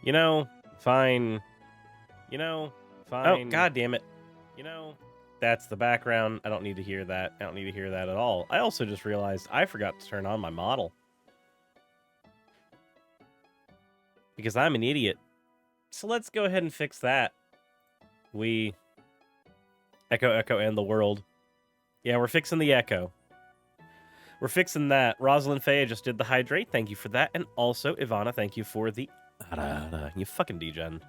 You know, fine. You know, fine. Oh, god damn it. You know, that's the background. I don't need to hear that. I don't need to hear that at all. I also just realized I forgot to turn on my model. Because I'm an idiot. So let's go ahead and fix that. We... Echo, echo, and the world. Yeah, we're fixing the echo. We're fixing that. Rosalind Faye just did the hydrate. Thank you for that. And also, Ivana, thank you for the... You fucking degen.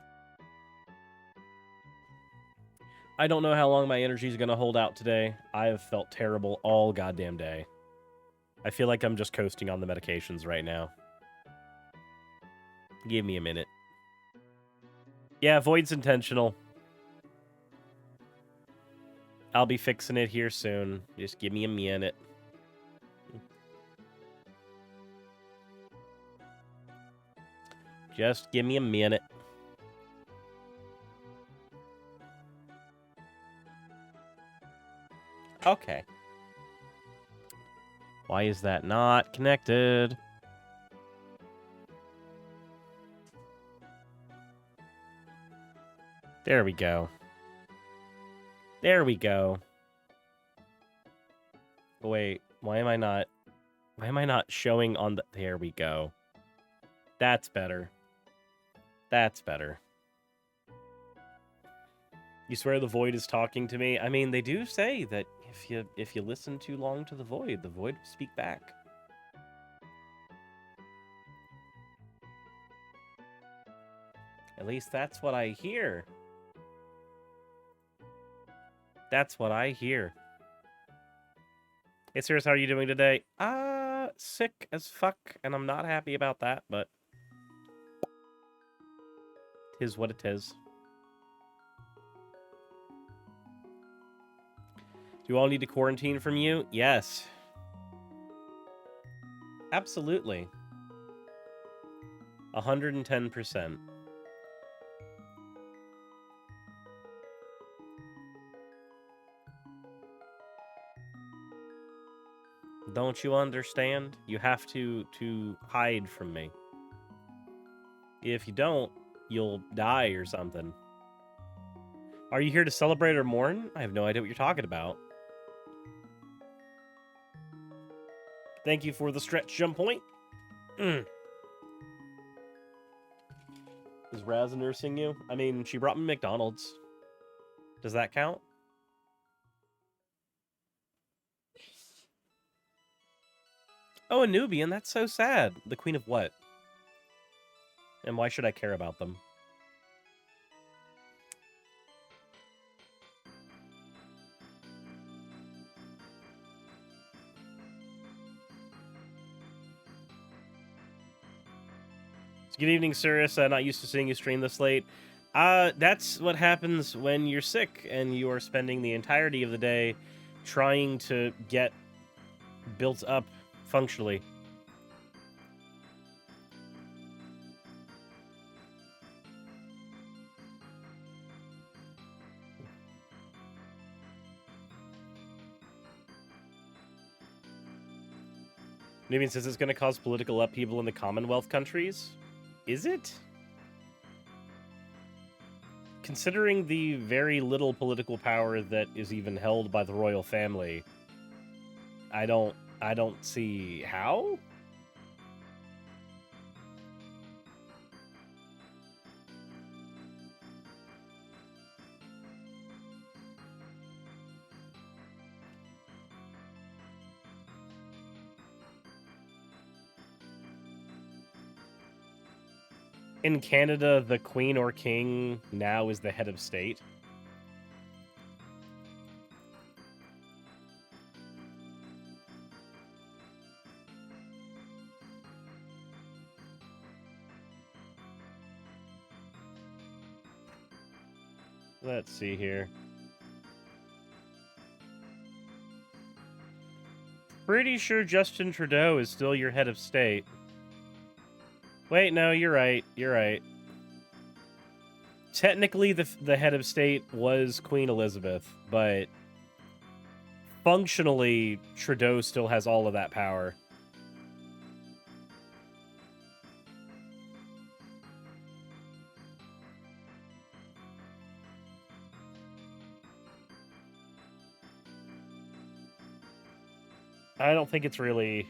I don't know how long my energy is going to hold out today. I have felt terrible all goddamn day. I feel like I'm just coasting on the medications right now. Give me a minute. Yeah, Void's intentional. I'll be fixing it here soon. Just give me a minute. Just give me a minute. Okay. Why is that not connected? There we go. There we go. Wait, why am I not showing on the... There we go. That's better. That's better. You swear the Void is talking to me? I mean, they do say that if you listen too long to the Void will speak back. At least that's what I hear. That's what I hear. Hey, Sirius, how are you doing today? Sick as fuck, and I'm not happy about that, but... Tis what it is. Do you all need to quarantine from you? Yes. Absolutely. 110%. Don't you understand? You have to hide from me. If you don't, you'll die or something. Are you here to celebrate or mourn? I have no idea what you're talking about. Thank you for the stretch jump point. Is Raz nursing you? I mean, she brought me McDonald's. Does that count? Oh, a Nubian. That's so sad. The queen of what? And why should I care about them? Good evening, Sirius. Not used to seeing you stream this late. That's what happens when you're sick and you are spending the entirety of the day trying to get built up functionally. Nubian says it's going to cause political upheaval in the Commonwealth countries. Is it? Considering the very little political power that is even held by the royal family, I don't see how. In Canada, the queen or king now is the head of state. Let's see here. Pretty sure Justin Trudeau is still your head of state. Wait, no, you're right. You're right. Technically, the head of state was Queen Elizabeth, but functionally, Trudeau still has all of that power. I don't think it's really...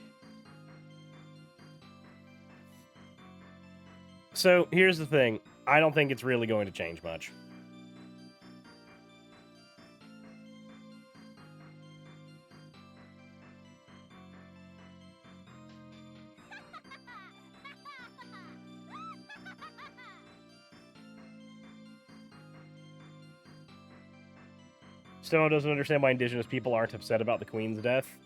So, here's the thing. I don't think it's really going to change much. Stone doesn't understand why indigenous people aren't upset about the Queen's death.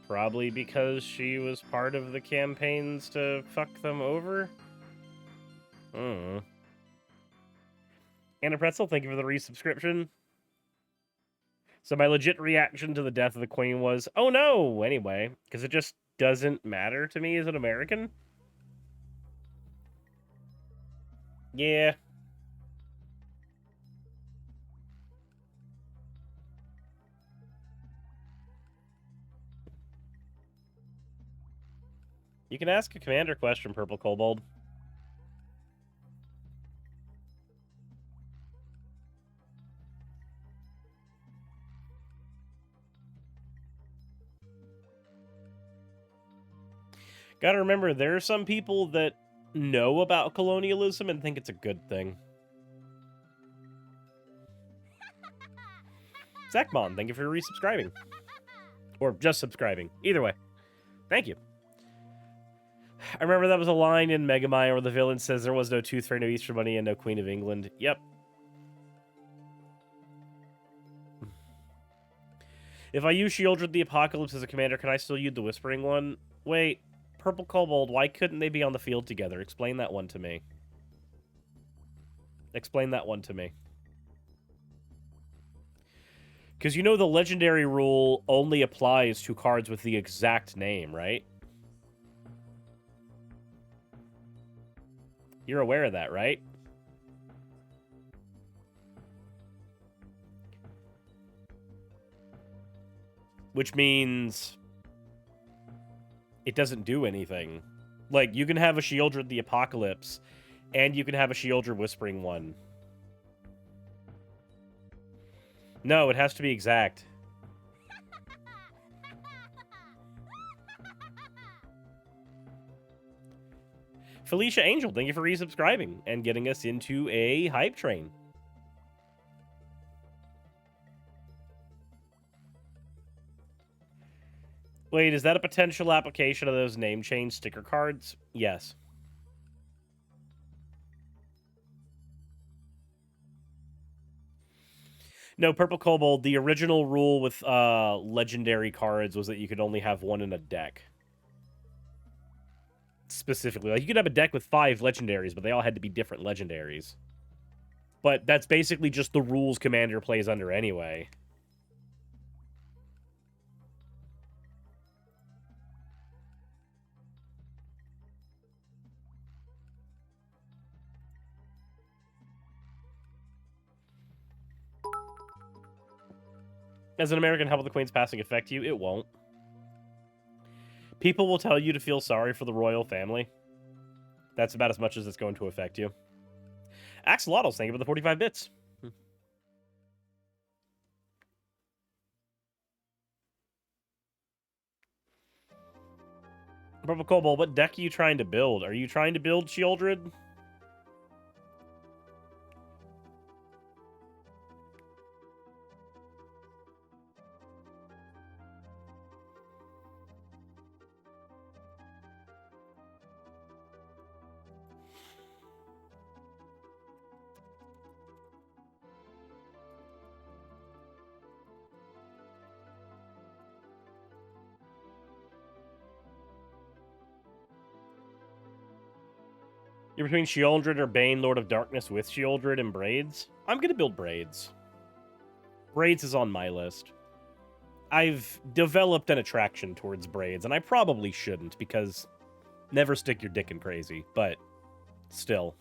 Probably because she was part of the campaigns to fuck them over? Hmm. Anna Pretzel, thank you for the resubscription. So my legit reaction to the death of the Queen was, oh no, anyway, because it just doesn't matter to me as an American. Yeah. You can ask a commander question, Purple Kobold. Gotta remember, there are some people that know about colonialism and think it's a good thing. Zachmon, thank you for resubscribing. Or just subscribing. Either way. Thank you. I remember that was a line in Megamind where the villain says there was no Tooth Fairy, no Easter Bunny, and no Queen of England. Yep. If I use Shieldred the Apocalypse as a commander, can I still use the Whispering one? Wait, Purple Kobold, why couldn't they be on the field together? Explain that one to me. Explain that one to me. Because you know the legendary rule only applies to cards with the exact name, right? You're aware of that, right? Which means it doesn't do anything. Like, you can have a Shieldred the Apocalypse, and you can have a Shieldred Whispering one. No, it has to be exact. Felicia Angel, thank you for resubscribing and getting us into a hype train. Wait, is that a potential application of those name change sticker cards? Yes. No, Purple Kobold, the original rule with legendary cards was that you could only have one in a deck. Specifically. Like, you could have a deck with 5 legendaries, but they all had to be different legendaries. But that's basically just the rules Commander plays under anyway. As an American, how will the Queen's passing affect you? It won't. People will tell you to feel sorry for the royal family. That's about as much as it's going to affect you. Axolotls, thank you for the 45 bits. Purple Kobold, what deck are you trying to build? Are you trying to build Shieldred? You're between Shieldred or Bane, Lord of Darkness with Shieldred and Braids? I'm going to build Braids. Braids is on my list. I've developed an attraction towards Braids, and I probably shouldn't, because never stick your dick in crazy, but still.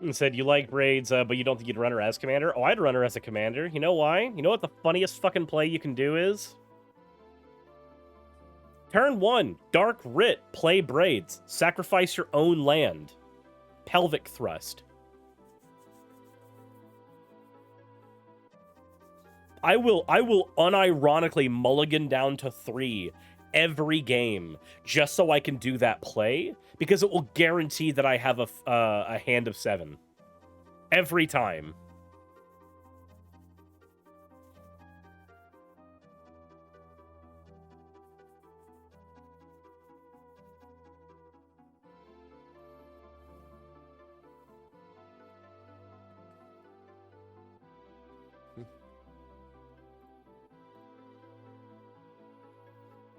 And said, you like braids, but you don't think you'd run her as commander? Oh, I'd run her as a commander. You know why? You know what the funniest fucking play you can do is? Turn 1, Dark Writ, play braids. Sacrifice your own land. Pelvic Thrust. I will unironically mulligan down to 3 every game just so I can do that play, because it will guarantee that I have a hand of 7 every time.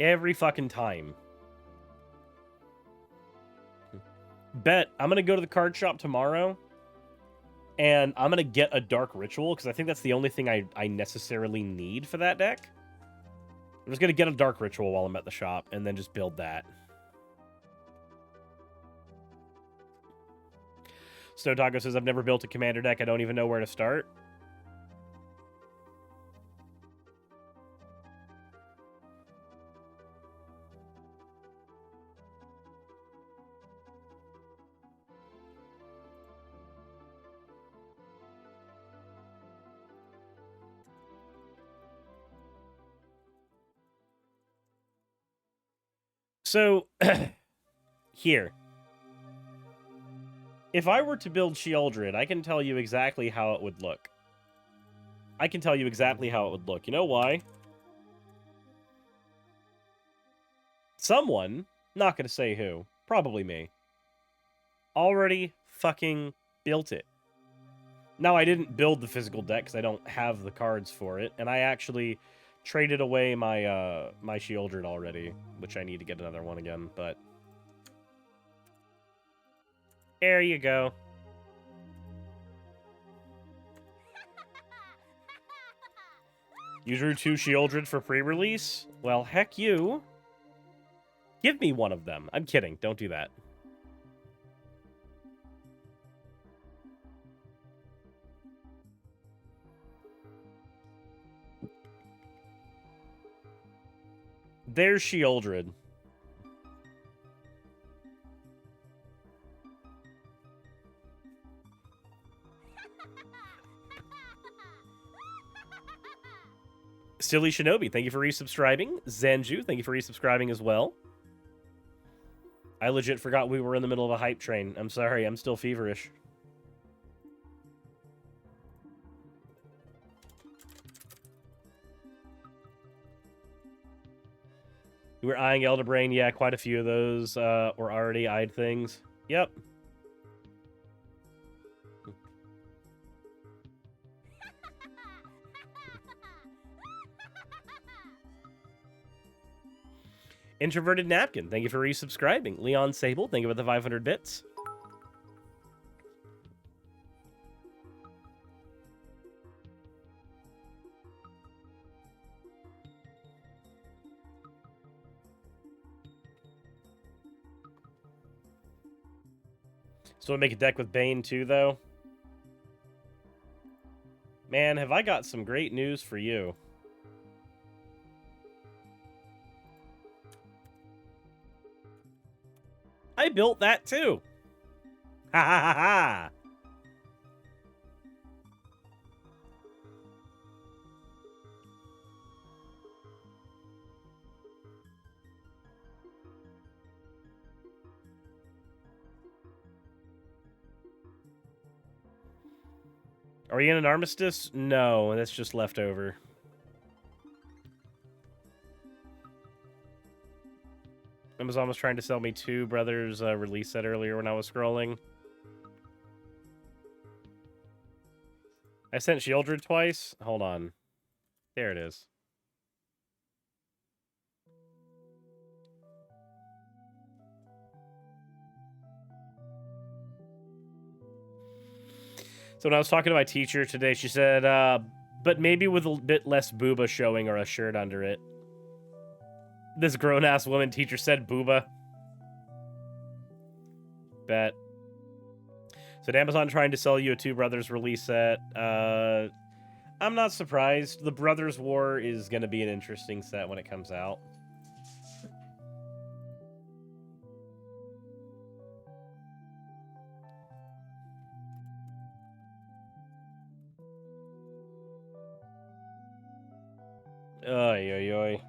Every fucking time. Bet I'm gonna go to the card shop tomorrow, and I'm gonna get a Dark Ritual, because I think that's the only thing I necessarily need for that deck. I'm just gonna get a Dark Ritual while I'm at the shop, and then just build that. Snow Taco says, I've never built a commander deck. I don't even know where to start. So, here. If I were to build Sheoldred, I can tell you exactly how it would look. I can tell you exactly how it would look. You know why? Someone, not gonna say who, probably me, already fucking built it. Now, I didn't build the physical deck because I don't have the cards for it, and I actually traded away my my Sheoldred already, which I need to get another one again, but there you go. You drew 2 Sheoldred for pre-release? Well, heck you. Give me one of them. I'm kidding. Don't do that. There's Sheoldred. Silly Shinobi, thank you for resubscribing. Zanju, thank you for resubscribing as well. I legit forgot we were in the middle of a hype train. I'm sorry, I'm still feverish. You were eyeing Elder Brain? Yeah, quite a few of those were already eyed things. Yep. Introverted Napkin, thank you for resubscribing. Leon Sable, thank you for the 500 bits. So we make a deck with Bane too, though? Man, have I got some great news for you. I built that too. Ha ha ha ha. Are we in an armistice? No, that's just leftover. Amazon was trying to sell me Two Brothers release set earlier when I was scrolling. I sent Sheoldred twice. Hold on. There it is. So when I was talking to my teacher today, she said, but maybe with a bit less booba showing or a shirt under it. This grown-ass woman teacher said booba. Bet. So Amazon trying to sell you a Two Brothers release set. I'm not surprised. The Brothers War is going to be an interesting set when it comes out. Oy, oy, oy.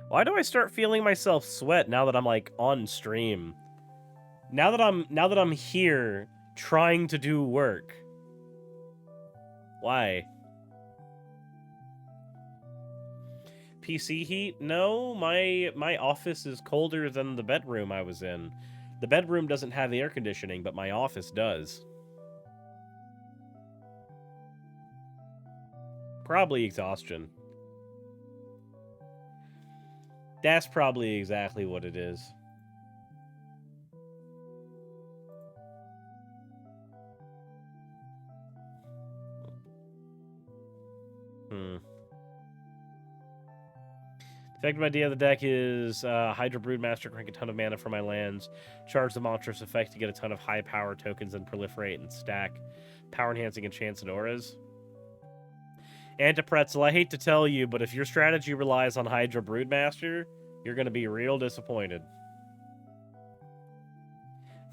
Why do I start feeling myself sweat now that I'm like on stream? Now that I'm here trying to do work. Why? PC heat? No, my office is colder than the bedroom I was in. The bedroom doesn't have air conditioning, but my office does. Probably exhaustion. That's probably exactly what it is. Effective idea of the deck is Hydra Broodmaster, crank a ton of mana for my lands, charge the monstrous effect to get a ton of high power tokens and proliferate and stack power enhancing enchants and auras. Antipretzel, I hate to tell you, but if your strategy relies on Hydra Broodmaster, you're going to be real disappointed.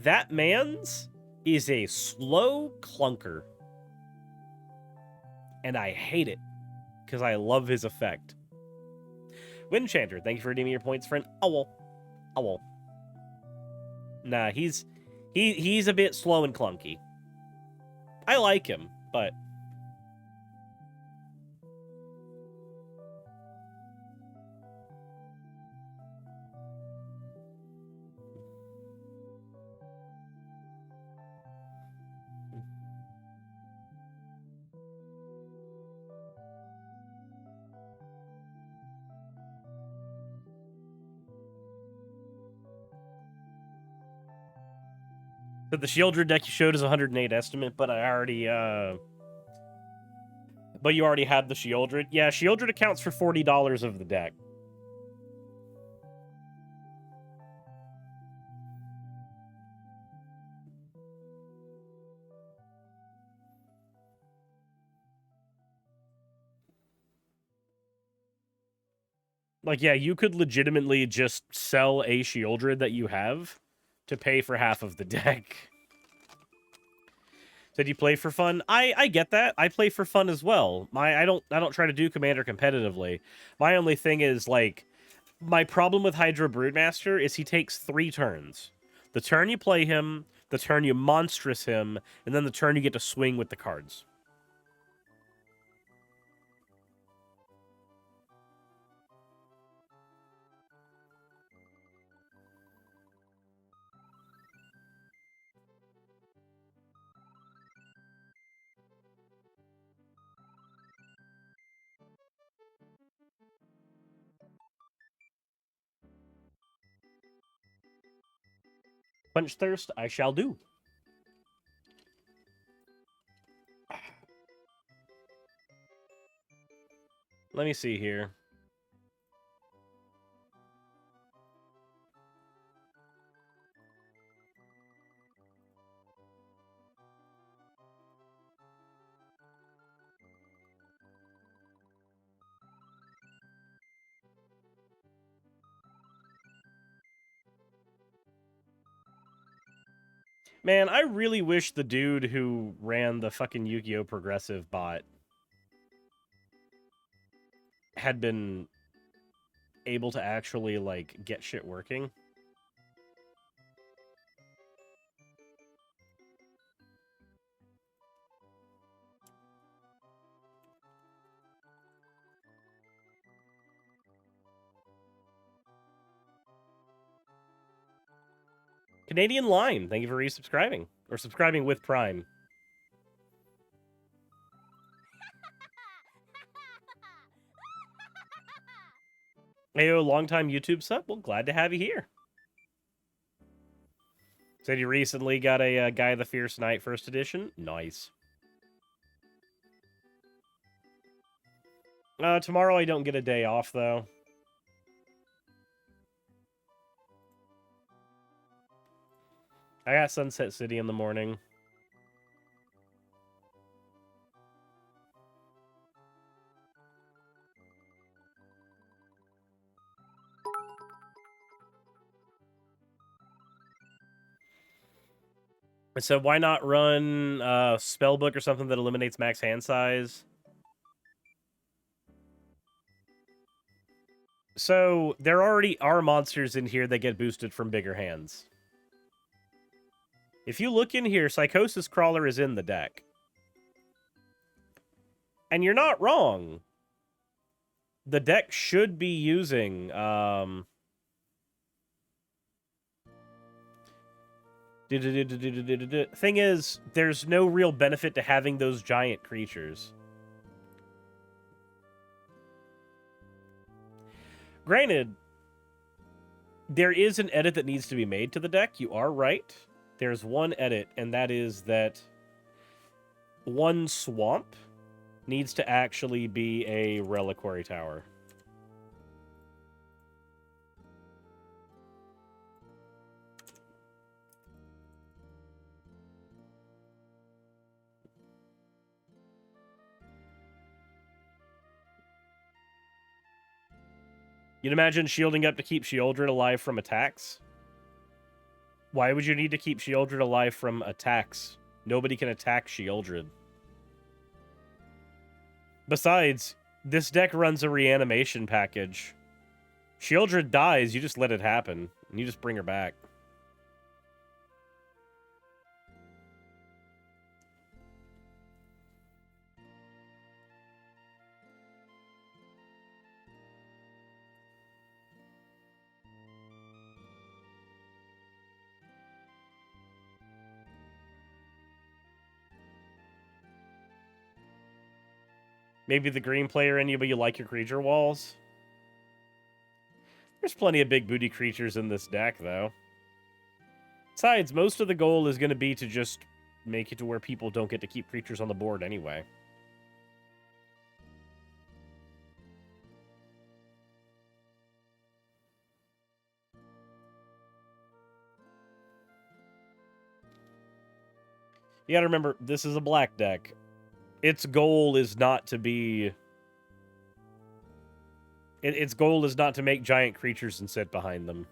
That man's is a slow clunker. And I hate it, because I love his effect. Windchanter, thank you for redeeming your points for an owl. Owl. Nah, he's a bit slow and clunky. I like him, but... But the Shieldred deck you showed is 108 estimate, but I already, But you already had the Shieldred? Yeah, Shieldred accounts for $40 of the deck. Like, yeah, you could legitimately just sell a Shieldred that you have to pay for half of the deck. Said you play for fun. I get that. I play for fun as well. I don't try to do Commander competitively. My only thing is, like, my problem with Hydra Broodmaster is he takes 3 turns. The turn you play him, the turn you monstrous him, and then the turn you get to swing with the cards. Quench thirst, I shall do. Let me see here. Man, I really wish the dude who ran the fucking Yu-Gi-Oh! Progressive bot had been able to actually, like, get shit working. Canadian Line, thank you for resubscribing. Or subscribing with Prime. Heyo, longtime YouTube sub. Well, glad to have you here. Said you recently got a Guy of the Fierce Knight first edition. Nice. Tomorrow I don't get a day off, though. I got Sunset City in the morning. So why not run Spellbook or something that eliminates max hand size? So there already are monsters in here that get boosted from bigger hands. If you look in here, Psychosis Crawler is in the deck. And you're not wrong. The deck should be using... Thing is, there's no real benefit to having those giant creatures. Granted, there is an edit that needs to be made to the deck. You are right. There's one edit, and that is that one swamp needs to actually be a reliquary tower. You'd imagine shielding up to keep Sheoldred alive from attacks? Why would you need to keep Sheoldred alive from attacks? Nobody can attack Sheoldred. Besides, this deck runs a reanimation package. Sheoldred dies, you just let it happen, and you just bring her back. Maybe the green player in you, but you like your creature walls? There's plenty of big booty creatures in this deck, though. Besides, most of the goal is going to be to just make it to where people don't get to keep creatures on the board anyway. You gotta remember, this is a black deck. Its goal is not to be... Its goal is not to make giant creatures and sit behind them.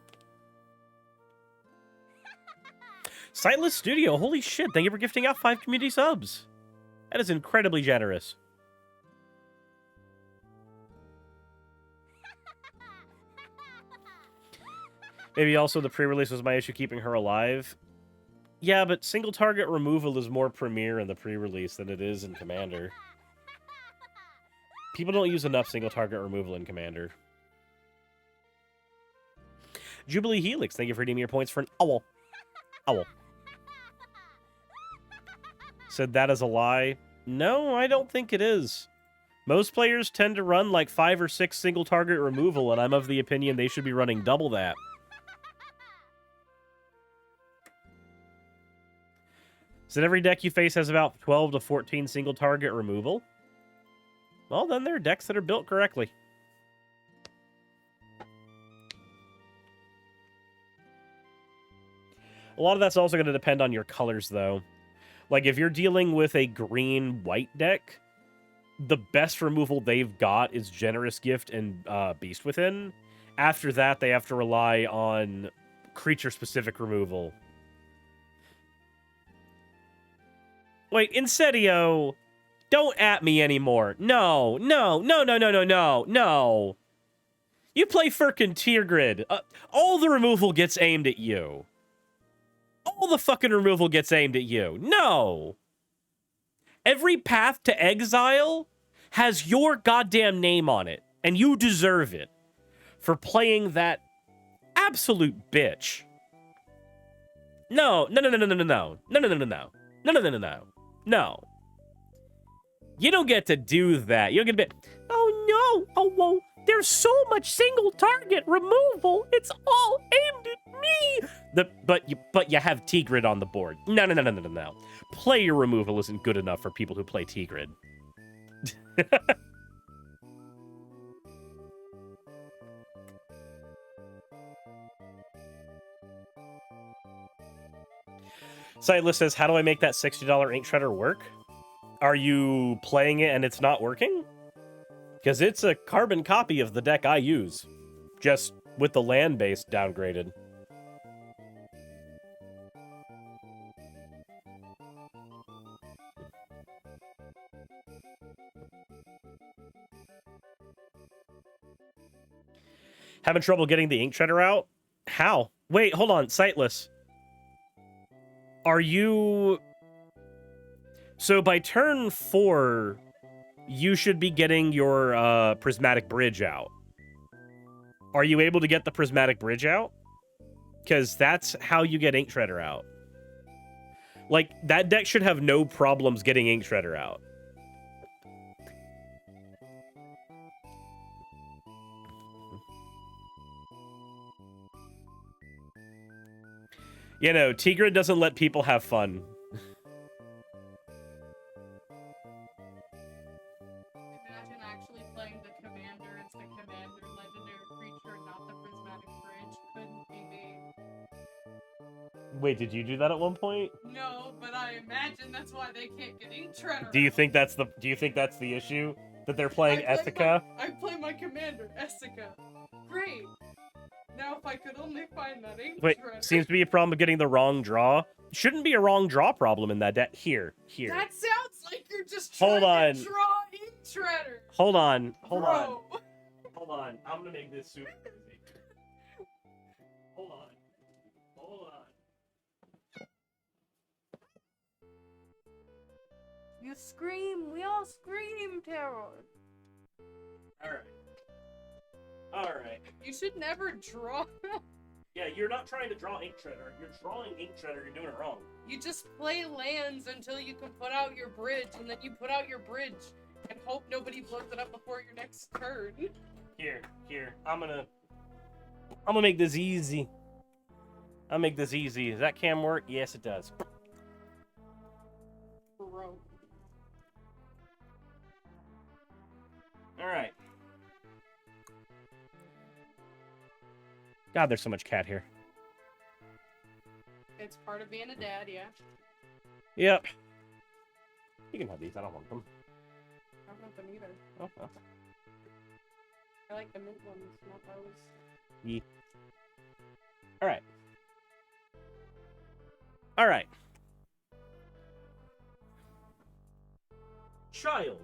Sightless Studio, holy shit, thank you for gifting out 5 community subs. That is incredibly generous. Maybe also the pre-release was my issue keeping her alive. Yeah, but single target removal is more premier in the pre-release than it is in Commander. People don't use enough single target removal in Commander. Jubilee Helix, thank you for redeeming your points for an owl. Owl. Said that is a lie. No, I don't think it is. Most players tend to run like 5 or 6 single target removal, and I'm of the opinion they should be running double that. So every deck you face has about 12 to 14 single target removal. Well, then they're decks that are built correctly. A lot of that's also going to depend on your colors, though. Like, if you're dealing with a green-white deck, the best removal they've got is Generous Gift and Beast Within. After that, they have to rely on creature-specific removal. Wait, Incendio, don't at me anymore. No. You play frickin' Tier Grid. All the removal gets aimed at you. All the fucking removal gets aimed at you. No. Every path to exile has your goddamn name on it, and you deserve it for playing that absolute bitch. No. No. You don't get to do that. You don't get to be, oh no, oh whoa, there's so much single target removal. It's all aimed at me. But you have T-Grid on the board. No. Player removal isn't good enough for people who play T-Grid. Sightless says, how do I make that $60 ink shredder work? Are you playing it and it's not working? Because it's a carbon copy of the deck I use. Just with the land base downgraded. Having trouble getting the ink shredder out? How? Wait, hold on. Sightless. Are you... So by turn 4, you should be getting your prismatic bridge out. Are you able to get the prismatic bridge out? Because that's how you get ink shredder out. Like, that deck should have no problems getting ink shredder out. You know, Tigrid doesn't let people have fun. Imagine actually playing the commander. It's the commander legendary creature, not the prismatic bridge. Couldn't be me. Wait, did you do that at one point? No, but I imagine that's why they can't get ink shredder. Do you think that's the issue? That they're playing Ethica? I play my commander, Essica. Great. Now if I could only find that ink Wait, shredder. seems to be a problem of getting the wrong draw. Shouldn't be a wrong draw problem in that deck. Here. That sounds like you're just trying to draw ink shredder. Hold on. Bro. Hold on. I'm gonna make this super easy. Hold on. You scream. We all scream terror. Alright. You should never draw. Yeah, you're not trying to draw ink shredder. You're drawing ink shredder. You're doing it wrong. You just play lands until you can put out your bridge, and then you put out your bridge and hope nobody blows it up before your next turn. Here. I'm gonna make this easy. I'll make this easy. Does that cam work? Yes, it does. Bro. Alright. God, there's so much cat here. It's part of being a dad, yeah. Yep. You can have these. I don't want them. I don't want them either. Oh, okay. I like the mint ones, not those. Yeah. Alright. Alright. Child.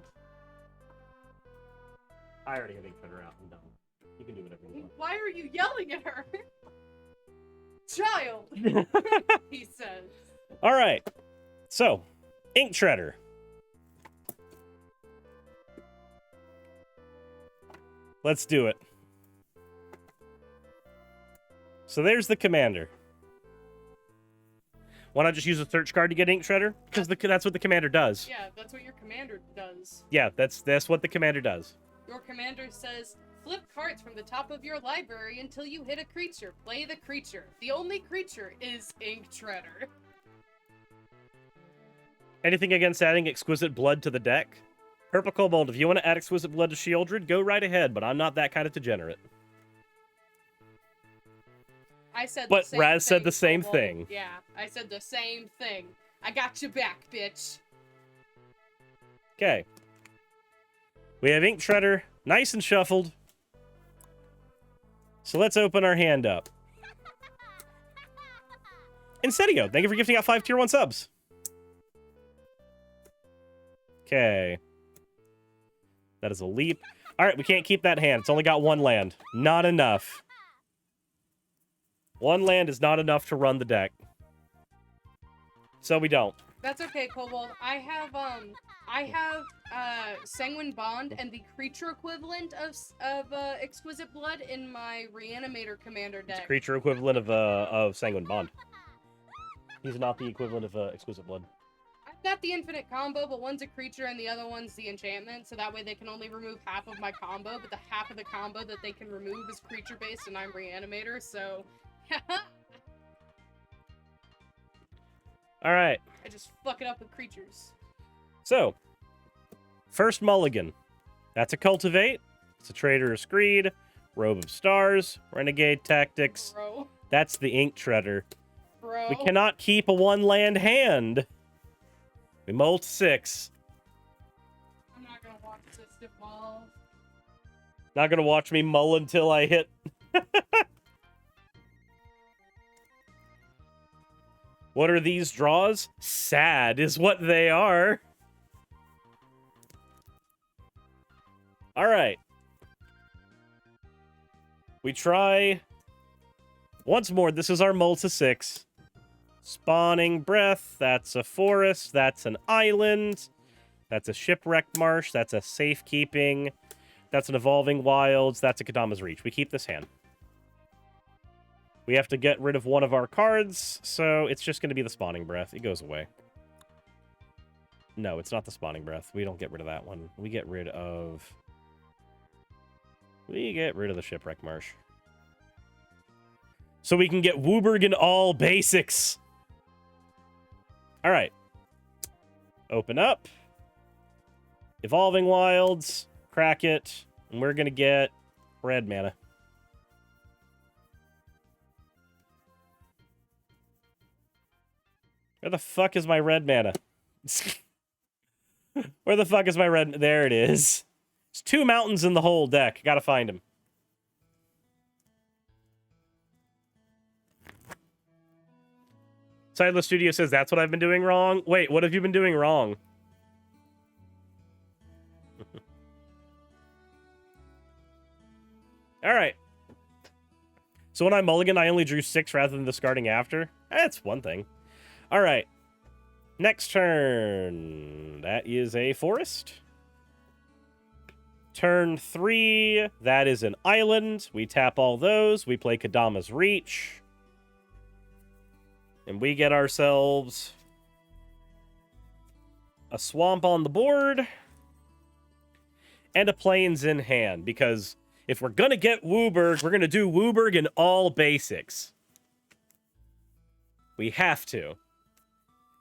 I already have ink shredder out. I'm done. You can do whatever you want. Why are you yelling at her? Child, he says. Alright. So, ink shredder. Let's do it. So there's the commander. Why not just use a search card to get ink shredder? Because that's what the commander does. Yeah, that's what your commander does. Yeah, that's what the commander does. Your commander says, flip cards from the top of your library until you hit a creature. Play the creature. The only creature is ink shredder. Anything against adding exquisite blood to the deck? Purple Kobold, if you want to add exquisite blood to Shieldred, go right ahead, but I'm not that kind of degenerate. I said But the same Raz said thing, the same Kobold. thing. Yeah, I said the same thing. I got your back, bitch. Okay. We have ink shredder, nice and shuffled. So let's open our hand up. Incendio, thank you for gifting out 5 tier 1 subs. Okay. That is a leap. Alright, we can't keep that hand. It's only got 1 land. Not enough. 1 land is not enough to run the deck. So we don't. That's okay, Kobold. I have Sanguine Bond and the creature equivalent of Exquisite Blood in my Reanimator Commander deck. It's creature equivalent of Sanguine Bond. He's not the equivalent of Exquisite Blood. I've got the infinite combo, but one's a creature and the other one's the enchantment, so that way they can only remove half of my combo, but the half of the combo that they can remove is creature-based and I'm Reanimator, so... Alright. I just fuck it up with creatures. So, first mulligan. That's a Cultivate. It's a Traitorous Greed. Robe of Stars. Renegade Tactics. Bro. That's the ink shredder. Bro. We cannot keep a 1-land hand. We molt 6. I'm not gonna watch this evolve. Not gonna watch me mull until I hit. What are these draws? Sad is what they are. All right. We try once more. This is our mull to 6. Spawning breath. That's a forest. That's an island. That's a shipwrecked marsh. That's a safekeeping. That's an evolving wilds. That's a Kadama's Reach. We keep this hand. We have to get rid of one of our cards, so it's just going to be the spawning breath. It goes away. No, it's not the spawning breath. We don't get rid of that one. We get rid of the shipwreck marsh. So we can get Wooburg in all basics. All right. Open up. Evolving wilds. Crack it. And we're going to get red mana. Where the fuck is my red mana? Where the fuck is my red? There it is. There's 2 mountains in the whole deck. Gotta find them. Sideless Studio says that's what I've been doing wrong. Wait, what have you been doing wrong? All right. So when I mulligan, I only drew 6 rather than discarding after. That's one thing. All right. Next turn. That is a forest. Turn 3. That is an island. We tap all those. We play Kadama's Reach. And we get ourselves a swamp on the board. And a plains in hand. Because if we're going to get Wooburg, we're going to do Wooburg in all basics. We have to.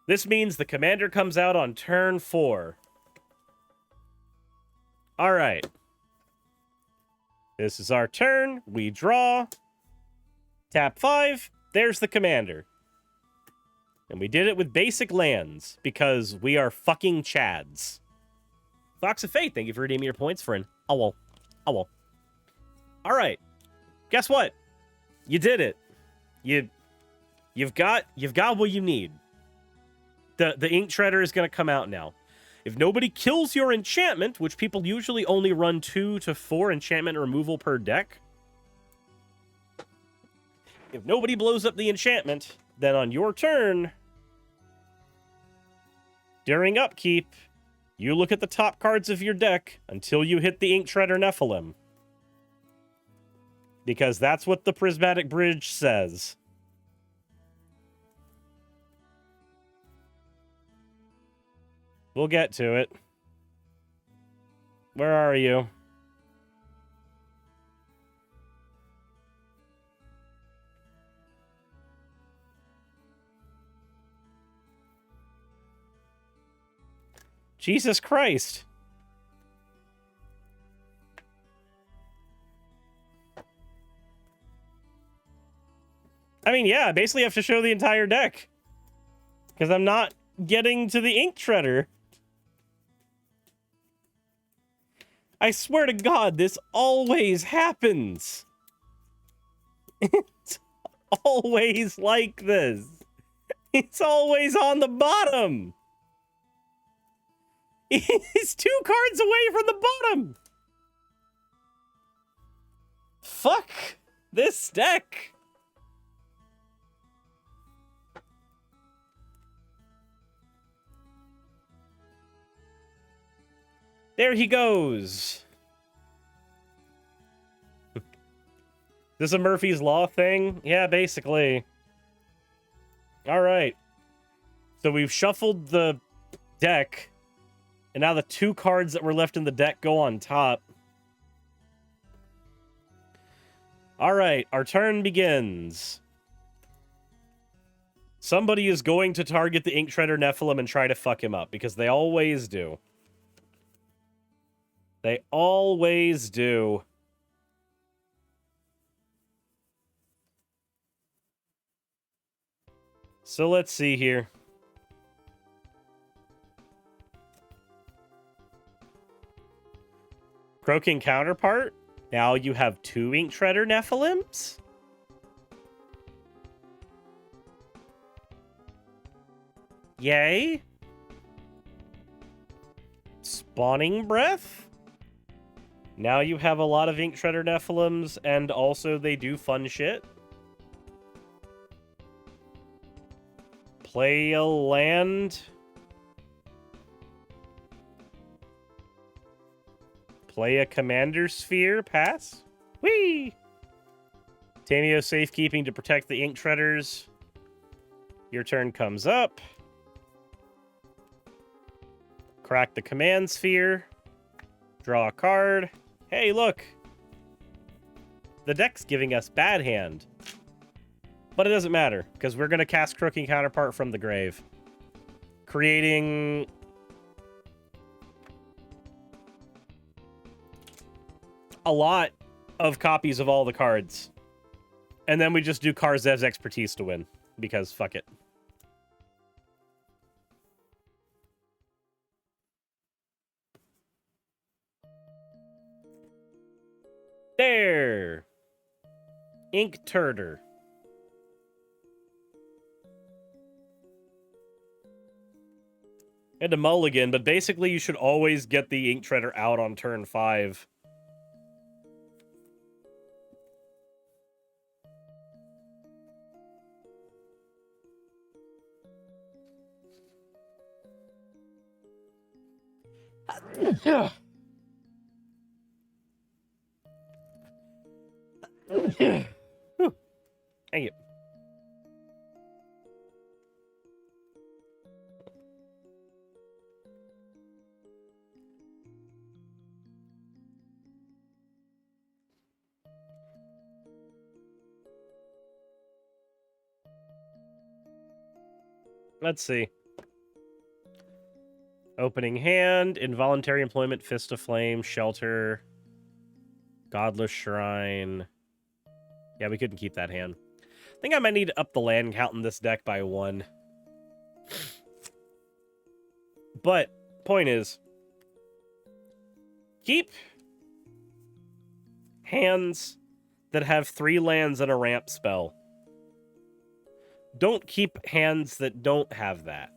This means the commander comes out on turn 4. All right. This is our turn. We draw. Tap 5. There's the commander. And we did it with basic lands because we are fucking Chads. Fox of Fate, thank you for redeeming your points for an owl. Owl. All right. Guess what? You did it. You've got what you need. The Ink Shredder is going to come out now. If nobody kills your enchantment, which people usually only run 2 to 4 enchantment removal per deck. If nobody blows up the enchantment, then on your turn, during upkeep, you look at the top cards of your deck until you hit the Ink Shredder Nephilim. Because that's what the Prismatic Bridge says. We'll get to it. Where are you? Jesus Christ. I mean, yeah, I basically have to show the entire deck. Because I'm not getting to the Ink Shredder. I swear to God, this always happens. It's always like this. It's always on the bottom. It's 2 cards away from the bottom. Fuck this deck. There he goes. This a Murphy's Law thing? Yeah, basically. All right. So we've shuffled the deck. And now the 2 cards that were left in the deck go on top. All right, our turn begins. Somebody is going to target the Ink Shredder Nephilim and try to fuck him up, because they always do. They always do. So let's see here. Croaking Counterpart. Now you have 2 Ink Shredder Nephilims. Yay. Spawning Breath. Now you have a lot of Ink Shredder Nephilims, and also they do fun shit. Play a land. Play a Commander Sphere. Pass. Whee! Tameo Safekeeping to protect the Ink Shredders. Your turn comes up. Crack the Command Sphere. Draw a card. Hey, look! The deck's giving us bad hand. But it doesn't matter, because we're going to cast Crooking Counterpart from the grave. Creating... a lot of copies of all the cards. And then we just do Karzev's Expertise to win. Because fuck it. There! Ink Turder. And a mulligan, but basically you should always get the Ink Shredder out on turn 5. Dang it. Let's see. Opening hand, Involuntary Employment, Fist of Flame, Shelter, Godless Shrine. Yeah, we couldn't keep that hand. I think I might need to up the land count in this deck by 1. But, point is, keep hands that have 3 lands and a ramp spell. Don't keep hands that don't have that.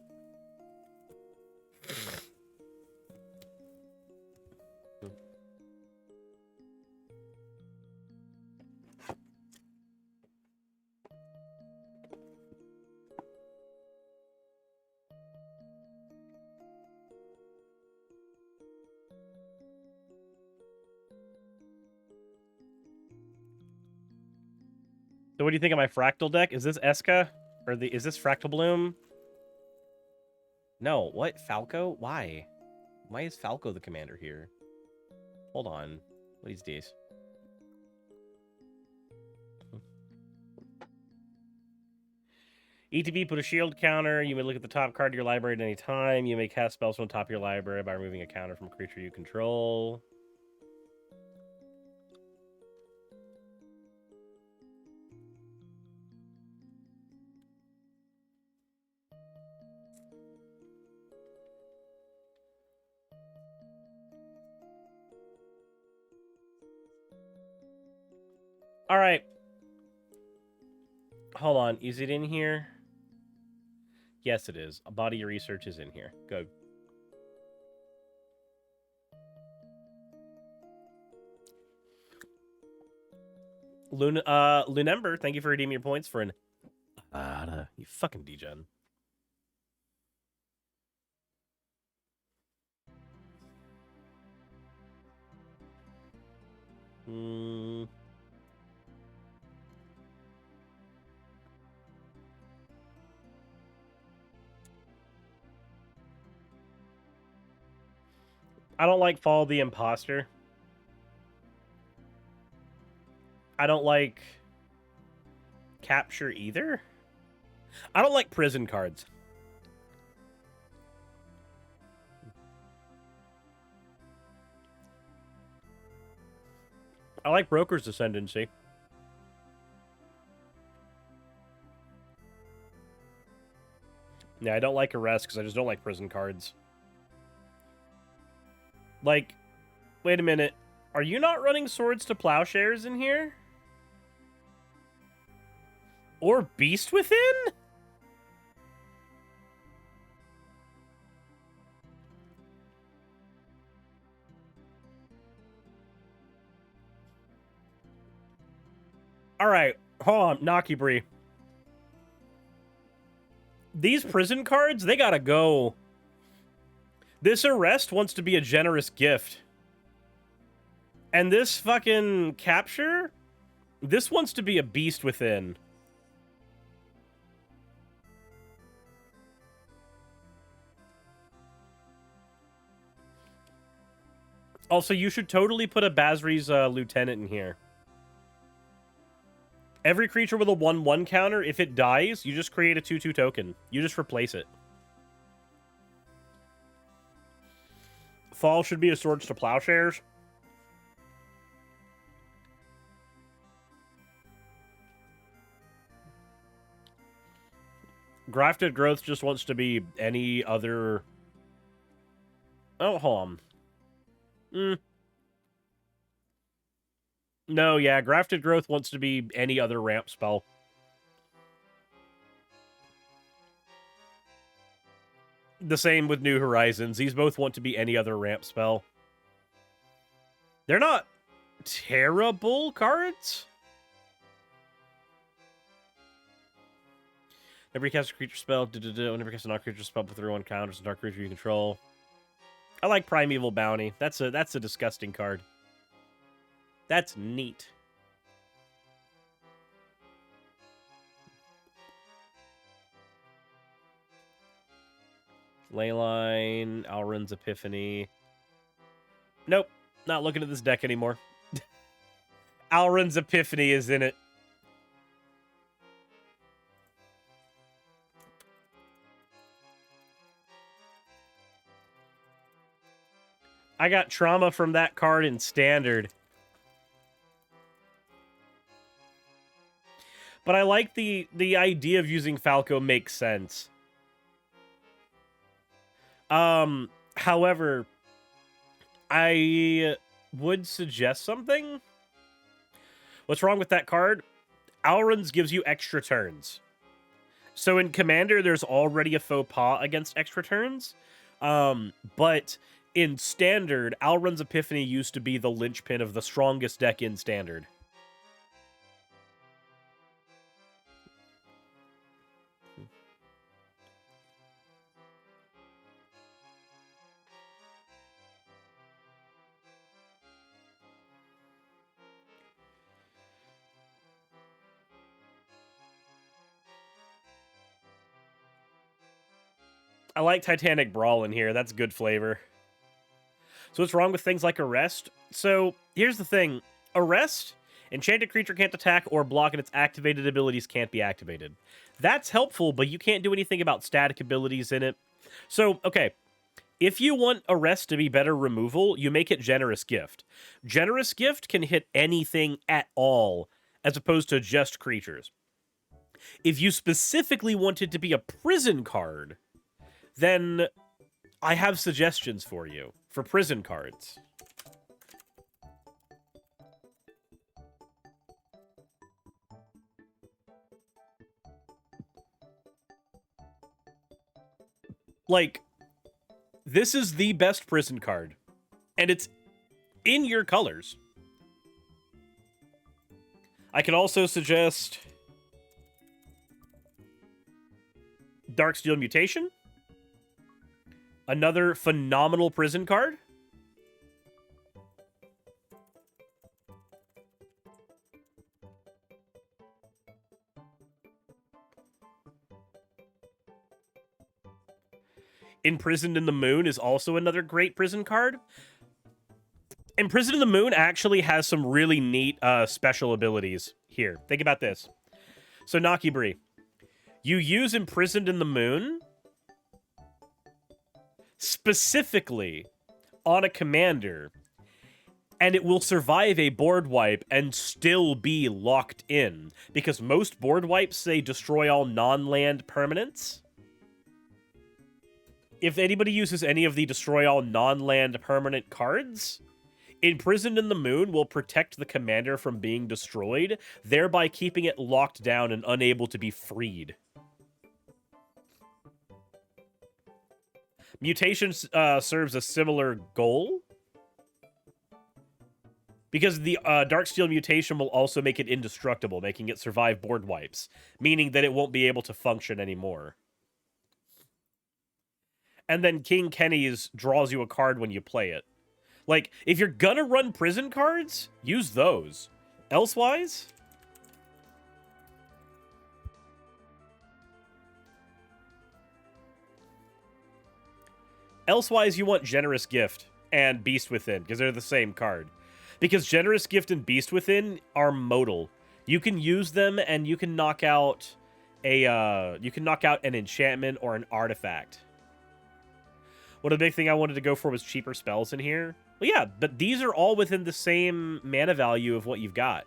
So what do you think of my Fractal deck? Is this Eska? Or is this Fractal Bloom? No, what? Falco? Why? Why is Falco the commander here? Hold on. What is this? ETB, put a shield counter. You may look at the top card of your library at any time. You may cast spells from the top of your library by removing a counter from a creature you control. All right. Hold on. Is it in here? Yes, it is. A body of research is in here. Good. Lunember, thank you for redeeming your points for an... you fucking degen. I don't like Fall of the Imposter. I don't like Capture either. I don't like prison cards. I like Broker's Ascendancy. Yeah, I don't like Arrest because I just don't like prison cards. Like, wait a minute. Are you not running Swords to Plowshares in here? Or Beast Within? All right, hold on, Nakibri. These prison cards, they gotta go. This arrest wants to be a generous gift. And this fucking capture, this wants to be a beast within. Also, you should totally put a Basri's lieutenant in here. Every creature with a 1/1 counter, if it dies, you just create a 2/2 token. You just replace it. Fall should be a Swords to Plowshares. Grafted Growth just wants to be any other... Oh, hold on. No, yeah, Grafted Growth wants to be any other ramp spell. The same with New Horizons. These both want to be any other ramp spell. They're not terrible cards. Whenever you cast a creature spell, whenever you cast a non-creature spell with 3/1 counters, a dark creature you control. I like Primeval Bounty. That's a disgusting card. That's neat. Leyline, Alrund's Epiphany. Nope, not looking at this deck anymore. Alrund's Epiphany is in it. I got trauma from that card in Standard. But I like the idea of using Falco makes sense. However, I would suggest something. What's wrong with that card? Alrund's gives you extra turns. So in Commander, there's already a faux pas against extra turns. But in Standard, Alrund's Epiphany used to be the linchpin of the strongest deck in Standard. I like Titanic Brawl in here. That's good flavor. So what's wrong with things like Arrest? So here's the thing. Arrest, enchanted creature can't attack or block and its activated abilities can't be activated. That's helpful, but you can't do anything about static abilities in it. So, okay. If you want Arrest to be better removal, you make it Generous Gift. Generous Gift can hit anything at all, as opposed to just creatures. If you specifically want it to be a prison card, then I have suggestions for you for prison cards. Like, this is the best prison card, and it's in your colors. I can also suggest Darksteel Mutation. Another phenomenal prison card. Imprisoned in the Moon is also another great prison card. Imprisoned in the Moon actually has some really neat special abilities here. Think about this. So, Nakibri, you use Imprisoned in the Moon specifically on a commander, and it will survive a board wipe and still be locked in, because most board wipes say destroy all non-land permanents. If anybody uses any of the destroy all non-land permanent cards, Imprisoned in the Moon will protect the commander from being destroyed, thereby keeping it locked down and unable to be freed. Mutation serves a similar goal, Because the Darksteel mutation will also make it indestructible, making it survive board wipes, meaning that it won't be able to function anymore. And then King Kenny's draws you a card when you play it. Like, if you're gonna run prison cards, use those. Elsewise... Elsewise, you want Generous Gift and Beast Within, because they're the same card. Because Generous Gift and Beast Within are modal. You can use them, and you can knock out an enchantment or an artifact. One of the big thing I wanted to go for was cheaper spells in here. Well, yeah, but these are all within the same mana value of what you've got.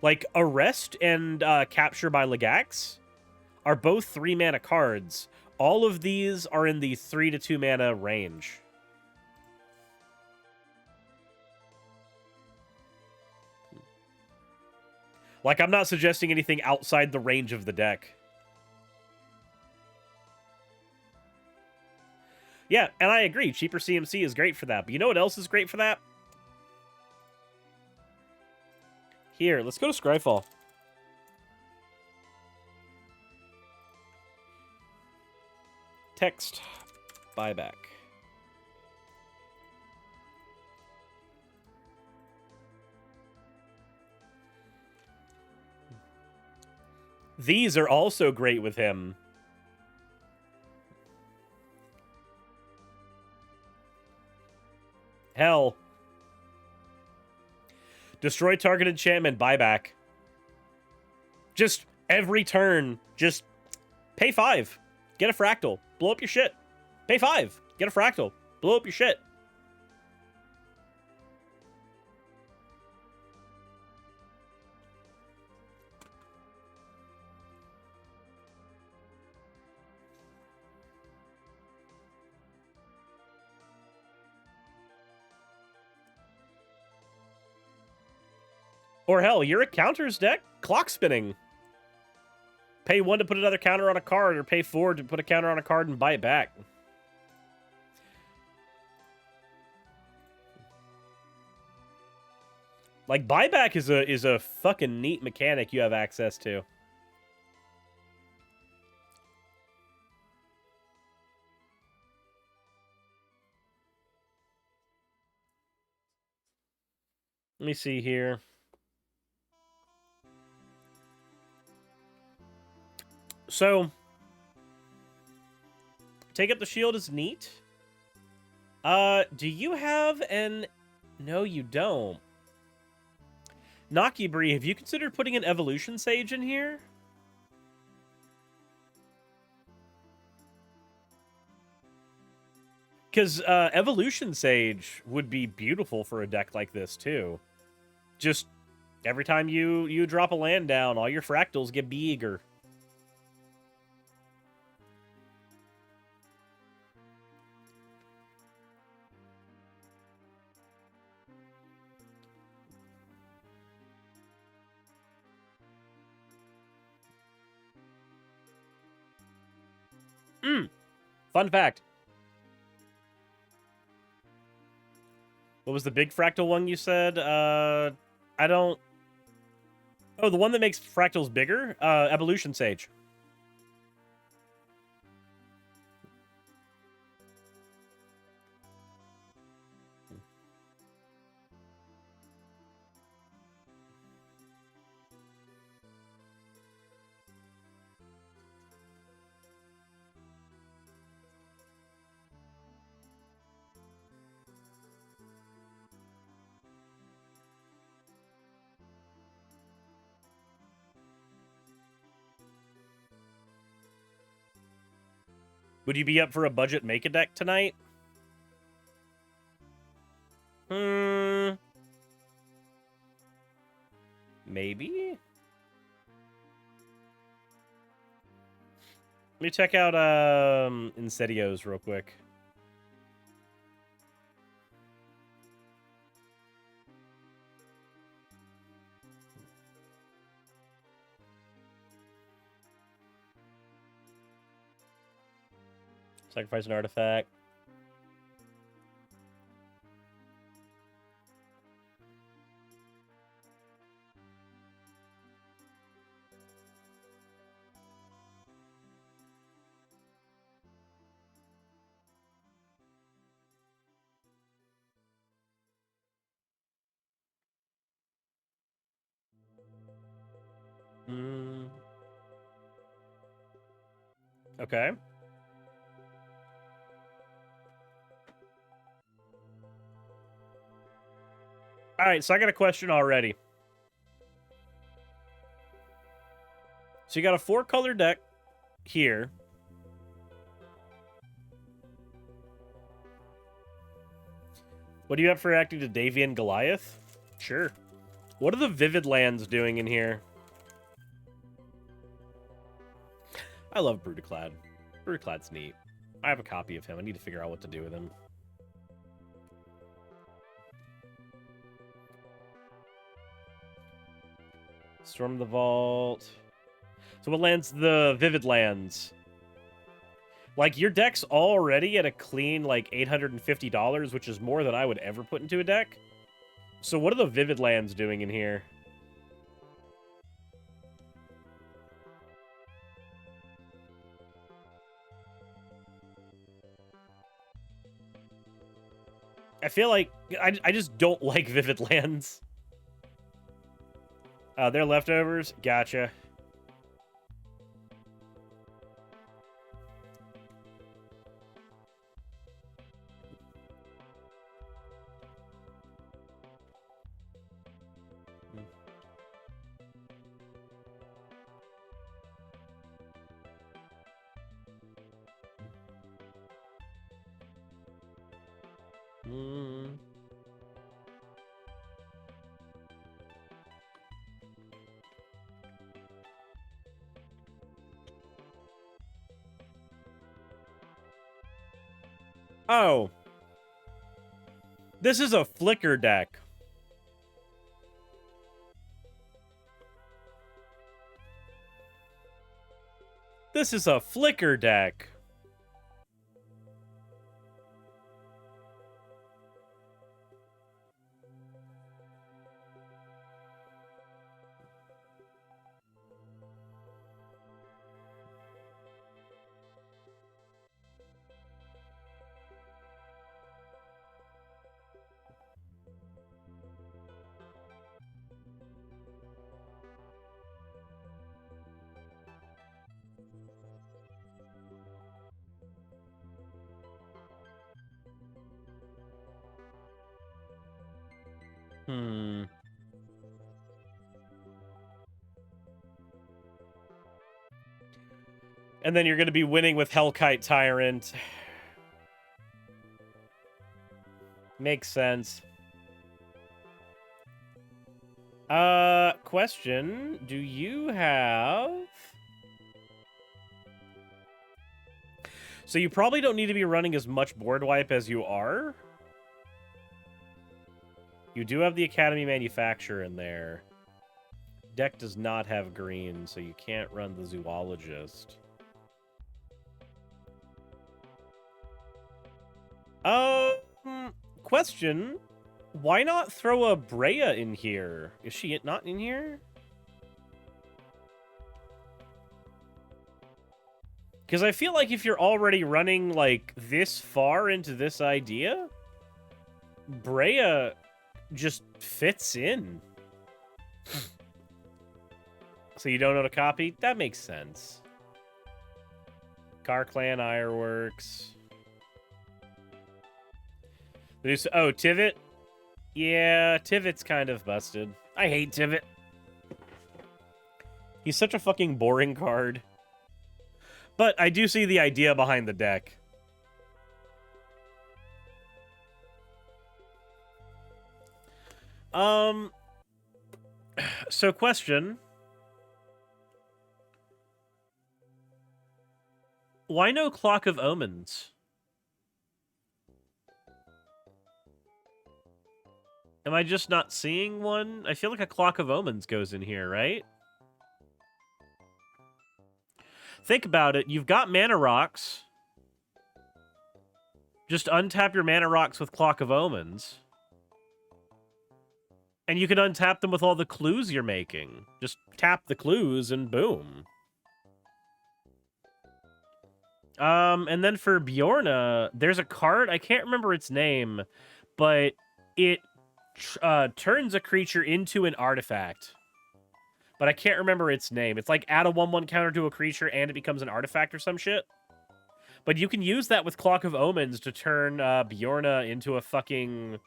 Like, Arrest and Capture by Legax are both 3 mana cards. All of these are in the 3 to 2 mana range. Like, I'm not suggesting anything outside the range of the deck. Yeah, and I agree. Cheaper CMC is great for that. But you know what else is great for that? Here, let's go to Scryfall. Text. Buyback. These are also great with him. Hell. Destroy target enchantment, buyback. Just every turn, just pay 5. Get a fractal. Blow up your shit. Pay 5. Get a fractal. Blow up your shit. Or hell, you're a counters deck. Clock spinning. Pay 1 to put another counter on a card, or pay 4 to put a counter on a card and buy it back. Like, buyback is a fucking neat mechanic you have access to. Let me see here. So, take up the shield is neat. Do you have an... No, you don't. Nakibri, have you considered putting an Evolution Sage in here? Because Evolution Sage would be beautiful for a deck like this, too. Just every time you drop a land down, all your fractals get bigger. Fun fact. What was the big fractal one you said? I don't... Oh, the one that makes fractals bigger? Evolution Sage. Would you be up for a budget make-a-deck tonight? Maybe? Let me check out Incendios real quick. Sacrifice an artifact. Okay. All right, so I got a question already. So you got a 4-color deck here. What do you have for acting to Davian Goliath? Sure. What are the Vivid Lands doing in here? I love Brutaclad. Brutaclad's neat. I have a copy of him. I need to figure out what to do with him. Storm the Vault. So what lands? The Vivid Lands. Like, your deck's already at a clean, like, $850, which is more than I would ever put into a deck. So what are the Vivid Lands doing in here? I feel like... I just don't like Vivid Lands. They're leftovers? Gotcha. Oh. This is a Flicker deck. This is a Flicker deck. And then you're going to be winning with Hellkite Tyrant. Makes sense. Question. Do you have... So you probably don't need to be running as much board wipe as you are. You do have the Academy Manufacturer in there. Deck does not have green, so you can't run the Zoologist. Question. Why not throw a Brea in here? Is she not in here? Because I feel like if you're already running, like, this far into this idea, Brea just fits in. So you don't know to copy? That makes sense. Car Clan Ironworks. Oh, Tivit? Yeah, Tivit's kind of busted. I hate Tivit. He's such a fucking boring card. But I do see the idea behind the deck. So question. Why no Clock of Omens? Am I just not seeing one? I feel like a Clock of Omens goes in here, right? Think about it. You've got mana rocks. Just untap your mana rocks with Clock of Omens. And you can untap them with all the clues you're making. Just tap the clues and boom. And then for Bjorna, there's a card, I can't remember its name, but it turns a creature into an artifact but I can't remember its name. It's like add a 1/1 counter to a creature and it becomes an artifact or some shit. But you can use that with Clock of Omens to turn Bjorna into a fucking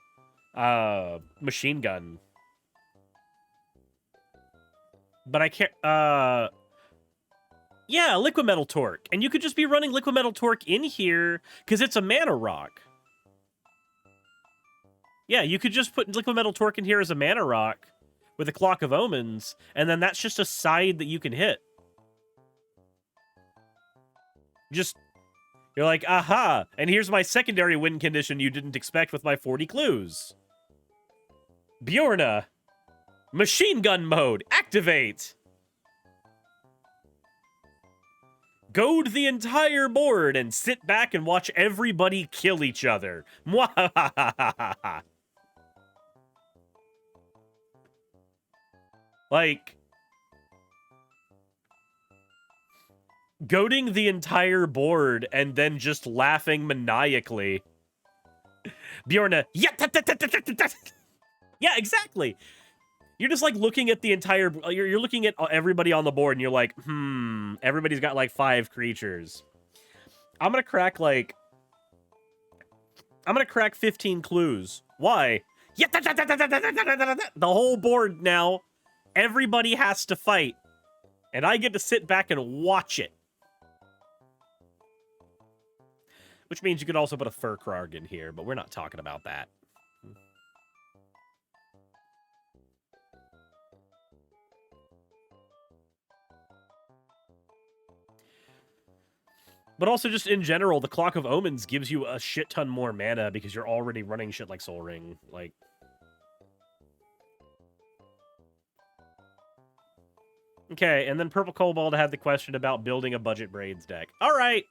machine gun. But I can't... yeah, Liquid Metal Torque. And you could just be running Liquid Metal Torque in here because it's a mana rock. Yeah, you could just put Liquid Metal Torque in here as a mana rock with a Clock of Omens, and then that's just a side that you can hit. Just, you're like, aha, and here's my secondary win condition you didn't expect with my 40 clues. Bjorna, machine gun mode, activate! Goad the entire board and sit back and watch everybody kill each other. Mwahahaha. Like, goading the entire board and then just laughing maniacally. Bjorna, yeah, exactly. You're just like looking at the entire, you're looking at everybody on the board and you're like, everybody's got like 5 creatures. I'm gonna crack 15 clues. Why? Yeah, the whole board now. Everybody has to fight. And I get to sit back and watch it. Which means you could also put a Furkrarg in here, but we're not talking about that. But also just in general, the Clock of Omens gives you a shit ton more mana because you're already running shit like Sol Ring. Like... okay, and then Purple Kobold had the question about building a budget Braids deck. All right.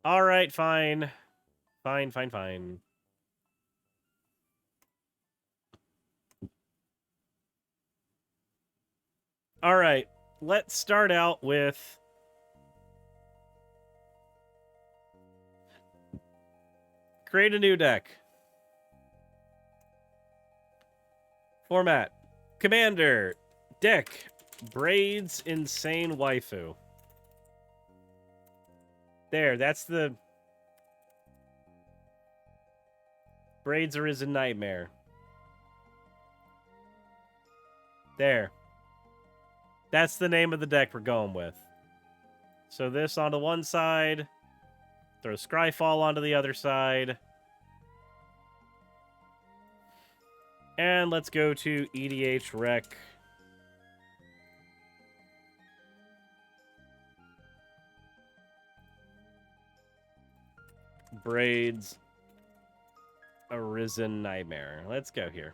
All right, fine. Fine. All right, let's start out with... create a new deck. Format. Commander. Deck. Braids Insane Waifu. There, that's the... Braids Arisen Nightmare. There. That's the name of the deck we're going with. So this onto one side. Throw Scryfall onto the other side. And let's go to EDH Rec. Braids Arisen Nightmare. Let's go here.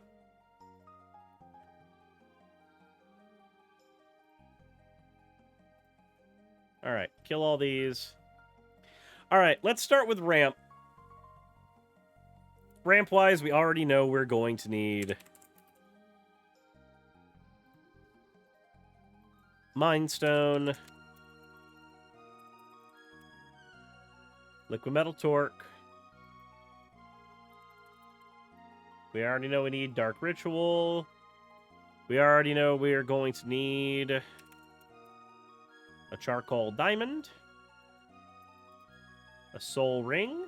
Alright, kill all these. Alright, let's start with ramp. Ramp-wise, we already know we're going to need... Mind Stone. Liquid Metal Torque. We already know we need Dark Ritual. We already know we are going to need... a Charcoal Diamond. A Soul Ring.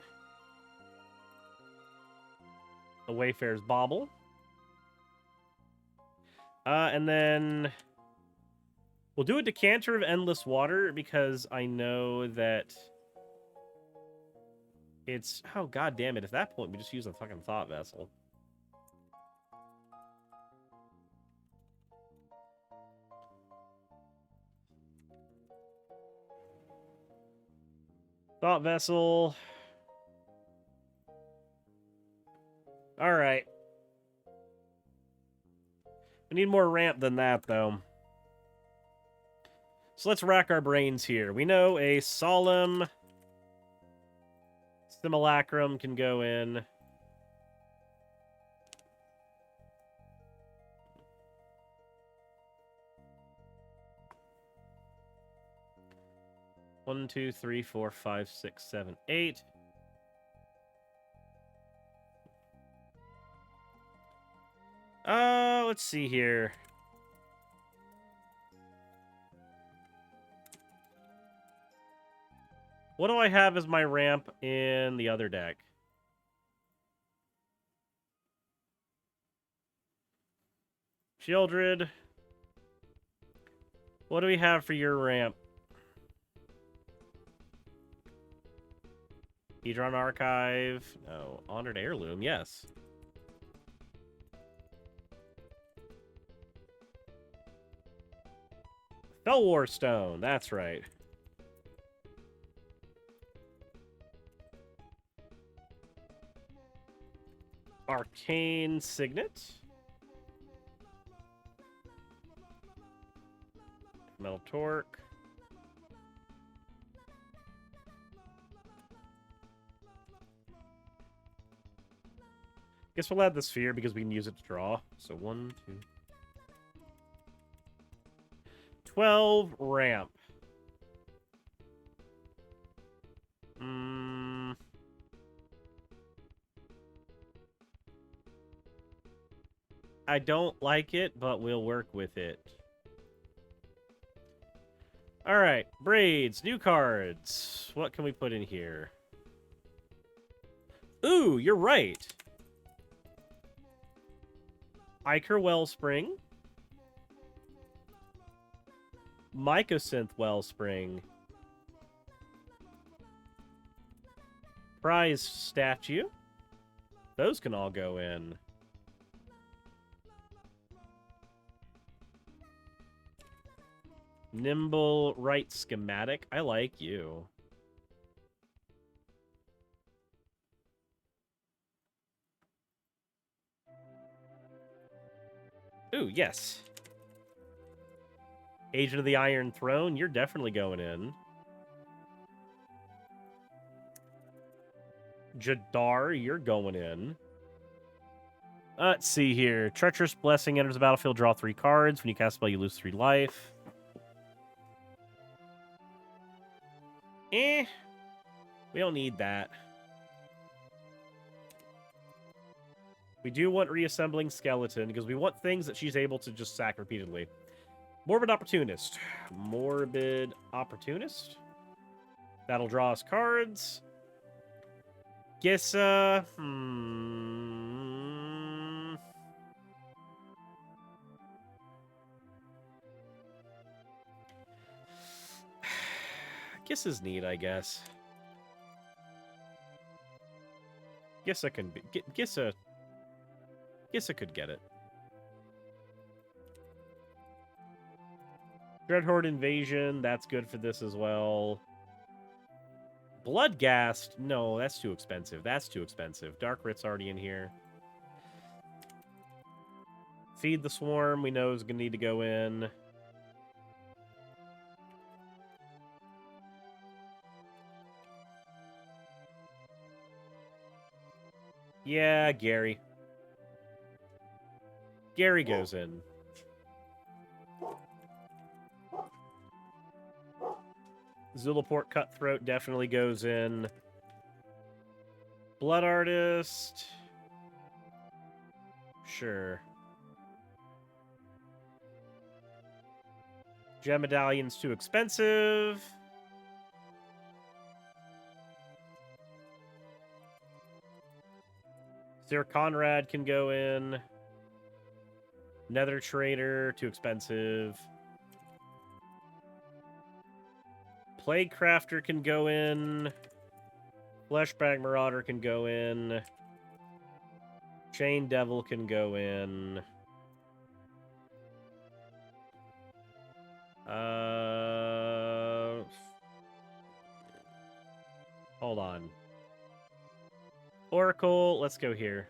A Wayfarer's Bauble. And then... we'll do a Decanter of Endless Water, because I know that... it's... oh, god damn it. At that point, we just use a fucking Thought Vessel. Thought Vessel. Alright. We need more ramp than that, though. So let's rack our brains here. We know a Solemn Simulacrum can go in. One, two, three, four, five, six, seven, 8. Let's see here. What do I have as my ramp in the other deck? Shieldred. What do we have for your ramp? Hedron Archive. No. Honored Heirloom, yes. Fellwar Stone, that's right. Arcane Signet. Metal Torque. Guess we'll add the sphere because we can use it to draw. So 1, 2, 12 ramp. I don't like it, but we'll work with it. Alright, braids, new cards. What can we put in here? Ooh, you're right. Iker Wellspring. Mycosynth Wellspring. Prize Statue. Those can all go in. Nimble Right Schematic. I like you. Ooh, yes. Agent of the Iron Throne, you're definitely going in. Jadar, you're going in. Let's see here. Treacherous Blessing enters the battlefield, draw 3 cards. When you cast a spell, you lose 3 life. We don't need that. We do want Reassembling Skeleton, because we want things that she's able to just sack repeatedly. Morbid Opportunist. Morbid Opportunist. That'll draw us cards. Gissa. Gissa's neat, I guess. Gissa can be... Gissa could get it. Dreadhorde Invasion, that's good for this as well. Bloodghast, no, that's too expensive. That's too expensive. Dark Writ's already in here. Feed the Swarm, we know is going to need to go in. Yeah, Gary. Gary goes in. Zulaport Cutthroat definitely goes in. Blood Artist. Sure. Gem Medallion's too expensive. Sir Conrad can go in. Nether Trader, too expensive. Plague Crafter can go in. Fleshbag Marauder can go in. Chain Devil can go in. Hold on. Oracle, let's go here.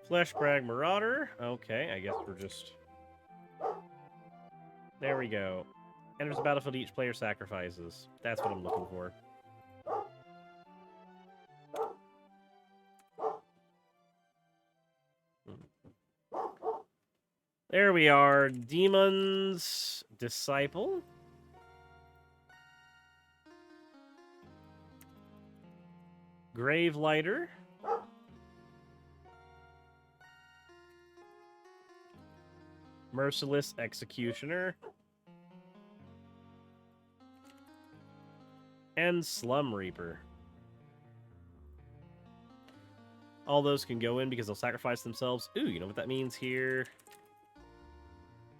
Fleshbag Marauder. Okay, I guess we're just... There we go. Enters the battlefield, each player sacrifices. That's what I'm looking for. There we are. Demon's Disciple. Grave Lighter. Merciless Executioner. And Slum Reaper. All those can go in because they'll sacrifice themselves. Ooh, you know what that means here?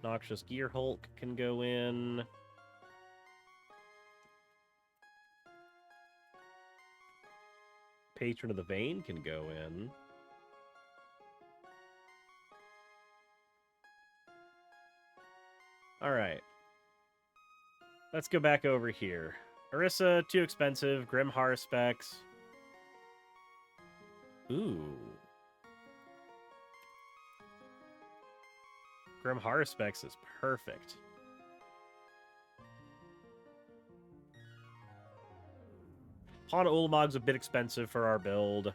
Noxious Gear Hulk can go in. Patron of the Vein can go in. Alright. Let's go back over here. Orisa, too expensive. Grim Haruspex. Ooh. Grim Haruspex is perfect. Pawn Ulamog's a bit expensive for our build.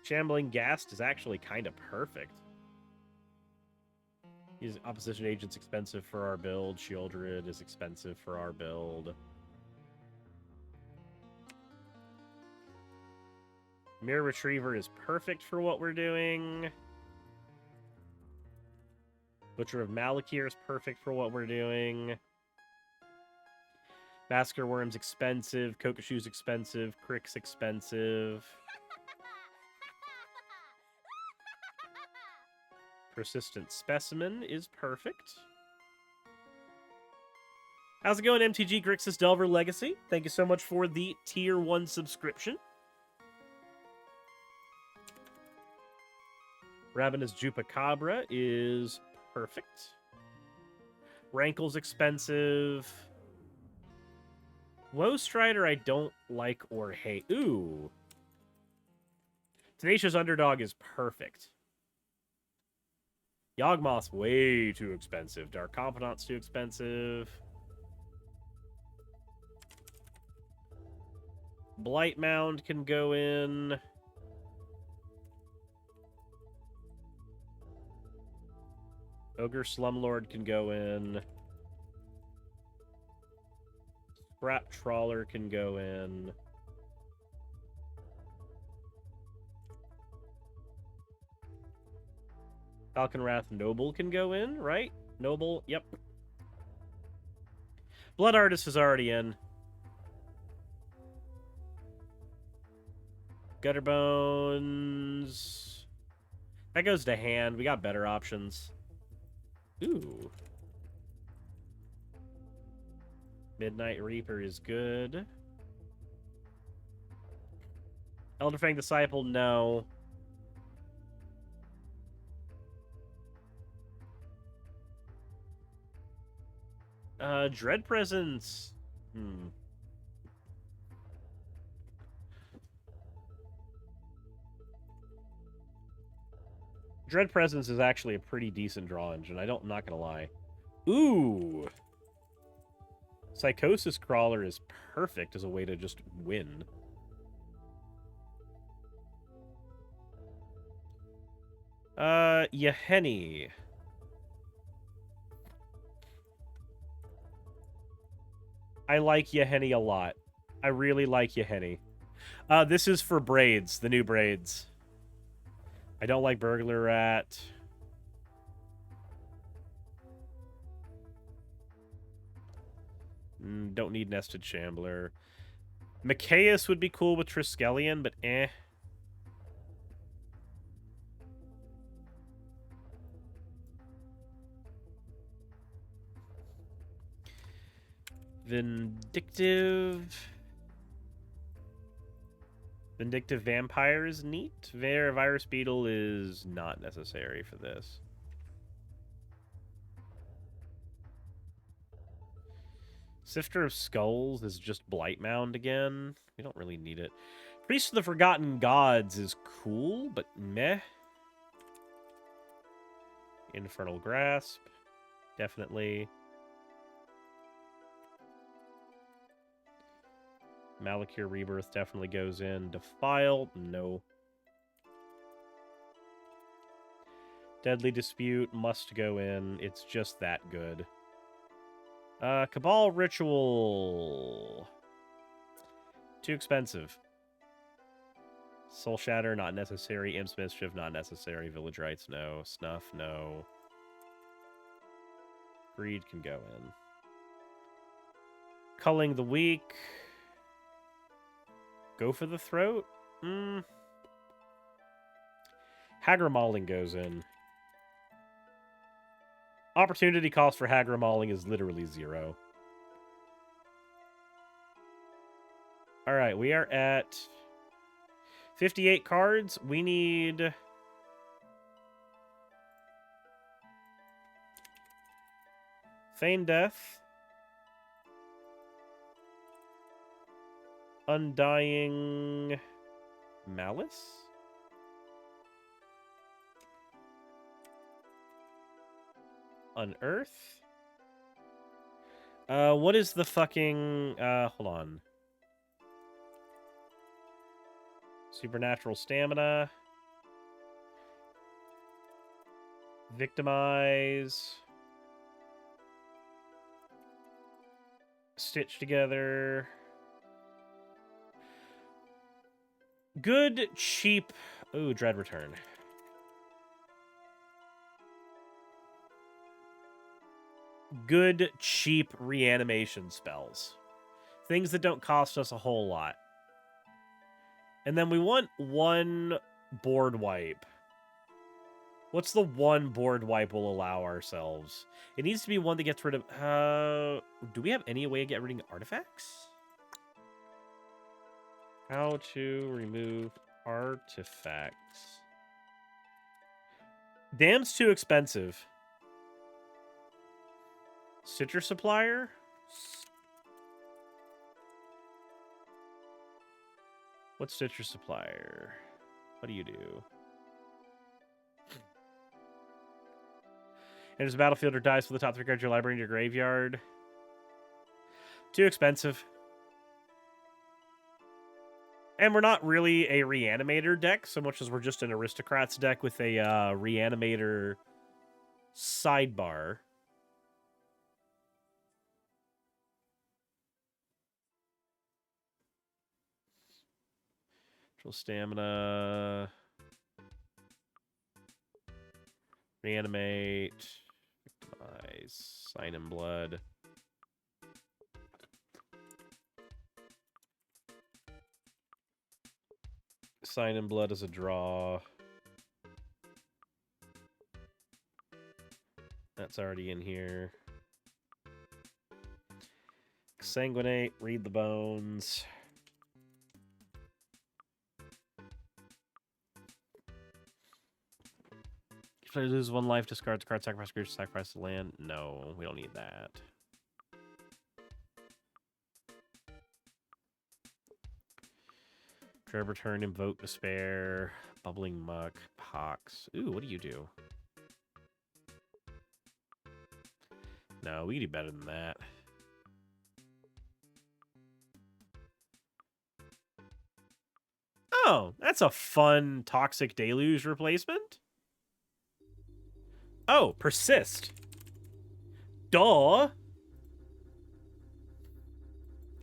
Shambling Ghast is actually kind of perfect. His opposition agent's expensive for our build. Shieldred is expensive for our build. Mirror Retriever is perfect for what we're doing. Butcher of Malakir is perfect for what we're doing. Massacre Worm's expensive. Kokoshu's expensive. Crick's expensive. Persistent Specimen is perfect. How's it going, MTG Grixis Delver Legacy? Thank you so much for the Tier 1 subscription. Ravenous Jupacabra is perfect. Rankle's expensive. Woe Strider I don't like or hate. Ooh. Tenacious Underdog is perfect. Yawgmoth's way too expensive. Dark Confidant's too expensive. Blight Mound can go in. Ogre Slumlord can go in. Scrap Trawler can go in. Falconwrath Noble can go in, right? Noble, yep. Blood Artist is already in. Gutterbones. That goes to hand. We got better options. Ooh. Midnight Reaper is good. Elderfang Disciple, no. Dread Presence. Dread Presence is actually a pretty decent draw engine. I'm not gonna lie. Ooh! Psychosis Crawler is perfect as a way to just win. Yahenni. I like Yahenni a lot. I really like Yahenni. This is for braids, the new braids. I don't like Burglar Rat. Don't need Nested Shambler. Micaeus would be cool with Triskelion, but eh. Vindictive Vampire is neat. Virus Beetle is not necessary for this. Sifter of Skulls is just Blight Mound again. We don't really need it. Priest of the Forgotten Gods is cool, but meh. Infernal Grasp. Definitely. Malakir Rebirth definitely goes in. Defile, no. Deadly Dispute must go in. It's just that good. Cabal Ritual. Too expensive. Soul Shatter, not necessary. Imp's Mischief, not necessary. Village Rites, no. Snuff, no. Greed can go in. Culling the Weak. Go for the Throat? Hagra Mauling goes in. Opportunity cost for Hagra Mauling is literally 0. Alright, we are at 58 cards. We need... Feign Death. Undying Malice? Unearth? What is the fucking... hold on. Supernatural Stamina. Victimize. Stitch Together. Good, cheap... Ooh, Dread Return. Good, cheap reanimation spells. Things that don't cost us a whole lot. And then we want one board wipe. What's the one board wipe we'll allow ourselves? It needs to be one that gets rid of... do we have any way of getting rid of artifacts? How to remove artifacts. Damn's too expensive. Stitcher Supplier? What's Stitcher Supplier? What do you do? Enters the battlefield or dies for the top 3 cards of your library in your graveyard. Too expensive. And we're not really a Reanimator deck, so much as we're just an Aristocrats deck with a Reanimator sidebar. Stamina. Reanimate. Victimize. Sign in Blood. Sign in Blood is a draw. That's already in here. Sanguinate. Read the Bones. If I lose 1 life, discard the card, sacrifice creature, sacrifice the land. No, we don't need that. Dread Return, Invoke Despair, Bubbling Muck, Pox. Ooh, what do you do? No, we can do better than that. Oh, that's a fun Toxic Deluge replacement. Oh, Persist. Duh.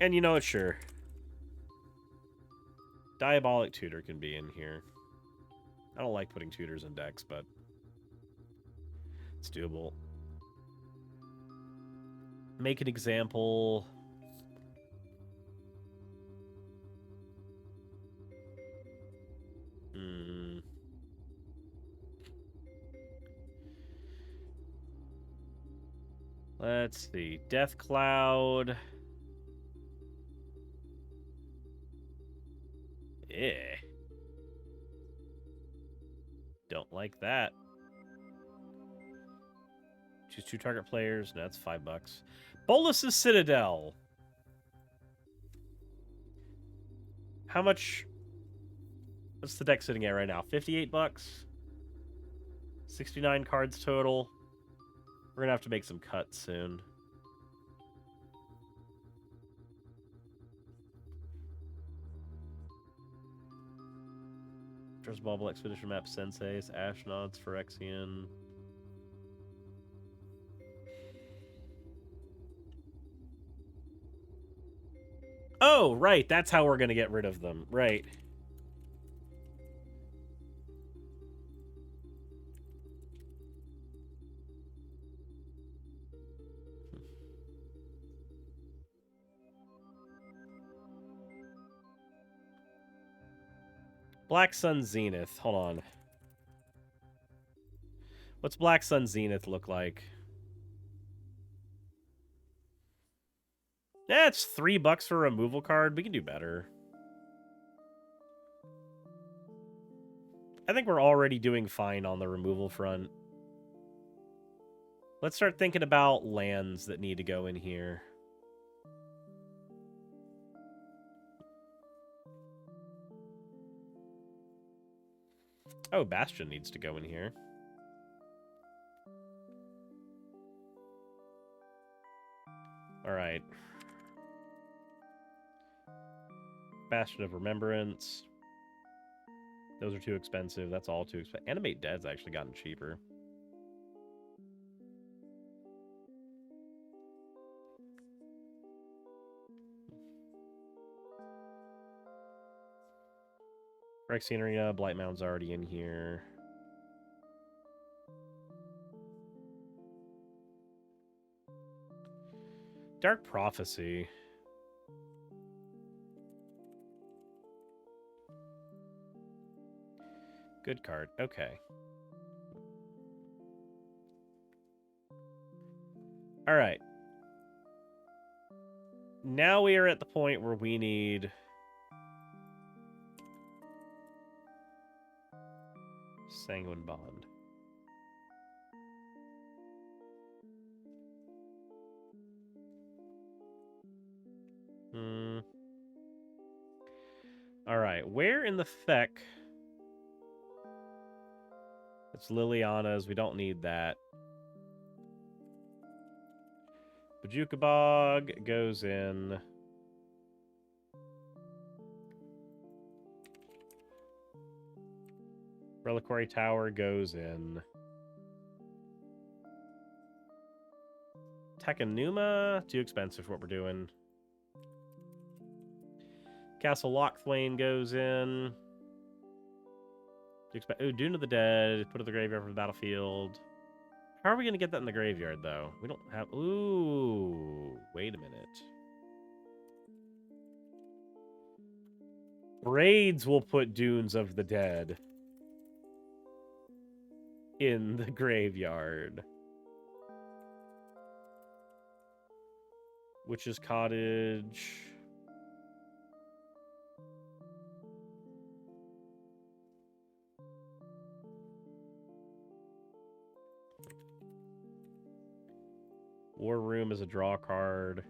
And you know what? Sure. Diabolic Tutor can be in here. I don't like putting tutors in decks, but it's doable. Make an example. Let's see. Death Cloud. Eh. Don't like that. Choose 2 target players. No, that's $5. Bolus's Citadel. How much? What's the deck sitting at right now? $58? 69 cards total. We're gonna have to make some cuts soon. First Bubble Expedition Map Senseis, Ashnod's Phyrexian. Oh, right. That's how we're going to get rid of them. Right. Black Sun Zenith. Hold on. What's Black Sun Zenith look like? Yeah, it's $3 for a removal card. We can do better. I think we're already doing fine on the removal front. Let's start thinking about lands that need to go in here. Oh, Bastion needs to go in here. All right. Bastion of Remembrance. Those are too expensive. That's all too expensive. Animate Dead's actually gotten cheaper. Phyrexian Arena, Blight Mound's already in here. Dark Prophecy. Good card. Okay. All right. Now we are at the point where we need Sanguine Bond. All right. Where in the feck? It's Liliana's. We don't need that. Bajuka Bog goes in. Reliquary Tower goes in. Takanuma, too expensive for what we're doing. Castle Lochthwain goes in. Ooh, Dune of the Dead. Put it in the graveyard from the battlefield. How are we going to get that in the graveyard, though? We don't have... Ooh, wait a minute. Braids will put Dunes of the Dead in the graveyard. Witch's Cottage. War Room is a draw card.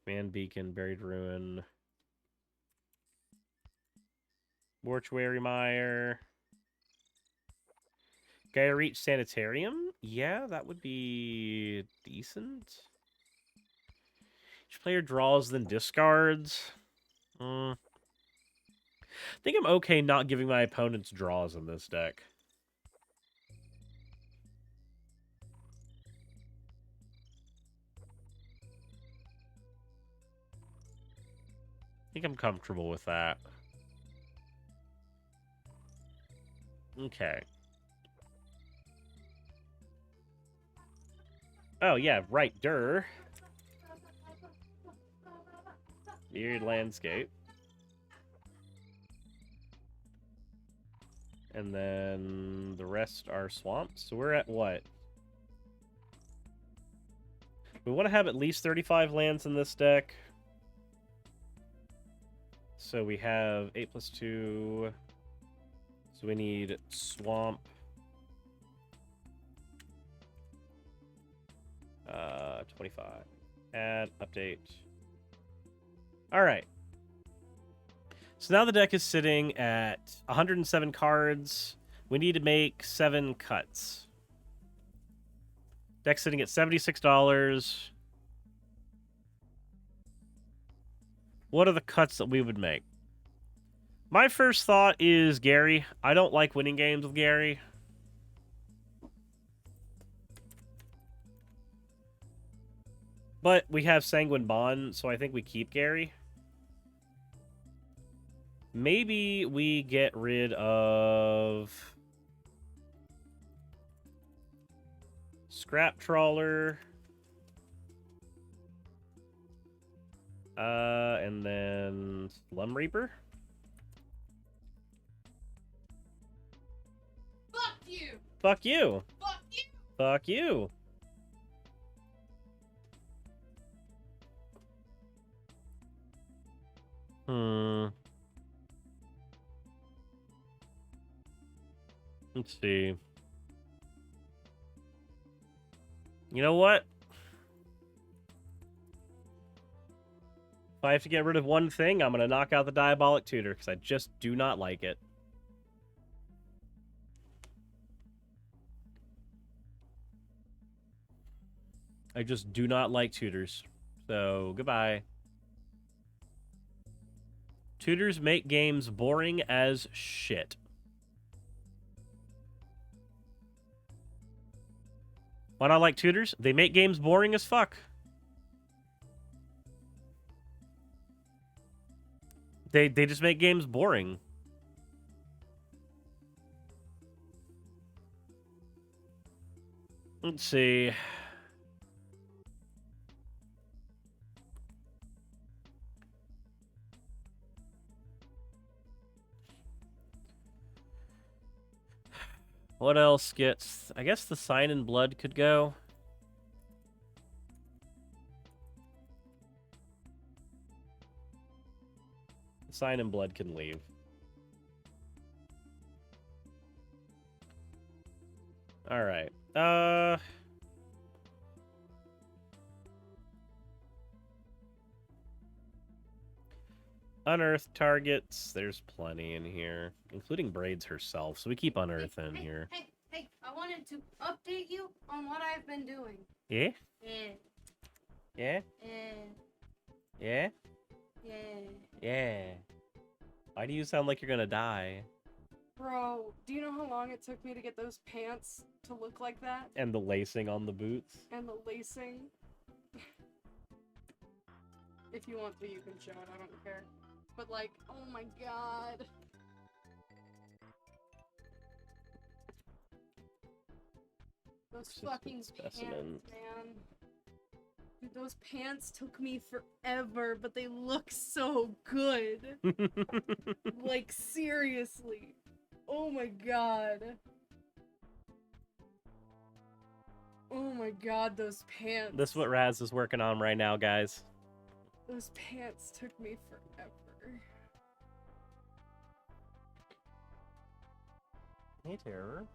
Man Beacon, Buried Ruin. Mortuary Mire. Gaia Reach Sanitarium? Yeah, that would be decent. Each player draws, then discards. I think I'm okay not giving my opponents draws in this deck. I think I'm comfortable with that. Okay. Oh, yeah, right, Durr. Weird landscape. And then the rest are swamps. So we're at what? We want to have at least 35 lands in this deck. So we have 8 plus 2. So we need swamp. 25. Add, update. All right. So now the deck is sitting at 107 cards. We need to make 7 cuts. Deck's sitting at $76. What are the cuts that we would make? My first thought is Gary. I don't like winning games with Gary. But we have Sanguine Bond, so I think we keep Gary. Maybe we get rid of Scrap Trawler. And then Slum Reaper. Fuck you! Fuck you! Fuck you! Fuck you! Let's see. You know what? If I have to get rid of one thing, I'm going to knock out the Diabolic Tutor, because I just do not like it. I just do not like tutors. So, goodbye. Tutors make games boring as shit. Why not like tutors? They make games boring as fuck. They just make games boring. Let's see. What else gets... I guess the Sign in Blood could go. Sign in Blood can leave. Alright. Unearthed targets. There's plenty in here, including Braids herself. So we keep Unearthing here. Hey, I wanted to update you on what I've been doing. Yeah? Yeah. Yeah? Yeah. Yeah? Yeah. Yeah. Why do you sound like you're gonna die? Bro, do you know how long it took me to get those pants to look like that? And the lacing on the boots? And the lacing? If you want to, you can show it, I don't care. But like, oh my god. Those fucking pants, man. Dude, those pants took me forever, but they look so good. Like, seriously. Oh my god. Oh my god, those pants. This is what Raz is working on right now, guys. Those pants took me forever. Hey, Terror.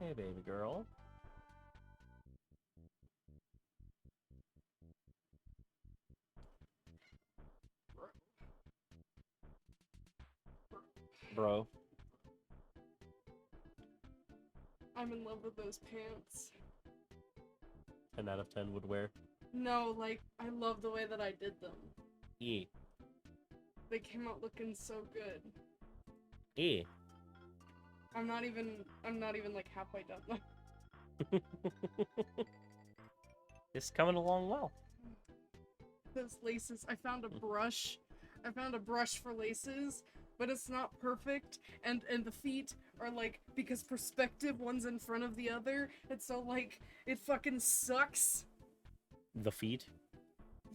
Hey, baby girl. Bro. I'm in love with those pants. 10 out of 10 would wear. No, like, I love the way that I did them. Yeah. They came out looking so good. Yeah. I'm not even like halfway done though. It's coming along well. Those laces, I found a brush. I found a brush for laces, but it's not perfect, and the feet are like, because perspective, one's in front of the other, and so like, it fucking sucks. The feet?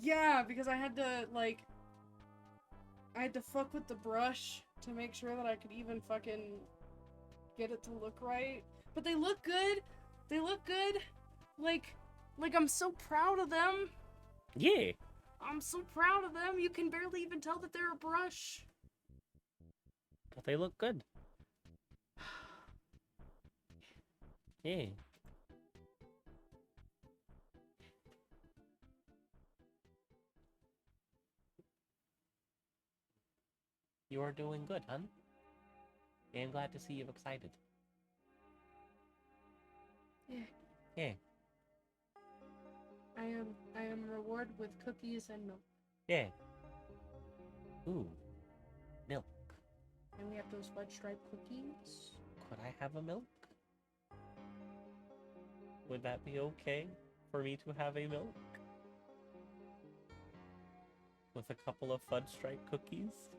Yeah, because I had to fuck with the brush to make sure that I could even fucking get it to look right. But they look good. They look good. Like I'm so proud of them. Yeah. I'm so proud of them. You can barely even tell that they're a brush. But they look good. Yeah. You are doing good, hun. I'm glad to see you excited. Yeah. Yeah. I am rewarded with cookies and milk. Yeah. Ooh. Milk. And we have those fudge stripe cookies. Could I have a milk? Would that be okay for me to have a milk? With a couple of fudge stripe cookies?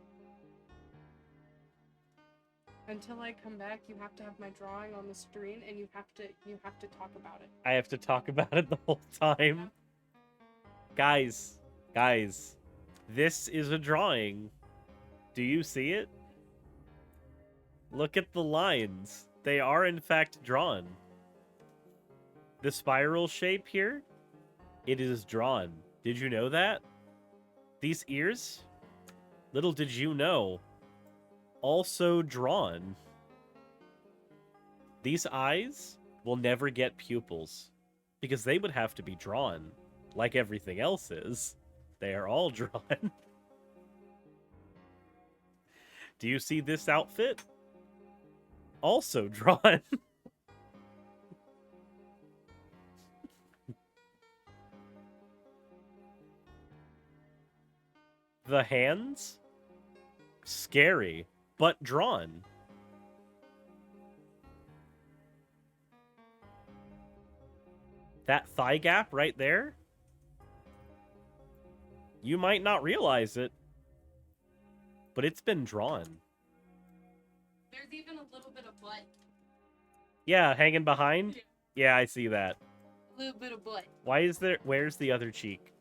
Until I come back, you have to have my drawing on the screen, and you have to talk about it. I have to talk about it the whole time. Guys, this is a drawing. Do you see it? Look at the lines. They are in fact drawn. The spiral shape here, it is drawn. Did you know that? These ears, little did you know, also drawn. These eyes will never get pupils because they would have to be drawn like everything else is. They are all drawn. Do you see this outfit? Also drawn. The hands? Scary, but drawn. That thigh gap right there? You might not realize it, but it's been drawn. There's even a little bit of butt. Yeah, hanging behind? Yeah, I see that. A little bit of butt. Where's the other cheek?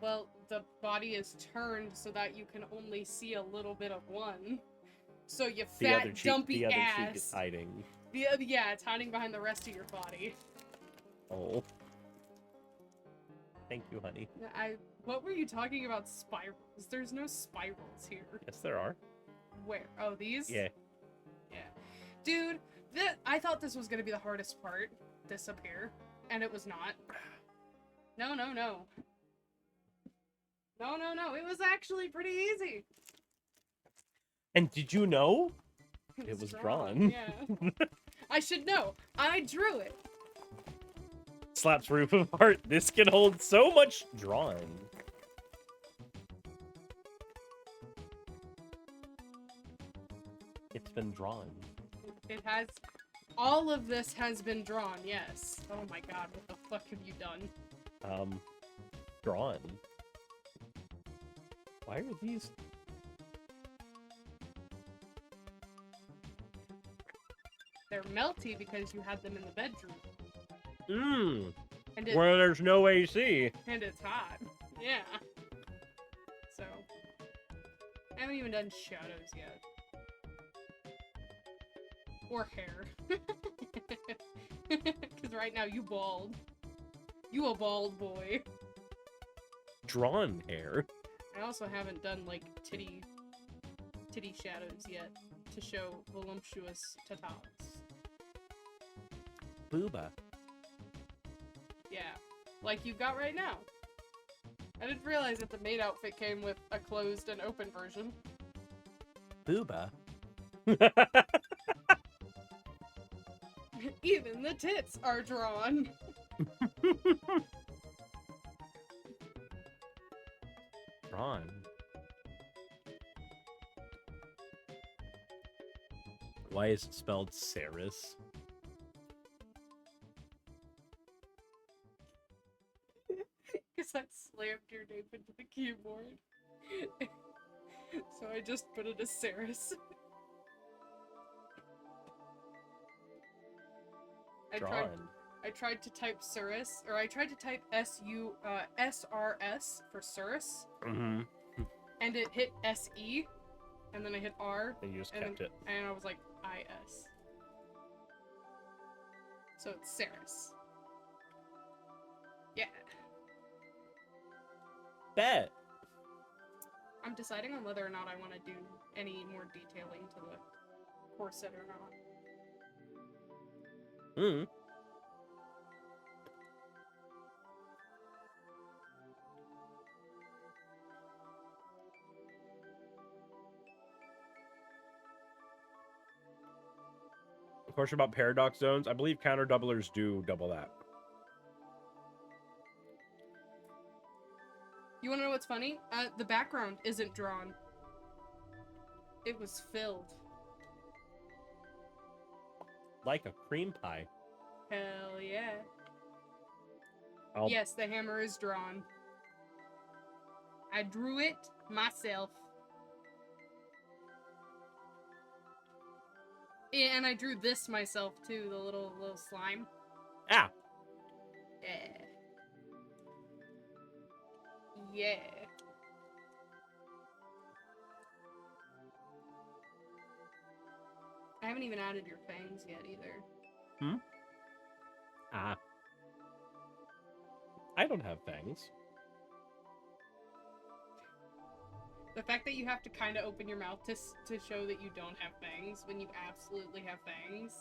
Well, the body is turned so that you can only see a little bit of one. So you fat, dumpy the other ass. cheek is hiding. Yeah, it's hiding behind the rest of your body. Oh. Thank you, honey. What were you talking about spirals? There's no spirals here. Yes, there are. Where? Oh, these? Yeah. Yeah. Dude, I thought this was gonna be the hardest part. This up here. And it was not. No. No. It was actually pretty easy. And did you know? It was drawn. Yeah. I should know. I drew it. Slaps roof apart. This can hold so much drawn. It's been drawn. It has. All of this has been drawn, yes. Oh my god, what the fuck have you done? Drawn. Why are these? They're melty because you had them in the bedroom. Mmm. And Where there's no AC. And it's hot. Yeah. So. I haven't even done shadows yet. Or hair. Because right now you bald. You a bald boy. Drawn hair. I also haven't done, like, titty shadows yet. To show voluptuous tatas. Booba. Yeah. Like you've got right now. I didn't realize that the maid outfit came with a closed and open version. Booba. Even the tits are drawn. Drawn. Why is it spelled Saris? Because I slammed your name into the keyboard. So I just put it as Saris. I tried to type Surus, or I tried to type SRS for Surus, Mm-hmm. and it hit SE, and then I hit R, And you just kept it. and I was like, IS. So it's Saris. Yeah. Bet. I'm deciding on whether or not I want to do any more detailing to the corset or not. Hmm. Question about paradox zones. I believe counter doublers do double that. You want to know what's funny? The background isn't drawn. It was filled. Like a cream pie. Hell yeah. I'll... Yes, the hammer is drawn. I drew it myself. Yeah, and I drew this myself too, the little slime. Ah! Yeah. Yeah. I haven't even added your fangs yet either. Hmm? Ah. I don't have fangs. The fact that you have to kind of open your mouth to show that you don't have fangs when you absolutely have fangs.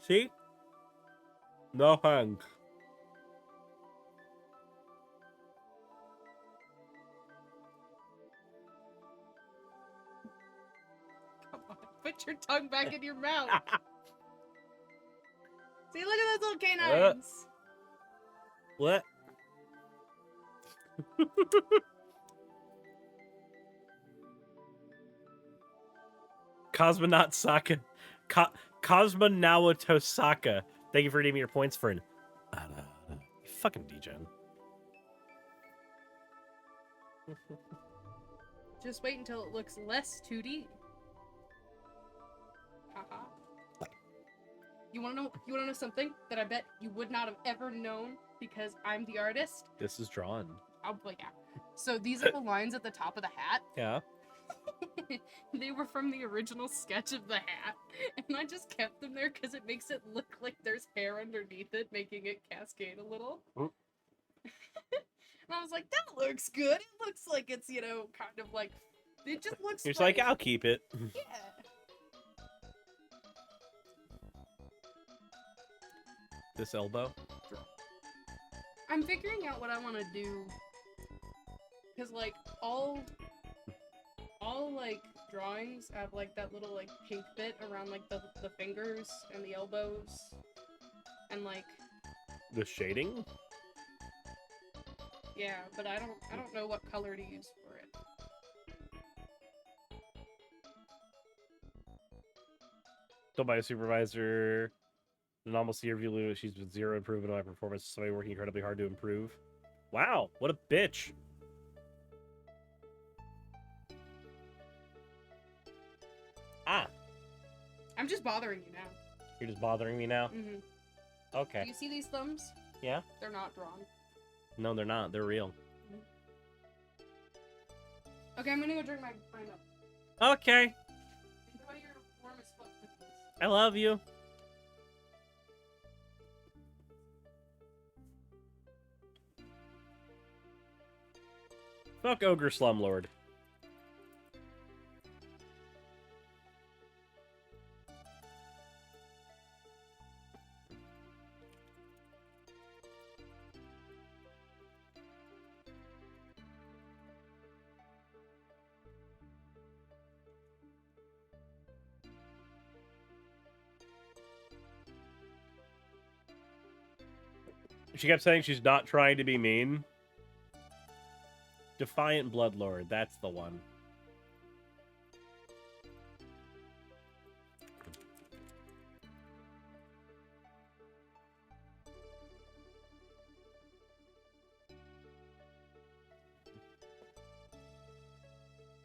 See? No fangs. Come on, put your tongue back in your mouth. See, look at those little canines. What? Cosmonaut Saka. Cosmonaut Saka. Thank you for redeeming your points for an... You fucking degen. Just wait until it looks less 2D. Haha. You wanna know something that I bet you would not have ever known because I'm the artist? This is drawn. Oh, but yeah. So these little lines at the top of the hat, Yeah. they were from the original sketch of the hat, and I just kept them there because it makes it look like there's hair underneath it, making it cascade a little. Mm. And I was like, that looks good. It looks like it's, you know, kind of like, it just looks He's right. like, I'll keep it. Yeah. This elbow? I'm figuring out what I want to do. Because, like, all like, drawings have, like, that little, like, pink bit around, like, the fingers and the elbows. And, like... The shading? Yeah, but I don't know what color to use for it. Told by a supervisor, the normal see review, she's with zero improvement on my performance. Somebody working incredibly hard to improve. Wow, what a bitch. Ah. I'm just bothering you now. You're just bothering me now? Mm-hmm. Okay. Do you see these thumbs? Yeah? They're not drawn. No, they're not. They're real. Okay, I'm gonna go drink my milk. Okay. Enjoy your warm as fuck cookies. I love you. Fuck Ogre Slumlord. She kept saying she's not trying to be mean. Defiant Bloodlord, that's the one.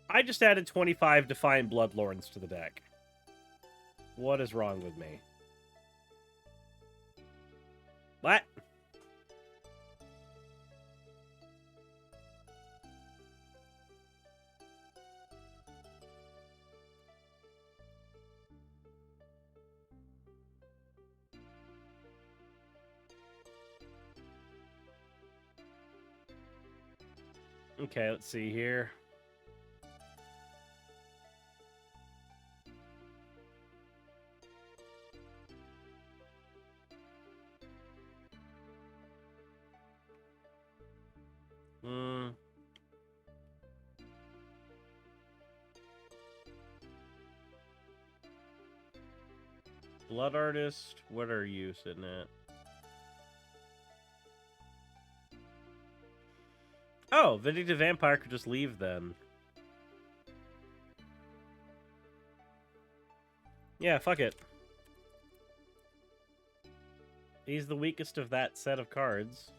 I just added 25 Defiant Bloodlords to the deck. What is wrong with me? What? Okay, let's see here. Blood Artist, what are you sitting at? Oh, Vindictive Vampire could just leave then. Yeah, fuck it. He's the weakest of that set of cards.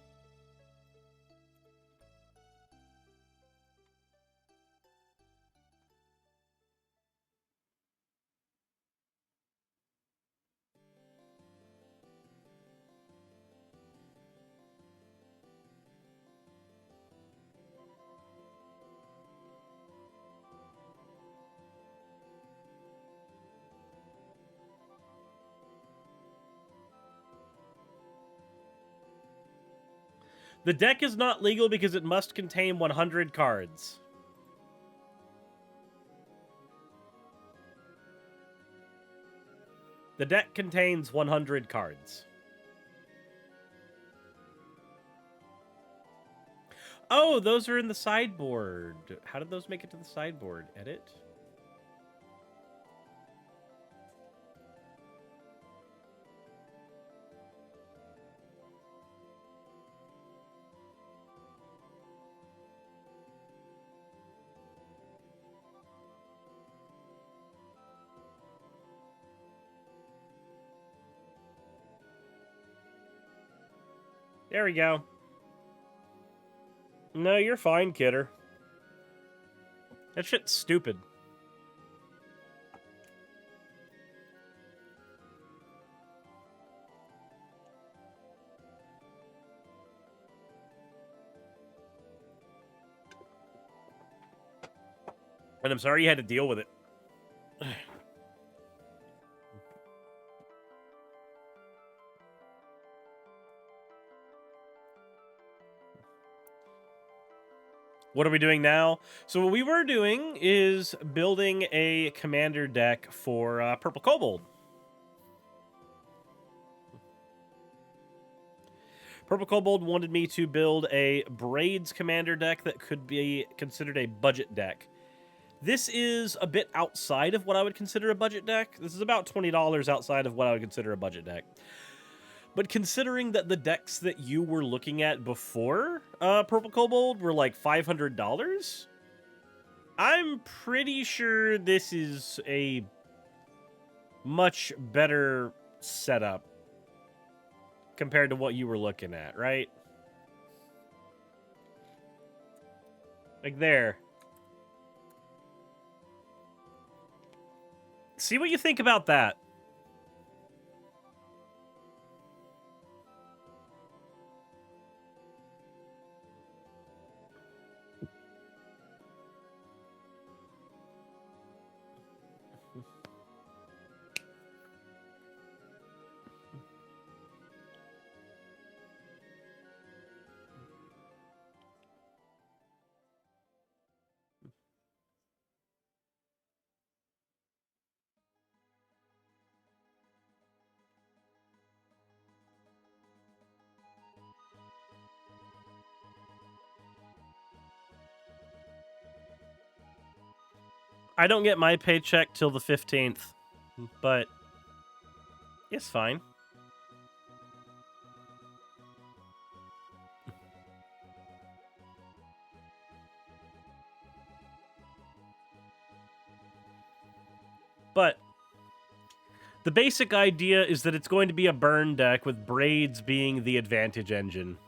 The deck is not legal because it must contain 100 cards. The deck contains 100 cards. Oh, those are in the sideboard. How did those make it to the sideboard? Edit? There we go. No, you're fine, kidder. That shit's stupid. And I'm sorry you had to deal with it. What are we doing now? So what we were doing is building a commander deck for Purple Kobold. Purple Kobold wanted me to build a Braids commander deck that could be considered a budget deck. This is a bit outside of what I would consider a budget deck. This is about $20 outside of what I would consider a budget deck. But considering that the decks that you were looking at before Purple Kobold were like $500, I'm pretty sure this is a much better setup compared to what you were looking at, right? Like there. See what you think about that. I don't get my paycheck till the 15th, but it's fine. But the basic idea is that it's going to be a burn deck with Braids being the advantage engine.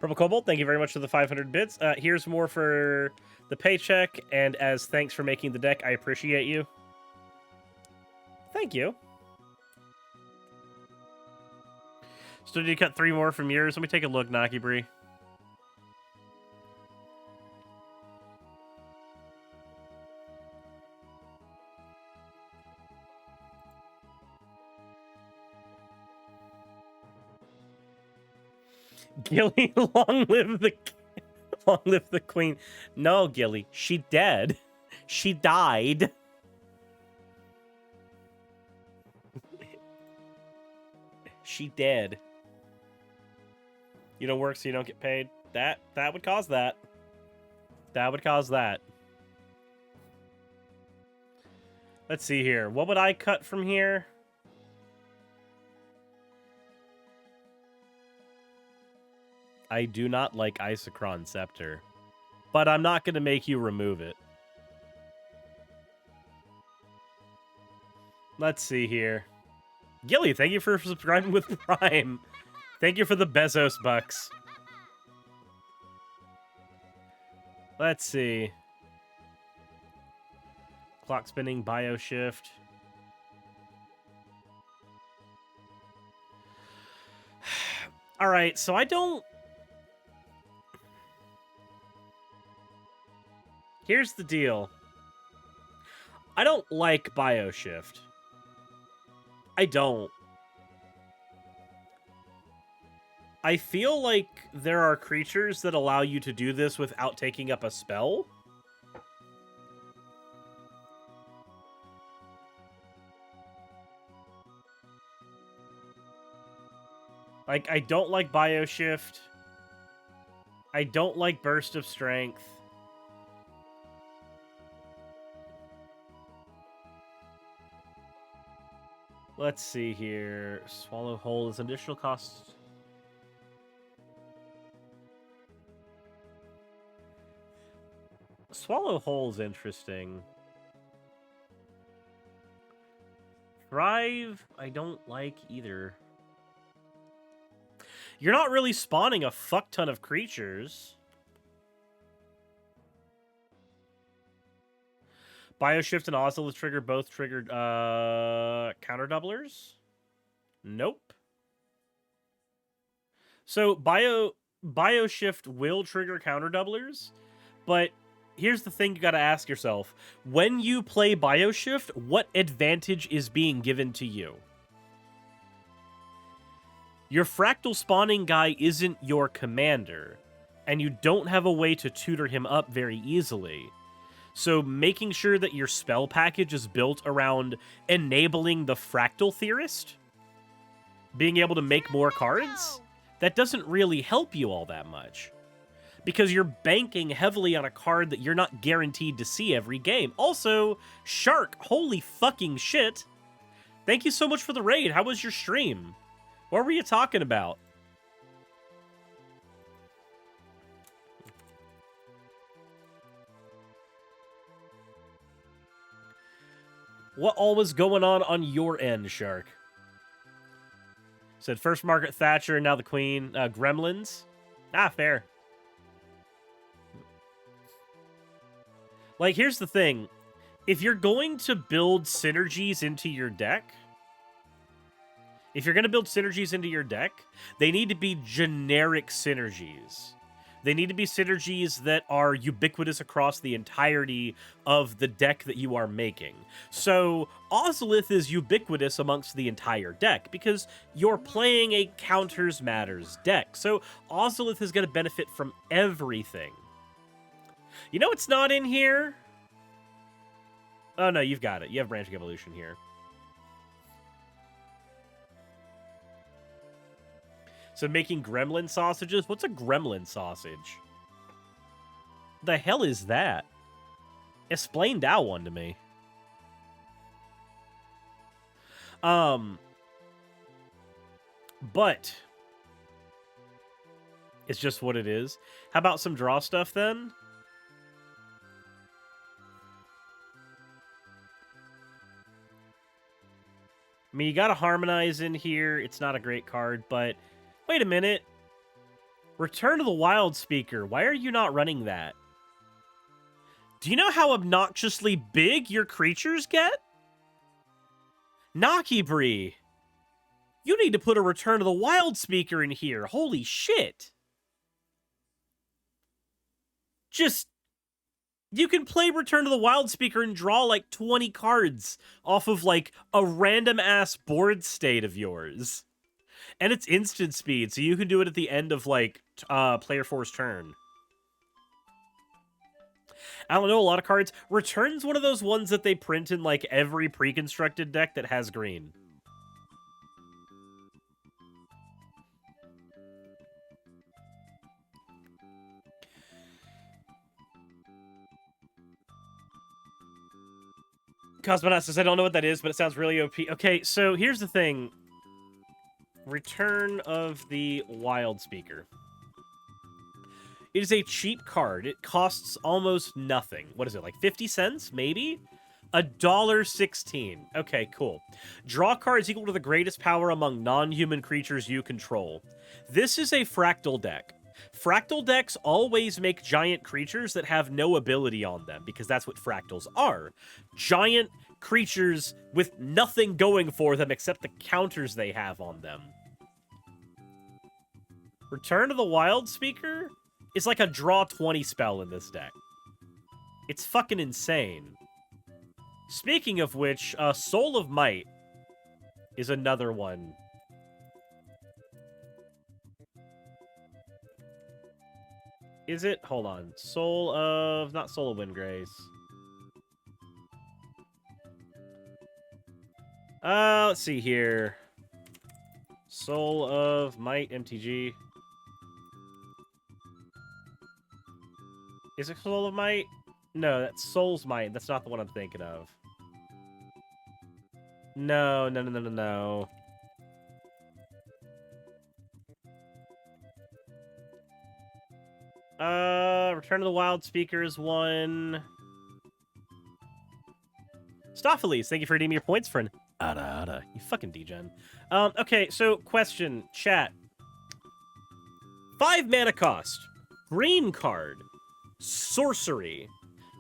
Purple Cobalt, thank you very much for the 500 bits. Here's more for the paycheck, and as thanks for making the deck, I appreciate you. Thank you. So did you cut 3 more from yours? Let me take a look, Naki Bree. Gilly, long live the queen. No, Gilly, she dead. She died. She dead. You don't work, so you don't get paid. That would cause that. That would cause that. Let's see here. What would I cut from here? I do not like Isochron Scepter. But I'm not going to make you remove it. Let's see here. Gilly, thank you for subscribing with Prime. Thank you for the Bezos bucks. Let's see. Clock spinning, bioshift. All right, so I don't... Here's the deal. I don't like bioshift. I don't. I feel like there are creatures that allow you to do this without taking up a spell. Like, I don't like bioshift. I don't like burst of strength. Let's see here. Swallow whole is an additional cost. Swallow whole is interesting. Thrive, I don't like either. You're not really spawning a fuck ton of creatures. Bioshift and Ozil trigger both triggered counter doublers? Nope. So Bioshift will trigger counter doublers, but here's the thing you gotta ask yourself. When you play Bioshift, what advantage is being given to you? Your fractal spawning guy isn't your commander, and you don't have a way to tutor him up very easily. So making sure that your spell package is built around enabling the Fractal Theorist, being able to make more cards, that doesn't really help you all that much. Because you're banking heavily on a card that you're not guaranteed to see every game. Also, Shark, holy fucking shit. Thank you so much for the raid. How was your stream? What were you talking about? What all was going on your end, Shark? Said first Margaret Thatcher, now the Queen. Gremlins? Ah, fair. Like, here's the thing. If you're going to build synergies into your deck, they need to be generic synergies. They need to be synergies that are ubiquitous across the entirety of the deck that you are making. So, Ozolith is ubiquitous amongst the entire deck because you're playing a counters matters deck. So, Ozolith is going to benefit from everything. You know what's not in here? Oh, no, you've got it. You have Branching Evolution here. So making gremlin sausages? What's a gremlin sausage? The hell is that? Explain that one to me. But it's just what it is. How about some draw stuff then? I mean, you gotta harmonize in here. It's not a great card, but wait a minute. Return to the Wild Speaker. Why are you not running that? Do you know how obnoxiously big your creatures get? Nakibri. You need to put a Return to the Wild Speaker in here. Holy shit. Just... You can play Return to the Wild Speaker and draw like 20 cards off of like a random-ass board state of yours. And it's instant speed, so you can do it at the end of like player 4's turn. I don't know, a lot of cards. Return's one of those ones that they print in like every pre-constructed deck that has green. Cosmonaut says, I don't know what that is, but it sounds really OP. Okay, so here's the thing. Return of the Wild Speaker. It is a cheap card. It costs almost nothing. What is it, like 50 cents, maybe? $1.16. Okay, cool. Draw cards equal to the greatest power among non-human creatures you control. This is a fractal deck. Fractal decks always make giant creatures that have no ability on them, because that's what fractals are. Giant creatures with nothing going for them except the counters they have on them. Return to the Wild Speaker is like a draw 20 spell in this deck. It's fucking insane. Speaking of which, Soul of Might is another one. Is it? Hold on. Not Soul of Windgrace. Let's see here. Soul of Might, MTG. Is it Soul of Might? No, that's Soul's Might. That's not the one I'm thinking of. No. Return of the Wild Speaker is one. Stopheles, thank you for redeeming your points for an ada. You fucking degen. Okay, so question, chat. 5 mana cost. Green card. Sorcery.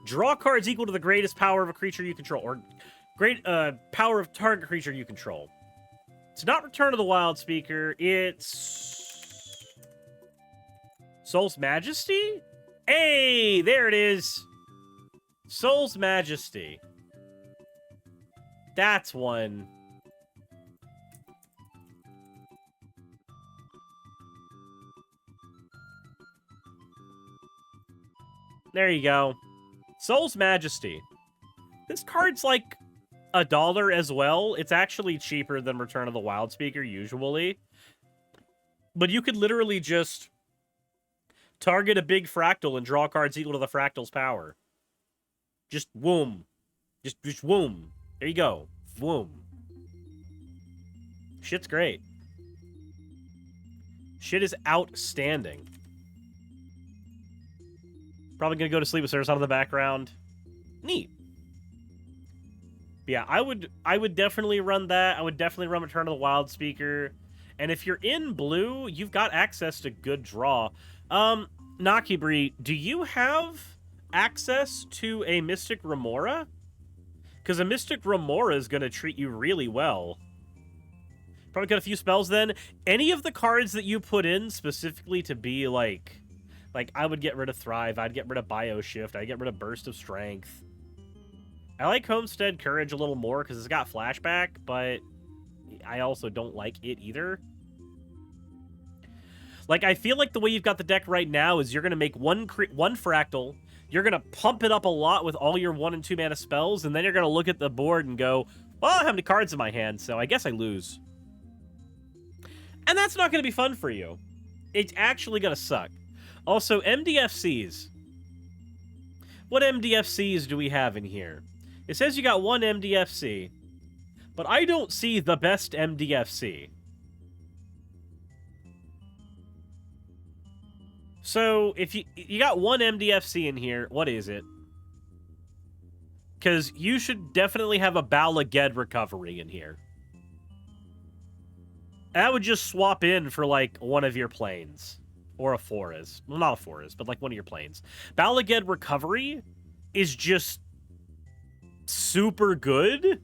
Draw cards equal to the greatest power of a creature you control. Or power of target creature you control. It's not Return of the Wild Speaker. It's Soul's Majesty? Hey, there it is. Soul's Majesty. That's one. There you go. Soul's Majesty. This card's like $1 as well. It's actually cheaper than Return of the Wild Speaker usually. But you could literally just target a big fractal and draw cards equal to the fractal's power. Just whoom. Just whoom. There you go. Whoom. Shit's great. Shit is outstanding. Probably gonna go to sleep with Sarasana in the background. Neat. But yeah, I would definitely run that. I would definitely run Return of the Wild Speaker. And if you're in blue, you've got access to good draw. Nakibri, do you have access to a Mystic Remora? Because a Mystic Remora is going to treat you really well. Probably got a few spells then. Any of the cards that you put in specifically to be like I would get rid of Thrive, I'd get rid of Bioshift, I'd get rid of Burst of Strength. I like Homestead Courage a little more because it's got Flashback, but I also don't like it either. Like, I feel like the way you've got the deck right now is you're going to make one Fractal, you're going to pump it up a lot with all your 1 and 2 mana spells, and then you're going to look at the board and go, well, I don't have any cards in my hand, so I guess I lose. And that's not going to be fun for you. It's actually going to suck. Also, MDFCs. What MDFCs do we have in here? It says you got one MDFC, but I don't see the best MDFC. So, if you got one MDFC in here, what is it? Because you should definitely have a Bala Ged recovery in here. That would just swap in for, like, one of your planes. Or a forest. Well, not a forest, but, like, one of your planes. Bala Ged recovery is just super good.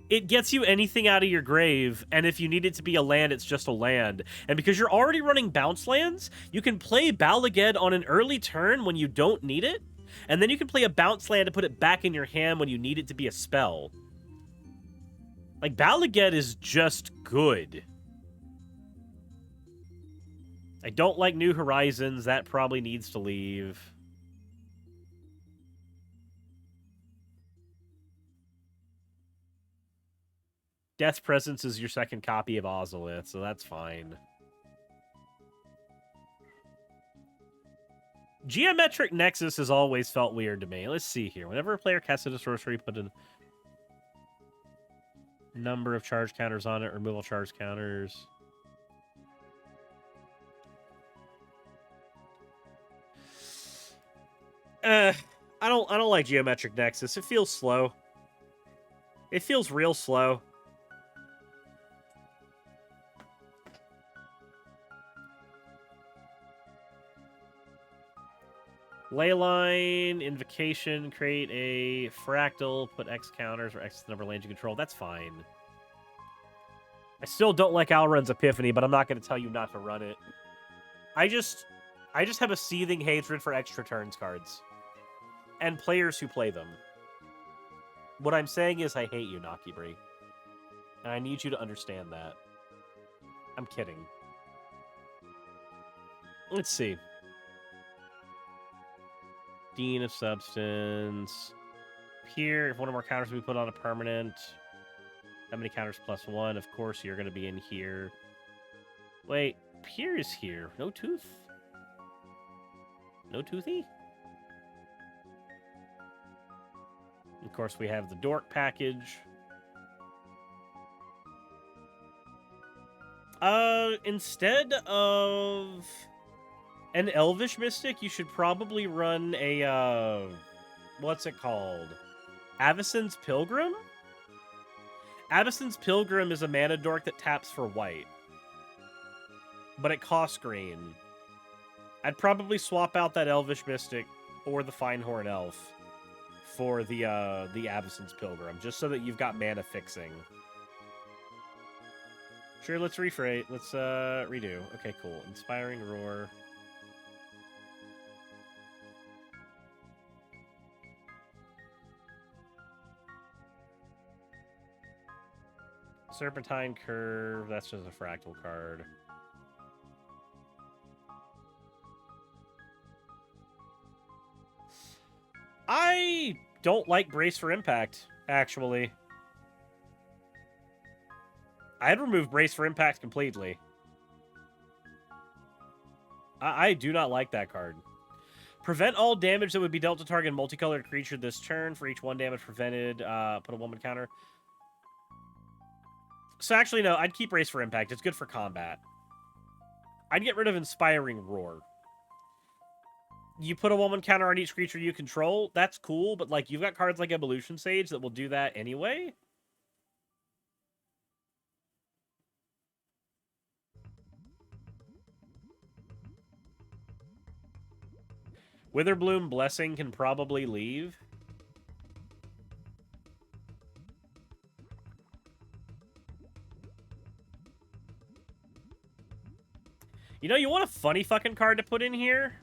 It gets you anything out of your grave, and if you need it to be a land, it's just a land. And because you're already running bounce lands, you can play Bala Ged on an early turn when you don't need it, and then you can play a bounce land to put it back in your hand when you need it to be a spell. Like, Bala Ged is just good. I don't like New Horizons. That probably needs to leave. Death Presence is your second copy of Ozolith, so that's fine. Geometric Nexus has always felt weird to me. Let's see here. Whenever a player casts a sorcery, put a number of charge counters on it, removal charge counters. I don't like Geometric Nexus. It feels slow. It feels real slow. Leyline, Invocation, create a fractal, put X counters or X number of lanes you control. That's fine. I still don't like Alrund's Epiphany, but I'm not going to tell you not to run it. I just have a seething hatred for extra turns cards. And players who play them. What I'm saying is I hate you, Nakibri. And I need you to understand that. I'm kidding. Let's see. Dean of Substance. Here, if one of our counters we put on a permanent. How many counters plus one? Of course, you're going to be in here. Wait, Pier is here. No tooth? No toothy? Of course, we have the Dork package. Instead of an Elvish Mystic, you should probably run a, what's it called? Avacyn's Pilgrim? Avacyn's Pilgrim is a mana dork that taps for white. But it costs green. I'd probably swap out that Elvish Mystic or the Finehorn Elf for the Avacyn's Pilgrim, just so that you've got mana fixing. Sure, let's rephrase. Let's redo. Okay, cool. Inspiring Roar. Serpentine Curve. That's just a fractal card. I don't like Brace for Impact, actually. I'd remove Brace for Impact completely. I do not like that card. Prevent all damage that would be dealt to target multicolored creature this turn. For each 1 damage prevented, put a 1/1 counter. So actually, no, I'd keep Brace for Impact. It's good for combat. I'd get rid of Inspiring Roar. You put a 1/1 counter on each creature you control. That's cool, but like you've got cards like Evolution Sage that will do that anyway. Witherbloom Blessing can probably leave. You know, you want a funny fucking card to put in here?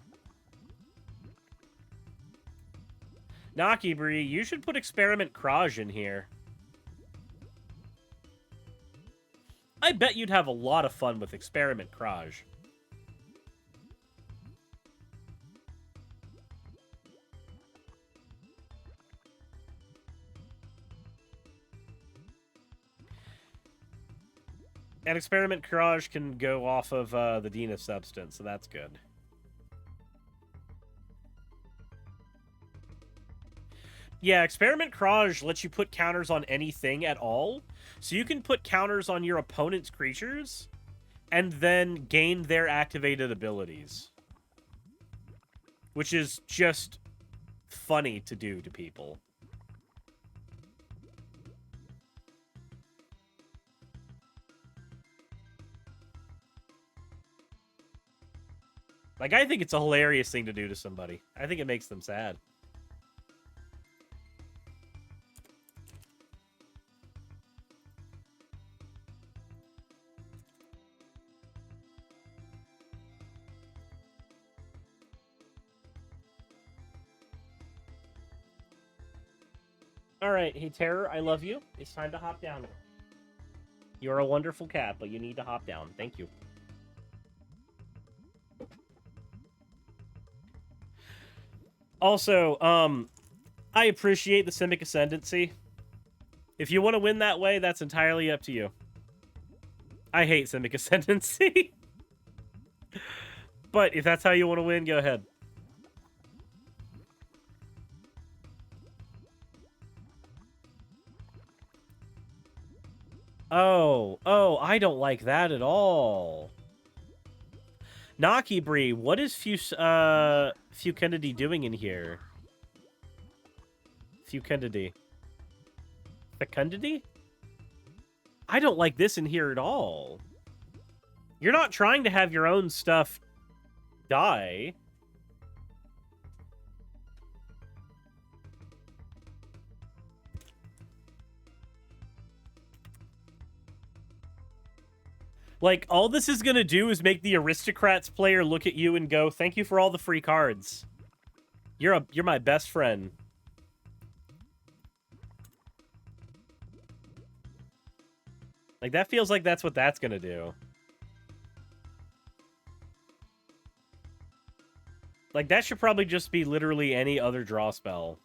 Nakibri, you should put Experiment Kraj in here. I bet you'd have a lot of fun with Experiment Kraj. And Experiment Courage can go off of the Dean of Substance, so that's good. Yeah, Experiment Courage lets you put counters on anything at all. So you can put counters on your opponent's creatures and then gain their activated abilities. Which is just funny to do to people. Like, I think it's a hilarious thing to do to somebody. I think it makes them sad. Alright, hey Terror, I love you. It's time to hop down. You're a wonderful cat, but you need to hop down. Thank you. Also, I appreciate the Simic Ascendancy. If you want to win that way, that's entirely up to you. I hate Simic Ascendancy. But if that's how you want to win, go ahead. Oh, I don't like that at all. Nakibri, what is Few Kennedy doing in here? Fecundity. Fecundity? I don't like this in here at all. You're not trying to have your own stuff die. Like, all this is gonna do is make the Aristocrats player look at you and go, thank you for all the free cards. You're my best friend. Like, that feels like that's what that's gonna do. Like, that should probably just be literally any other draw spell.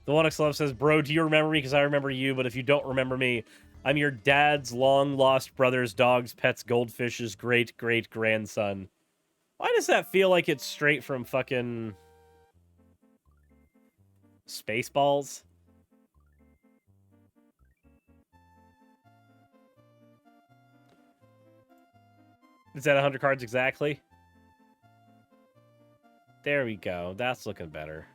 The Onyx Love says, bro, do you remember me? Because I remember you, but if you don't remember me, I'm your dad's long-lost brother's dog's pet's goldfish's great-great-grandson. Why does that feel like it's straight from fucking... Spaceballs? Is that 100 cards exactly? There we go. That's looking better.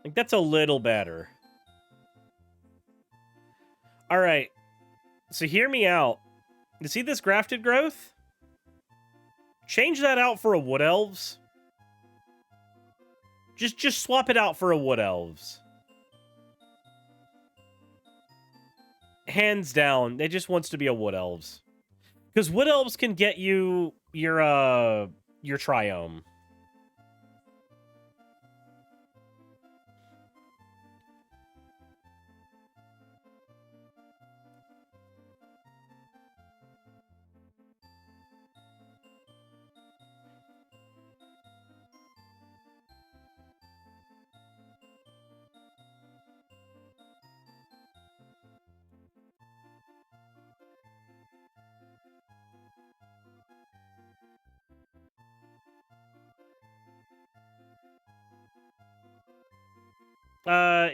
Like, that's a little better. Alright. So hear me out. You see this grafted growth? Change that out for a Wood Elves. Just swap it out for a Wood Elves. Hands down, it just wants to be a Wood Elves. Because Wood Elves can get you your Triome.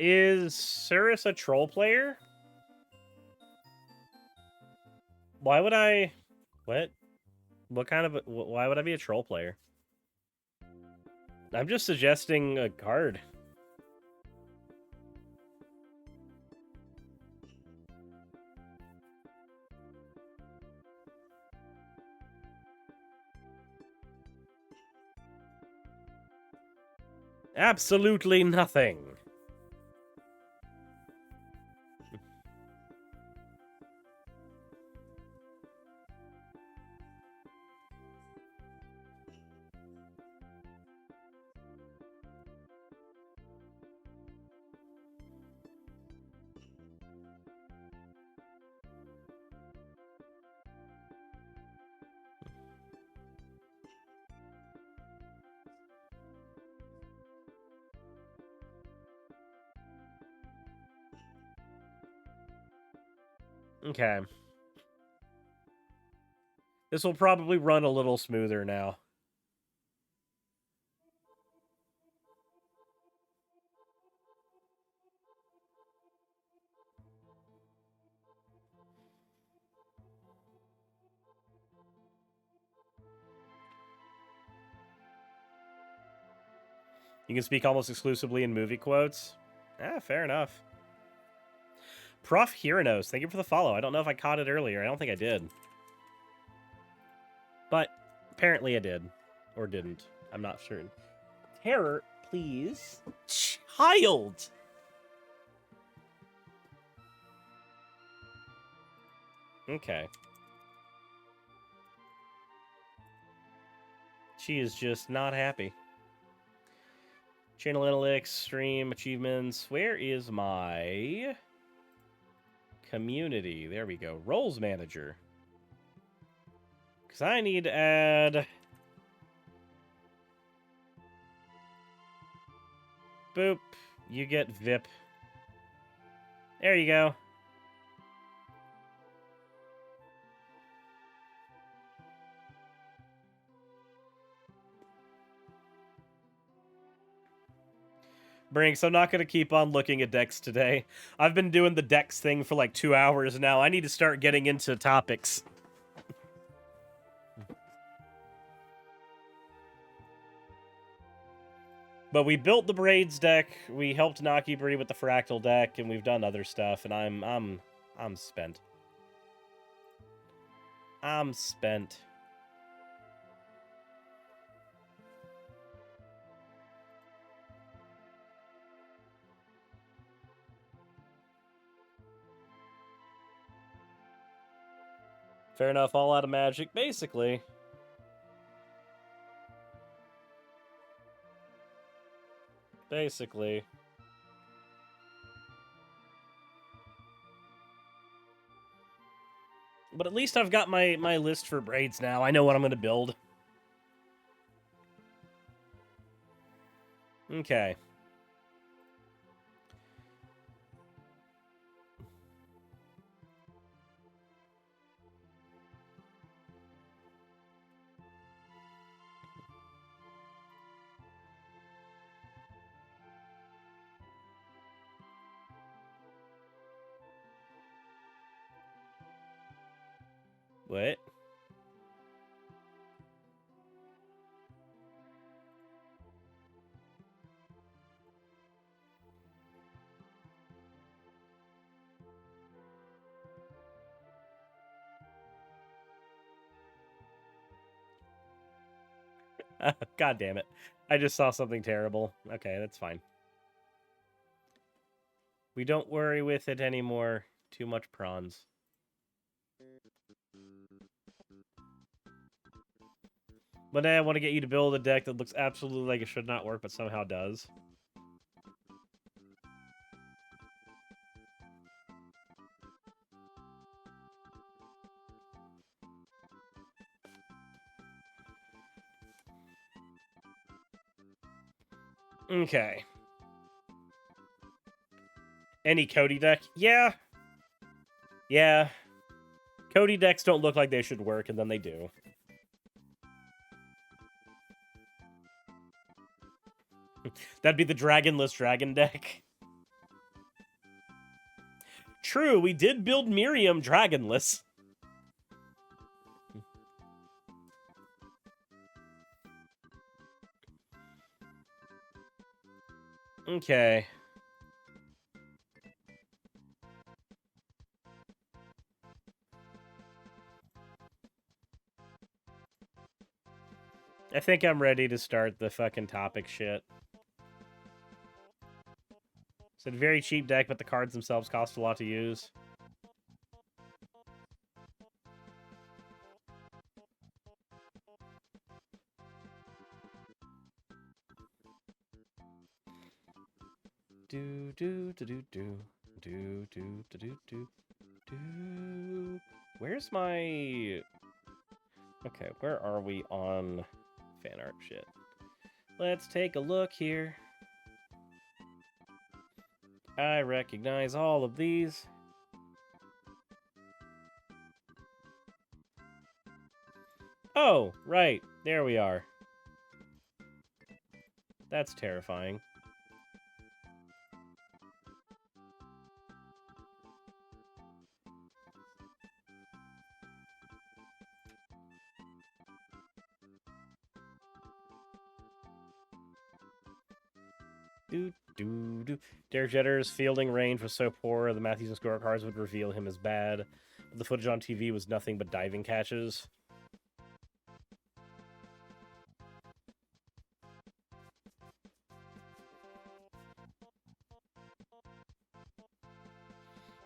Is Cirrus a troll player? Why would I... What? What kind of... Why would I be a troll player? I'm just suggesting a card. Absolutely nothing. Okay. This will probably run a little smoother now. You can speak almost exclusively in movie quotes. Ah, fair enough. Prof Hiranos, thank you for the follow. I don't know if I caught it earlier. I don't think I did. But apparently I did. Or didn't. I'm not certain. Terror, please. Child! Okay. She is just not happy. Channel analytics, stream, achievements. Where is my community? There we go. Roles manager. Because I need to add... Boop. You get VIP. There you go. Brinks, I'm not going to keep on looking at decks today. I've been doing the decks thing for like 2 hours now. I need to start getting into topics. But we built the Braids deck, we helped Nakibri with the Fractal deck, and we've done other stuff, and I'm spent. I'm spent. Fair enough, all out of Magic, basically. Basically. But at least I've got my list for Braids now. I know what I'm going to build. Okay. What? God damn it. I just saw something terrible. Okay, that's fine. We don't worry with it anymore. Too much prawns. But I want to get you to build a deck that looks absolutely like it should not work, but somehow does. Okay. Any Cody deck? Yeah. Yeah. Cody decks don't look like they should work, and then they do. That'd be the Dragonless Dragon deck. True, we did build Miriam Dragonless. Okay. I think I'm ready to start the fucking topic shit. It's a very cheap deck, but the cards themselves cost a lot to use. Do do do do do do do do do do do. Where's my? Okay, where are we on fan art shit? Let's take a look here. I recognize all of these. Oh, right. There we are. That's terrifying. Do do do. Derek Jeter's fielding range was so poor the Matthews and scorecards would reveal him as bad. The footage on TV was nothing but diving catches.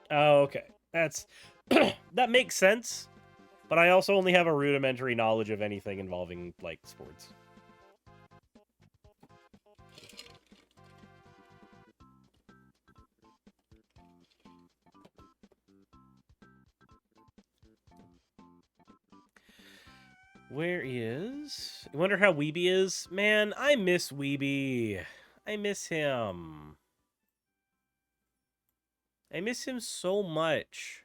Oh, okay. That's that makes sense. But I also only have a rudimentary knowledge of anything involving like sports. Where is? I wonder how Weeby is. Man, I miss Weeby. I miss him. I miss him so much.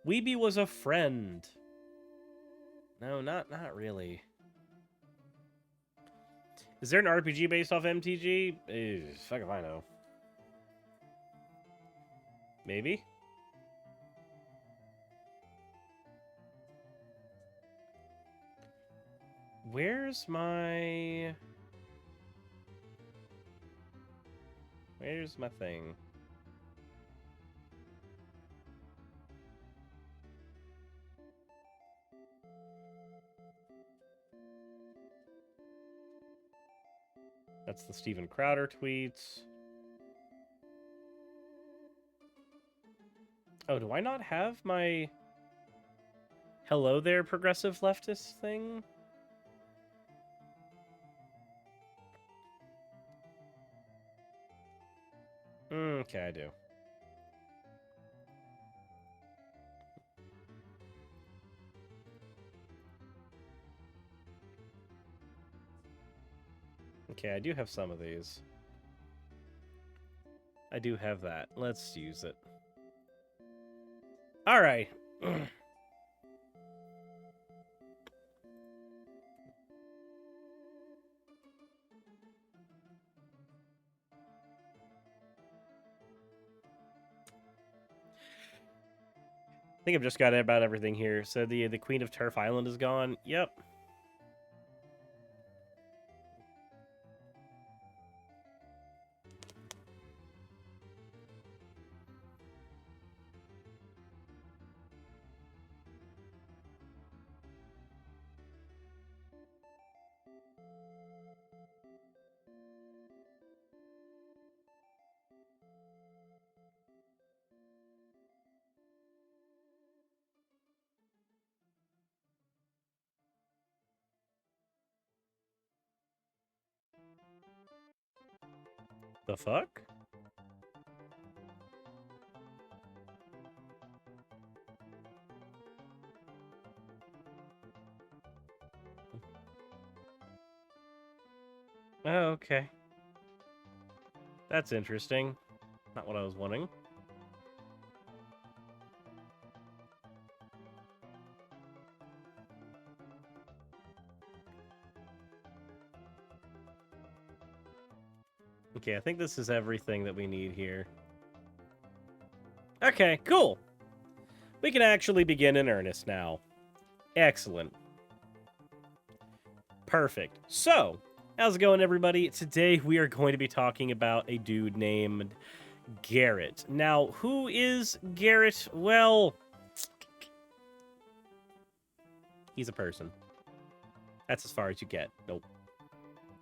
Weeby was a friend. No, not really. Is there an RPG based off MTG? Fuck if I know. Maybe? Where's my thing? That's the Steven Crowder tweets. Oh, do I not have my hello there progressive leftist thing? Okay, I do. Okay, I do have some of these. I do have that. Let's use it. All right. I think I've just got about everything here. So the Queen of Turf Island is gone. Yep. The fuck? Oh, okay. That's interesting. Not what I was wanting. Okay, I think this is everything that we need here. Okay, cool. We can actually begin in earnest now. Excellent. Perfect. So, how's it going, everybody? Today we are going to be talking about a dude named Garrett. Now, who is Garrett? Well, he's a person. That's as far as you get. Nope.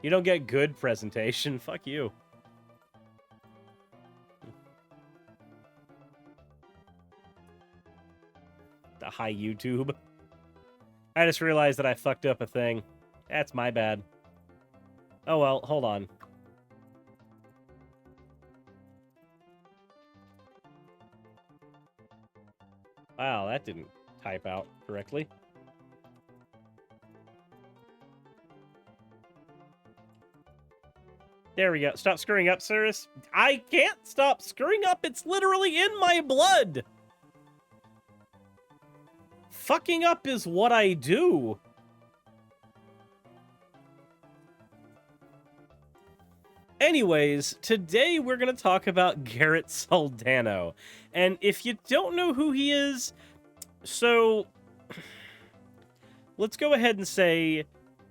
You don't get good presentation. Fuck you. The high YouTube. I just realized that I fucked up a thing. That's my bad. Oh well, hold on. Wow, that didn't type out correctly. There we go. Stop screwing up, Cirrus. I can't stop screwing up. It's literally in my blood. Fucking up is what I do. Anyways, today we're going to talk about Garrett Soldano. And if you don't know who he is, so let's go ahead and say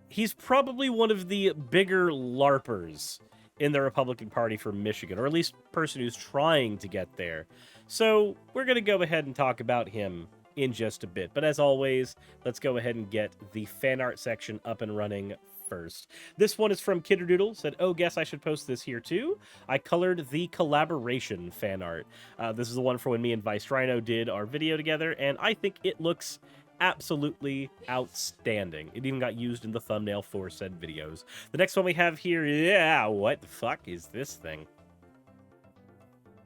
he's probably one of the bigger LARPers in the Republican Party for Michigan, or at least person who's trying to get there. So we're going to go ahead and talk about him in just a bit. But as always, let's go ahead and get the fan art section up and running first. This one is from Kidderdoodle. Said, oh, guess I should post this here too. I colored the collaboration fan art. This is the one for when me and Vice Rhino did our video together, and I think it looks absolutely outstanding. It even got used in the thumbnail for said videos. The next one we have here, yeah, what the fuck is this thing?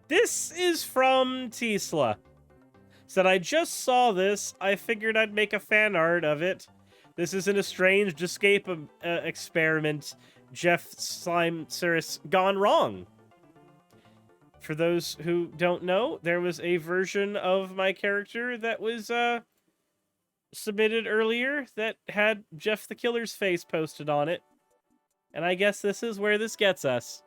This is from Tisla. Said, I just saw this. I figured I'd make a fan art of it. This is an estranged escape experiment. Jeff Slime Cirrus gone wrong. For those who don't know, there was a version of my character that was submitted earlier that had Jeff the Killer's face posted on it. And I guess this is where this gets us.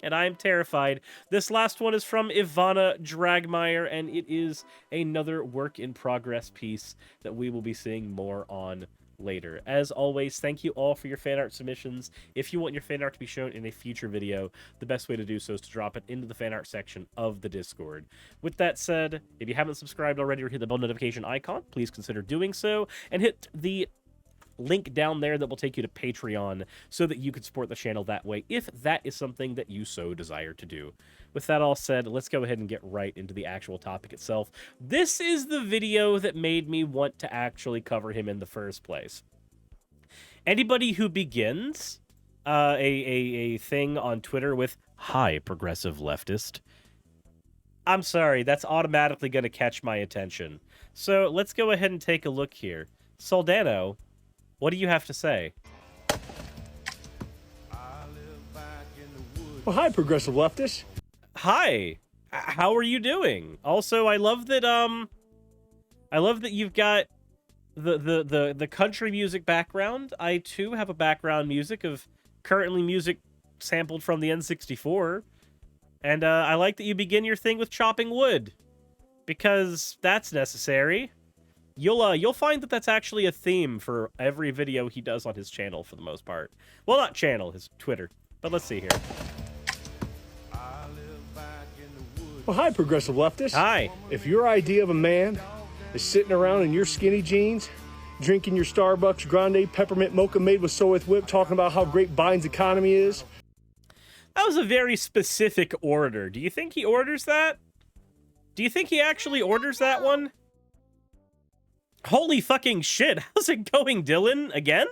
And I am terrified. This last one is from Ivana Dragmeyer, and it is another work in progress piece that we will be seeing more on later. As always, thank you all for your fan art submissions. If you want your fan art to be shown in a future video, the best way to do so is to drop it into the fan art section of the Discord. With that said, if you haven't subscribed already or hit the bell notification icon, please consider doing so, and hit the link down there that will take you to Patreon so that you can support the channel that way if that is something that you so desire to do. With that all said, let's go ahead and get right into the actual topic itself. This is the video that made me want to actually cover him in the first place. Anybody who begins a thing on Twitter with, "Hi, progressive leftist," I'm sorry, that's automatically going to catch my attention. So let's go ahead and take a look here. Soldano, what do you have to say? Well, hi, progressive leftist. Hi. How are you doing? Also, I love that you've got the country music background. I too have a background music of currently music sampled from the N64. And I like that you begin your thing with chopping wood, because that's necessary. You'll find that that's actually a theme for every video he does on his channel for the most part. Well, not channel, his Twitter. But let's see here. Well, hi, progressive leftist. Hi. If your idea of a man is sitting around in your skinny jeans, drinking your Starbucks Grande Peppermint Mocha made with soy with whip, talking about how great Biden's economy is. That was a very specific order. Do you think he orders that? Do you think he actually orders that one? Holy fucking shit. How's it going, Dylan? Again?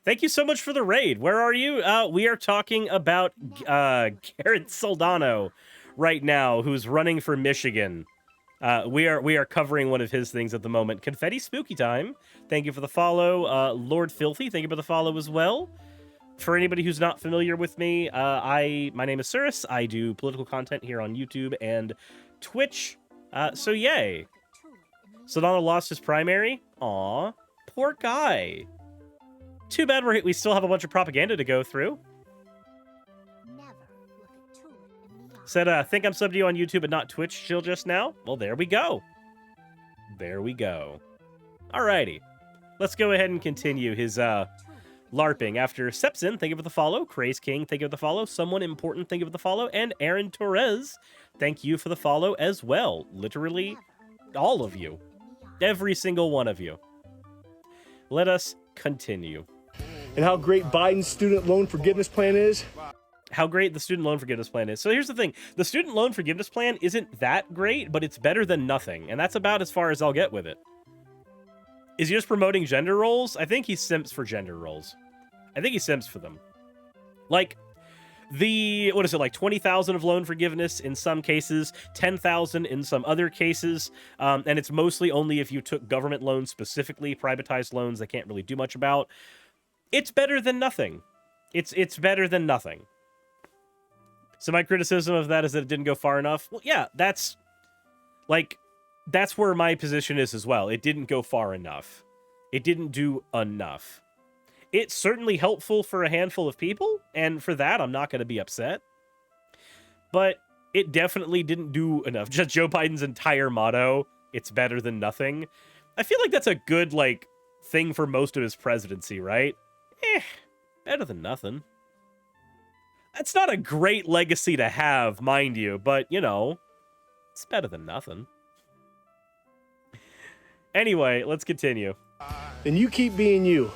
Thank you so much for the raid. Where are you? We are talking about Garrett Soldano right now, who's running for Michigan. We are covering one of his things at the moment. Confetti Spooky Time. Thank you for the follow. Lord Filthy, thank you for the follow as well. For anybody who's not familiar with me, my name is Cirrus. I do political content here on YouTube and Twitch. So yay. Soldano lost his primary. Aw, poor guy. Too bad we still have a bunch of propaganda to go through. Said, think I'm subbed to you on YouTube but not Twitch chill just now? Well, there we go. There we go. Alrighty. Let's go ahead and continue his, LARPing. After Sepsin, thank you for the follow. Craze King, thank you for the follow. Someone Important, thank you for the follow. And Aaron Torres, thank you for the follow as well. Literally, all of you. Every single one of you. Let us continue. And how great Biden's student loan forgiveness plan is. How great the student loan forgiveness plan is. So here's the thing. The student loan forgiveness plan isn't that great, but it's better than nothing. And that's about as far as I'll get with it. Is he just promoting gender roles? I think he simps for gender roles. I think he simps for them. Like, what is it, like 20,000 of loan forgiveness in some cases, 10,000 in some other cases, and it's mostly only if you took government loans specifically, privatized loans they can't really do much about. It's better than nothing. It's better than nothing. So my criticism of that is that it didn't go far enough. Well, yeah, that's where my position is as well. It didn't go far enough. It didn't do enough. It's certainly helpful for a handful of people, and for that, I'm not going to be upset. But it definitely didn't do enough. Just Joe Biden's entire motto, it's better than nothing. I feel like that's a good, thing for most of his presidency, right? Better than nothing. That's not a great legacy to have, mind you, but, it's better than nothing. Anyway, let's continue. And you keep being you.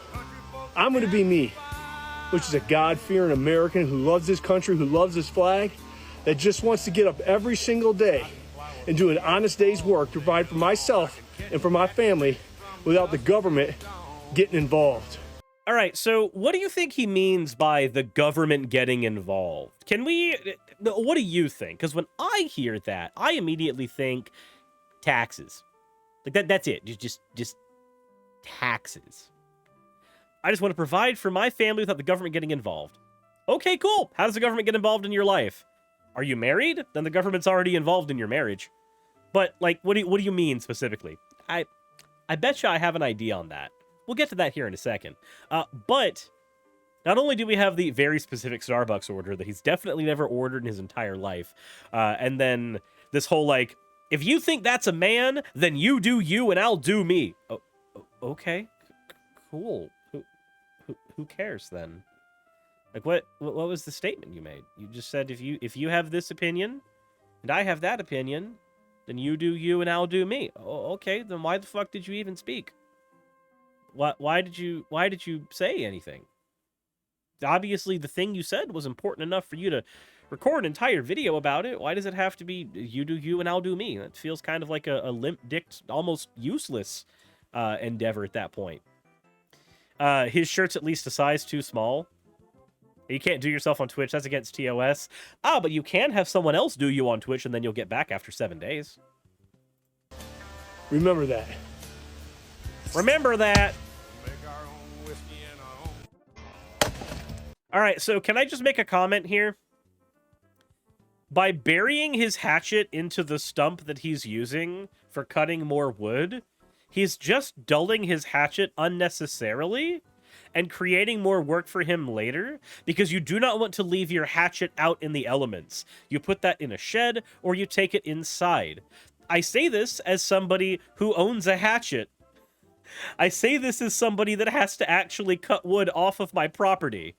I'm going to be me, which is a God-fearing American who loves this country, who loves this flag, that just wants to get up every single day and do an honest day's work to provide for myself and for my family without the government getting involved. All right, so what do you think he means by the government getting involved? What do you think? Because when I hear that, I immediately think taxes. That's it. Just taxes. I just want to provide for my family without the government getting involved. Okay, cool. How does the government get involved in your life? Are you married? Then the government's already involved in your marriage. But, what do you mean specifically? I bet you I have an idea on that. We'll get to that here in a second. But not only do we have the very specific Starbucks order that he's definitely never ordered in his entire life, and then this whole, like, if you think that's a man, then you do you and I'll do me. Oh, okay, cool. Who cares then? Like, what was the statement you made? You just said if you have this opinion and I have that opinion, then you do you and I'll do me. Oh, okay, then why the fuck did you even speak? Why did you say anything? Obviously, the thing you said was important enough for you to record an entire video about it. Why does it have to be you do you and I'll do me? That feels kind of like a limp-dicked, almost useless endeavor at that point. His shirt's at least a size too small. You can't do yourself on Twitch. That's against TOS. But you can have someone else do you on Twitch, and then you'll get back after 7 days. Remember that. Remember that. All right, so can I just make a comment here? By burying his hatchet into the stump that he's using for cutting more wood, he's just dulling his hatchet unnecessarily and creating more work for him later, because you do not want to leave your hatchet out in the elements. You put that in a shed, or you take it inside. I say this as somebody who owns a hatchet. I say this as somebody that has to actually cut wood off of my property.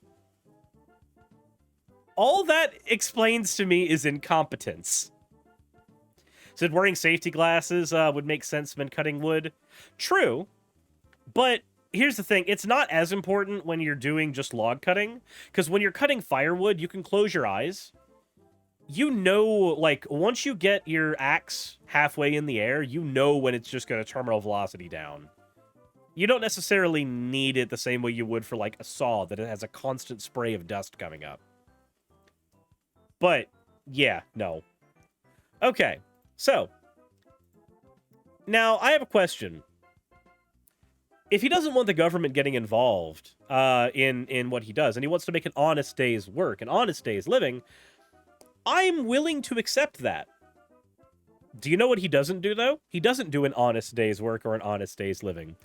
All that explains to me is incompetence. Said wearing safety glasses would make sense when cutting wood. True, but here's the thing. It's not as important when you're doing just log cutting, because when you're cutting firewood, you can close your eyes. You know, like, once you get your axe halfway in the air, you know when it's just going to terminal velocity down. You don't necessarily need it the same way you would for, like, a saw that it has a constant spray of dust coming up. But, yeah, no. Okay, so. Now, I have a question. If he doesn't want the government getting involved in what he does, and he wants to make an honest day's work, an honest day's living, I'm willing to accept that. Do you know what he doesn't do, though? He doesn't do an honest day's work or an honest day's living.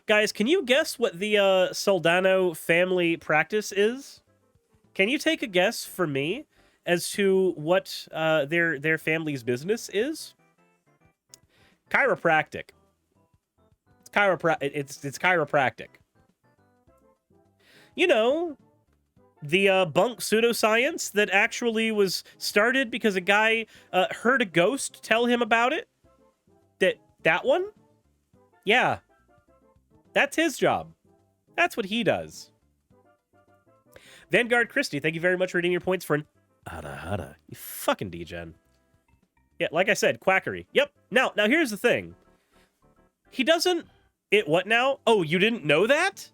Guys, can you guess what the Soldano family practice is? Can you take a guess for me as to what their family's business is? Chiropractic. It's chiropractic. You know, the bunk pseudoscience that actually was started because a guy heard a ghost tell him about it. That one? Yeah. That's his job. That's what he does. Vanguard Christie, thank you very much for reading your points for an hada. You fucking degen. Yeah, like I said, quackery. Yep. Now here's the thing. He doesn't... what now? Oh, you didn't know that?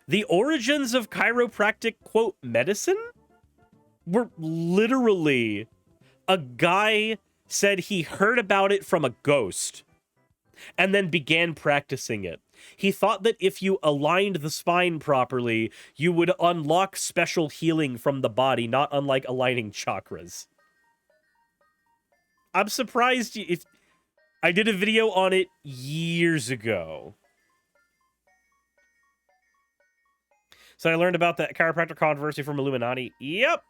The origins of chiropractic, quote, medicine? Were literally... A guy said he heard about it from a ghost and then began practicing it. He thought that if you aligned the spine properly, you would unlock special healing from the body, not unlike aligning chakras. I'm surprised if I did a video on it years ago. So I learned about that chiropractor controversy from Illuminati. Yep.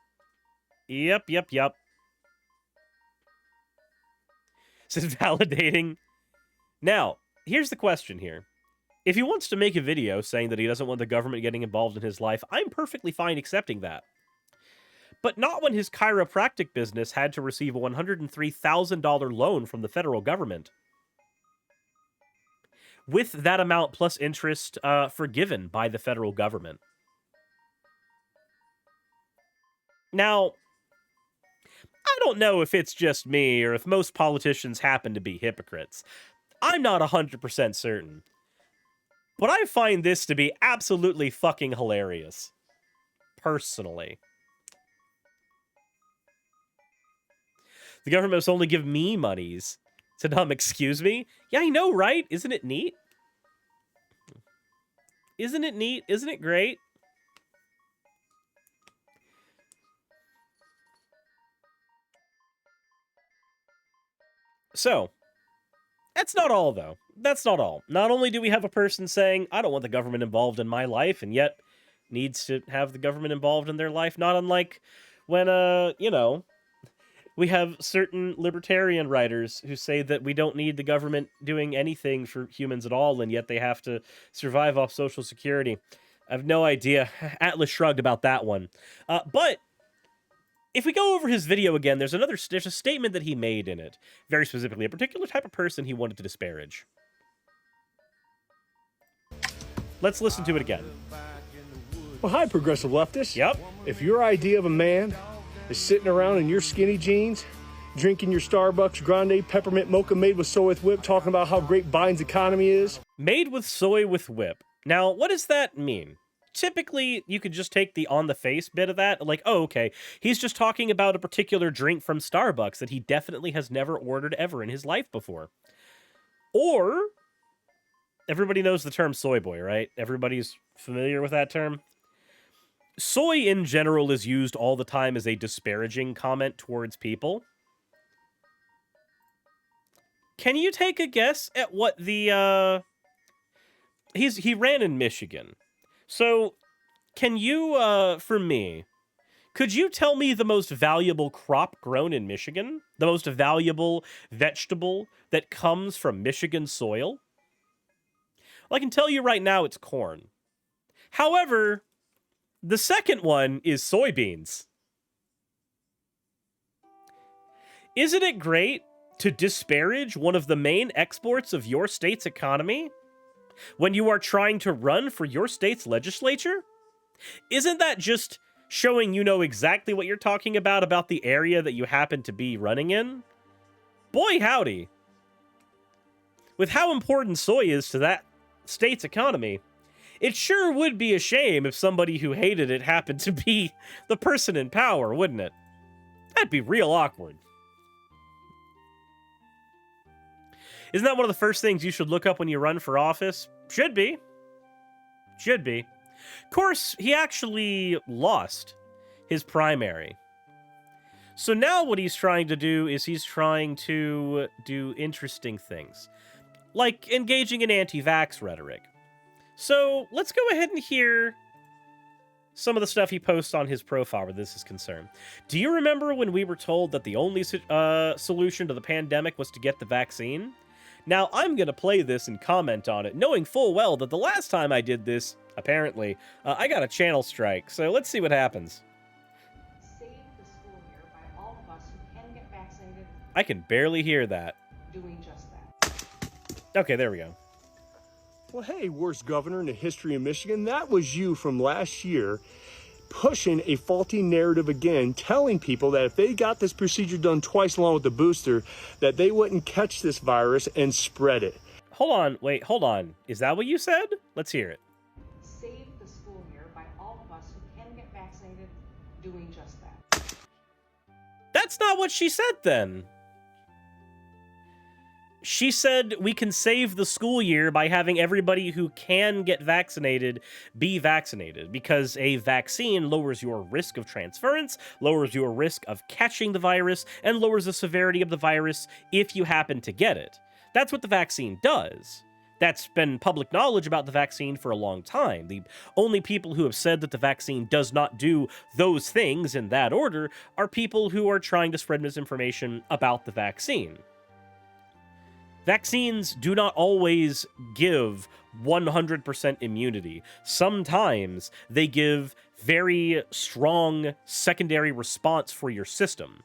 Says validating. Now, here's the question here. If he wants to make a video saying that he doesn't want the government getting involved in his life, I'm perfectly fine accepting that. But not when his chiropractic business had to receive a $103,000 loan from the federal government. With that amount plus interest forgiven by the federal government. Now, I don't know if it's just me or if most politicians happen to be hypocrites. I'm not 100% certain. But I find this to be absolutely fucking hilarious. Personally. The government must only give me monies. Saddam, excuse me? Yeah, I know, right? Isn't it neat? Isn't it neat? Isn't it great? So, That's not all, though. That's not all. Not only do we have a person saying, I don't want the government involved in my life, and yet needs to have the government involved in their life, not unlike when, you know, we have certain libertarian writers who say that we don't need the government doing anything for humans at all, and yet they have to survive off Social Security. I have no idea. Atlas shrugged about that one. But if we go over his video again, there's a statement that he made in it, very specifically, a particular type of person he wanted to disparage. Let's listen to it again. Well, hi, progressive leftists. Yep. If your idea of a man is sitting around in your skinny jeans, drinking your Starbucks Grande Peppermint Mocha made with soy with whip, talking about how great Biden's economy is. Made with soy with whip. Now, what does that mean? Typically, you could just take the on-the-face bit of that, like, oh, okay, he's just talking about a particular drink from Starbucks that he definitely has never ordered ever in his life before. Or, everybody knows the term soy boy, right? Everybody's familiar with that term? Soy, in general, is used all the time as a disparaging comment towards people. Can you take a guess at what the, he ran in Michigan. So, can you, for me, could you tell me the most valuable crop grown in Michigan? The most valuable vegetable that comes from Michigan soil? Well, I can tell you right now it's corn. However, the second one is soybeans. Isn't it great to disparage one of the main exports of your state's economy when you are trying to run for your state's legislature? Isn't that just showing you know exactly what you're talking about the area that you happen to be running in? Boy, howdy. With how important soy is to that state's economy, it sure would be a shame if somebody who hated it happened to be the person in power, wouldn't it? That'd be real awkward. Isn't that one of the first things you should look up when you run for office? Should be. Should be. Of course, he actually lost his primary. So now what he's trying to do is he's trying to do interesting things, like engaging in anti-vax rhetoric. So let's go ahead and hear some of the stuff he posts on his profile where this is concerned. Do you remember when we were told that the only solution to the pandemic was to get the vaccine? Now, I'm going to play this and comment on it, knowing full well that the last time I did this, apparently, I got a channel strike. So let's see what happens. Save the school year by all of us who can get vaccinated. I can barely hear that. Doing just that. Okay, there we go. Well, hey, worst governor in the history of Michigan, that was you from last year pushing a faulty narrative again, telling people that if they got this procedure done twice along with the booster, that they wouldn't catch this virus and spread it. Hold on, wait, hold on. Is that what you said? Let's hear it. Save the school year by all of us who can get vaccinated. Doing just that. That's not what she said then. She said we can save the school year by having everybody who can get vaccinated be vaccinated, because a vaccine lowers your risk of transference, lowers your risk of catching the virus, and lowers the severity of the virus if you happen to get it. That's what the vaccine does. That's been public knowledge about the vaccine for a long time. The only people who have said that the vaccine does not do those things in that order are people who are trying to spread misinformation about the vaccine. Vaccines do not always give 100% immunity. Sometimes they give very strong secondary response for your system.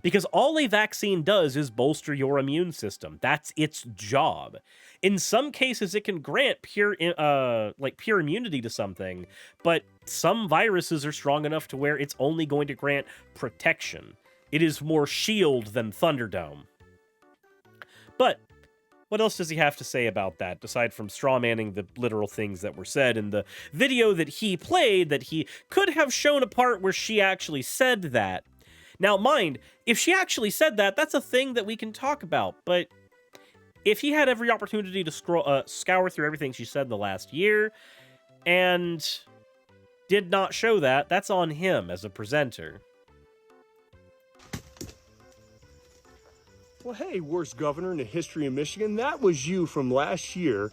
Because all a vaccine does is bolster your immune system. That's its job. In some cases, it can grant pure immunity to something, but some viruses are strong enough to where it's only going to grant protection. It is more shield than Thunderdome. But what else does he have to say about that, aside from strawmanning the literal things that were said in the video that he played, that he could have shown a part where she actually said that? Now, mind, if she actually said that, that's a thing that we can talk about, but if he had every opportunity to scour through everything she said the last year, and did not show that, that's on him as a presenter. Well, hey, worst governor in the history of Michigan, that was you from last year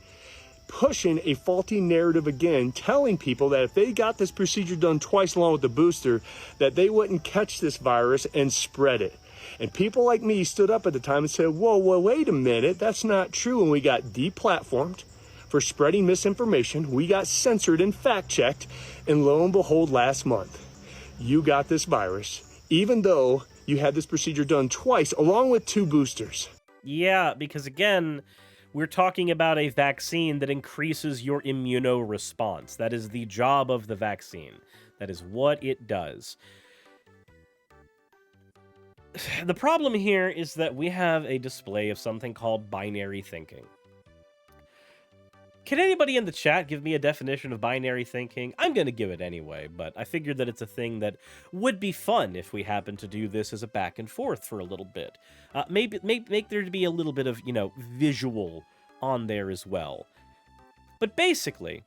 pushing a faulty narrative again, telling people that if they got this procedure done twice along with the booster, that they wouldn't catch this virus and spread it. And people like me stood up at the time and said, whoa, wait a minute, that's not true. And we got deplatformed for spreading misinformation. We got censored and fact-checked. And lo and behold, last month, you got this virus, even though you had this procedure done twice along with 2 boosters. Yeah, because again, we're talking about a vaccine that increases your immunoresponse. That is the job of the vaccine. That is what it does. The problem here is that we have a display of something called binary thinking. Can anybody in the chat give me a definition of binary thinking? I'm going to give it anyway, but I figured that it's a thing that would be fun if we happen to do this as a back and forth for a little bit. Maybe make there to be a little bit of, visual on there as well. But basically,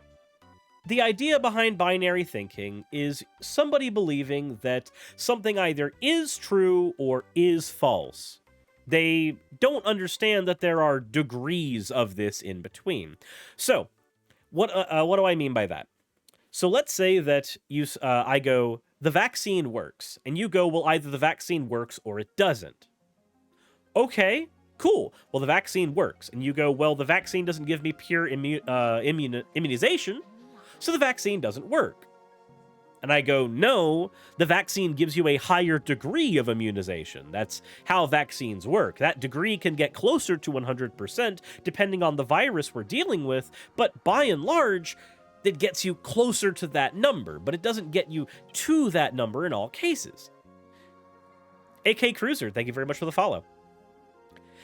the idea behind binary thinking is somebody believing that something either is true or is false. They don't understand that there are degrees of this in between. So, what do I mean by that? So let's say that I go, the vaccine works, and you go, well, either the vaccine works or it doesn't. Okay, cool. Well, the vaccine works, and you go, well, the vaccine doesn't give me pure immunization, so the vaccine doesn't work. And I go, no, the vaccine gives you a higher degree of immunization. That's how vaccines work. That degree can get closer to 100% depending on the virus we're dealing with, but by and large, it gets you closer to that number, but it doesn't get you to that number in all cases. AK Cruiser, thank you very much for the follow.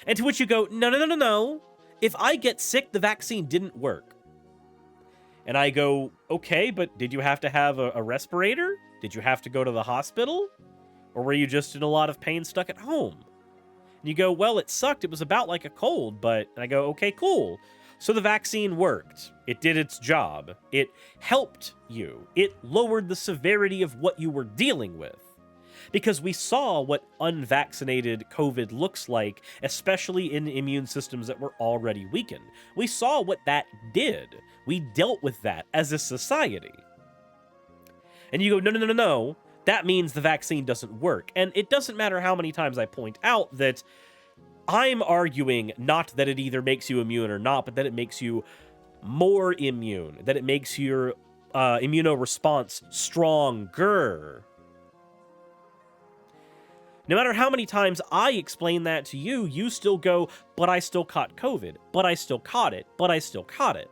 And to which you go, no. If I get sick, the vaccine didn't work. And I go, okay, but did you have to have a respirator? Did you have to go to the hospital? Or were you just in a lot of pain stuck at home? And you go, well, it sucked. It was about like a cold, but... And I go, okay, cool. So the vaccine worked. It did its job. It helped you. It lowered the severity of what you were dealing with. Because we saw what unvaccinated COVID looks like, especially in immune systems that were already weakened. We saw what that did. We dealt with that as a society. And you go, no. That means the vaccine doesn't work. And it doesn't matter how many times I point out that I'm arguing not that it either makes you immune or not, but that it makes you more immune, that it makes your immunoresponse stronger. No matter how many times I explain that to you, you still go, but I still caught COVID, but I still caught it, but I still caught it.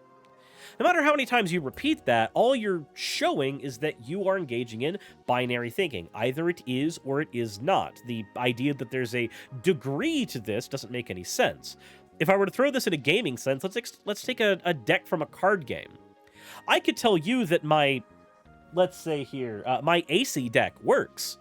No matter how many times you repeat that, all you're showing is that you are engaging in binary thinking. Either it is or it is not. The idea that there's a degree to this doesn't make any sense. If I were to throw this in a gaming sense, let's take a deck from a card game. I could tell you that my AC deck works.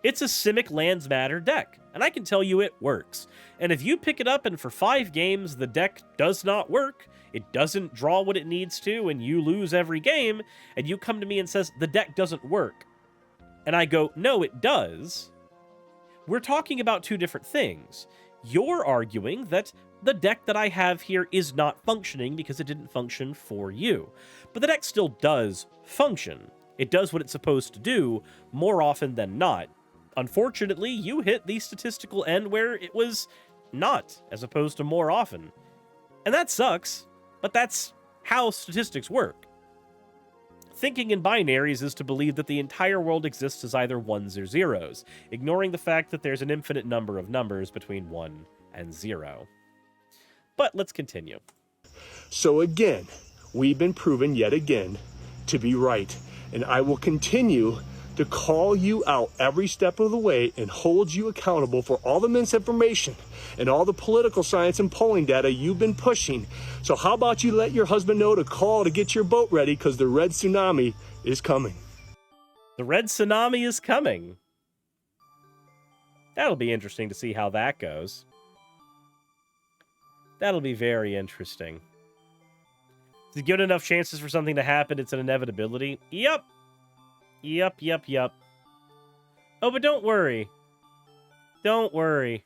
It's a Simic Lands Matter deck, and I can tell you it works. And if you pick it up and for 5 games the deck does not work, it doesn't draw what it needs to, and you lose every game, and you come to me and says, the deck doesn't work. And I go, no, it does. We're talking about 2 different things. You're arguing that the deck that I have here is not functioning because it didn't function for you. But the deck still does function. It does what it's supposed to do more often than not. Unfortunately, you hit the statistical end where it was not, as opposed to more often. And that sucks, but that's how statistics work. Thinking in binaries is to believe that the entire world exists as either ones or zeros, ignoring the fact that there's an infinite number of numbers between 1 and 0. But let's continue. So again, we've been proven yet again to be right, and I will continue to call you out every step of the way and hold you accountable for all the misinformation and all the political science and polling data you've been pushing. So how about you let your husband know to call to get your boat ready, because the red tsunami is coming. The red tsunami is coming. That'll be interesting to see how that goes. That'll be very interesting. To give it enough chances for something to happen, it's an inevitability. Yep. Oh, but don't worry. Don't worry.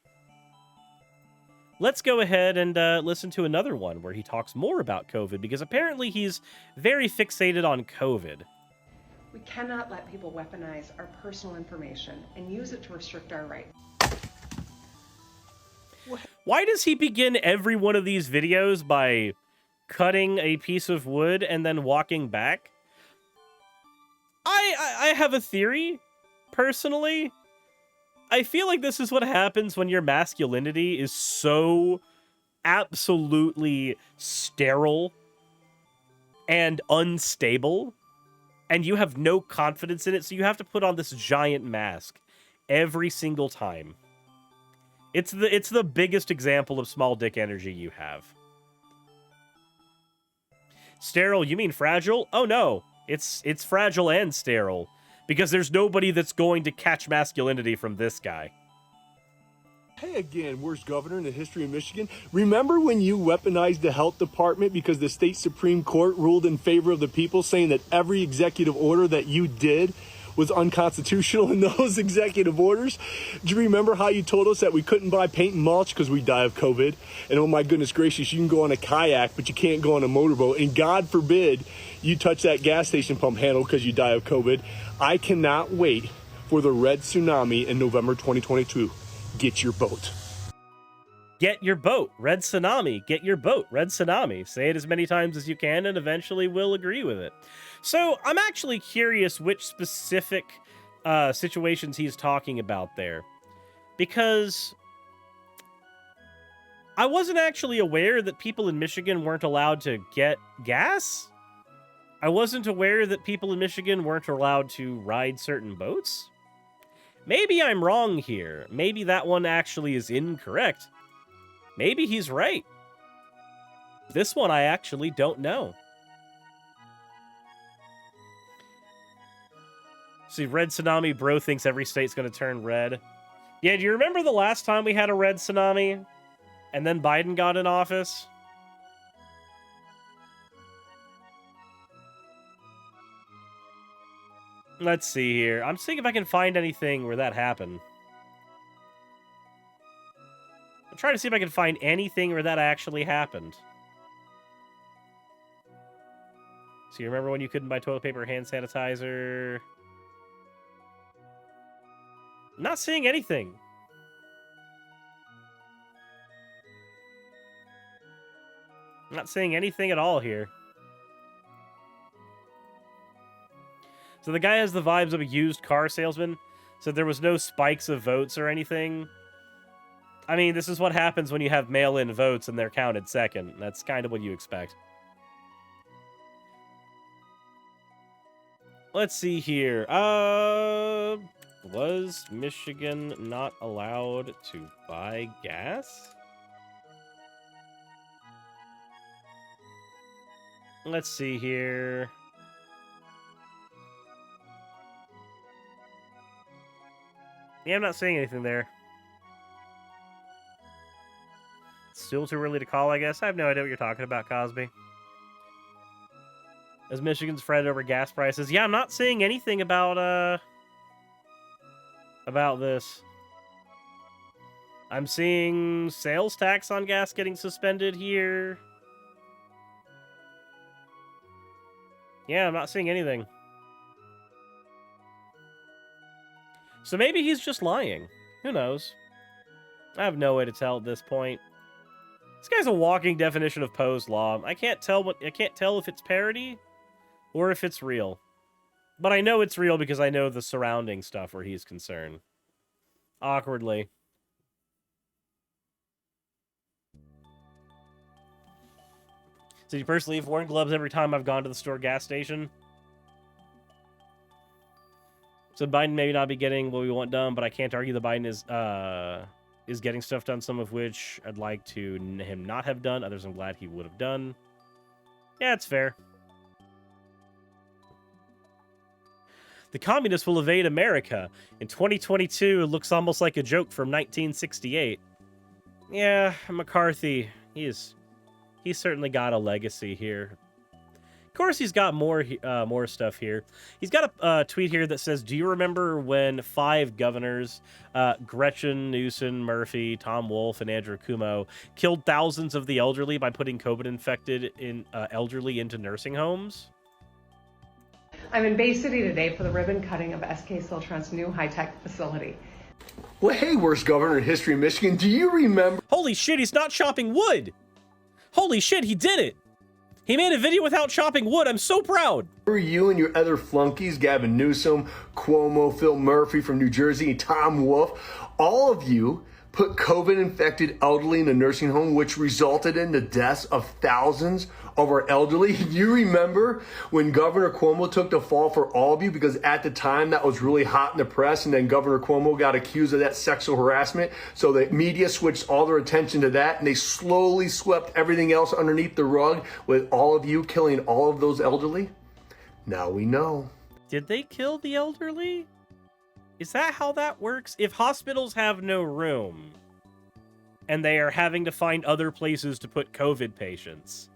let's go ahead and listen to another one where he talks more about COVID, because apparently he's very fixated on COVID. We cannot let people weaponize our personal information and use it to restrict our rights. Why does he begin every one of these videos by cutting a piece of wood and then walking back? I have a theory, personally. I feel like this is what happens when your masculinity is so absolutely sterile and unstable, and you have no confidence in it, so you have to put on this giant mask every single time. It's the biggest example of small dick energy you have. Sterile, you mean fragile? Oh no, it's fragile and sterile, because there's nobody that's going to catch masculinity from this guy. Hey again, worst governor in the history of Michigan. Remember when you weaponized the health department because the state Supreme Court ruled in favor of the people, saying that every executive order that you did was unconstitutional in those executive orders? Do you remember how you told us that we couldn't buy paint and mulch because we die of COVID? And oh my goodness gracious, you can go on a kayak, but you can't go on a motorboat. And God forbid you touch that gas station pump handle because you die of COVID. I cannot wait for the red tsunami in November 2022. Get your boat. Get your boat. Red tsunami. Get your boat. Red tsunami. Say it as many times as you can, and eventually we'll agree with it. So I'm actually curious which specific situations he's talking about there, because I wasn't actually aware that people in Michigan weren't allowed to get gas. I wasn't aware that people in Michigan weren't allowed to ride certain boats. Maybe I'm wrong here. Maybe that one actually is incorrect. Maybe he's right. This one I actually don't know. See, red tsunami, bro thinks every state's going to turn red. Yeah, do you remember the last time we had a red tsunami? And then Biden got in office? Let's see here. I'm seeing if I can find anything where that happened. I'm trying to see if I can find anything where that actually happened. So you remember when you couldn't buy toilet paper or hand sanitizer? Not seeing anything. Not seeing anything at all here. So the guy has the vibes of a used car salesman. So there was no spikes of votes or anything. I mean, this is what happens when you have mail-in votes and they're counted second. That's kind of what you expect. Let's see here. Was Michigan not allowed to buy gas? Let's see here. Yeah, I'm not seeing anything there. Still too early to call, I guess. I have no idea what you're talking about, Cosby. As Michigan's fretted over gas prices. Yeah, I'm not seeing anything about this. I'm seeing sales tax on gas getting suspended here. Yeah, I'm not seeing anything. So maybe he's just lying. Who knows? I have no way to tell at this point. This guy's a walking definition of Poe's law. I can't tell if it's parody or if it's real. But I know it's real because I know the surrounding stuff where he's concerned. Awkwardly. So you personally have worn gloves every time I've gone to the store gas station? So Biden may not be getting what we want done, but I can't argue that Biden is getting stuff done, some of which I'd like to him not have done. Others I'm glad he would have done. Yeah, it's fair. The communists will invade America. In 2022, it looks almost like a joke from 1968. Yeah, McCarthy, he's certainly got a legacy here. course, he's got more stuff here. He's got a tweet here that says, "Do you remember when 5 governors, Gretchen, Newsom, Murphy, Tom Wolf, and Andrew Cuomo, killed thousands of the elderly by putting COVID-infected elderly into nursing homes?" I'm in Bay City today for the ribbon cutting of SK Siltron's new high-tech facility. Well, hey, worst governor in history of Michigan, do you remember Holy shit, he's not chopping wood! Holy shit, he did it! He made a video without chopping wood. I'm so proud. you and your other flunkies, Gavin Newsom, Cuomo, Phil Murphy from New Jersey, and Tom Wolf, all of you put COVID-infected elderly in a nursing home, which resulted in the deaths of thousands of our elderly. You remember when Governor Cuomo took the fall for all of you, because at the time that was really hot in the press, and then Governor Cuomo got accused of that sexual harassment, so the media switched all their attention to that, and they slowly swept everything else underneath the rug with all of you killing all of those elderly? Now we know. Did they kill the elderly? Is that how that works? If hospitals have no room and they are having to find other places to put COVID patients,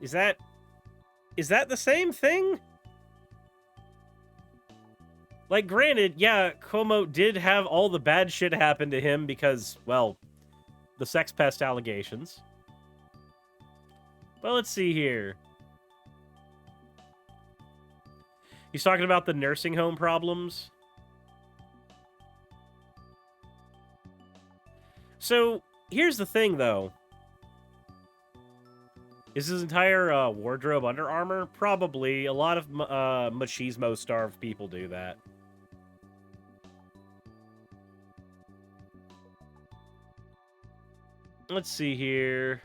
is that the same thing? Like, granted, yeah, Cuomo did have all the bad shit happen to him because, well, the sex pest allegations. But let's see here. He's talking about the nursing home problems. So, here's the thing, though. Is his entire wardrobe Under Armour? Probably. A lot of machismo-starved people do that. Let's see here.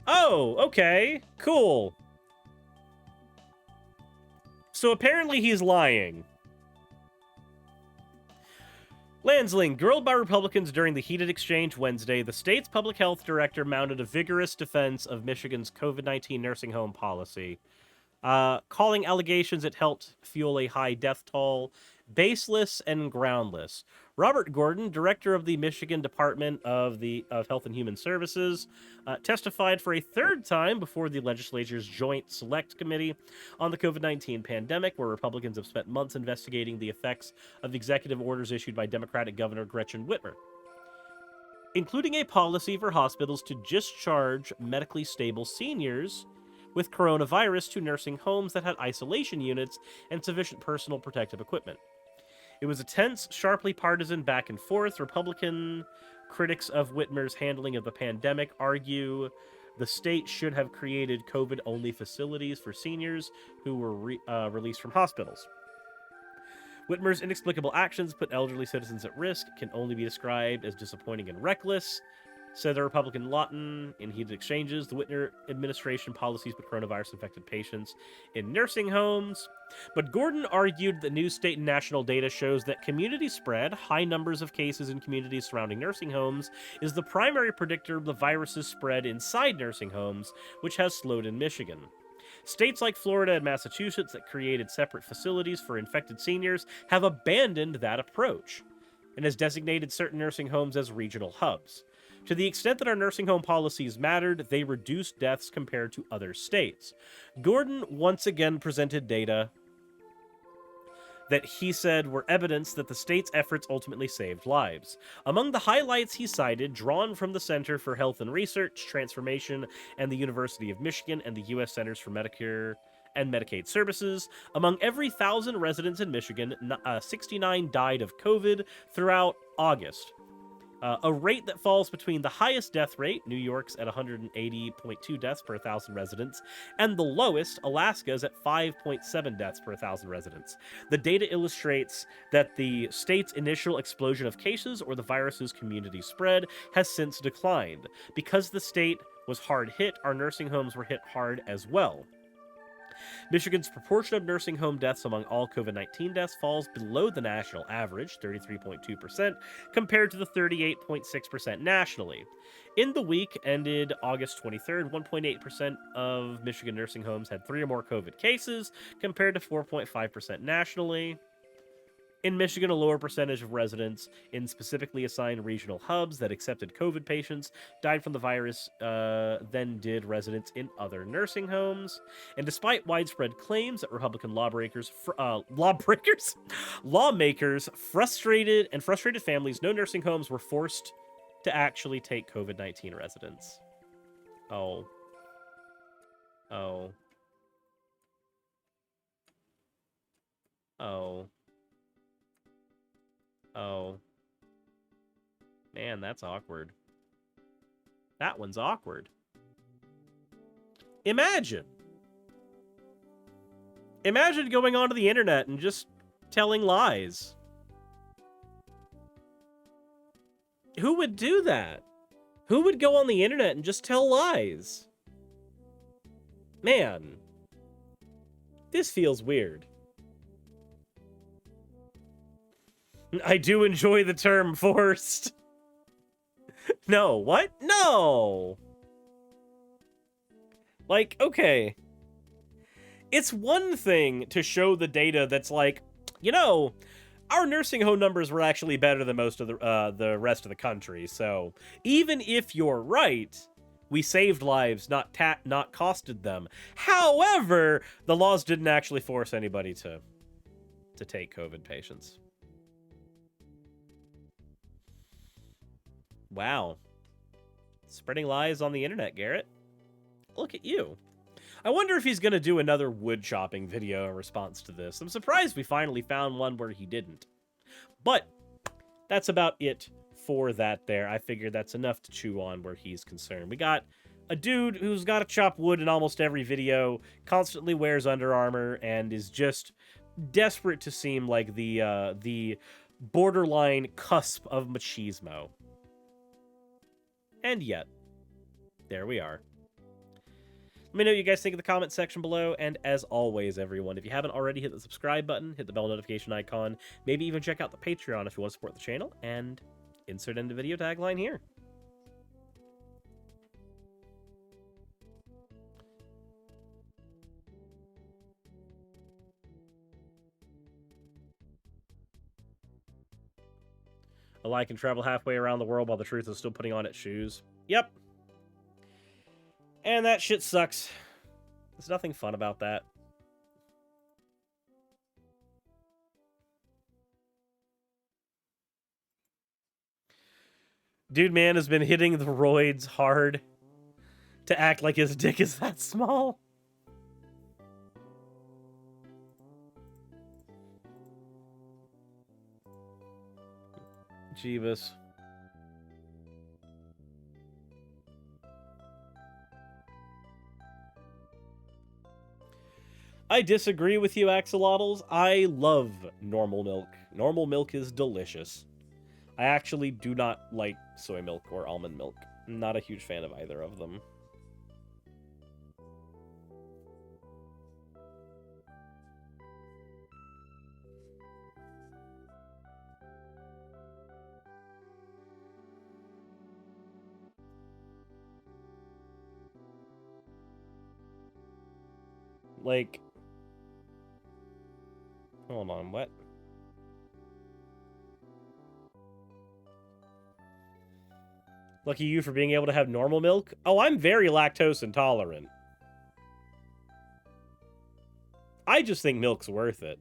Oh, okay. Cool. So apparently he's lying. Landsling, grilled by Republicans during the heated exchange Wednesday, the state's public health director mounted a vigorous defense of Michigan's COVID-19 nursing home policy, calling allegations it helped fuel a high death toll baseless and groundless. Robert Gordon, director of the Michigan Department of Health and Human Services, testified for a third time before the legislature's Joint Select Committee on the COVID-19 pandemic, where Republicans have spent months investigating the effects of executive orders issued by Democratic Governor Gretchen Whitmer, including a policy for hospitals to discharge medically stable seniors with coronavirus to nursing homes that had isolation units and sufficient personal protective equipment. It was a tense, sharply partisan back and forth. Republican critics of Whitmer's handling of the pandemic argue the state should have created COVID-only facilities for seniors who were released from hospitals. Whitmer's inexplicable actions put elderly citizens at risk, can only be described as disappointing and reckless, said the Republican Lawton in heated exchanges. The Whitmer administration policies put coronavirus-infected patients in nursing homes. But Gordon argued that new state and national data shows that community spread, high numbers of cases in communities surrounding nursing homes, is the primary predictor of the virus's spread inside nursing homes, which has slowed in Michigan. States like Florida and Massachusetts that created separate facilities for infected seniors have abandoned that approach and has designated certain nursing homes as regional hubs. To the extent that our nursing home policies mattered, they reduced deaths compared to other states. Gordon once again presented data that he said were evidence that the state's efforts ultimately saved lives. Among the highlights he cited, drawn from the Center for Health and Research Transformation and the University of Michigan and the U.S. Centers for Medicare and Medicaid Services, among every 1,000 residents in Michigan, 69 died of COVID throughout August. A rate that falls between the highest death rate, New York's at 180.2 deaths per 1,000 residents, and the lowest, Alaska's at 5.7 deaths per 1,000 residents. The data illustrates that the state's initial explosion of cases, or the virus's community spread, has since declined. Because the state was hard hit, our nursing homes were hit hard as well. Michigan's proportion of nursing home deaths among all COVID-19 deaths falls below the national average, 33.2%, compared to the 38.6% nationally. In the week ended August 23rd, 1.8% of Michigan nursing homes had 3 or more COVID cases, compared to 4.5% nationally. In Michigan, a lower percentage of residents in specifically assigned regional hubs that accepted COVID patients died from the virus than did residents in other nursing homes. And despite widespread claims that Republican lawmakers frustrated families, no nursing homes were forced to actually take COVID-19 residents. Oh. Oh. Oh. Oh. Man, that's awkward. That one's awkward. Imagine going onto the internet and just telling lies. Who would do that? Who would go on the internet and just tell lies? Man, this feels weird. I do enjoy the term forced. No, what? No! Like, okay. It's one thing to show the data that's like, you know, our nursing home numbers were actually better than most of the rest of the country, so even if you're right, we saved lives, not costed them. However, the laws didn't actually force anybody to take COVID patients. Wow. Spreading lies on the internet, Garrett. Look at you. I wonder if he's going to do another wood chopping video in response to this. I'm surprised we finally found one where he didn't. But that's about it for that there. I figured that's enough to chew on where he's concerned. We got a dude who's got to chop wood in almost every video, constantly wears Under Armour, and is just desperate to seem like the borderline cusp of machismo. And yet, there we are. Let me know what you guys think in the comment section below, and as always, everyone, if you haven't already, hit the subscribe button, hit the bell notification icon, maybe even check out the Patreon if you want to support the channel, and insert into video tagline here. A lie can travel halfway around the world while the truth is still putting on its shoes. Yep. And that shit sucks. There's nothing fun about that. Dude, man, has been hitting the roids hard to act like his dick is that small. Jeebus. I disagree with you, axolotls. I love normal milk. Normal milk is delicious. I actually do not like soy milk or almond milk. I'm not a huge fan of either of them. Like, hold on, what? Lucky you for being able to have normal milk? Oh, I'm very lactose intolerant. I just think milk's worth it.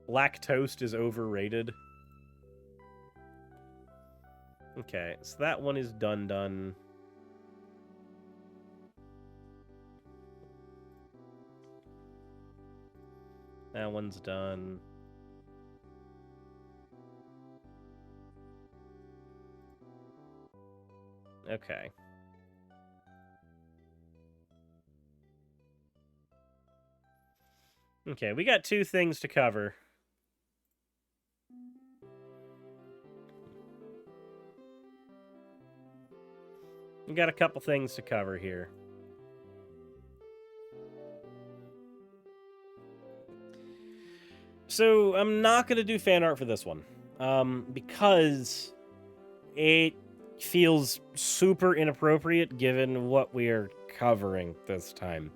Lactose is overrated. Okay, so that one is done. That one's done. Okay. Okay, we got two things to cover. We got a couple things to cover here. So, I'm not going to do fan art for this one. because it feels super inappropriate given what we are covering this time.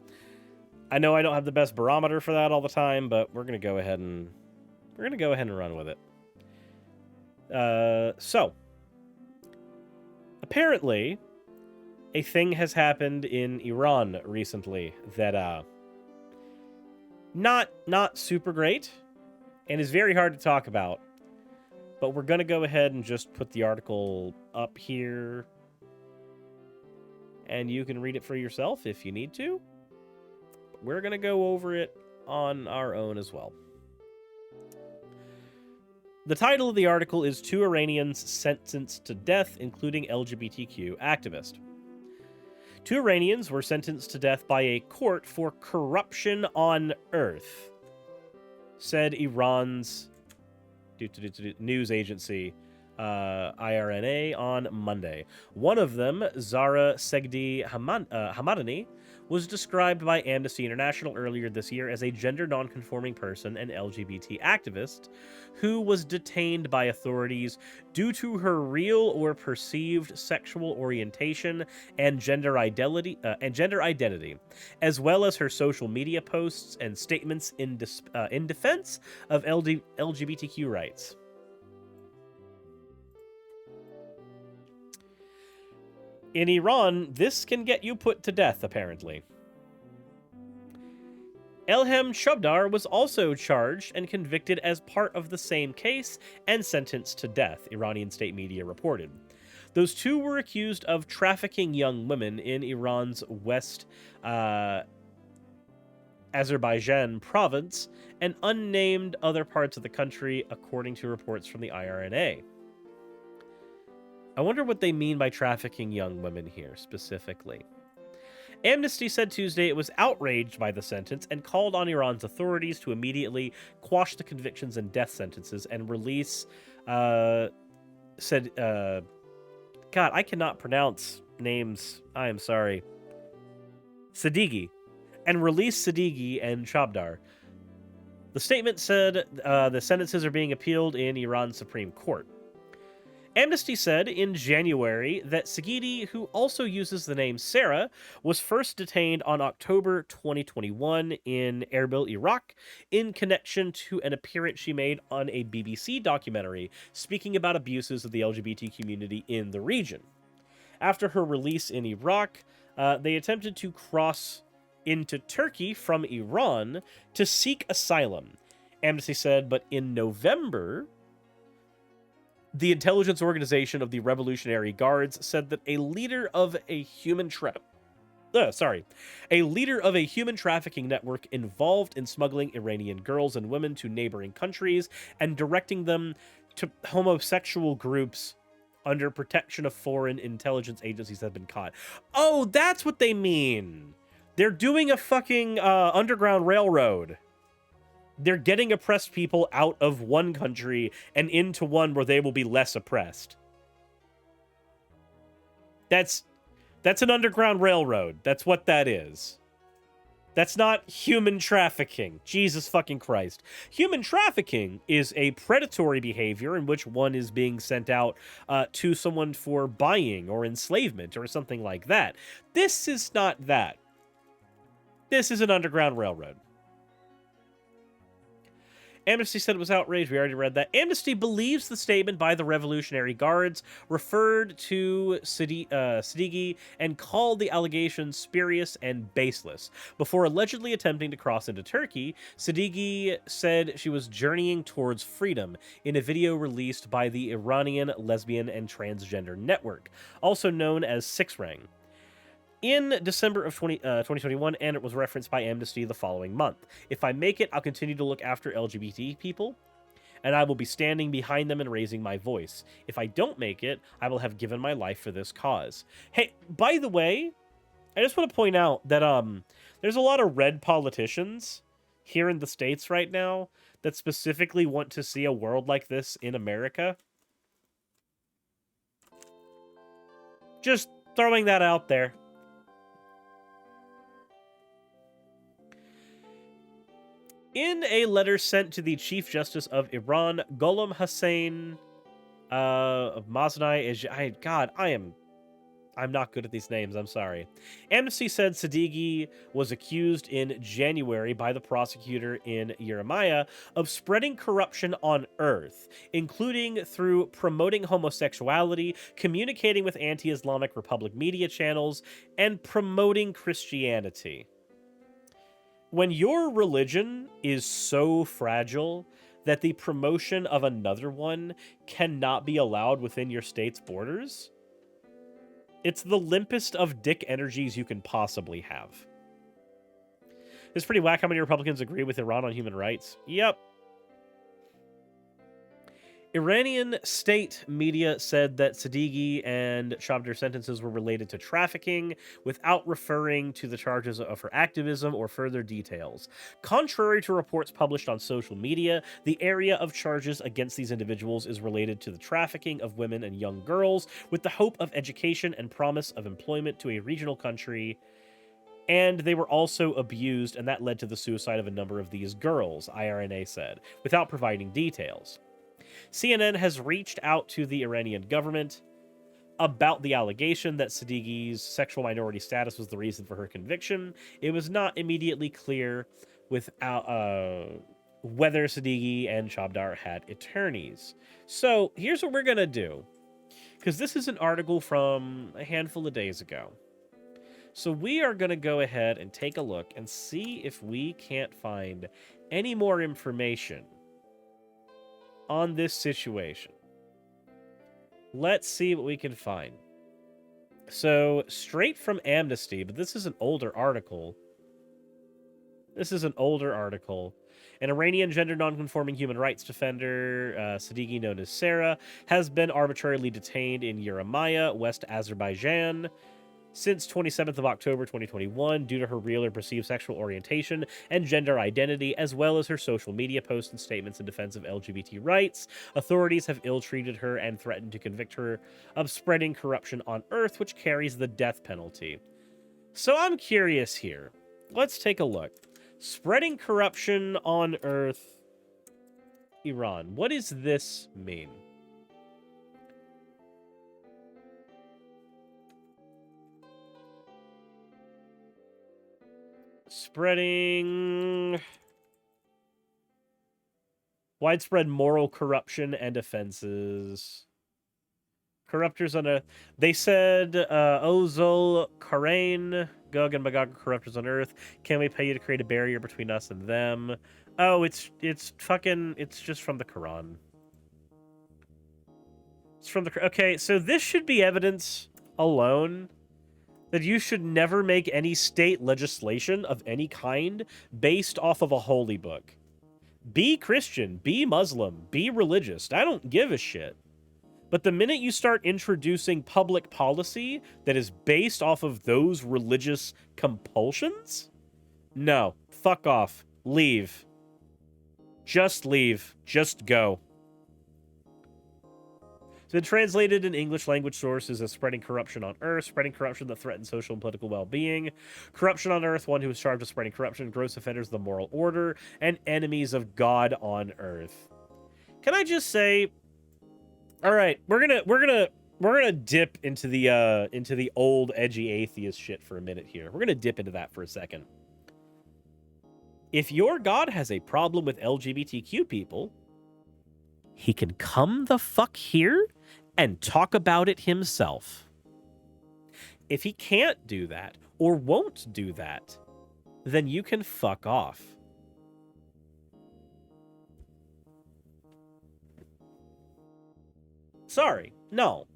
I know I don't have the best barometer for that all the time, but we're gonna go ahead and run with it. So apparently, a thing has happened in Iran recently that not super great and is very hard to talk about. But we're gonna go ahead and just put the article up here, and you can read it for yourself if you need to. We're going to go over it on our own as well. The title of the article is Two Iranians Sentenced to Death, Including LGBTQ Activist. Two Iranians were sentenced to death by a court for corruption on Earth, said Iran's news agency, IRNA, on Monday. One of them, Zara Segdi Hamadani, was described by Amnesty International earlier this year as a gender nonconforming person and LGBT activist who was detained by authorities due to her real or perceived sexual orientation and gender identity, as well as her social media posts and statements in defense of LGBTQ rights. In Iran, this can get you put to death, apparently. Elhem Shobdar was also charged and convicted as part of the same case and sentenced to death, Iranian state media reported. Those two were accused of trafficking young women in Iran's West Azerbaijan province and unnamed other parts of the country, according to reports from the IRNA. I wonder what they mean by trafficking young women here, specifically. Amnesty said Tuesday it was outraged by the sentence and called on Iran's authorities to immediately quash the convictions and death sentences and release, God, I cannot pronounce names, I am sorry. Sadeghi. And release Sadeghi and Shabdar. The statement said the sentences are being appealed in Iran's Supreme Court. Amnesty said in January that Segedi, who also uses the name Sarah, was first detained on October 2021 in Erbil, Iraq, in connection to an appearance she made on a BBC documentary speaking about abuses of the LGBT community in the region. After her release in Iraq, they attempted to cross into Turkey from Iran to seek asylum, Amnesty said, but in November, the intelligence organization of the Revolutionary Guards said that a leader of a human trafficking network involved in smuggling Iranian girls and women to neighboring countries and directing them to homosexual groups under protection of foreign intelligence agencies had been caught. Oh, that's what they mean. They're doing a fucking underground railroad. They're getting oppressed people out of one country and into one where they will be less oppressed. That's an underground railroad. That's what that is. That's not human trafficking. Jesus fucking Christ. Human trafficking is a predatory behavior in which one is being sent out to someone for buying or enslavement or something like that. This is not that. This is an underground railroad. Amnesty said it was outraged. We already read that. Amnesty believes the statement by the Revolutionary Guards referred to Sadeghi and called the allegations spurious and baseless. Before allegedly attempting to cross into Turkey, Sadeghi said she was journeying towards freedom in a video released by the Iranian Lesbian and Transgender Network, also known as Six Rang. In December of 2021, and it was referenced by Amnesty the following month. If I make it, I'll continue to look after LGBT people, and I will be standing behind them and raising my voice. If I don't make it, I will have given my life for this cause. Hey, by the way, I just want to point out that there's a lot of red politicians here in the States right now that specifically want to see a world like this in America. Just throwing that out there. In a letter sent to the Chief Justice of Iran, Ghulam Hussein of Maznai, I'm not good at these names, I'm sorry. Amnesty said Sadeghi was accused in January by the prosecutor in Yeremiah of spreading corruption on Earth, including through promoting homosexuality, communicating with anti-Islamic Republic media channels, and promoting Christianity. When your religion is so fragile that the promotion of another one cannot be allowed within your state's borders, it's the limpest of dick energies you can possibly have. It's pretty whack how many Republicans agree with Iran on human rights. Yep. Iranian state media said that Sadeghi and Chabdur's sentences were related to trafficking without referring to the charges of her activism or further details. Contrary to reports published on social media, the area of charges against these individuals is related to the trafficking of women and young girls with the hope of education and promise of employment to a regional country. And they were also abused, and that led to the suicide of a number of these girls, IRNA said, without providing details. CNN has reached out to the Iranian government about the allegation that Sadeghi's sexual minority status was the reason for her conviction. It was not immediately clear without whether Sadeghi and Chabdar had attorneys. So here's what we're going to do, because this is an article from a handful of days ago. So we are going to go ahead and take a look and see if we can't find any more information on this situation. Let's see what we can find. So, straight from Amnesty, but this is an older article. An Iranian gender nonconforming human rights defender, Sadeghi, known as Sarah, has been arbitrarily detained in Yeremiah, West Azerbaijan, since 27th of October 2021 due to her real or perceived sexual orientation and gender identity, as well as her social media posts and statements in defense of LGBT rights. Authorities have ill-treated her and threatened to convict her of spreading corruption on Earth, which carries the death penalty. So I'm curious here. Let's take a look. Spreading corruption on Earth, Iran. What does this mean? Spreading widespread moral corruption and offenses. Corruptors on Earth. They said, Ozol, Karain, Gog and Magog are corruptors on Earth. Can we pay you to create a barrier between us and them? Oh, it's just from the Quran. It's from the... Okay, so this should be evidence alone that you should never make any state legislation of any kind based off of a holy book. Be Christian, be Muslim, be religious. I don't give a shit. But the minute you start introducing public policy that is based off of those religious compulsions, no, fuck off. Leave. Just leave. Just go. It's been translated in English language sources as spreading corruption on Earth, spreading corruption that threatens social and political well-being, corruption on Earth, one who is charged with spreading corruption, gross offenders of the moral order, and enemies of God on Earth. Can I just say, all right, we're gonna dip into the old edgy atheist shit for a minute here. We're gonna dip into that for a second. If your God has a problem with LGBTQ people, he can come the fuck here and talk about it himself. If he can't do that, or won't do that, then you can fuck off. Sorry, no.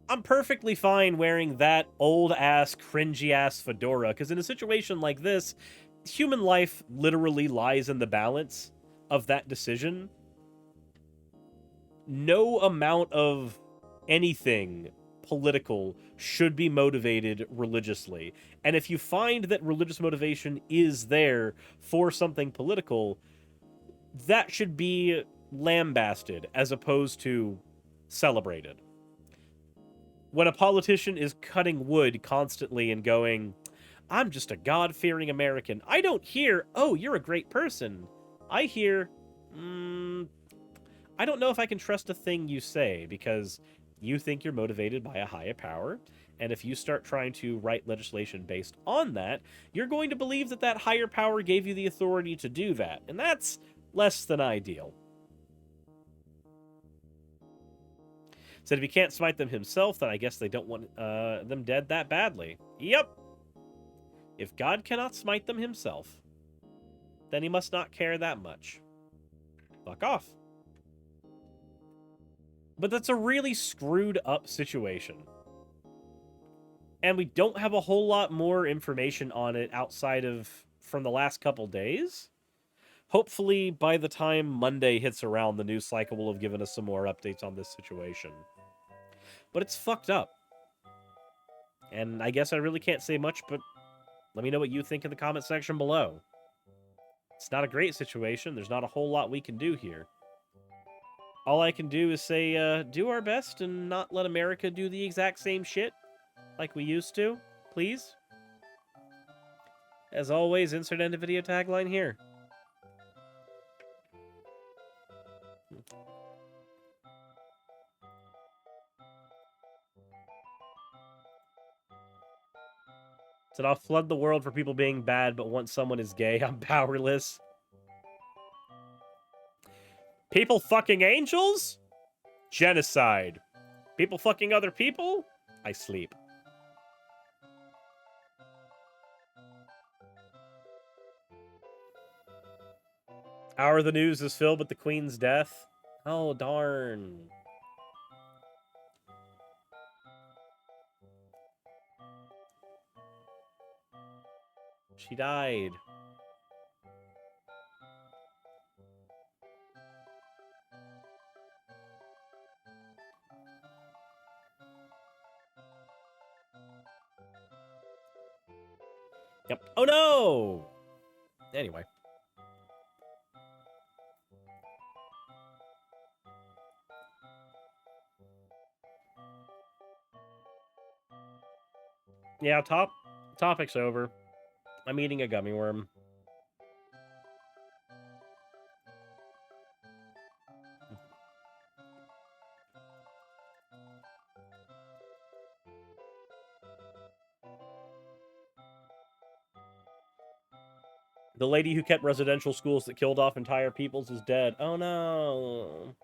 I'm perfectly fine wearing that old-ass, cringy-ass fedora, because in a situation like this, human life literally lies in the balance of that decision. No amount of anything political should be motivated religiously. And if you find that religious motivation is there for something political, that should be lambasted as opposed to celebrated. When a politician is cutting wood constantly and going, I'm just a God-fearing American. I don't hear, oh, you're a great person. I hear, I don't know if I can trust a thing you say, because you think you're motivated by a higher power, and if you start trying to write legislation based on that, you're going to believe that that higher power gave you the authority to do that, and that's less than ideal. Said if he can't smite them himself, then I guess they don't want them dead that badly. Yep. If God cannot smite them himself, then he must not care that much. Fuck off. But that's a really screwed up situation. And we don't have a whole lot more information on it outside of from the last couple days. Hopefully, by the time Monday hits around, the news cycle will have given us some more updates on this situation. But it's fucked up. And I guess I really can't say much, but let me know what you think in the comment section below. It's not a great situation. There's not a whole lot we can do here. All I can do is say, do our best and not let America do the exact same shit like we used to, please. As always, insert end of video tagline here. Said, I'll flood the world for people being bad, but once someone is gay, I'm powerless. People fucking angels? Genocide. People fucking other people? I sleep. Hour of the news is filled with the Queen's death. Oh, darn. She died. Yep. Oh, no! Anyway. Yeah, topic's over. I'm eating a gummy worm. The lady who kept residential schools that killed off entire peoples is dead. Oh no.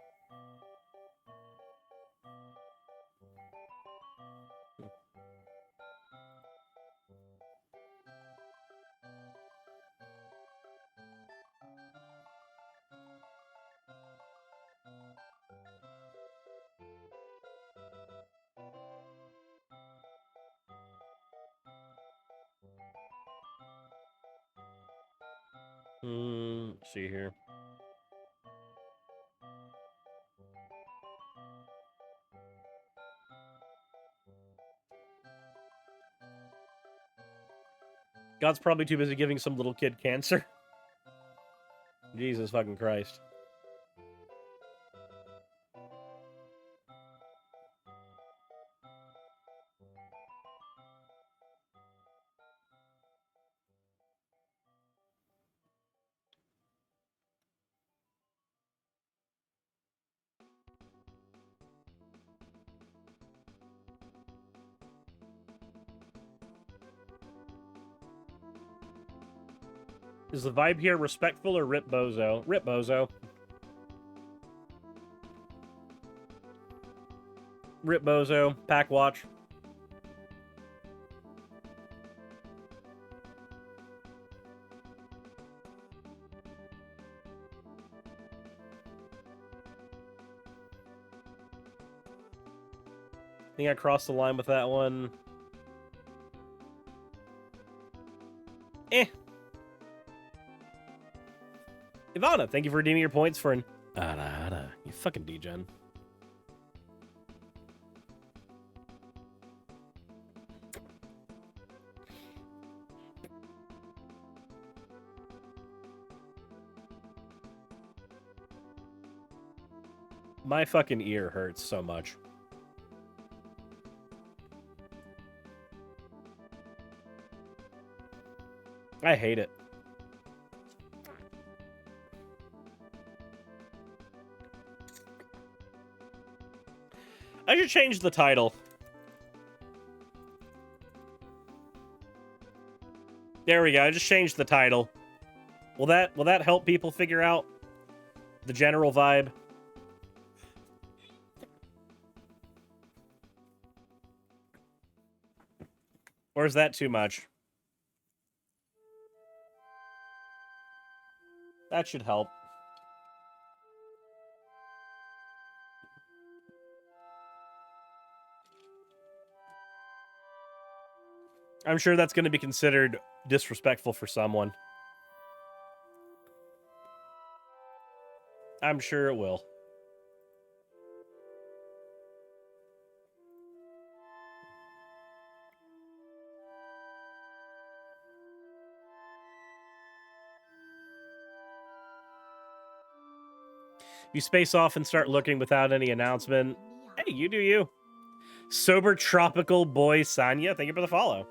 Let's see here. God's probably too busy giving some little kid cancer. Jesus fucking Christ. Is the vibe here respectful or rip bozo? Rip bozo. Rip bozo. Pack watch. I think I crossed the line with that one. Ivana, thank you for redeeming your points for an Ada. You fucking degen. My fucking ear hurts so much. I hate it. I should change the title. There we go. I just changed the title. Will that help people figure out the general vibe? Or is that too much? That should help. I'm sure that's going to be considered disrespectful for someone. I'm sure it will. You space off and start looking without any announcement. Hey, you do you. Sober Tropical Boy Sanya, thank you for the follow.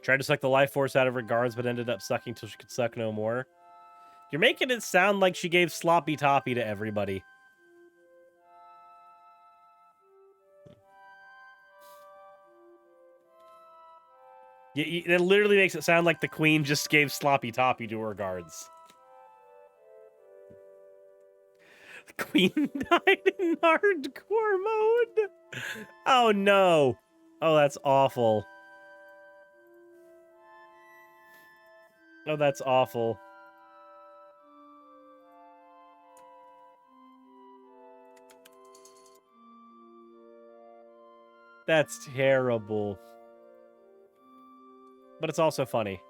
Tried to suck the life force out of her guards, but ended up sucking till she could suck no more. You're making it sound like she gave sloppy toppy to everybody. It literally makes it sound like the queen just gave sloppy toppy to her guards. The queen died in hardcore mode. Oh no. Oh, that's awful. Oh, that's awful. That's terrible. But it's also funny.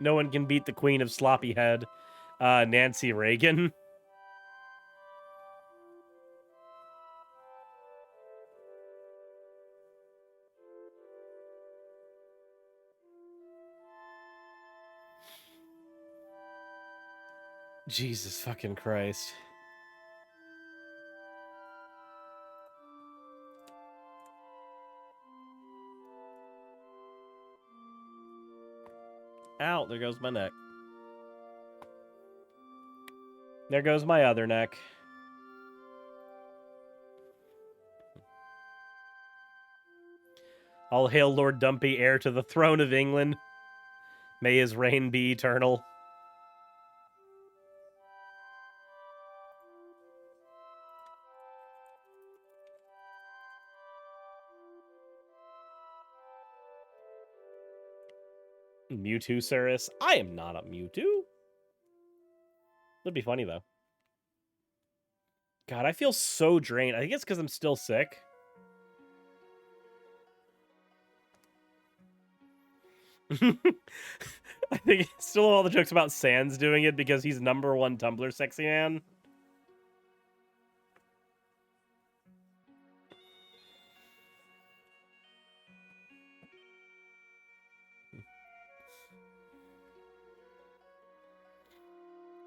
No one can beat the queen of sloppy head, Nancy Reagan. Jesus fucking Christ. Ow, there goes my neck. There goes my other neck. All hail Lord Dumpy, heir to the throne of England. May his reign be eternal. Mewtwo, Cirrus. I am not a Mewtwo. That'd be funny, though. God, I feel so drained. I think it's because I'm still sick. I think still all the jokes about Sans doing it because he's #1 Tumblr sexy man.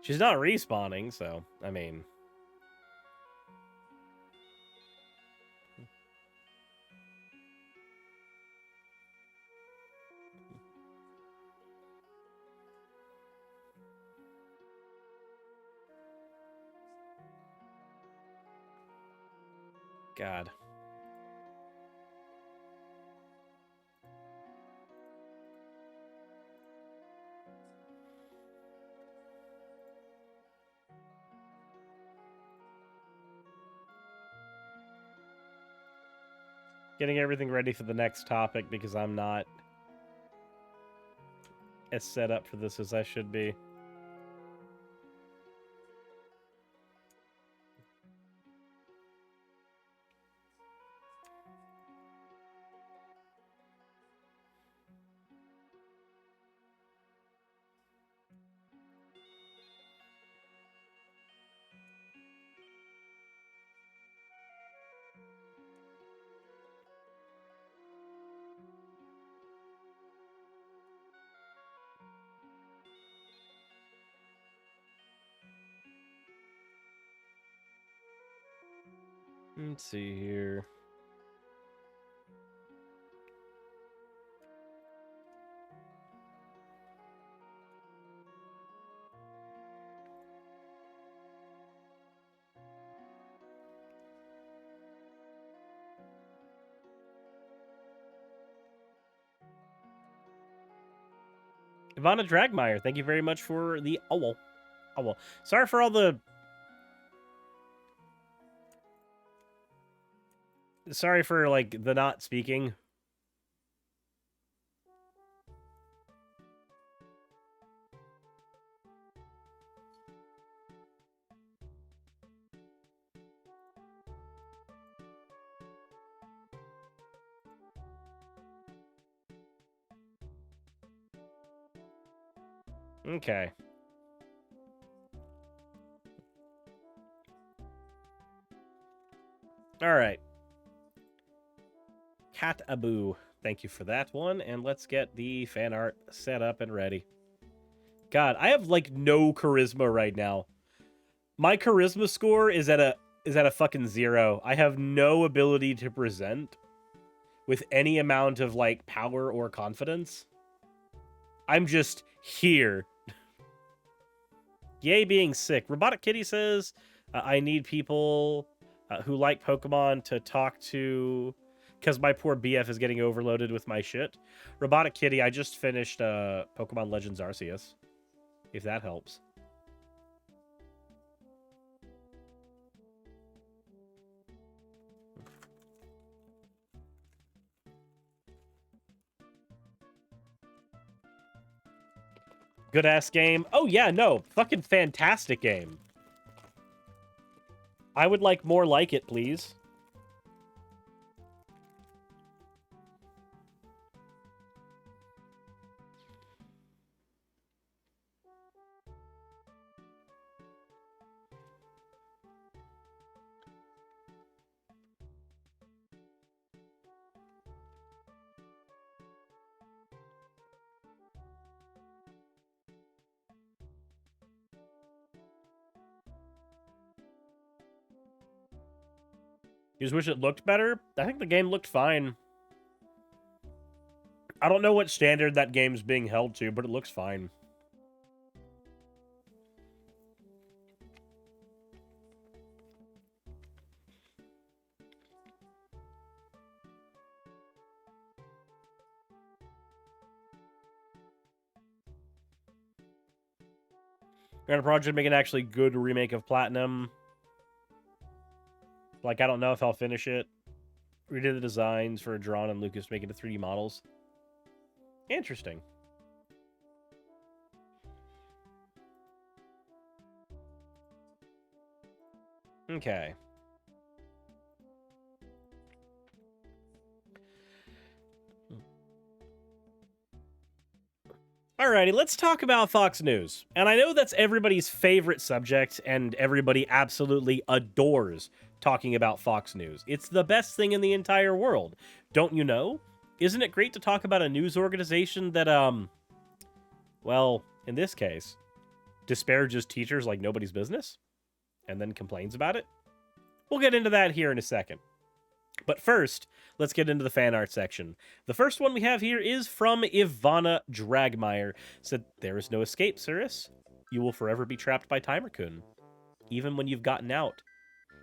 She's not respawning, so, I mean... God. Getting everything ready for the next topic because I'm not as set up for this as I should be. Let's see here. Ivana Dragmeyer, thank you very much for the owl. Owl. Sorry for all the... Sorry for, like, the not speaking. Okay. All right. Cat Abu. Thank you for that one. And let's get the fan art set up and ready. God, I have like no charisma right now. My charisma score is at a fucking 0. I have no ability to present with any amount of like power or confidence. I'm just here. Yay being sick. Robotic Kitty says, I need people who like Pokemon to talk to, because my poor BF is getting overloaded with my shit. Robotic Kitty, I just finished Pokemon Legends Arceus, if that helps. Good ass game. Oh yeah, no, fucking fantastic game. I would like more like it, please. You just wish it looked better? I think the game looked fine. I don't know what standard that game's being held to, but it looks fine. We're on a project to make an actually good remake of Platinum. Like, I don't know if I'll finish it. Redid the designs for Drawn and Lucas making the 3D models. Interesting. Okay. Alrighty, let's talk about Fox News. And I know that's everybody's favorite subject, and everybody absolutely adores talking about Fox News. It's the best thing in the entire world. Don't you know? Isn't it great to talk about a news organization that, well, in this case, disparages teachers like nobody's business, and then complains about it? We'll get into that here in a second. But first, let's get into the fan art section. The first one we have here is from Ivana Dragmeyer. Said, there is no escape, Cirrus. You will forever be trapped by Timer-kun. Even when you've gotten out,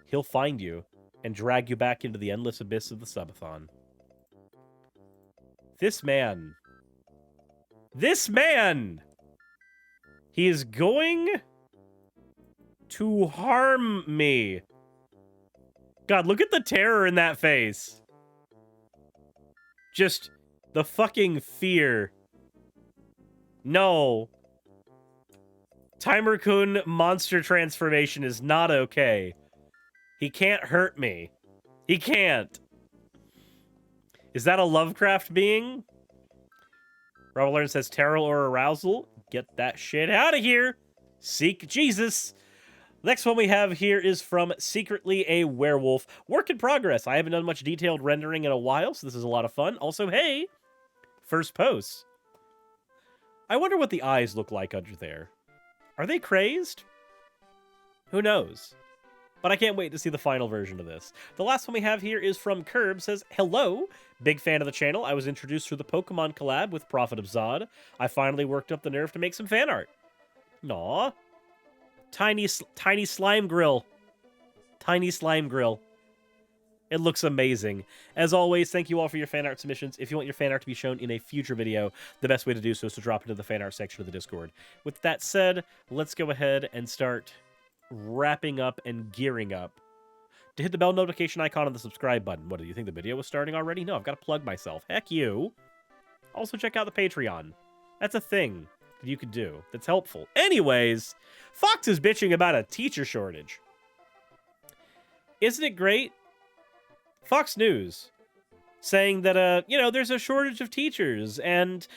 he'll find you and drag you back into the endless abyss of the subathon. This man, he is going to harm me. God, look at the terror in that face. Just the fucking fear. No. Timer-kun monster transformation is not okay. He can't hurt me. He can't. Is that a Lovecraft being? Robert Learn says terror or arousal. Get that shit out of here. Seek Jesus. Next one we have here is from Secretly a Werewolf. Work in progress. I haven't done much detailed rendering in a while, so this is a lot of fun. Also, hey, first posts. I wonder what the eyes look like under there. Are they crazed? Who knows? but I can't wait to see the final version of this. The last one we have here is from Curb, says, "Hello, big fan of the channel. I was introduced through the Pokemon collab with Prophet of Zod. I finally worked up the nerve to make some fan art." Aw. Tiny slime grill. Tiny slime grill. It looks amazing. As always, thank you all for your fan art submissions. If you want your fan art to be shown in a future video, the best way to do so is to drop into the fan art section of the Discord. With that said, let's go ahead and start wrapping up and gearing up to hit the bell notification icon and the subscribe button. What, do you think the video was starting already? No, I've got to plug myself. Heck you. Also, check out the Patreon. That's a thing that you could do that's helpful. Anyways, Fox is bitching about a teacher shortage. Isn't it great? Fox News saying that, you know, there's a shortage of teachers and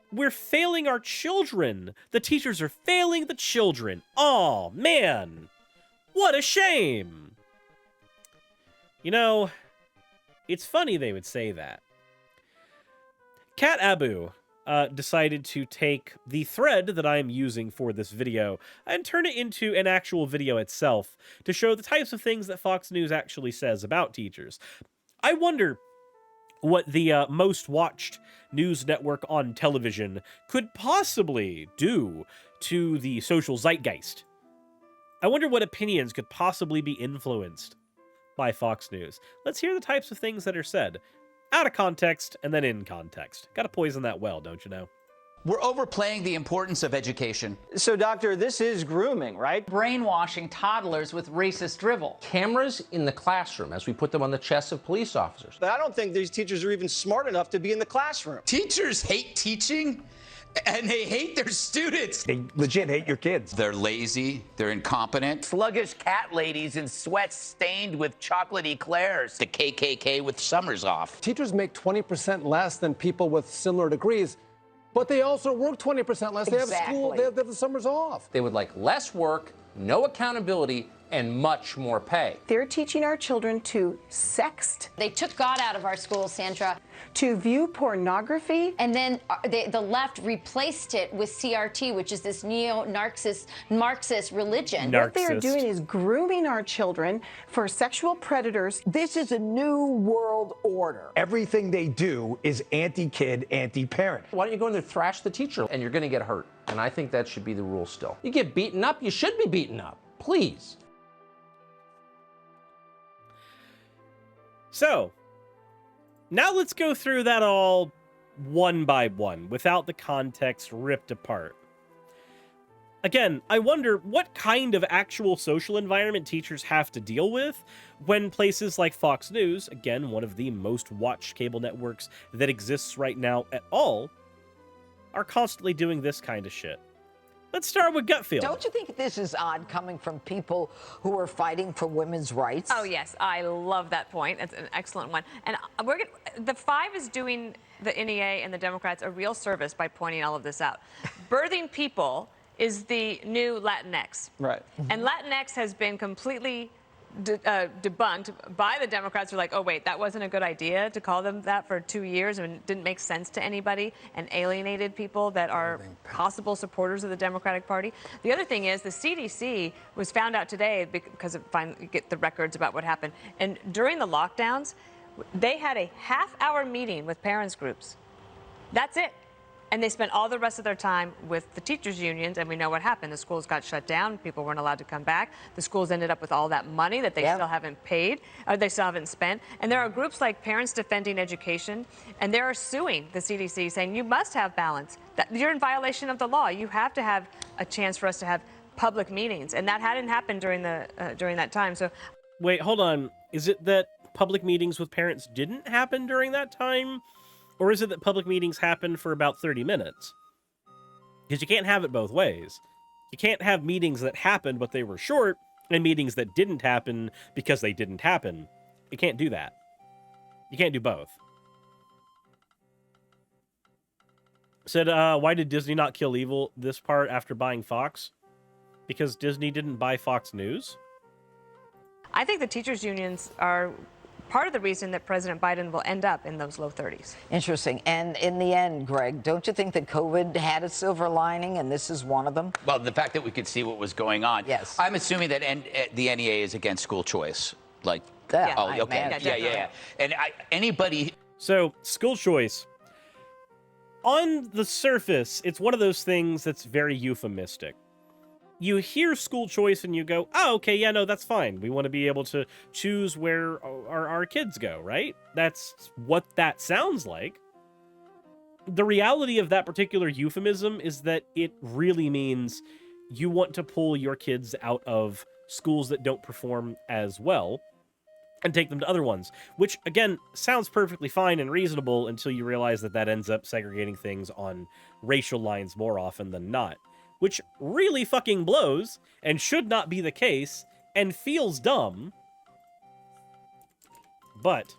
we're failing our children. The teachers are failing the children. Oh, man. What a shame. You know, it's funny they would say that. Cat Abu decided to take the thread that I am using for this video and turn it into an actual video itself to show the types of things that Fox News actually says about teachers. I wonder what the most watched news network on television could possibly do to the social zeitgeist. I wonder what opinions could possibly be influenced by Fox News. Let's hear the types of things that are said. Out of context, and then in context. Gotta poison that well, don't you know? We're overplaying the importance of education. So, doctor, this is grooming, right? Brainwashing toddlers with racist drivel. Cameras in the classroom as we put them on the chests of police officers. But I don't think these teachers are even smart enough to be in the classroom. Teachers hate teaching, and they hate their students. They legit hate your kids. They're lazy, they're incompetent. Sluggish cat ladies in sweats stained with chocolate eclairs. The KKK with summers off. Teachers make 20% less than people with similar degrees, but they also work 20% less. They have school, they have the summers off. They would like less work, no accountability, and much more pay. They're teaching our children to sext. They took God out of our schools, Sandra. To view pornography. And then the left replaced it with CRT, which is this neo-Marxist religion. What they are doing is grooming our children for sexual predators. This is a new world order. Everything they do is anti-kid, anti-parent. Why don't you go in there and thrash the teacher? And you're going to get hurt. And I think that should be the rule still. You get beaten up, you should be beaten up. Please. So, now let's go through that all one by one, without the context ripped apart. Again, I wonder what kind of actual social environment teachers have to deal with when places like Fox News, again, one of the most watched cable networks that exists right now at all, are constantly doing this kind of shit. Let's start with gut feel. Don't you think this is odd coming from people who are fighting for women's rights? Oh, yes. I love that point. It's an excellent one. And the Five is doing the NEA and the Democrats a real service by pointing all of this out. Birthing people is the new Latinx. Right. And Latinx has been completely debunked by the Democrats. Who are like, oh, wait, that wasn't a good idea to call them that for 2 years and it didn't make sense to anybody and alienated people that are possible supporters of the Democratic Party. The other thing is the CDC was found out today because of finally get the records about what happened. And during the lockdowns, they had a half-hour meeting with parents groups. That's it. And they spent all the rest of their time with the teachers' unions, and we know what happened. The schools got shut down. People weren't allowed to come back. The schools ended up with all that money that they still haven't paid, or they still haven't spent. And there are groups like Parents Defending Education, and they are suing the CDC, saying you must have balance. That you're in violation of the law. You have to have a chance for us to have public meetings, and that hadn't happened during that time. So, wait, hold on. Is it that public meetings with parents didn't happen during that time? Or is it that public meetings happened for about 30 minutes? Because you can't have it both ways. You can't have meetings that happened but they were short, and meetings that didn't happen because they didn't happen. You can't do that. You can't do both. Said, why did Disney not kill evil this part after buying Fox? Because Disney didn't buy Fox News? I think the teachers' unions are part of the reason that President Biden will end up in those low 30s. Interesting. And in the end, Greg, don't you think that COVID had a silver lining, and this is one of them? Well, the fact that we could see what was going on. Yes. I'm assuming that the NEA is against school choice. Like, Yeah, oh, I okay. imagine. Yeah. And anybody. So, school choice. On the surface, it's one of those things that's very euphemistic. You hear school choice and you go, oh, okay, yeah, no, that's fine. We want to be able to choose where our kids go, right? That's what that sounds like. The reality of that particular euphemism is that it really means you want to pull your kids out of schools that don't perform as well and take them to other ones, which, again, sounds perfectly fine and reasonable until you realize that that ends up segregating things on racial lines more often than not, which really fucking blows and should not be the case and feels dumb. But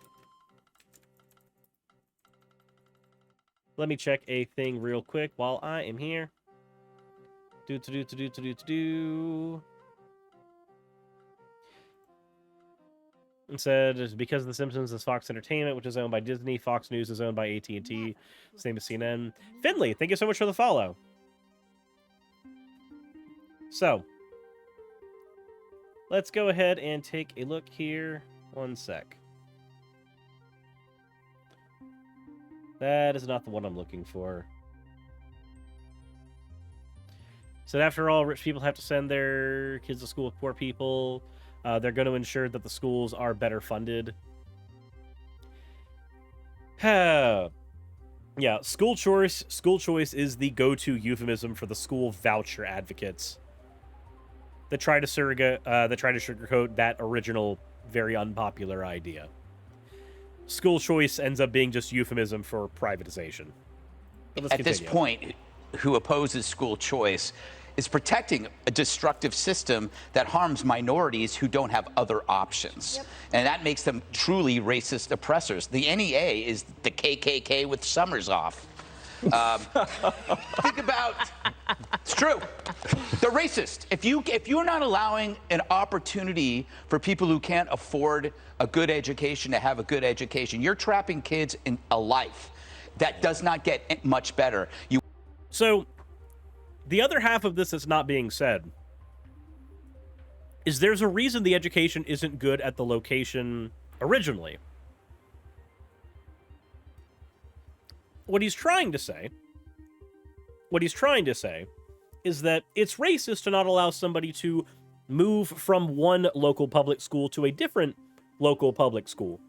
let me check a thing real quick while I am here. And said, because of The Simpsons is Fox Entertainment, which is owned by Disney. Fox News is owned by AT&T. Same as CNN. Finley, thank you so much for the follow. So, let's go ahead and take a look here. One sec. That is not the one I'm looking for. So after all, rich people have to send their kids to school with poor people. They're going to ensure that the schools are better funded. Yeah, school choice is the go-to euphemism for the school voucher advocates that try to sugarcoat that original, very unpopular idea. School choice ends up being just euphemism for privatization. At this point, who opposes school choice is protecting a destructive system that harms minorities who don't have other options. Yep. And that makes them truly racist oppressors. The NEA is the KKK with summers off. Think about, it's true. They're racist. If you're not allowing an opportunity for people who can't afford a good education to have a good education, you're trapping kids in a life that does not get much better. So, the other half of this that's not being said is there's a reason the education isn't good at the location originally. What he's trying to say is that it's racist to not allow somebody to move from one local public school to a different local public school.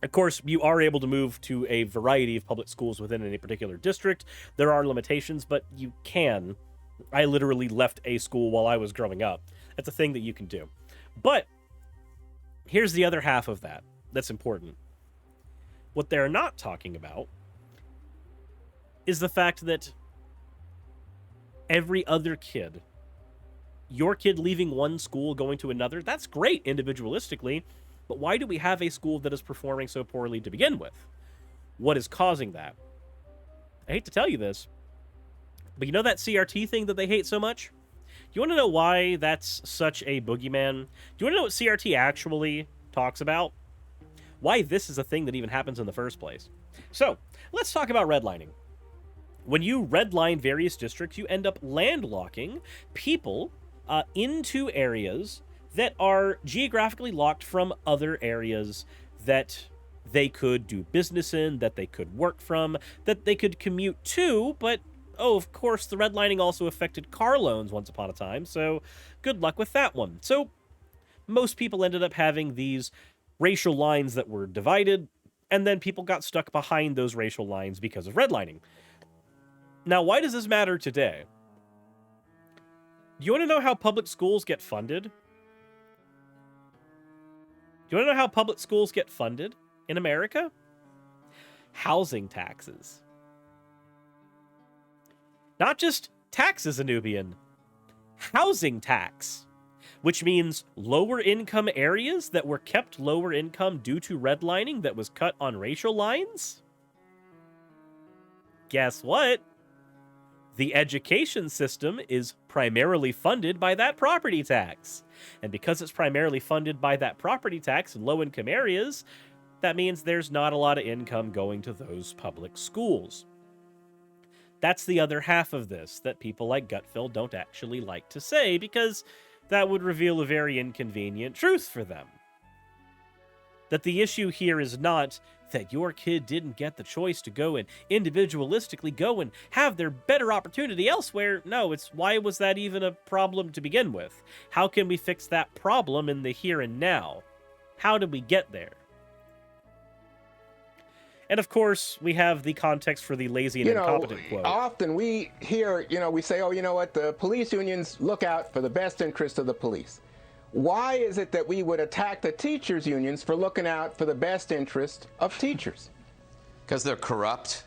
Of course, you are able to move to a variety of public schools within any particular district. There are limitations, but you can. I literally left a school while I was growing up. That's a thing that you can do. But here's the other half of that that's important. What they're not talking about is the fact that every other kid, your kid leaving one school, going to another, that's great individualistically. But why do we have a school that is performing so poorly to begin with? What is causing that? I hate to tell you this, but you know that CRT thing that they hate so much? Do you want to know why that's such a boogeyman? Do you want to know what CRT actually talks about? Why this is a thing that even happens in the first place? So, let's talk about redlining. When you redline various districts, you end up landlocking people into areas that are geographically locked from other areas that they could do business in, that they could work from, that they could commute to, but, oh, of course, the redlining also affected car loans once upon a time, so good luck with that one. So, most people ended up having these racial lines that were divided, and then people got stuck behind those racial lines because of redlining. Now, why does this matter today? Do you want to know how public schools get funded? Do you want to know how public schools get funded in America? Housing taxes. Not just taxes, Anubian. Housing tax. Which means lower income areas that were kept lower income due to redlining that was cut on racial lines? Guess what? The education system is primarily funded by that property tax. And because it's primarily funded by that property tax in low-income areas, that means there's not a lot of income going to those public schools. That's the other half of this that people like Gutfeld don't actually like to say, because that would reveal a very inconvenient truth for them. That the issue here is not that your kid didn't get the choice to go and individualistically go and have their better opportunity elsewhere. No, it's why was that even a problem to begin with? How can we fix that problem in the here and now? How did we get there? And of course, we have the context for the lazy and incompetent quote. Often we hear, we say, oh, you know what, the police unions look out for the best interest of the police. Why is it that we would attack the teachers' unions for looking out for the best interest of teachers? Because they're corrupt,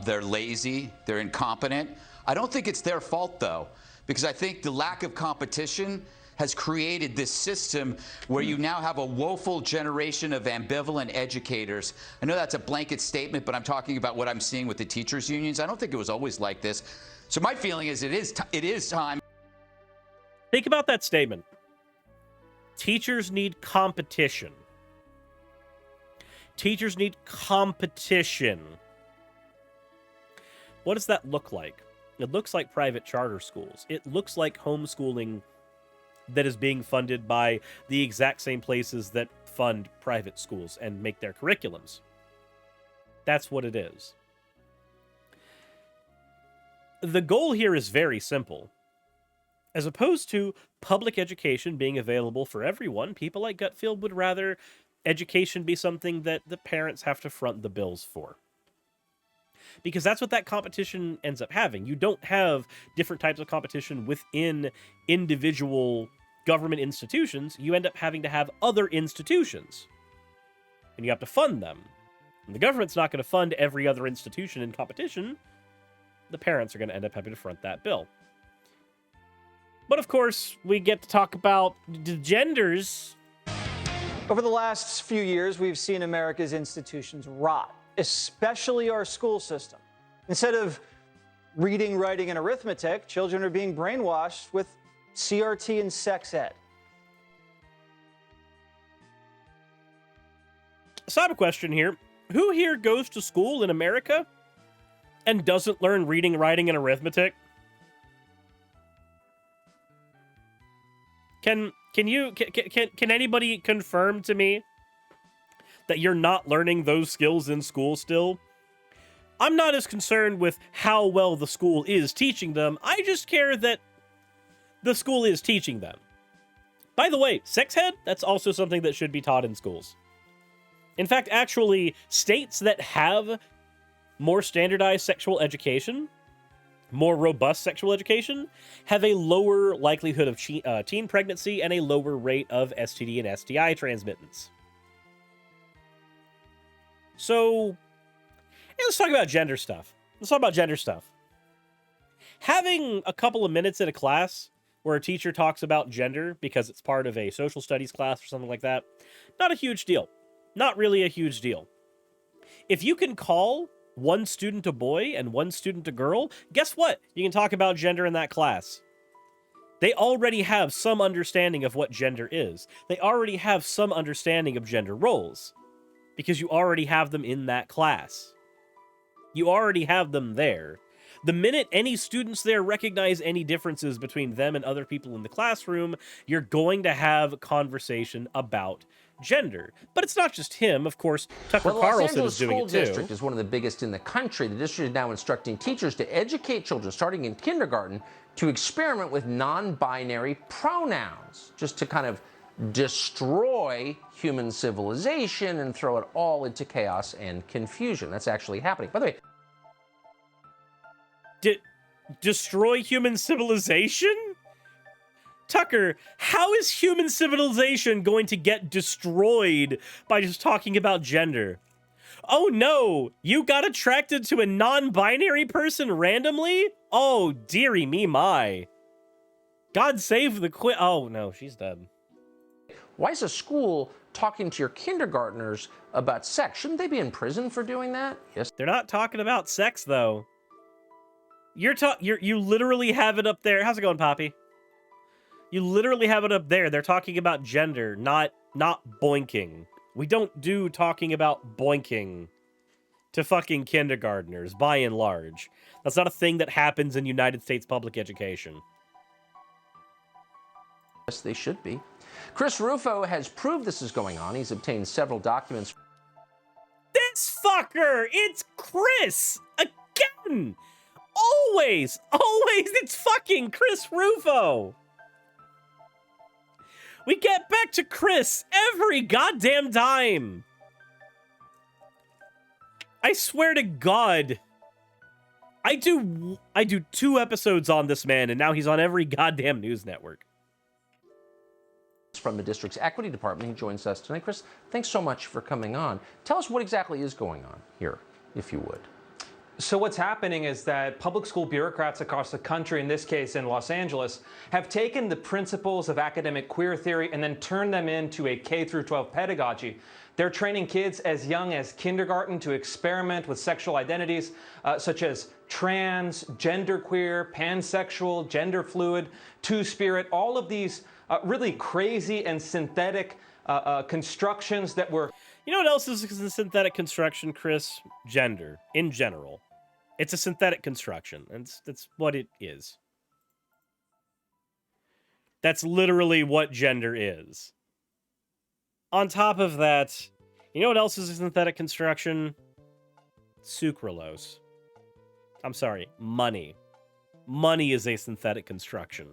they're lazy, they're incompetent. I don't think it's their fault, though, because I think the lack of competition has created this system where you now have a woeful generation of ambivalent educators. I know that's a blanket statement, but I'm talking about what I'm seeing with the teachers' unions. I don't think it was always like this. So my feeling is it is time. Think about that statement. Teachers need competition. Teachers need competition. What does that look like? It looks like private charter schools. It looks like homeschooling that is being funded by the exact same places that fund private schools and make their curriculums. That's what it is. The goal here is very simple. As opposed to public education being available for everyone, people like Gutfeld would rather education be something that the parents have to front the bills for. Because that's what that competition ends up having. You don't have different types of competition within individual government institutions. You end up having to have other institutions. And you have to fund them. And the government's not going to fund every other institution in competition. The parents are going to end up having to front that bill. But of course, we get to talk about the genders. Over the last few years, we've seen America's institutions rot, especially our school system. Instead of reading, writing, and arithmetic, children are being brainwashed with CRT and sex ed. So I have a question here. Who here goes to school in America and doesn't learn reading, writing, and arithmetic? Can anybody confirm to me that you're not learning those skills in school still? I'm not as concerned with how well the school is teaching them. I just care that the school is teaching them. By the way, sex ed, that's also something that should be taught in schools. In fact, actually, states that have more standardized sexual education, more robust sexual education, have a lower likelihood of teen pregnancy and a lower rate of STD and STI transmittance. So, let's talk about gender stuff. Having a couple of minutes in a class where a teacher talks about gender because it's part of a social studies class or something like that, not a huge deal. Not really a huge deal. If you can call one student a boy and one student a girl, guess what? You can talk about gender in that class. They already have some understanding of what gender is. They already have some understanding of gender roles because you already have them in that class. You already have them there. The minute any students there recognize any differences between them and other people in the classroom, you're going to have conversation about gender. But it's not just him, of course. Tucker Carlson is doing it too. The Los Angeles School District is one of the biggest in the country. The district is now instructing teachers to educate children starting in kindergarten to experiment with non-binary pronouns, just to kind of destroy human civilization and throw it all into chaos and confusion. That's actually happening. By the way, destroy human civilization? Tucker, how is human civilization going to get destroyed by just talking about gender? Oh no, you got attracted to a non-binary person randomly? Oh, dearie me my. God save the queen. Oh no, she's dead. why is a school talking to your kindergartners about sex? Shouldn't they be in prison for doing that? Yes. They're not talking about sex, though. You literally have it up there. How's it going, Poppy? You literally have it up there. They're talking about gender, not boinking. We don't do talking about boinking to fucking kindergartners, by and large. That's not a thing that happens in United States public education. Yes, they should be. Chris Rufo has proved this is going on. He's obtained several documents. This fucker! It's Chris! Again! Always! It's fucking Chris Rufo! We get back to Chris every goddamn time! I swear to God. I do 2 episodes on this man, and now he's on every goddamn news network. From the district's equity department. He joins us tonight. Chris, thanks so much for coming on. Tell us what exactly is going on here, if you would. So what's happening is that public school bureaucrats across the country, in this case in Los Angeles, have taken the principles of academic queer theory and then turned them into a K-12 pedagogy. They're training kids as young as kindergarten to experiment with sexual identities such as trans, genderqueer, pansexual, gender fluid, two-spirit, all of these really crazy and synthetic constructions that were... You know what else is a synthetic construction, Chris? Gender, in general. It's a synthetic construction, and that's what it is. That's literally what gender is. On top of that, you know what else is a synthetic construction? Sucralose. I'm sorry, money. Money is a synthetic construction.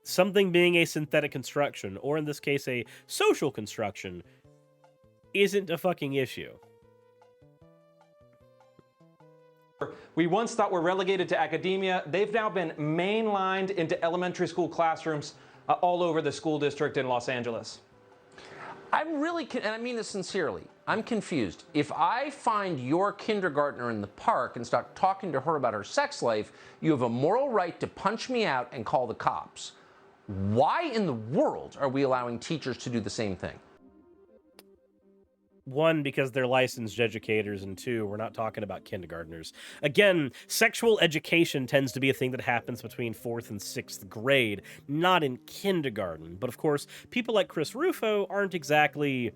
Something being a synthetic construction, or in this case a social construction, isn't a fucking issue. We once thought were relegated to academia. They've now been mainlined into elementary school classrooms all over the school district in Los Angeles. I'm really, and I mean this sincerely, I'm confused. If I find your kindergartner in the park and start talking to her about her sex life, you have a moral right to punch me out and call the cops. Why in the world are we allowing teachers to do the same thing? 1, because they're licensed educators, and 2, we're not talking about kindergartners. Again, sexual education tends to be a thing that happens between 4th and 6th grade, not in kindergarten. But of course, people like Chris Rufo aren't exactly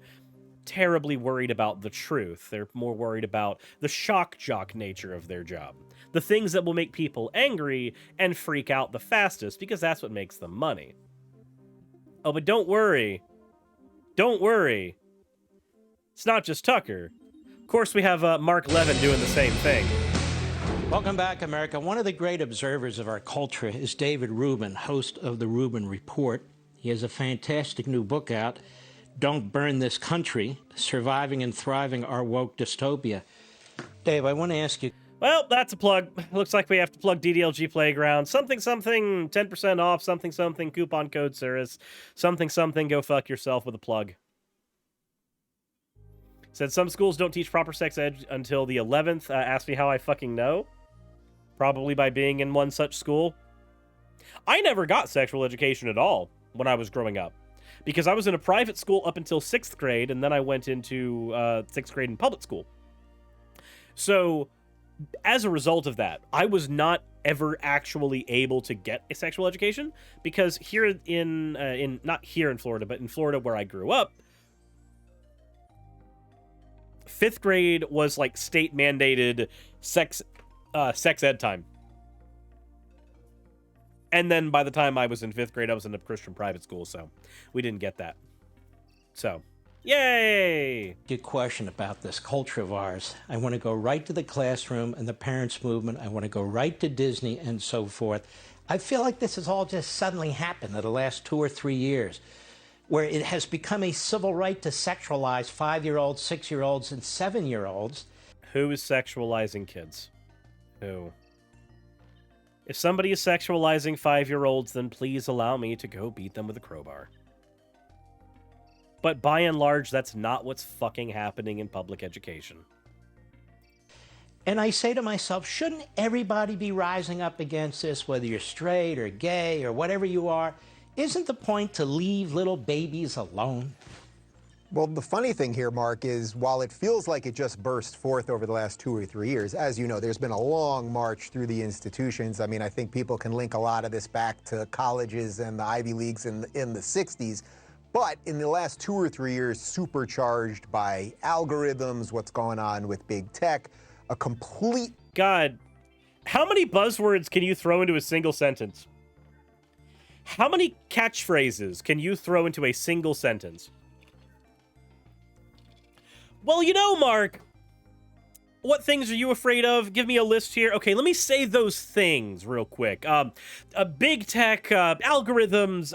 terribly worried about the truth. They're more worried about the shock jock nature of their job. The things that will make people angry and freak out the fastest, because that's what makes them money. Oh, but don't worry. Don't worry. It's not just Tucker. Of course, we have Mark Levin doing the same thing. Welcome back, America. One of the great observers of our culture is David Rubin, host of the Rubin Report. He has a fantastic new book out, Don't Burn This Country, Surviving and Thriving Our Woke Dystopia. Dave, I want to ask you... Well, that's a plug. Looks like we have to plug DDLG Playground. Something, 10% off, something, coupon code Cirrus. Something, go fuck yourself with a plug. Said some schools don't teach proper sex ed until the 11th. Asked me how I fucking know. Probably by being in one such school. I never got sexual education at all when I was growing up. Because I was in a private school up until 6th grade, and then I went into 6th grade in public school. So, as a result of that, I was not ever actually able to get a sexual education. Because here not here in Florida, but in Florida where I grew up, 5th grade was like state mandated sex ed time. And then by the time I was in 5th grade, I was in a Christian private school, so we didn't get that. So, yay! Good question about this culture of ours. I want to go right to the classroom and the parents' movement. I want to go right to Disney and so forth. I feel like this has all just suddenly happened in the last 2 or 3 years, where it has become a civil right to sexualize 5-year-olds, 6-year-olds, and 7-year-olds. Who is sexualizing kids? Who? If somebody is sexualizing 5-year-olds, then please allow me to go beat them with a crowbar. But by and large, that's not what's fucking happening in public education. And I say to myself, shouldn't everybody be rising up against this, whether you're straight or gay or whatever you are? Isn't the point to leave little babies alone? Well, the funny thing here, Mark, is while it feels like it just burst forth over the last 2 or 3 years, as you know, there's been a long march through the institutions. I mean, I think people can link a lot of this back to colleges and the Ivy Leagues in the 60s. But in the last 2 or 3 years, supercharged by algorithms, what's going on with big tech, a complete... God, how many buzzwords can you throw into a single sentence? How many catchphrases can you throw into a single sentence? Well, you know, Mark, what things are you afraid of? Give me a list here. Okay, let me say those things real quick. Big tech, algorithms,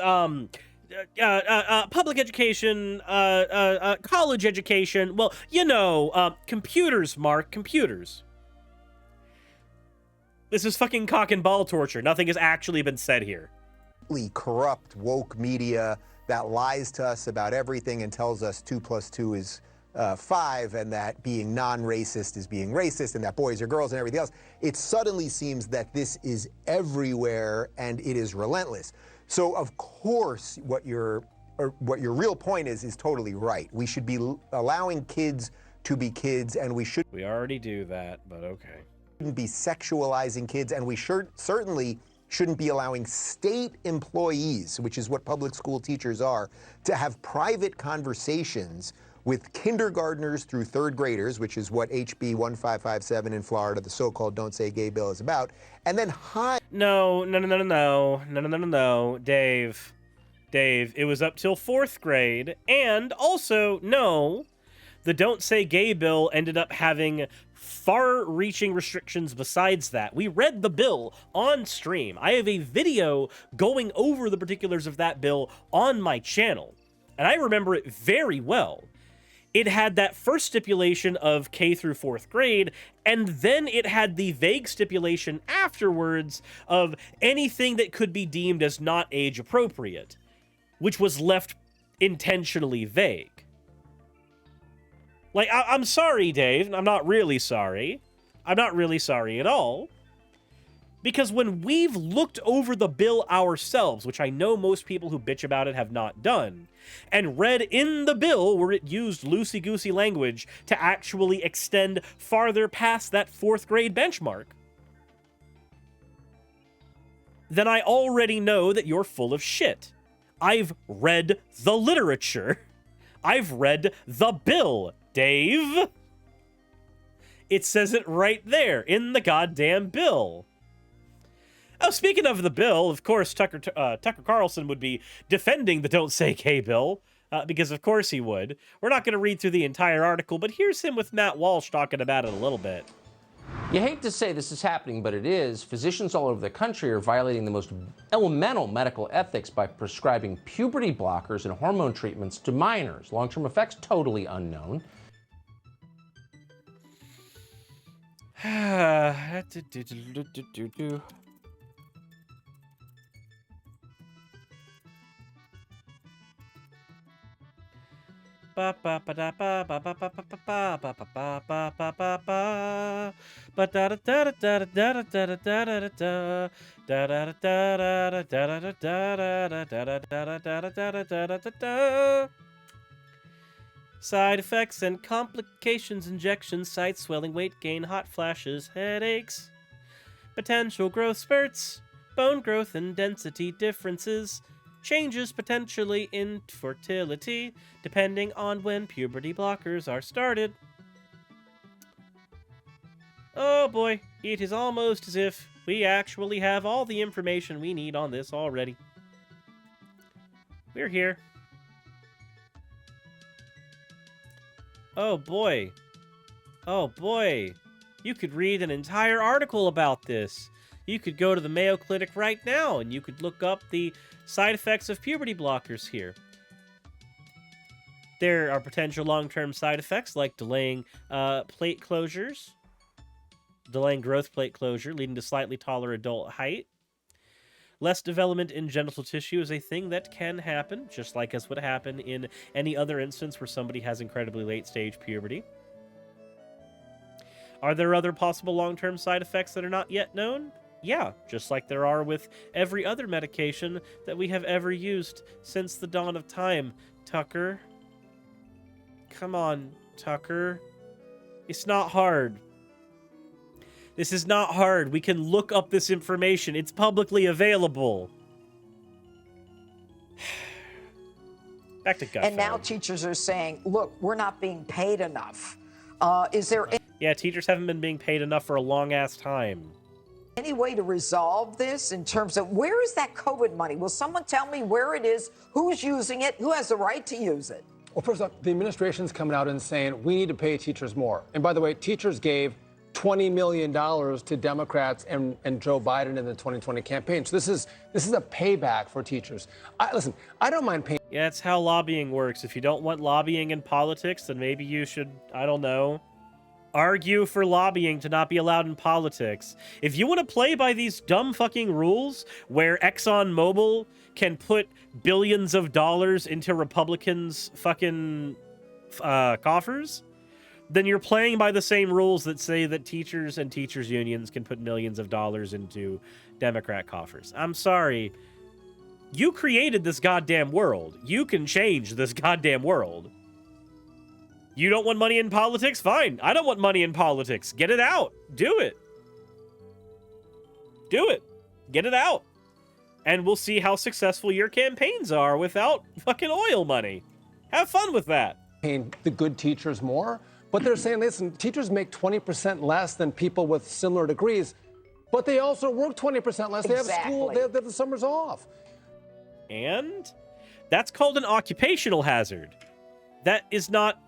public education, college education. Well, you know, computers, Mark, computers. This is fucking cock and ball torture. Nothing has actually been said here. Corrupt, woke media that lies to us about everything and tells us 2 + 2 is 5, and that being non-racist is being racist, and that boys are girls and everything else. It suddenly seems that this is everywhere and it is relentless. So of course what your real point is totally right. We should be allowing kids to be kids, and we already do that, but okay. Shouldn't be sexualizing kids, and we certainly shouldn't be allowing state employees, which is what public school teachers are, to have private conversations with kindergartners through 3rd graders, which is what HB 1557 in Florida, the so-called Don't Say Gay bill, is about, and then No, Dave, it was up till 4th grade, and also, no, the Don't Say Gay bill ended up having far-reaching restrictions besides that. We read the bill on stream. I have a video going over the particulars of that bill on my channel, and I remember it very well. It had that first stipulation of K through 4th grade, and then it had the vague stipulation afterwards of anything that could be deemed as not age appropriate, which was left intentionally vague. Like, I'm sorry, Dave. I'm not really sorry. I'm not really sorry at all. Because when we've looked over the bill ourselves, which I know most people who bitch about it have not done, and read in the bill where it used loosey-goosey language to actually extend farther past that 4th grade benchmark, then I already know that you're full of shit. I've read the literature. I've read the bill, Dave. It says it right there in the goddamn bill. Oh, speaking of the bill, of course, Tucker Carlson would be defending the Don't Say Gay bill, because of course he would. We're not going to read through the entire article, but here's him with Matt Walsh talking about it a little bit. You hate to say this is happening, but it is. Physicians all over the country are violating the most elemental medical ethics by prescribing puberty blockers and hormone treatments to minors. Long-term effects totally unknown. Side effects and complications: injections, site swelling, weight gain, hot flashes, headaches, potential growth spurts, bone growth and density differences, changes potentially in fertility, depending on when puberty blockers are started. Oh boy, it is almost as if we actually have all the information we need on this already. We're here. Oh boy. Oh boy. You could read an entire article about this. You could go to the Mayo Clinic right now and you could look up the side effects of puberty blockers here. There are potential long-term side effects like delaying plate closures, delaying growth plate closure, leading to slightly taller adult height. Less development in genital tissue is a thing that can happen, just like as would happen in any other instance where somebody has incredibly late-stage puberty. Are there other possible long-term side effects that are not yet known? Yeah, just like there are with every other medication that we have ever used since the dawn of time, Tucker. Come on, Tucker. It's not hard. This is not hard. We can look up this information. It's publicly available. Back to Gutfeld. And now teachers are saying, look, we're not being paid enough. Is there Yeah, teachers haven't been being paid enough for a long-ass time. any way to resolve this in terms of where is that COVID money? Will someone tell me where it is, who's using it, who has the right to use it? Well, first off, the administration's coming out and saying we need to pay teachers more. And by the way, teachers gave $20 million to Democrats and Joe Biden in the 2020 campaign. So this is a payback for teachers. Listen, I don't mind paying. Yeah, it's how lobbying works. If you don't want lobbying in politics, then maybe you should, I don't know, argue for lobbying to not be allowed in politics. If you want to play by these dumb fucking rules where ExxonMobil can put billions of dollars into Republicans' fucking coffers, then you're playing by the same rules that say that teachers and teachers unions can put millions of dollars into Democrat coffers. I'm sorry. You created this goddamn world. You can change this goddamn world. You don't want money in politics? Fine. I don't want money in politics. Get it out. Do it. Do it. Get it out. And we'll see how successful your campaigns are without fucking oil money. Have fun with that. Paying the good teachers more, but they're saying, listen, teachers make 20% less than people with similar degrees, but they also work 20% less. They have school, they have the summers off. And that's called an occupational hazard. That is not...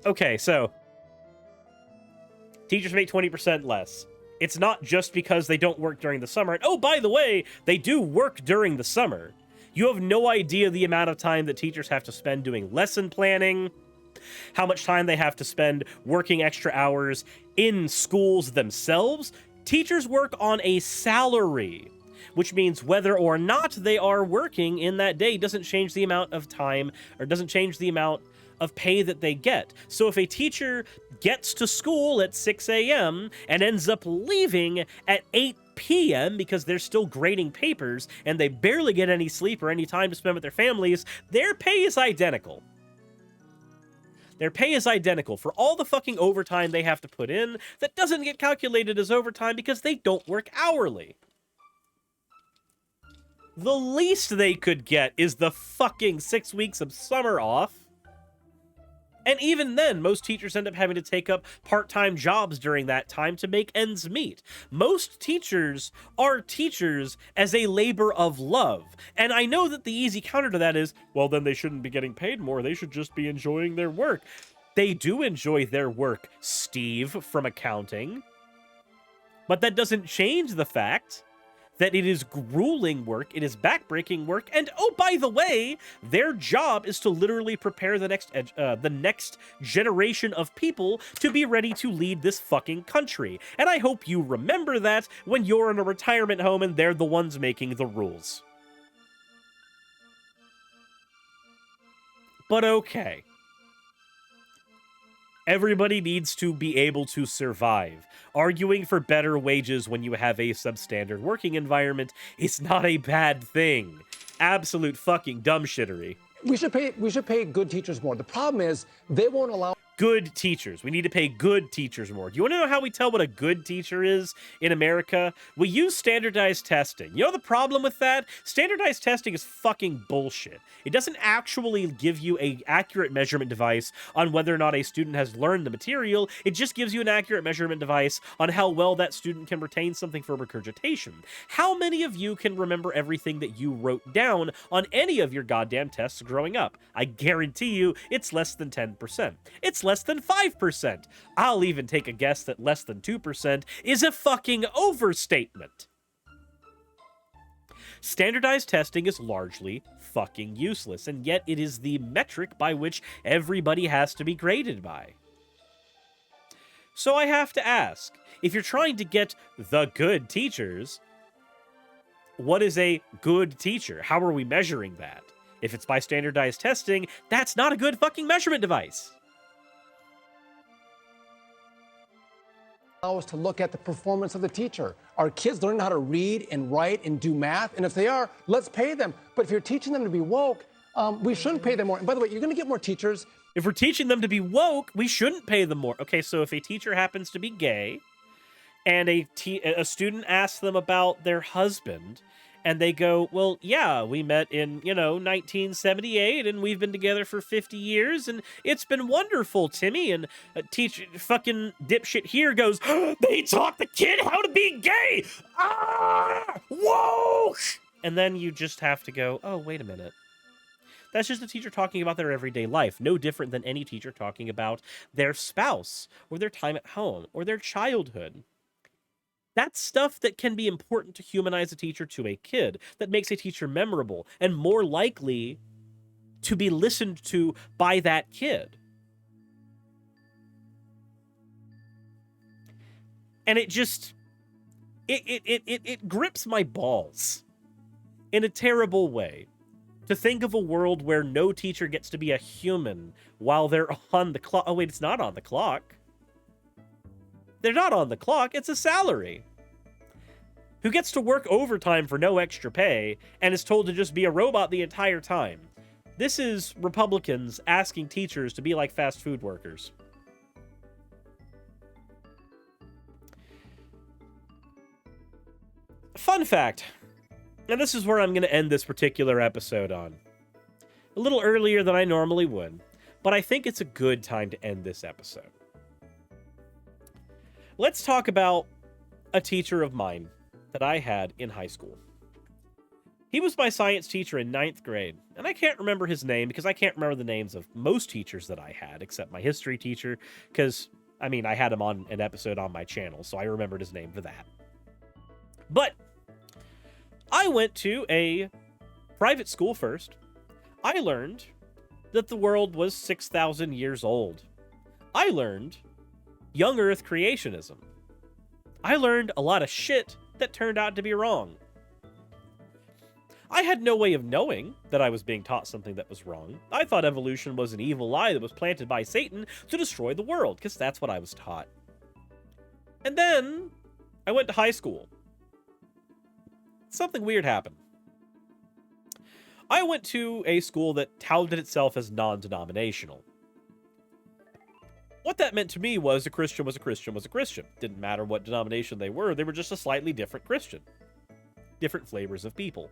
Okay, so teachers make 20% less. It's not just because they don't work during the summer. And oh, by the way, they do work during the summer. You have no idea the amount of time that teachers have to spend doing lesson planning, how much time they have to spend working extra hours in schools themselves. Teachers work on a salary, which means whether or not they are working in that day doesn't change the amount of time or doesn't change the amount of pay that they get. So if a teacher gets to school at 6 a.m. and ends up leaving at 8 p.m. because they're still grading papers and they barely get any sleep or any time to spend with their families, their pay is identical. Their pay is identical for all the fucking overtime they have to put in that doesn't get calculated as overtime because they don't work hourly. The least they could get is the fucking 6 weeks of summer off. And even then, most teachers end up having to take up part-time jobs during that time to make ends meet. Most teachers are teachers as a labor of love. And I know that the easy counter to that is, well, then they shouldn't be getting paid more. They should just be enjoying their work. They do enjoy their work, Steve from accounting. But that doesn't change the fact that it is grueling work, it is backbreaking work, and oh, by the way, their job is to literally prepare the next generation of people to be ready to lead this fucking country. And I hope you remember that when you're in a retirement home and they're the ones making the rules. But okay. Everybody needs to be able to survive. Arguing for better wages when you have a substandard working environment is not a bad thing. Absolute fucking dumb shittery. We should pay good teachers more. The problem is they won't allow good teachers. We need to pay good teachers more. Do you want to know how we tell what a good teacher is in America? We use standardized testing. You know the problem with that? Standardized testing is fucking bullshit. It doesn't actually give you an accurate measurement device on whether or not a student has learned the material. It just gives you an accurate measurement device on how well that student can retain something for regurgitation. How many of you can remember everything that you wrote down on any of your goddamn tests growing up? I guarantee you it's less than 10%. It's less than 5%. I'll even take a guess that less than 2% is a fucking overstatement. Standardized testing is largely fucking useless, and yet it is the metric by which everybody has to be graded by. So I have to ask, if you're trying to get the good teachers, what is a good teacher? How are we measuring that? If it's by standardized testing, that's not a good fucking measurement device. Allow us to look at the performance of the teacher. Are kids learning how to read and write and do math? And if they are, let's pay them. But if you're teaching them to be woke, we shouldn't pay them more. And by the way, you're going to get more teachers. If we're teaching them to be woke, we shouldn't pay them more. Okay, so if a teacher happens to be gay and a student asks them about their husband and they go, well, yeah, we met in, 1978 and we've been together for 50 years and it's been wonderful, Timmy. And fucking dipshit here goes, they taught the kid how to be gay. Ah, woke. And then you just have to go, oh, wait a minute. That's just a teacher talking about their everyday life, no different than any teacher talking about their spouse or their time at home or their childhood. That's stuff that can be important to humanize a teacher to a kid, that makes a teacher memorable and more likely to be listened to by that kid. And it just, it grips my balls in a terrible way. To think of a world where no teacher gets to be a human while they're on the clock. Oh, wait, it's not on the clock. They're not on the clock. It's a salary. Who gets to work overtime for no extra pay and is told to just be a robot the entire time. This is Republicans asking teachers to be like fast food workers. Fun fact. And this is where I'm going to end this particular episode on. A little earlier than I normally would, but I think it's a good time to end this episode. Let's talk about a teacher of mine that I had in high school. He was my science teacher in 9th grade, and I can't remember his name because I can't remember the names of most teachers that I had, except my history teacher, because, I had him on an episode on my channel, so I remembered his name for that. But I went to a private school first. I learned that the world was 6,000 years old. I learned young Earth creationism. I learned a lot of shit that turned out to be wrong. I had no way of knowing that I was being taught something that was wrong. I thought evolution was an evil lie that was planted by Satan to destroy the world, because that's what I was taught. And then I went to high school. Something weird happened. I went to a school that touted itself as non-denominational. What that meant to me was a Christian was a Christian was a Christian. Didn't matter what denomination they were just a slightly different Christian. Different flavors of people.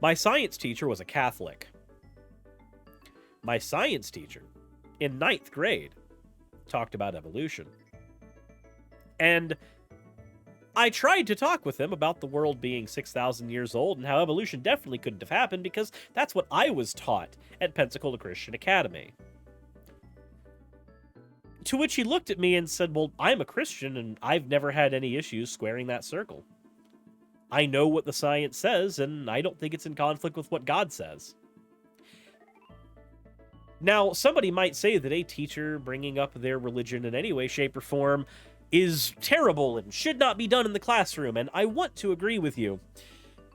My science teacher was a Catholic. My science teacher, in 9th grade, talked about evolution. And I tried to talk with him about the world being 6,000 years old and how evolution definitely couldn't have happened because that's what I was taught at Pensacola Christian Academy. To which he looked at me and said, well, I'm a Christian and I've never had any issues squaring that circle. I know what the science says and I don't think it's in conflict with what God says. Now, somebody might say that a teacher bringing up their religion in any way, shape, or form is terrible and should not be done in the classroom, and I want to agree with you.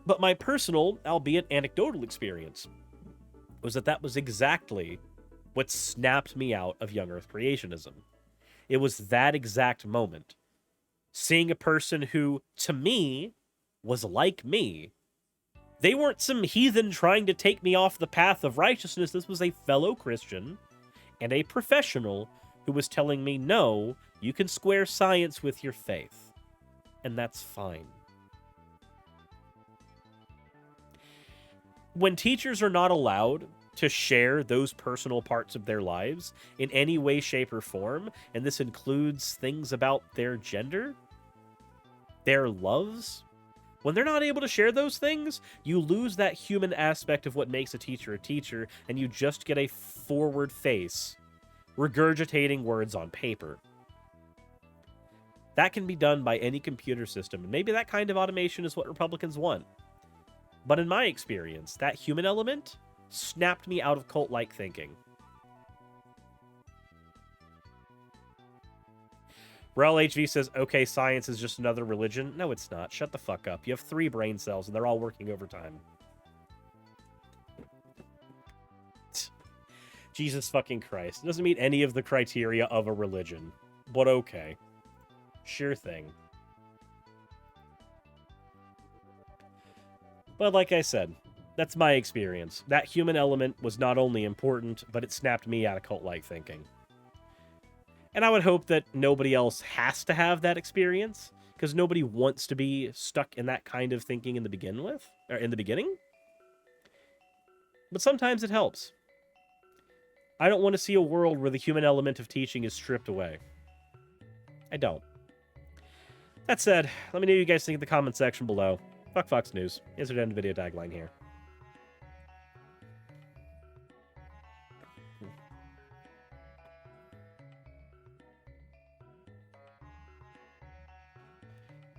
But my personal, albeit anecdotal experience was that was exactly what snapped me out of young Earth creationism. It was that exact moment. Seeing a person who, to me, was like me. They weren't some heathen trying to take me off the path of righteousness. This was a fellow Christian and a professional who was telling me, no, you can square science with your faith. And that's fine. When teachers are not allowed to share those personal parts of their lives in any way, shape, or form, and this includes things about their gender, their loves, when they're not able to share those things, you lose that human aspect of what makes a teacher, and you just get a forward face regurgitating words on paper. That can be done by any computer system, and maybe that kind of automation is what Republicans want. But in my experience, that human element snapped me out of cult-like thinking. Rel HV says, okay, science is just another religion. No, it's not. Shut the fuck up. You have 3 brain cells, and they're all working overtime. Jesus fucking Christ. It doesn't meet any of the criteria of a religion. But okay. Sure thing. But like I said, That's my experience. That human element was not only important, but it snapped me out of cult-like thinking. And I would hope that nobody else has to have that experience, because nobody wants to be stuck in that kind of thinking in the beginning. But sometimes it helps. I don't want to see a world where the human element of teaching is stripped away. I don't. That said, let me know what you guys think in the comment section below. Fuck Fox News. Insert end video tagline here.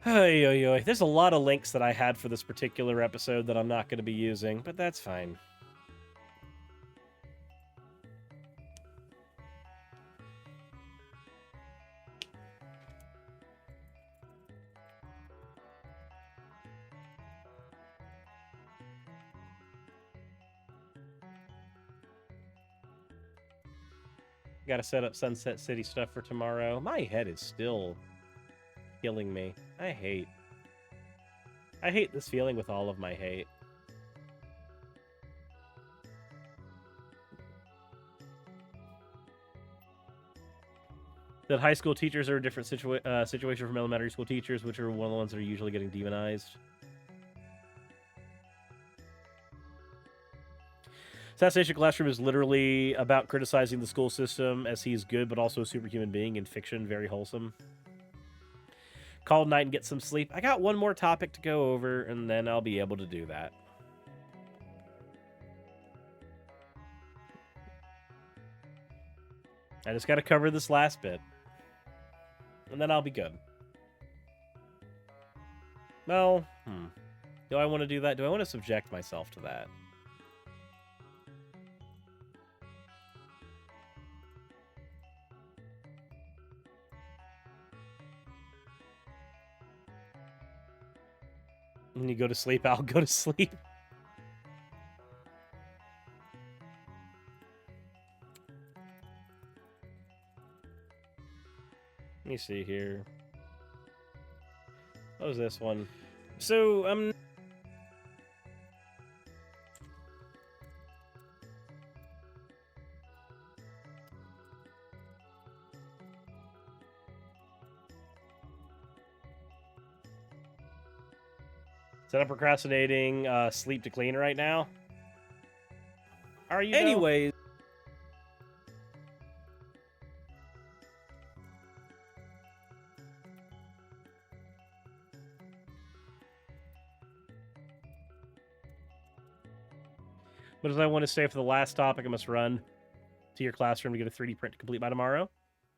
There's a lot of links that I had for this particular episode that I'm not going to be using, but that's fine. Gotta set up Sunset City stuff for tomorrow. My head is still killing me. I hate this feeling with all of my hate. That high school teachers are a different situation from elementary school teachers, which are one of the ones that are usually getting demonized. Assassination Classroom is literally about criticizing the school system as he's good, but also a superhuman being in fiction. Very wholesome. Call tonight and get some sleep. I got one more topic to go over, and then I'll be able to do that. I just got to cover this last bit. And then I'll be good. Well, do I want to do that? Do I want to subject myself to that? When you go to sleep, I'll go to sleep. Let me see here. What was this one? So, Instead of procrastinating sleep to clean right now. Are you? Anyways. But as I want to say for the last topic, I must run to your classroom to get a 3D print to complete by tomorrow.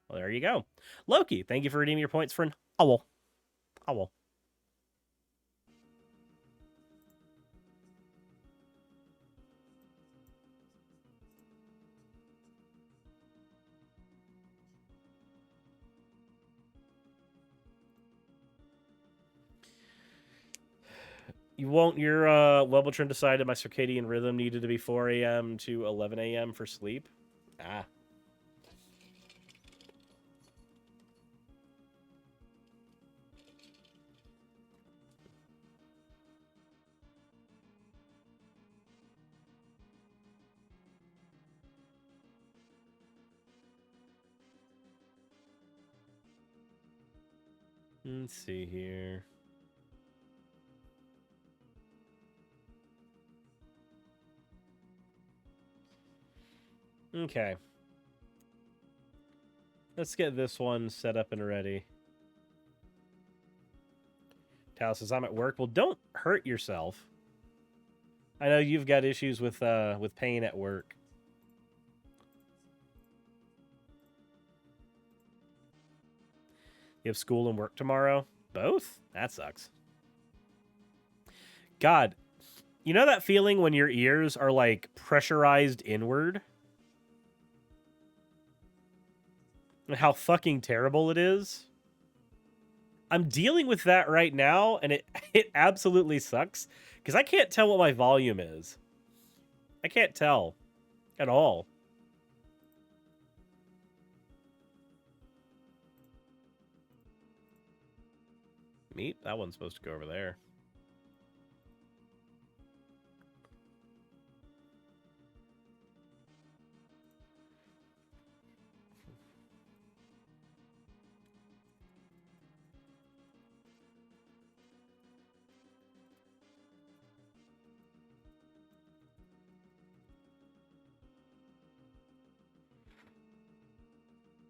Well, there you go. Loki, thank you for redeeming your points for an owl. Owl. Your Wellbutrin decided my circadian rhythm needed to be 4 a.m. to 11 a.m. for sleep. Ah. Let's see here. Okay. Let's get this one set up and ready. Tal says, I'm at work. Well, don't hurt yourself. I know you've got issues with pain at work. You have school and work tomorrow? Both? That sucks. God, you know that feeling when your ears are like pressurized inward? And how fucking terrible it is? I'm dealing with that right now, and it absolutely sucks, because I can't tell what my volume is. I can't tell at all. Meat? That one's supposed to go over there.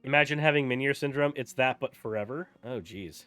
Imagine having Meniere syndrome. It's that, but forever. Oh, geez.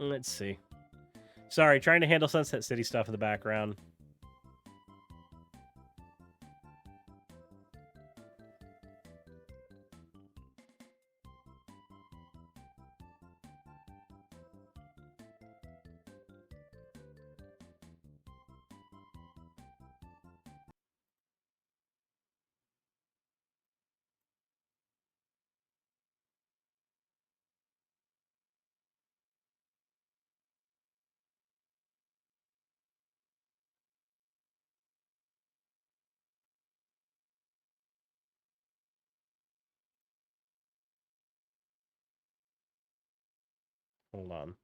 Let's see. Sorry, trying to handle Sunset City stuff in the background. Hold on.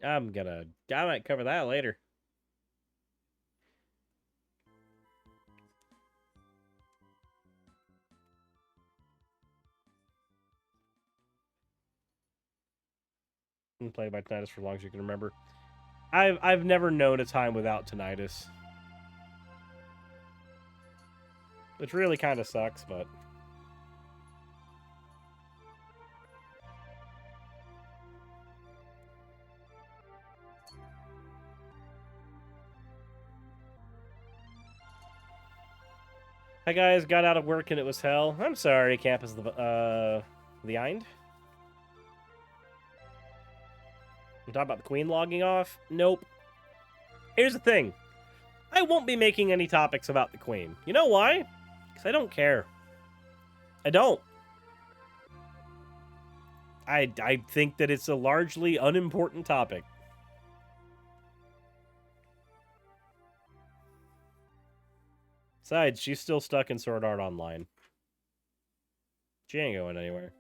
I might cover that later. Been playing by tinnitus for as long as you can remember. I've never known a time without tinnitus. Which really kind of sucks, but... Hi guys, got out of work and it was hell. I'm sorry, campus the Eind. You talking about the Queen logging off? Nope. Here's the thing. I won't be making any topics about the Queen. You know why? Because I don't care. I don't. I think that it's a largely unimportant topic. Besides, she's still stuck in Sword Art Online. She ain't going anywhere.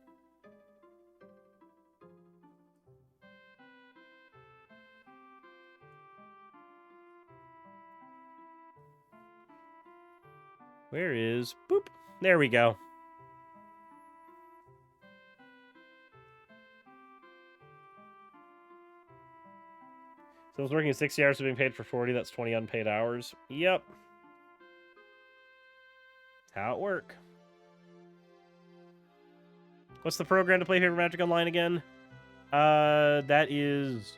Where is... Boop. There we go. So I was working 60 hours, being paid for 40. That's 20 unpaid hours. Yep. How it work. What's the program to play Paper Magic Online again? That is...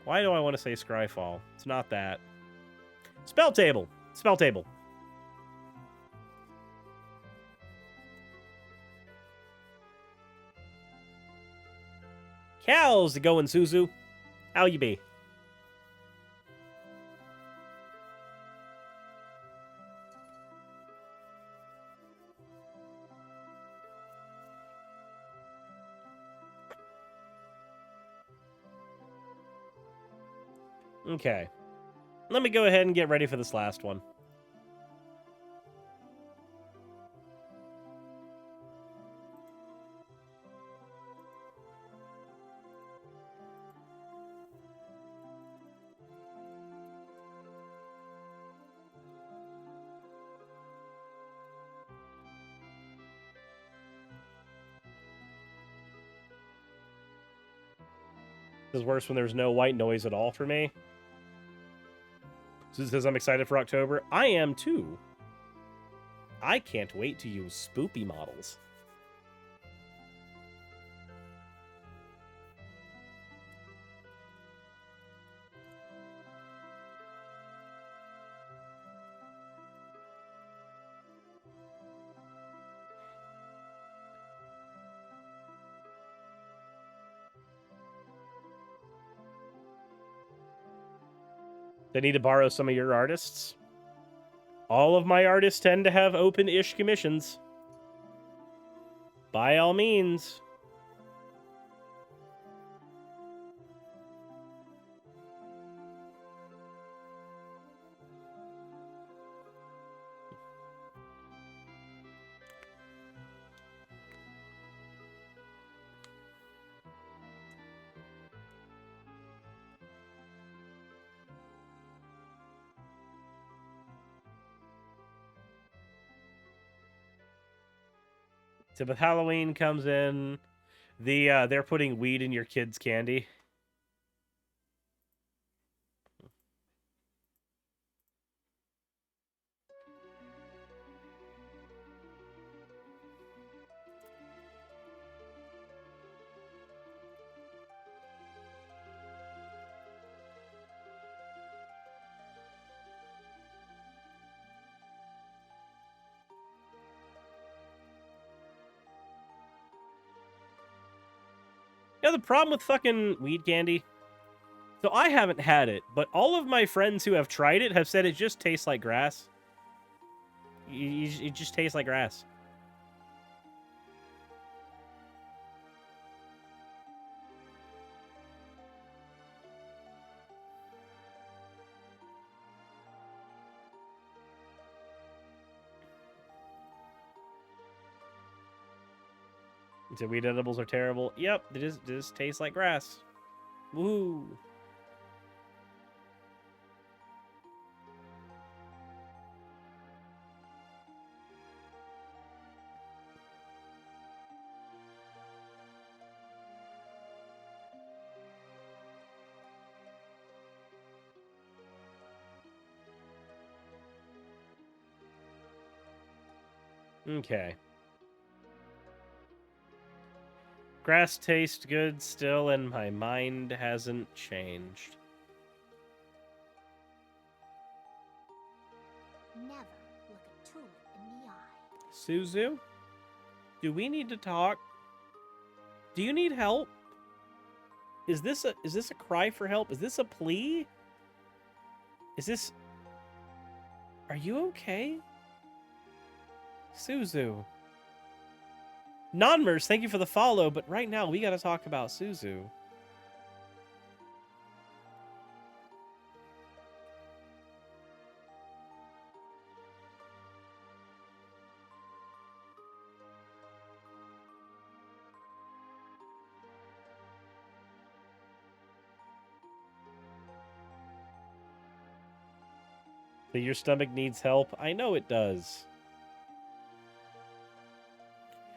Why do I want to say Scryfall? It's not that. Spell Table. Spell Table. How's it going, Suzu? How you be? Okay. Let me go ahead and get ready for this last one. This is worse when there's no white noise at all for me. So it says I'm excited for October. I am too. I can't wait to use spoopy models. They need to borrow some of your artists. All of my artists tend to have open-ish commissions. By all means. So with Halloween comes in, they're putting weed in your kids' candy. You know the problem with fucking weed candy? So I haven't had it, but all of my friends who have tried it have said it just tastes like grass. It just tastes like grass. So weed edibles are terrible. Yep, they just taste like grass. Woo. Okay. Grass tastes good still, and my mind hasn't changed. Never look a tulip in the eye. Suzu? Do we need to talk? Do you need help? Is this a cry for help? Is this a plea? Is this... Are you okay? Suzu. Nonmers, thank you for the follow, but right now we gotta talk about Suzu. So your stomach needs help? I know it does.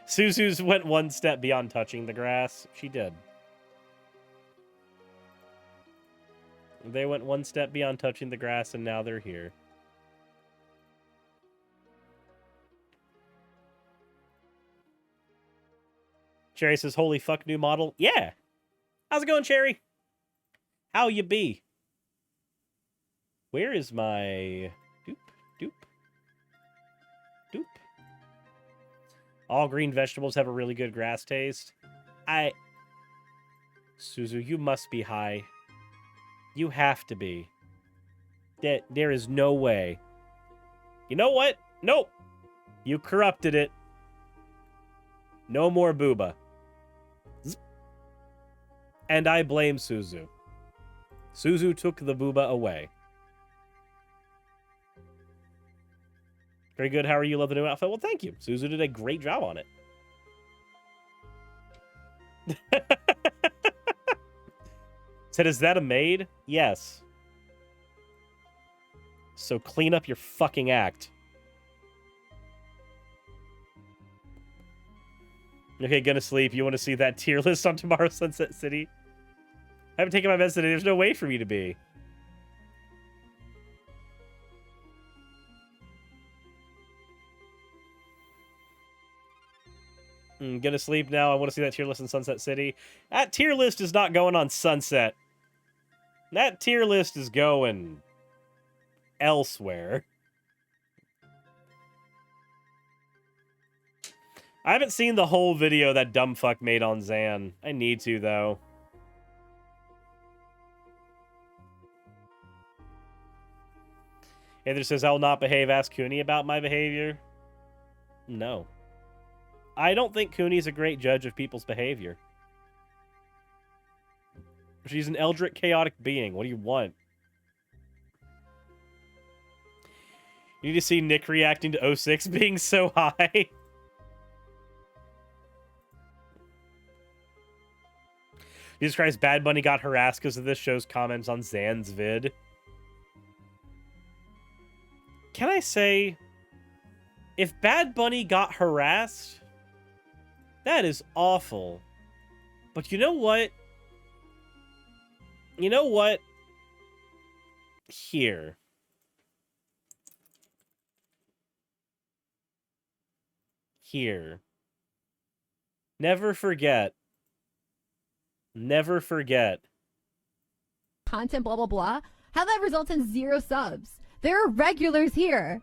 Suzu's went one step beyond touching the grass. She did. They went one step beyond touching the grass, and now they're here. Cherry says, holy fuck, new model. Yeah. How's it going, Cherry? How you be? Where is my... Doop, doop, doop. All green vegetables have a really good grass taste. Suzu, you must be high. You have to be. There is no way. You know what? Nope. You corrupted it. No more booba. And I blame Suzu. Suzu took the booba away. Very good. How are you? Love the new outfit. Well, thank you. Suzu did a great job on it. Said, is that a maid? Yes. So clean up your fucking act. Okay, gonna sleep. You want to see that tier list on tomorrow's Sunset City? I haven't taken my meds today. There's no way for me to be. Gonna sleep now. I want to see that tier list in Sunset City. That tier list is not going on Sunset. That tier list is going elsewhere. I haven't seen the whole video that dumb fuck made on Zan. I need to, though. Either says, I'll not behave, ask Cooney about my behavior. No. I don't think Cooney's a great judge of people's behavior. She's an eldritch, chaotic being. What do you want? You need to see Nick reacting to 06 being so high. Jesus Christ, Bad Bunny got harassed because of this show's comments on Zan's vid. Can I say, if Bad Bunny got harassed, that is awful. But you know what? You know what? Here. Here. Never forget. Never forget. Content, blah, blah, blah. How that results in 0 subs. There are regulars here.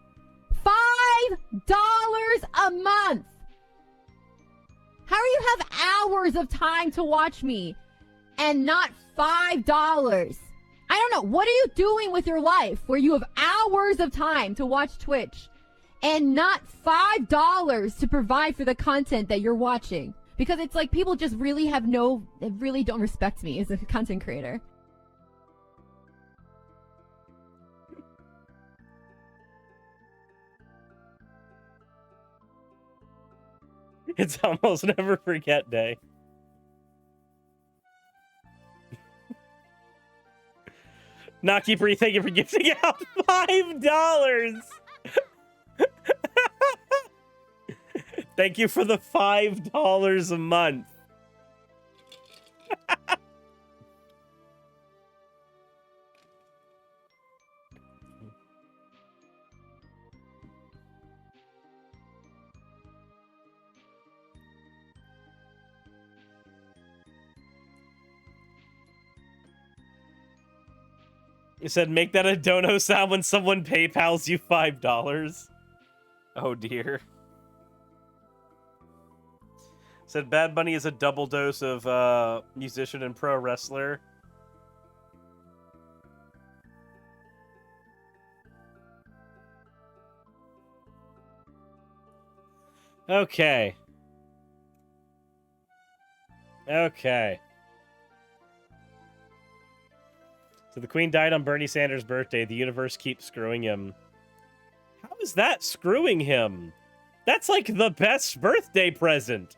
$5 a month. How do you have hours of time to watch me and not $5? I don't know. What are you doing with your life where you have hours of time to watch Twitch and not $5 to provide for the content that you're watching? Because it's like people just really really don't respect me as a content creator. It's almost never forget day. Knockkeeper, thank you for gifting out $5. Thank you for the $5 a month. You said, make that a dono sound when someone PayPals you $5. Oh, dear. Said, Bad Bunny is a double dose of musician and pro wrestler. Okay. Okay. So the Queen died on Bernie Sanders' birthday. The universe keeps screwing him. How is that screwing him? That's like the best birthday present.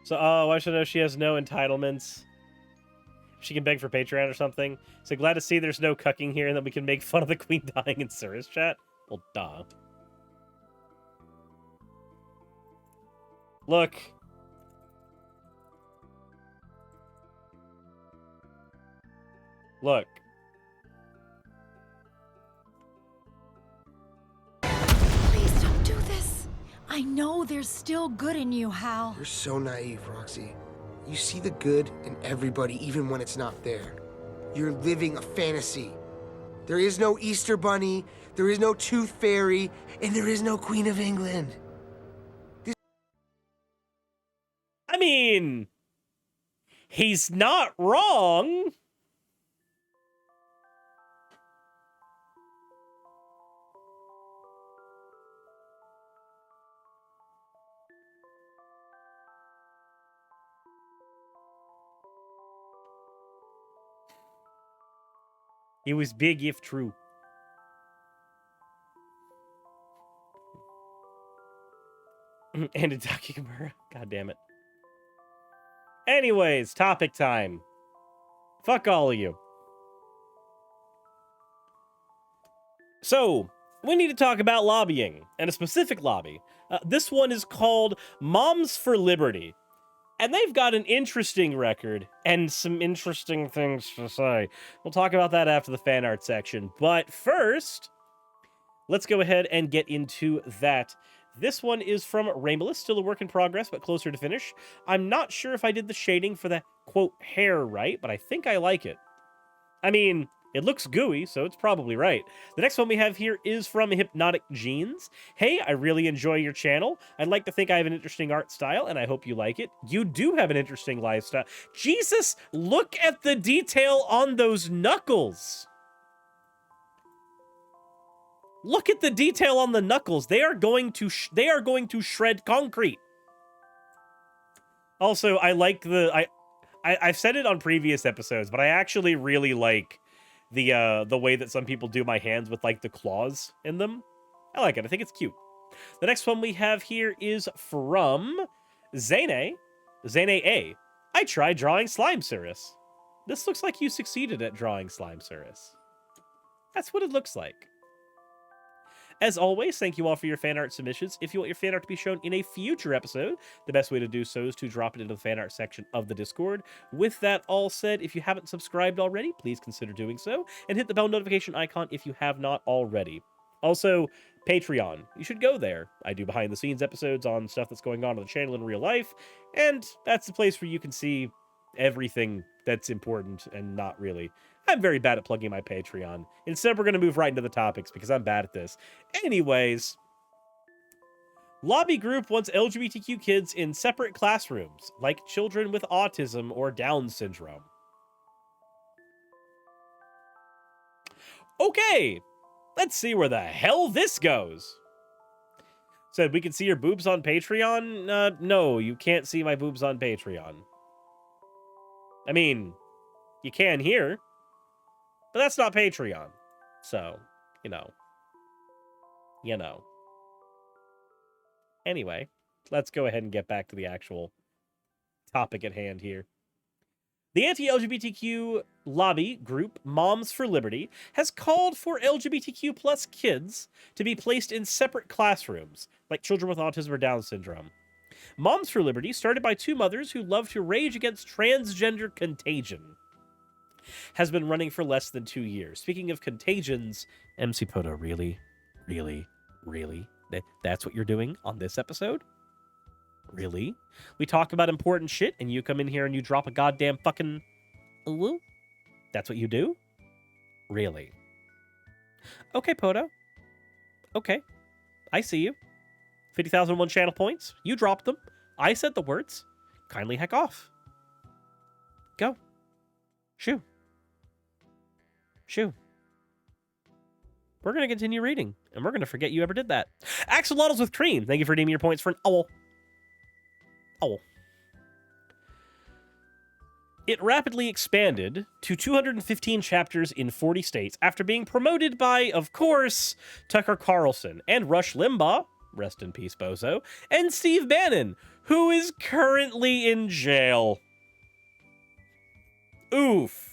So, why should I know she has no entitlements? She can beg for Patreon or something. So glad to see there's no cucking here and that we can make fun of the Queen dying in Cirrus chat. Well, duh. Look. Look. Please don't do this. I know there's still good in you, Hal. You're so naive, Roxy. You see the good in everybody, even when it's not there. You're living a fantasy. There is no Easter Bunny, there is no Tooth Fairy, and there is no Queen of England. I mean, he's not wrong. It was big if true. And a Takimura. God damn it. Anyways, topic time. Fuck all of you. So, we need to talk about lobbying, and a specific lobby. This one is called Moms for Liberty. And they've got an interesting record and some interesting things to say. We'll talk about that after the fan art section. But first, let's go ahead and get into that. This one is from Rainbowless, still a work in progress, but closer to finish. I'm not sure if I did the shading for the, quote, hair right, but I think I like it. I mean, It looks gooey, so it's probably right. The next one we have here is from Hypnotic Jeans. Hey, I really enjoy your channel. I'd like to think I have an interesting art style, and I hope you like it. You do have an interesting lifestyle. Jesus, look at the detail on those knuckles. Look at the detail on the knuckles. They are going to shred concrete. Also, I like the I've said it on previous episodes, but I actually really like the way that some people do my hands with like the claws in them. I like it. I think it's cute. The next one we have here is from Zane A. I tried drawing Slime Cirrus. This looks like you succeeded at drawing Slime Cirrus. That's what it looks like. As always, thank you all for your fan art submissions. If you want your fan art to be shown in a future episode, the best way to do so is to drop it into the fan art section of the Discord. With that all said, if you haven't subscribed already, please consider doing so, and hit the bell notification icon if you have not already. Also, Patreon. You should go there. I do behind-the-scenes episodes on stuff that's going on the channel in real life, and that's the place where you can see everything that's important and not really. I'm very bad at plugging my Patreon. Instead, we're going to move right into the topics because I'm bad at this. Anyways, lobby group wants LGBTQ kids in separate classrooms, like children with autism or Down syndrome. Okay, let's see where the hell this goes. Said we can see your boobs on Patreon? No, you can't see my boobs on Patreon. I mean, you can here. But that's not Patreon. So, you know. Anyway, let's go ahead and get back to the actual topic at hand here. The anti-LGBTQ lobby group Moms for Liberty has called for LGBTQ plus kids to be placed in separate classrooms, like children with autism or Down syndrome. Moms for Liberty, started by two mothers who love to rage against transgender contagion, has been running for less than 2 years. Speaking of contagions, MC Poto, really? That's what you're doing on this episode? Really? We talk about important shit, and you come in here and you drop a goddamn fucking... Ooh? That's what you do? Really? Okay, Poto. Okay. I see you. 50,001 channel points. You dropped them. I said the words. Kindly heck off. Go. Shoo. We're going to continue reading, and we're going to forget you ever did that. Axolotls with cream. Thank you for redeeming your points for an owl. Owl. It rapidly expanded to 215 chapters in 40 states after being promoted by, of course, Tucker Carlson and Rush Limbaugh, rest in peace, Bozo, and Steve Bannon, who is currently in jail. Oof.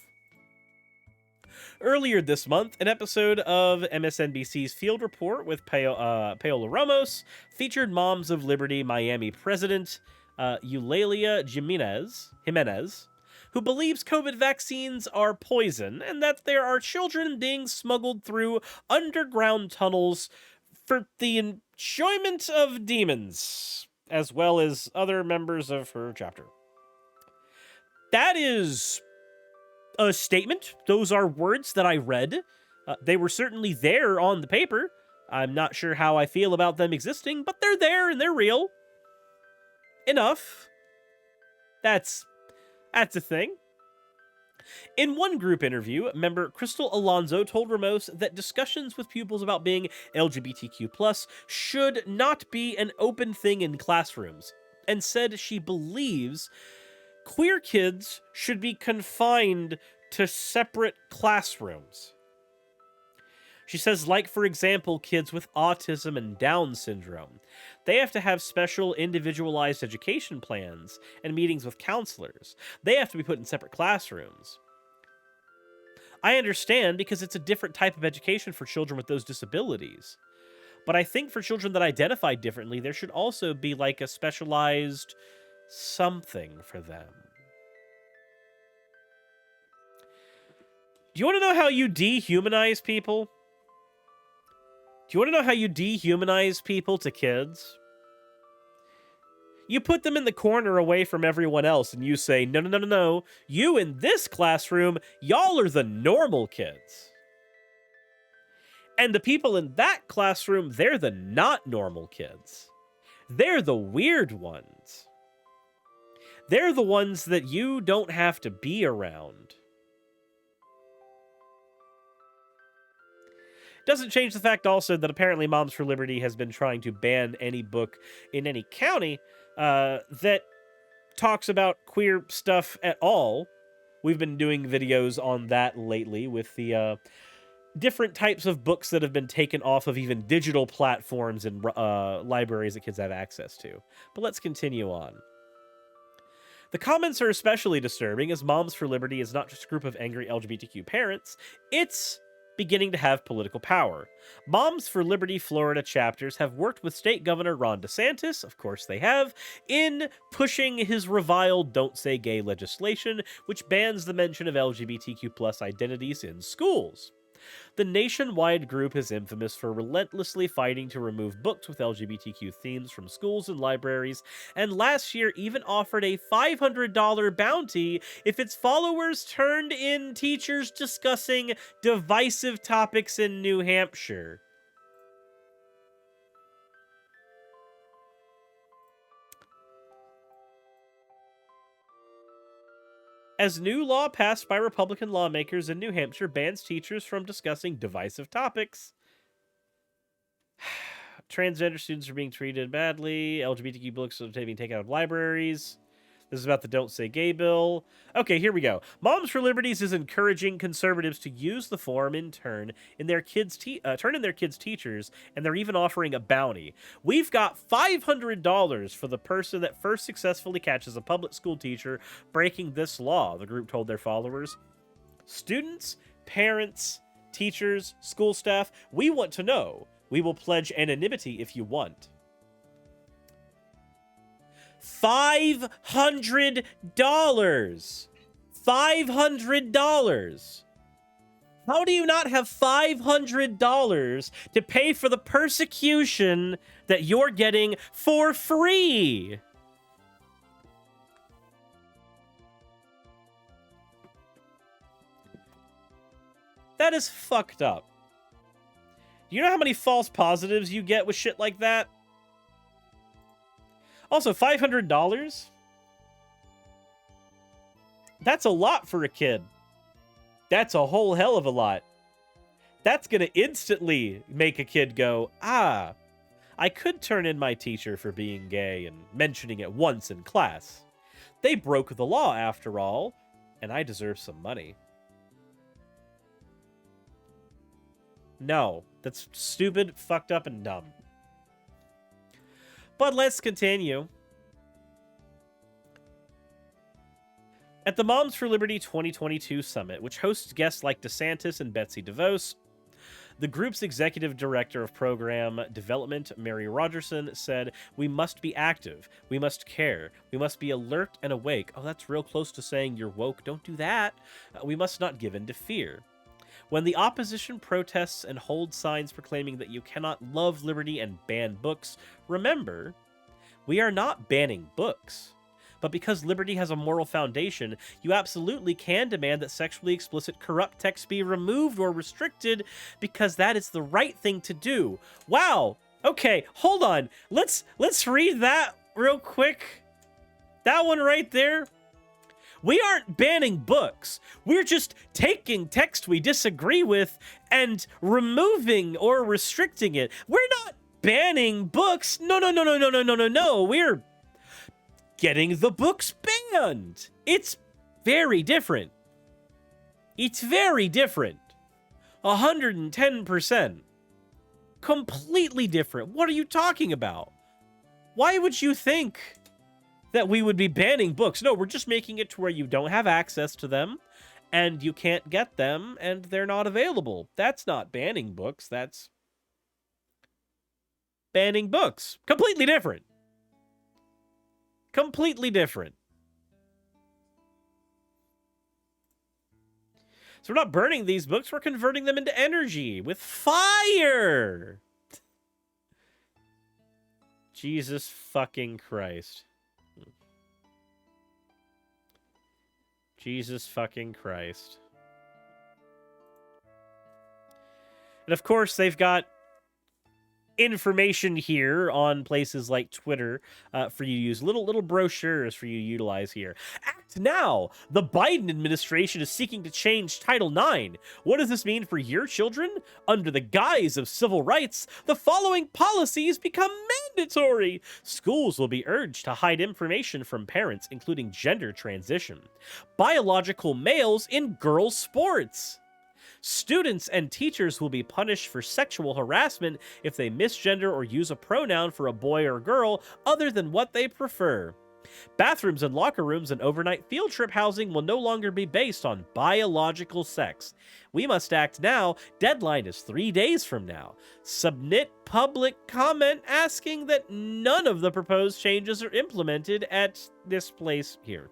Earlier this month, an episode of MSNBC's Field Report with Paola Ramos featured Moms of Liberty Miami president Eulalia Jimenez, who believes COVID vaccines are poison and that there are children being smuggled through underground tunnels for the enjoyment of demons, as well as other members of her chapter. That is a statement. Those are words that I read. They were certainly there on the paper. I'm not sure how I feel about them existing, but they're there and they're real. Enough. That's a thing. In one group interview, member Crystal Alonso told Ramos that discussions with pupils about being LGBTQ+ should not be an open thing in classrooms, and said she believes queer kids should be confined to separate classrooms. She says, like, for example, kids with autism and Down syndrome. They have to have special individualized education plans and meetings with counselors. They have to be put in separate classrooms. I understand because it's a different type of education for children with those disabilities. But I think for children that identify differently, there should also be like a specialized something for them. Do you want to know how you dehumanize people? Do you want to know how you dehumanize people to kids? You put them in the corner away from everyone else and you say, no, no, no, no, no. You in this classroom, y'all are the normal kids. And the people in that classroom, they're the not normal kids. They're the weird ones. They're the ones that you don't have to be around. Doesn't change the fact also that apparently Moms for Liberty has been trying to ban any book in any county that talks about queer stuff at all. We've been doing videos on that lately with the different types of books that have been taken off of even digital platforms and libraries that kids have access to. But let's continue on. The comments are especially disturbing as Moms for Liberty is not just a group of angry LGBTQ parents, it's beginning to have political power. Moms for Liberty Florida chapters have worked with State Governor Ron DeSantis, of course they have, in pushing his reviled Don't Say Gay legislation, which bans the mention of LGBTQ+ identities in schools. The nationwide group is infamous for relentlessly fighting to remove books with LGBTQ themes from schools and libraries, and last year even offered a $500 bounty if its followers turned in teachers discussing divisive topics in New Hampshire. As new law passed by Republican lawmakers in New Hampshire bans teachers from discussing divisive topics. Transgender students are being treated badly. LGBTQ books are being taken out of libraries. This is about the Don't Say Gay bill. Okay, here we go. Moms for Liberties is encouraging conservatives to use the forum in turn in their kids' teachers, and they're even offering a bounty. We've got $500 for the person that first successfully catches a public school teacher breaking this law, the group told their followers. Students, parents, teachers, school staff, we want to know. We will pledge anonymity if you want. $500. $500. How do you not have $500 to pay for the persecution that you're getting for free? That is fucked up. Do you know how many false positives you get with shit like that? Also, $500? That's a lot for a kid. That's a whole hell of a lot. That's going to instantly make a kid go, ah, I could turn in my teacher for being gay and mentioning it once in class. They broke the law after all, and I deserve some money. No, that's stupid, fucked up, and dumb. But let's continue. At the Moms for Liberty 2022 Summit, which hosts guests like DeSantis and Betsy DeVos, the group's executive director of program development, Mary Rogerson, said, "We must be active. We must care. We must be alert and awake." Oh, that's real close to saying you're woke. Don't do that. We must not give in to fear. When the opposition protests and holds signs proclaiming that you cannot love liberty and ban books, remember, we are not banning books. But because liberty has a moral foundation, you absolutely can demand that sexually explicit, corrupt text be removed or restricted because that is the right thing to do. Wow. Okay, hold on. Let's read that real quick. That one right there. We aren't banning books. We're just taking text we disagree with and removing or restricting it. We're not banning books. No. We're getting the books banned. It's very different. It's very different. 110%. Completely different. What are you talking about? Why would you think that we would be banning books? No, we're just making it to where you don't have access to them and you can't get them and they're not available. That's not banning books. That's banning books. Completely different. Completely different. So we're not burning these books, we're converting them into energy with fire. Jesus fucking Christ. Jesus fucking Christ. And of course, they've got information here on places like Twitter for you to use. Little brochures for you to utilize here. Act now! The Biden administration is seeking to change Title IX. What does this mean for your children? Under the guise of civil rights, the following policies become mandatory. Schools will be urged to hide information from parents, including gender transition. Biological males in girls' sports. Students and teachers will be punished for sexual harassment if they misgender or use a pronoun for a boy or girl other than what they prefer. Bathrooms and locker rooms and overnight field trip housing will no longer be based on biological sex. We must act now. Deadline is 3 days from now. Submit public comment asking that none of the proposed changes are implemented at this place here.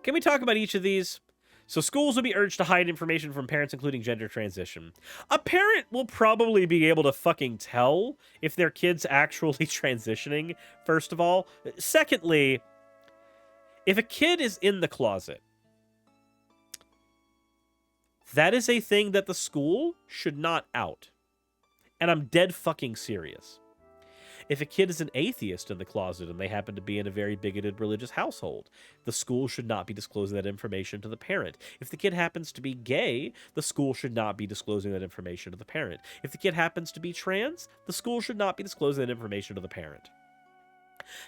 Can we talk about each of these? So schools will be urged to hide information from parents, including gender transition. A parent will probably be able to fucking tell if their kid's actually transitioning, first of all. Secondly, if a kid is in the closet, that is a thing that the school should not out. And I'm dead fucking serious. If a kid is an atheist in the closet and they happen to be in a very bigoted religious household, the school should not be disclosing that information to the parent. If the kid happens to be gay, the school should not be disclosing that information to the parent. If the kid happens to be trans, the school should not be disclosing that information to the parent.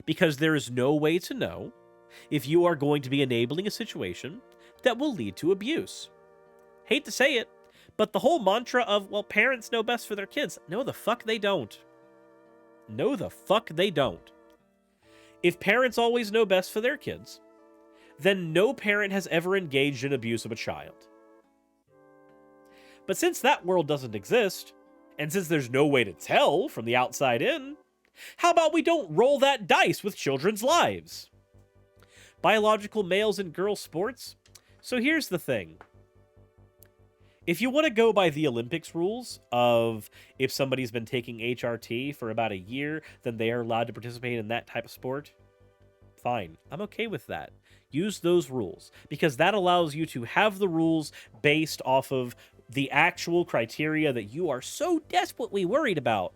Because there is no way to know if you are going to be enabling a situation that will lead to abuse. Hate to say it, but the whole mantra of, well, parents know best for their kids. No, the fuck they don't. No, the fuck they don't. If parents always know best for their kids, then no parent has ever engaged in abuse of a child. But since that world doesn't exist, and since there's no way to tell from the outside in, how about we don't roll that dice with children's lives? Biological males in girls' sports? So here's the thing. If you want to go by the Olympics rules of if somebody's been taking HRT for about a year, then they are allowed to participate in that type of sport, fine. I'm okay with that. Use those rules, because that allows you to have the rules based off of the actual criteria that you are so desperately worried about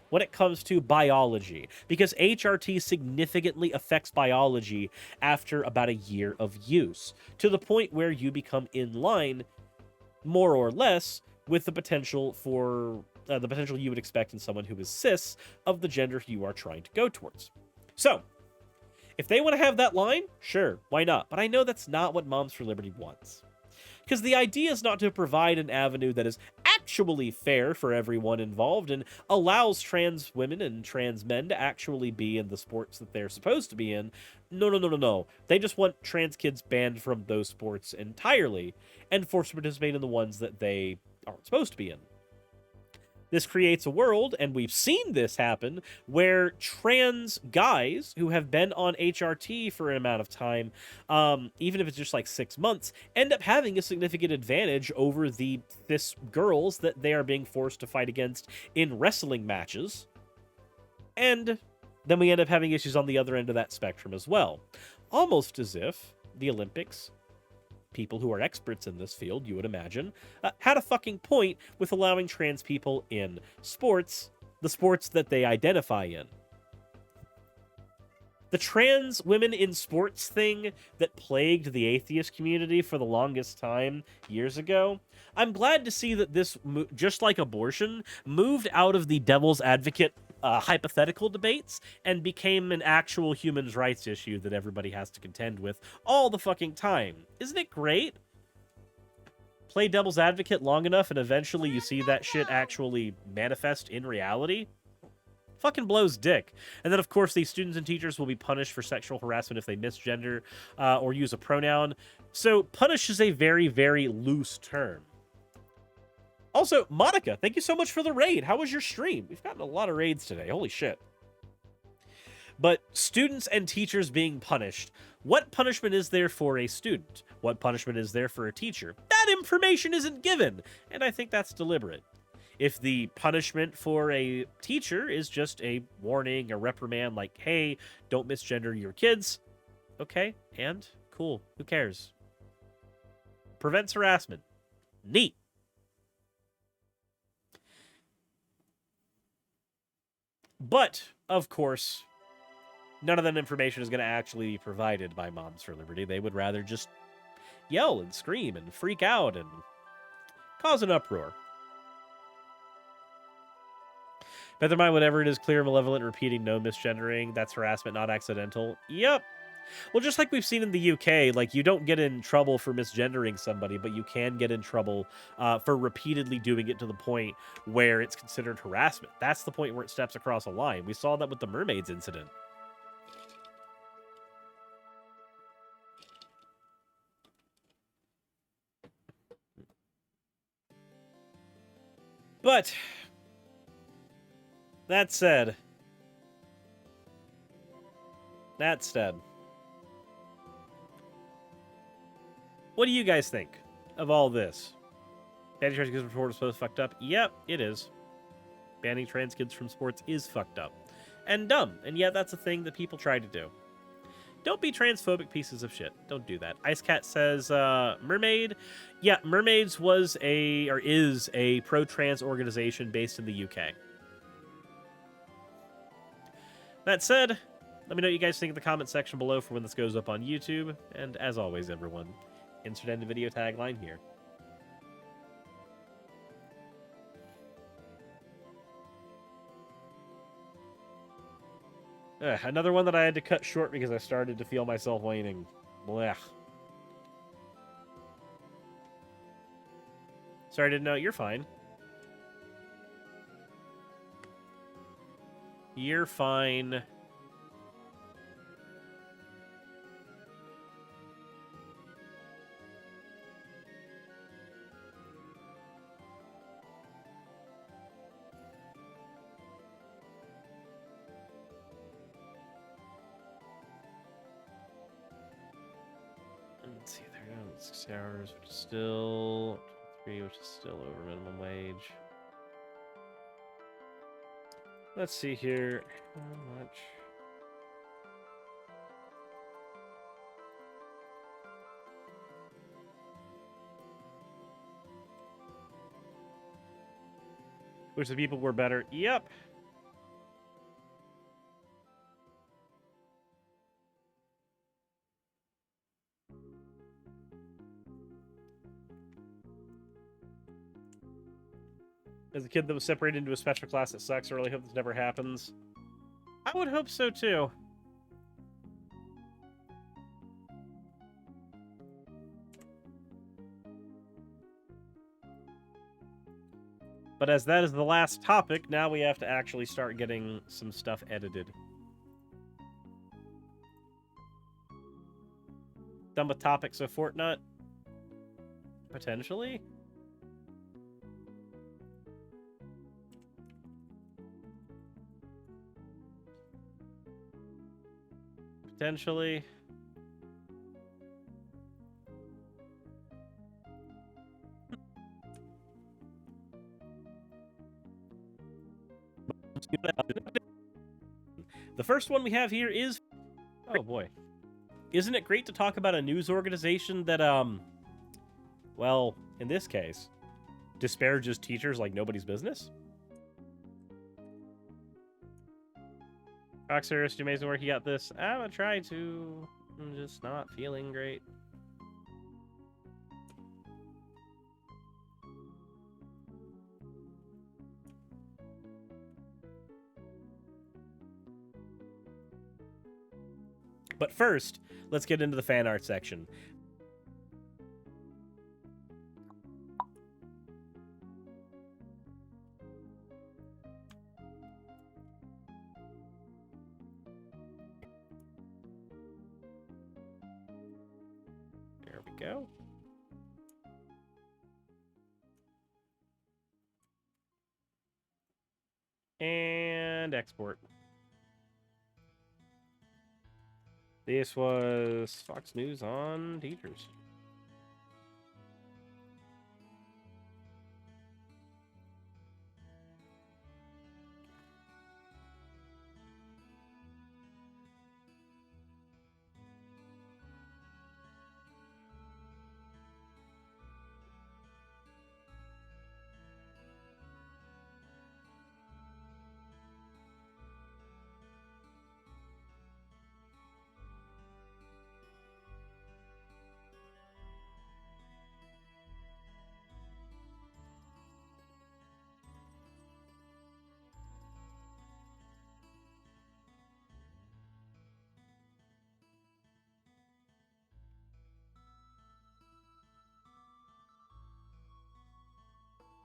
when it comes to biology, because HRT significantly affects biology after about a year of use, to the point where you become in line more or less with the potential for the potential you would expect in someone who is cis of the gender you are trying to go towards. So, if they want to have that line, sure, why not? But I know that's not what Moms for Liberty wants. Because the idea is not to provide an avenue that is actually fair for everyone involved and allows trans women and trans men to actually be in the sports that they're supposed to be in. No. They just want trans kids banned from those sports entirely and forced to participate in the ones that they aren't supposed to be in. This creates a world, and we've seen this happen, where trans guys who have been on HRT for an amount of time, even if it's just like 6 months, end up having a significant advantage over the cis girls that they are being forced to fight against in wrestling matches. And then we end up having issues on the other end of that spectrum as well. Almost as if the Olympics, people who are experts in this field, you would imagine, had a fucking point with allowing trans people in sports, the sports that they identify in. The trans women in sports thing that plagued the atheist community for the longest time years ago, I'm glad to see that this, just like abortion, moved out of the devil's advocate hypothetical debates and became an actual human rights issue that everybody has to contend with all the fucking time. Isn't it great? Play devil's advocate long enough and eventually you see that shit actually manifest in reality. Fucking blows dick. And then, of course, these students and teachers will be punished for sexual harassment if they misgender or use a pronoun. So punish is a very, very loose term. Also, Monica, thank you so much for the raid. How was your stream? We've gotten a lot of raids today. Holy shit. But students and teachers being punished. What punishment is there for a student? What punishment is there for a teacher? That information isn't given, and I think that's deliberate. If the punishment for a teacher is just a warning, a reprimand, like, hey, don't misgender your kids, okay, and cool, who cares? Prevents harassment. Neat. But, of course, none of that information is going to actually be provided by Moms for Liberty. They would rather just yell and scream and freak out and cause an uproar. Better mind whatever it is, clear, malevolent, repeating, no misgendering. That's harassment, not accidental. Yep. Well, just like we've seen in the UK, like, you don't get in trouble for misgendering somebody, but you can get in trouble for repeatedly doing it to the point where it's considered harassment. That's the point where it steps across a line. We saw that with the mermaids incident. But that said, what do you guys think of all this? Banning trans kids from sports is fucked up. Yep, it is. Banning trans kids from sports is fucked up and dumb, and yet that's a thing that people try to do. Don't be transphobic pieces of shit. Don't do that. Icecat says, Mermaid. Yeah, Mermaids was is a pro-trans organization based in the UK. That said, let me know what you guys think in the comment section below for when this goes up on YouTube. And as always, everyone, insert end video tagline here. Another one that I had to cut short because I started to feel myself waning. Blech. Sorry, I didn't know. You're fine. You're fine. Let's see, 6 hours, which is still 3, which is still over minimum wage. Let's see here. How much? Wish the people were better. Yep. As a kid that was separated into a special class, it sucks. I really hope this never happens. I would hope so, too. But as that is the last topic, now we have to actually start getting some stuff edited. Done with topics of Fortnite? Potentially? Potentially. The first one we have here is... Oh, boy. Isn't it great to talk about a news organization that, well, in this case, disparages teachers like nobody's business? Rockstar, do amazing work. You got this. I'm gonna try to. I'm just not feeling great. But first, let's get into the fan art section. There we go. And export. This was Fox News on teachers.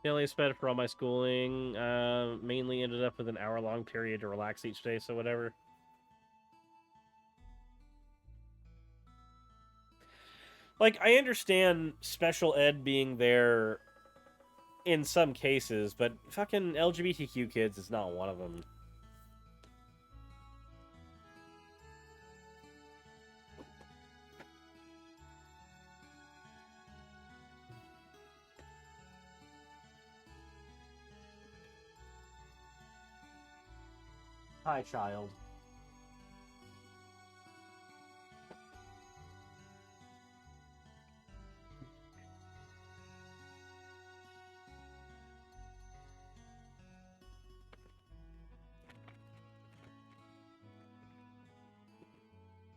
Daily sped for all my schooling. Mainly ended up with an hour-long period to relax each day, so whatever. Like, I understand special ed being there in some cases, but fucking LGBTQ kids is not one of them. Hi, child.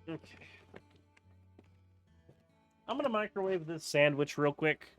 Okay. I'm gonna microwave this sandwich real quick.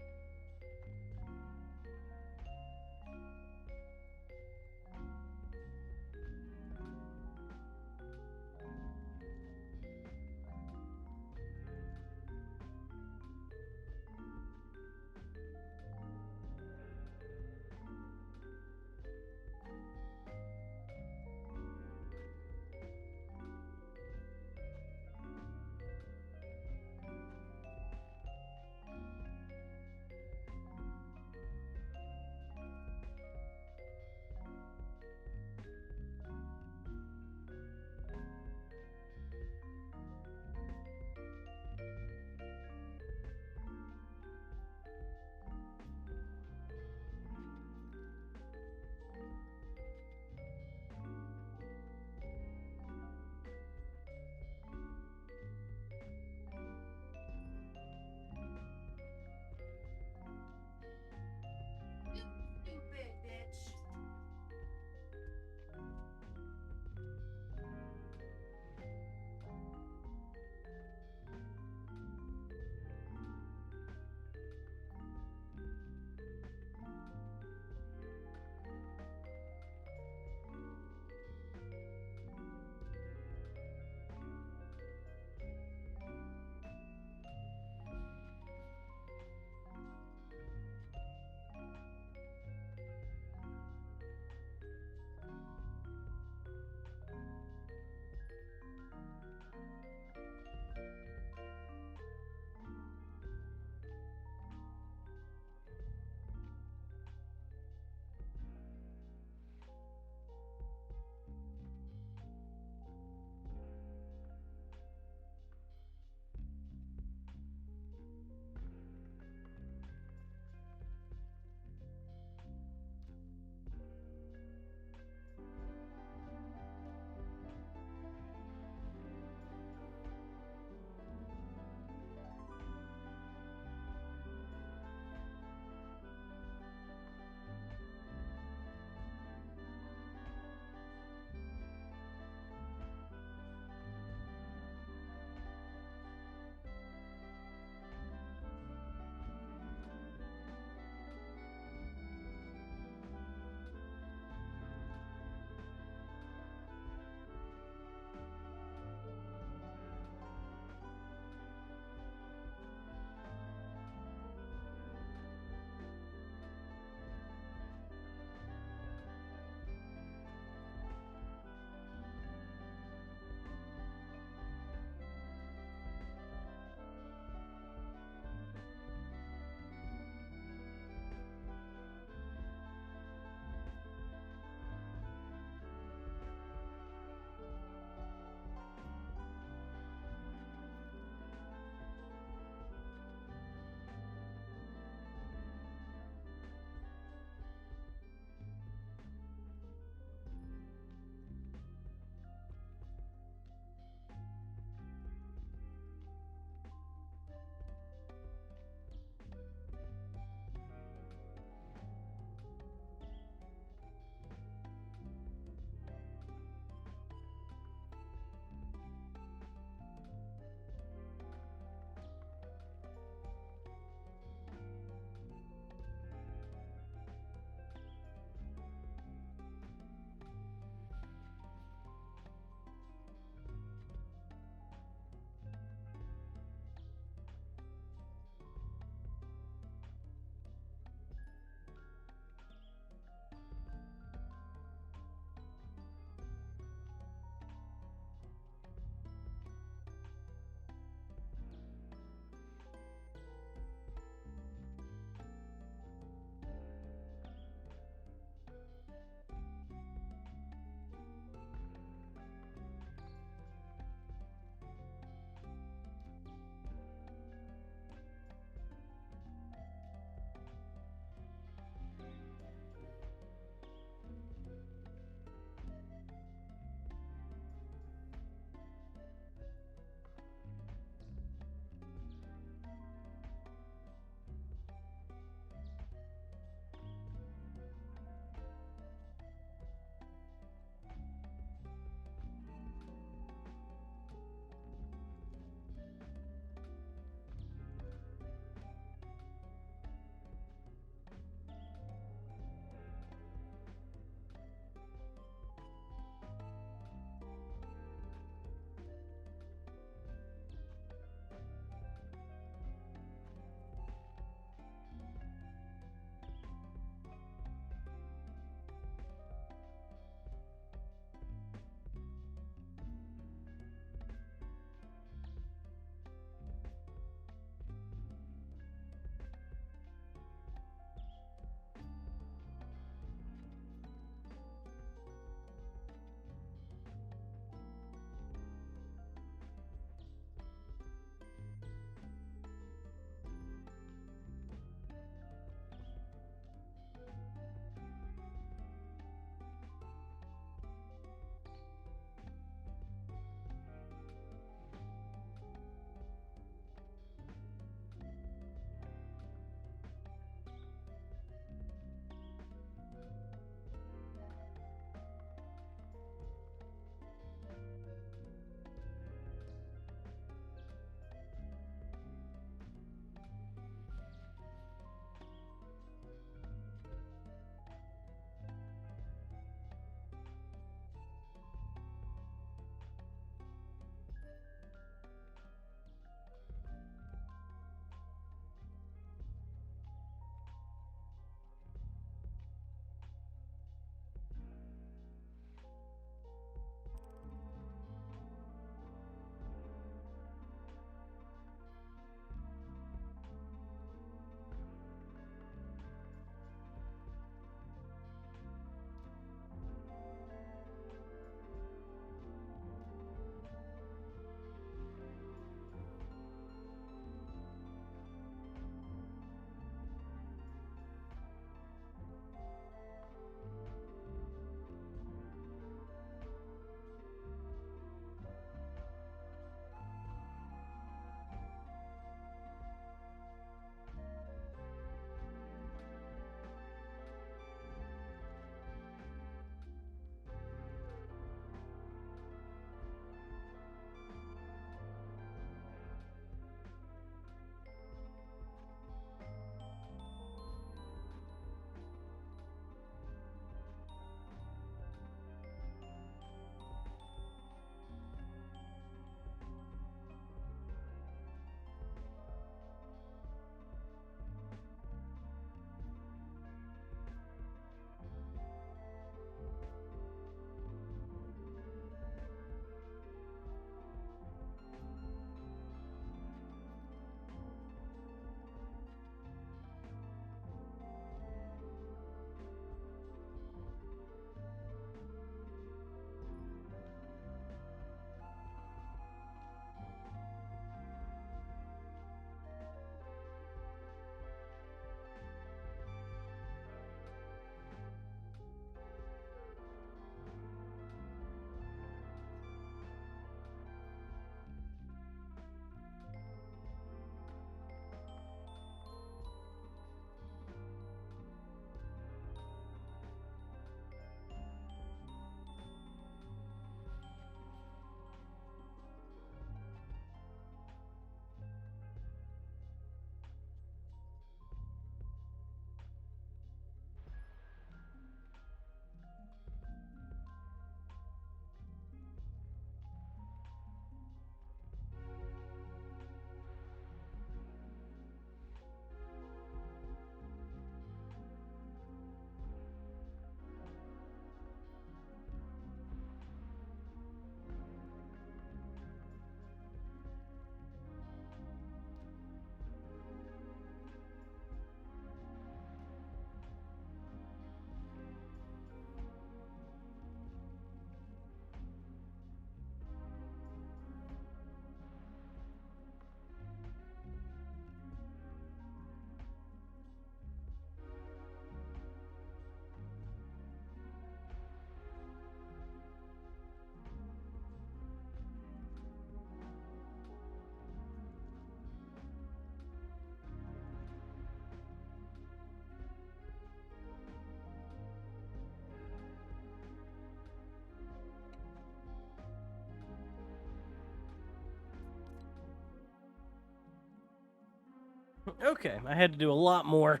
Okay, I had to do a lot more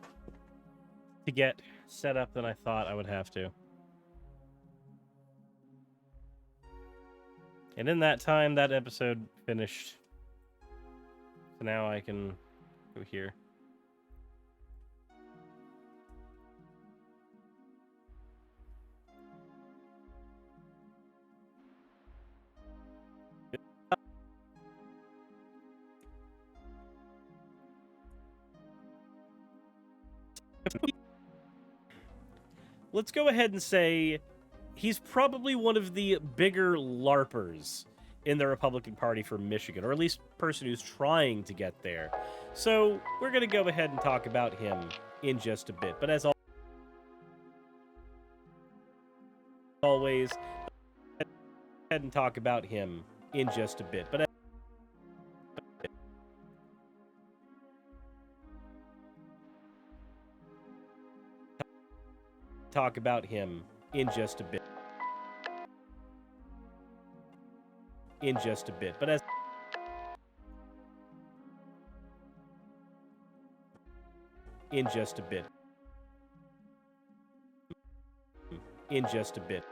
to get set up than I thought I would have to. And in that time, that episode finished. So now I can go here. Let's go ahead and say he's probably one of the bigger LARPers in the Republican Party for Michigan, or at least person who's trying to get there. So we're going to go ahead and talk about him in just a bit. But as always, go ahead and talk about him in just a bit. But talk about him in just a bit. In just a bit. But as in just a bit. In just a bit.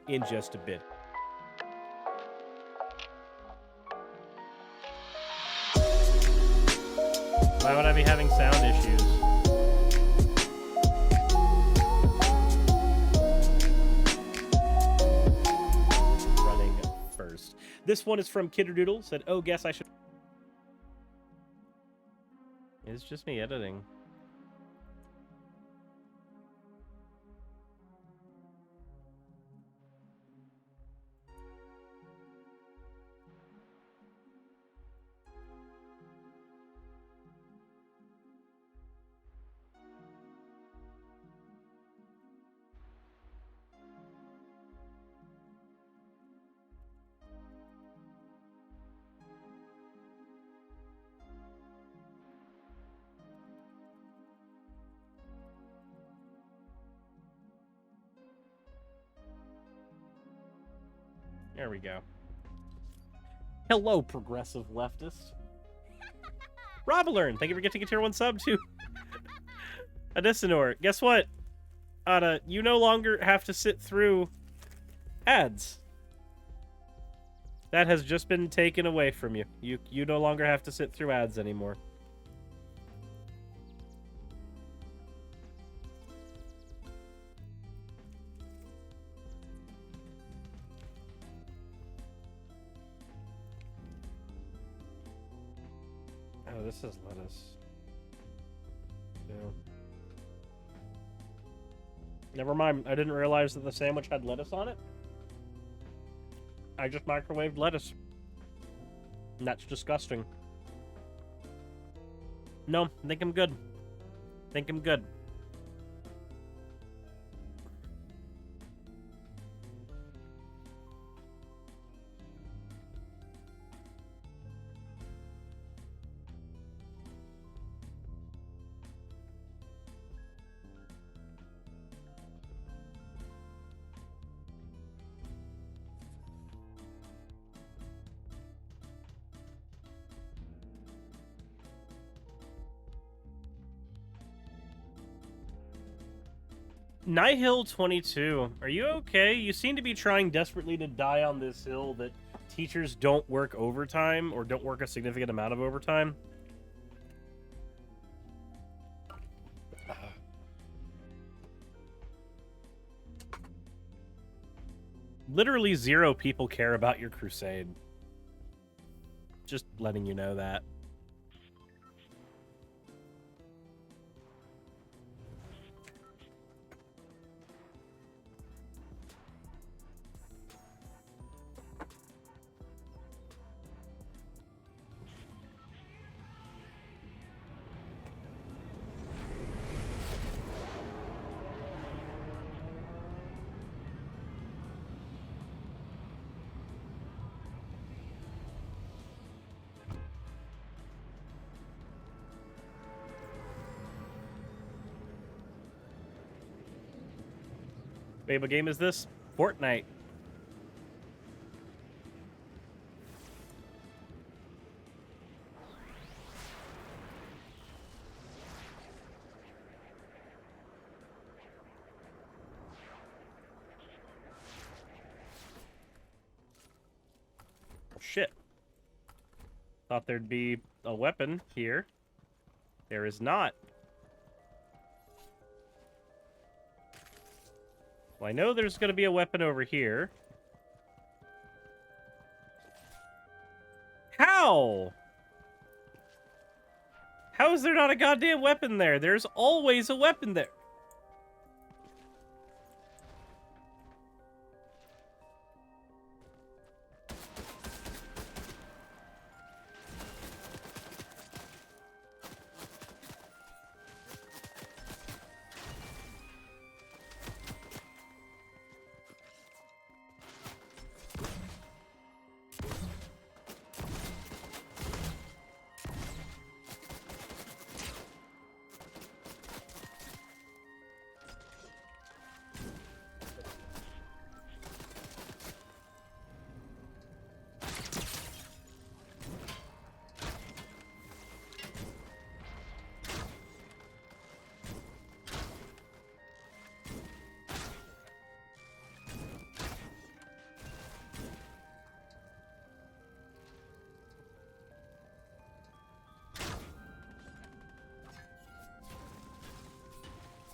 In just a bit. Why would I be having sound issues? Running first. This one is from Kidderdoodle. Said, "Oh, guess I should." It's just me editing. There we go. Hello, progressive leftist. Robalern, thank you for getting a tier 1 sub to Adisinor. Guess what, Ada? You no longer have to sit through ads. That has just been taken away from you. You no longer have to sit through ads anymore. Oh, this is lettuce. Yeah. Never mind. I didn't realize that the sandwich had lettuce on it. I just microwaved lettuce. And that's disgusting. No, I think I'm good. I think I'm good. Nihil22, are you okay? You seem to be trying desperately to die on this hill that teachers don't work overtime or don't work a significant amount of overtime. Literally 0 people care about your crusade. Just letting you know that. Wait, what game is this? Fortnite. Shit. Thought there'd be a weapon here. There is not. Well, I know there's going to be a weapon over here. How? How is there not a goddamn weapon there? There's always a weapon there.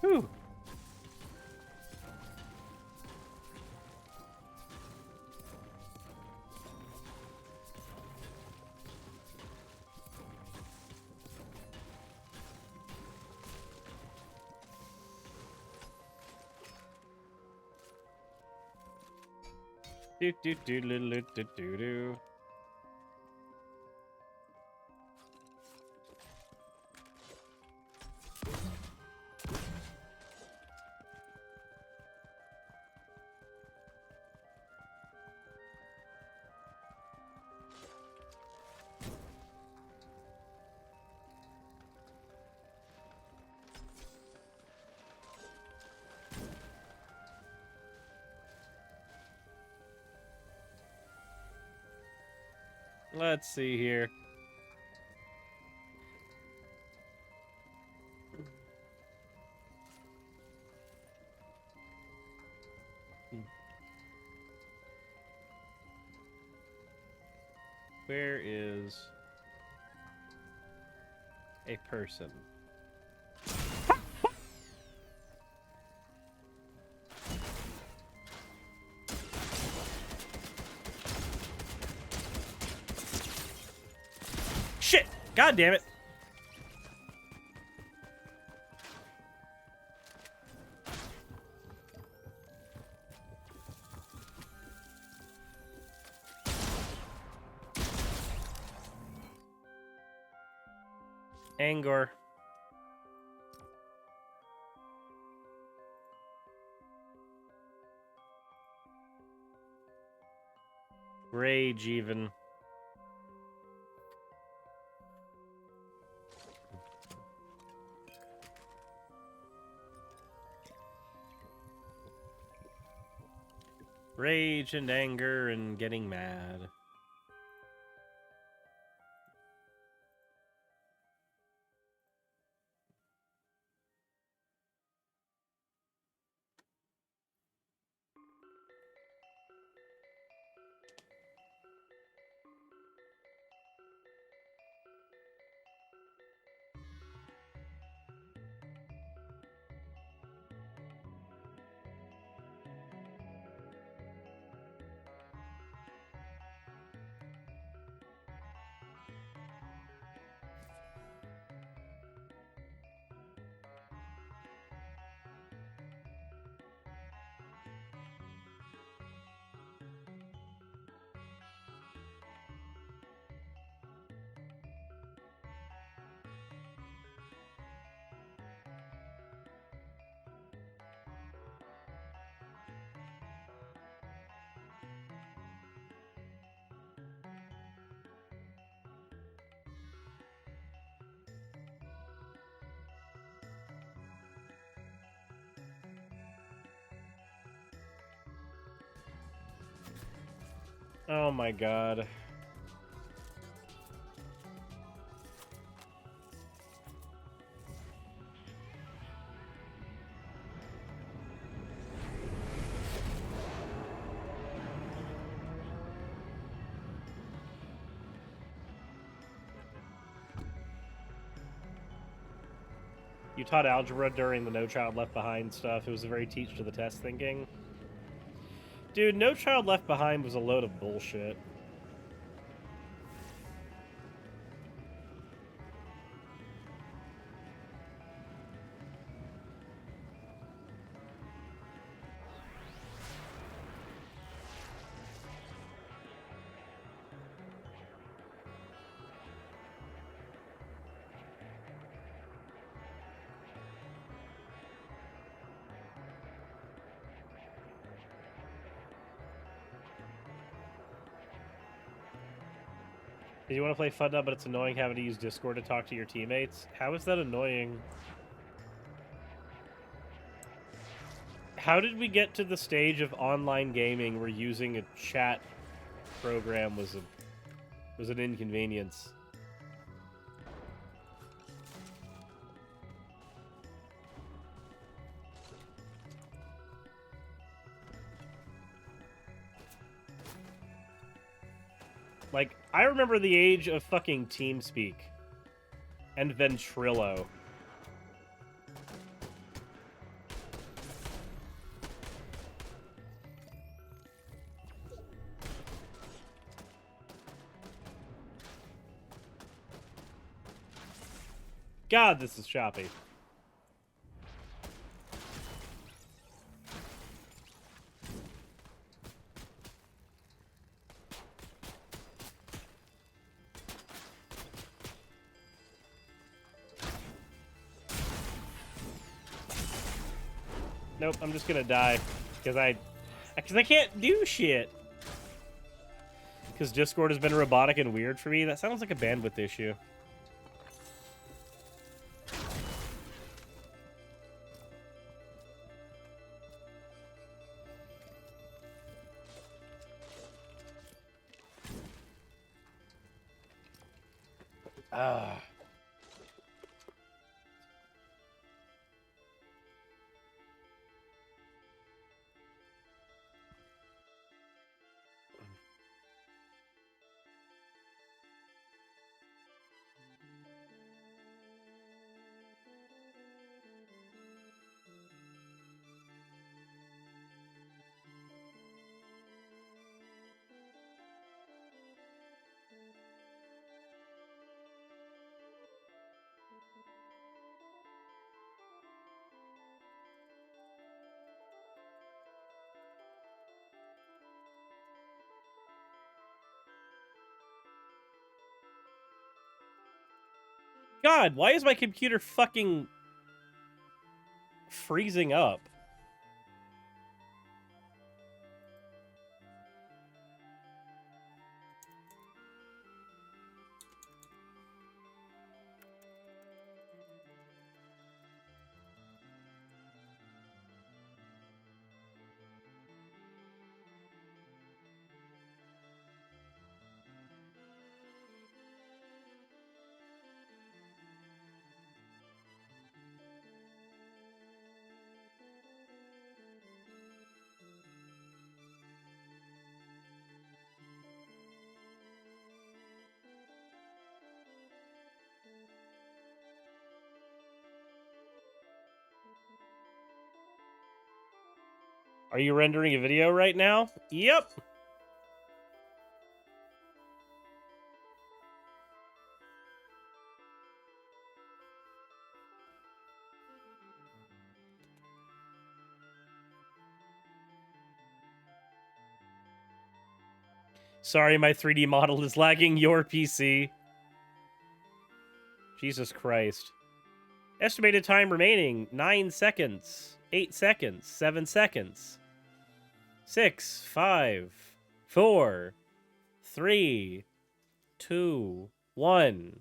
Whew. Do do do do do do do do. Let's see here. Where is a person? Shit! God damn it! Anger. Rage, even. Rage and anger and getting mad. Oh my god. You taught algebra during the No Child Left Behind stuff. It was a very teach to the test thinking. Dude, No Child Left Behind was a load of bullshit. You want to play Fun Up, but it's annoying having to use Discord to talk to your teammates? How is that annoying? How did we get to the stage of online gaming where using a chat program was an inconvenience? Like, I remember the age of fucking TeamSpeak and Ventrilo. God, this is choppy. Nope, I'm just gonna die because I can't do shit. Because Discord has been robotic and weird for me. That sounds like a bandwidth issue. Ah. God, why is my computer fucking freezing up? Are you rendering a video right now? Yep. Sorry, my 3D model is lagging your PC. Jesus Christ. Estimated time remaining, 9 seconds, 8 seconds, 7 seconds. 6, 5, 4, 3, 2, 1.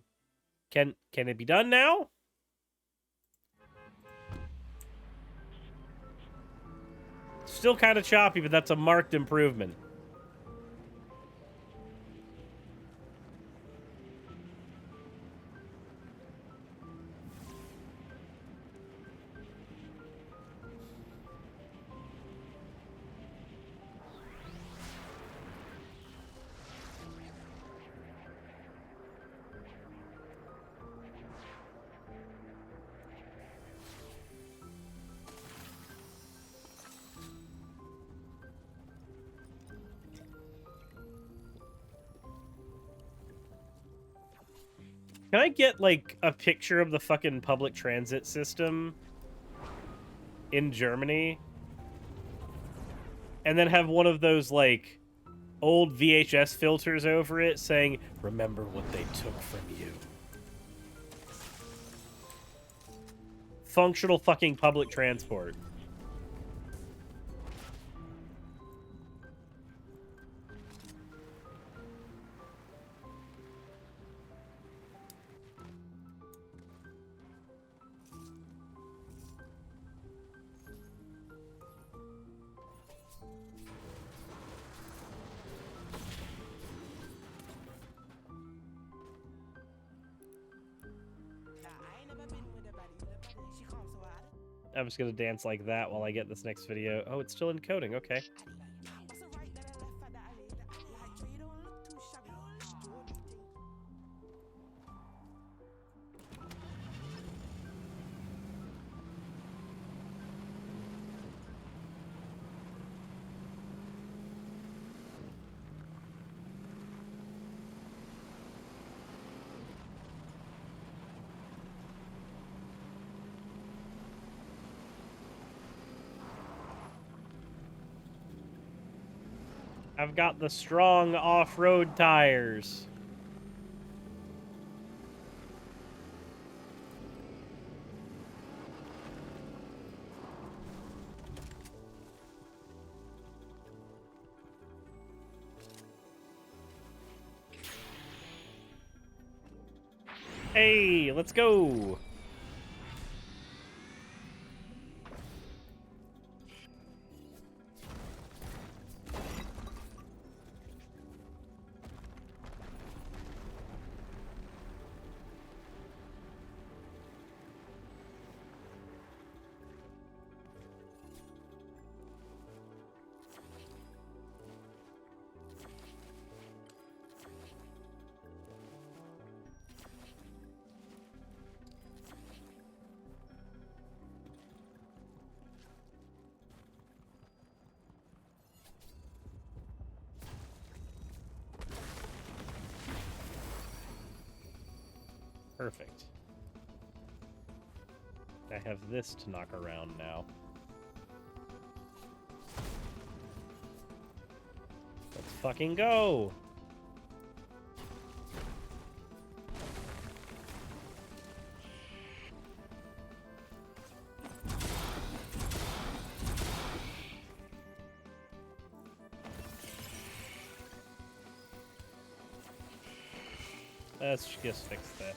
Can it be done now? Still kind of choppy, but that's a marked improvement. Can I get, like, a picture of the fucking public transit system in Germany? And then have one of those, like, old VHS filters over it saying, "Remember what they took from you." Functional fucking public transport. I'm just gonna dance like that while I get this next video. Oh, it's still encoding. Okay. I've got the strong off-road tires. Hey, let's go. Perfect. I have this to knock around now. Let's fucking go! Let's just fix this.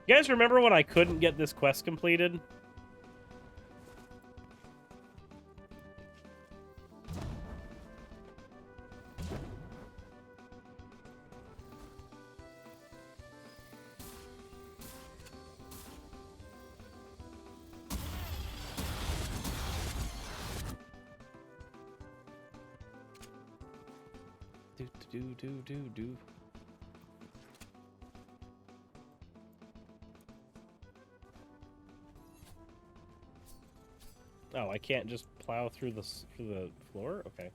You guys remember when I couldn't get this quest completed? Do. Oh, I can't just plow through the floor? Okay.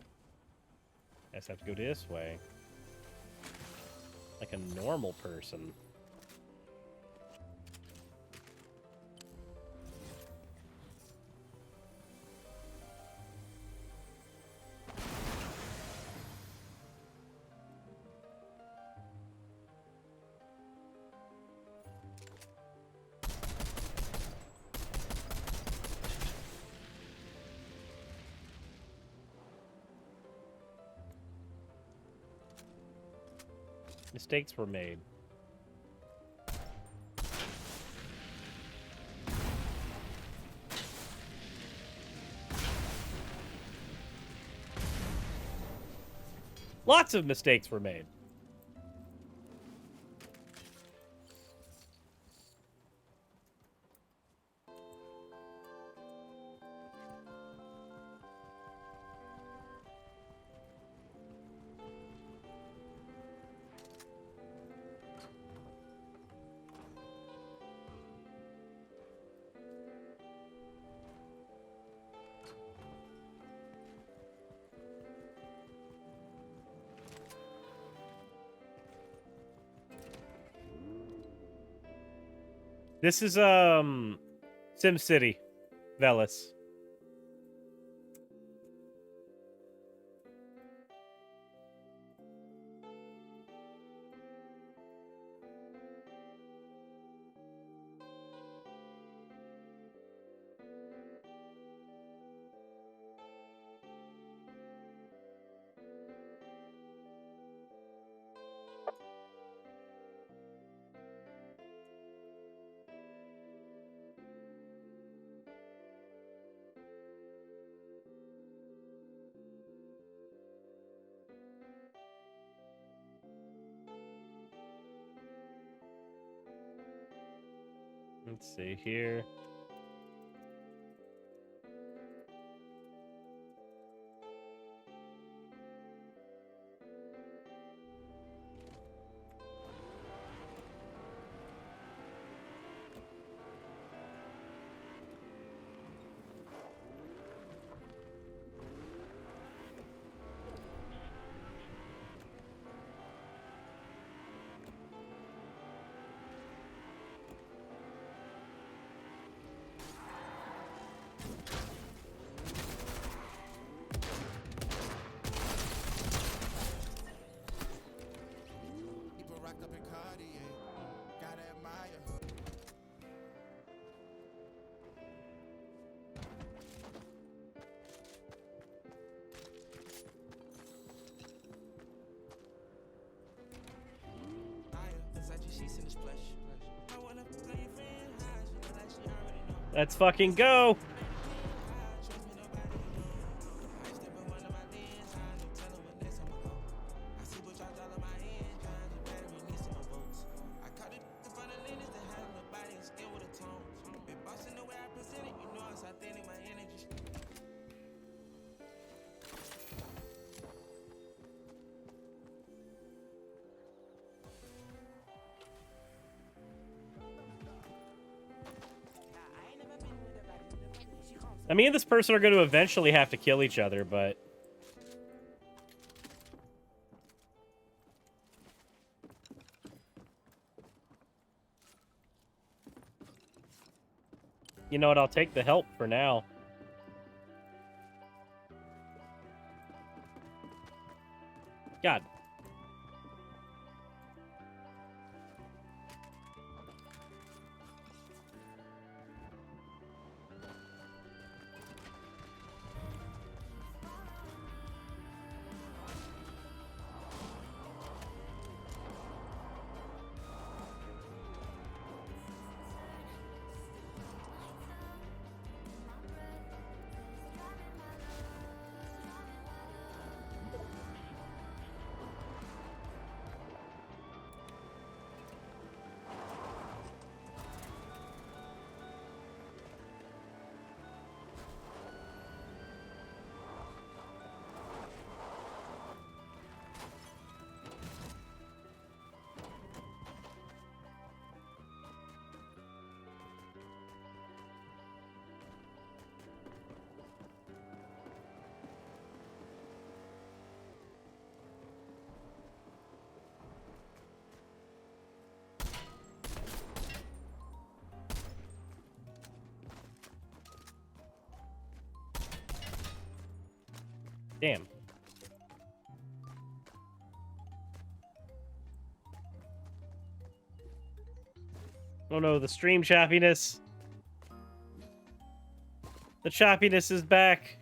I just have to go this way. Like a normal person. Mistakes were made. Lots of mistakes were made. This is Sim City, Velis. Let's see here. Let's fucking go! Me and this person are going to eventually have to kill each other, but... You know what, I'll take the help for now. God. Damn. Oh no, the stream choppiness. The choppiness is back.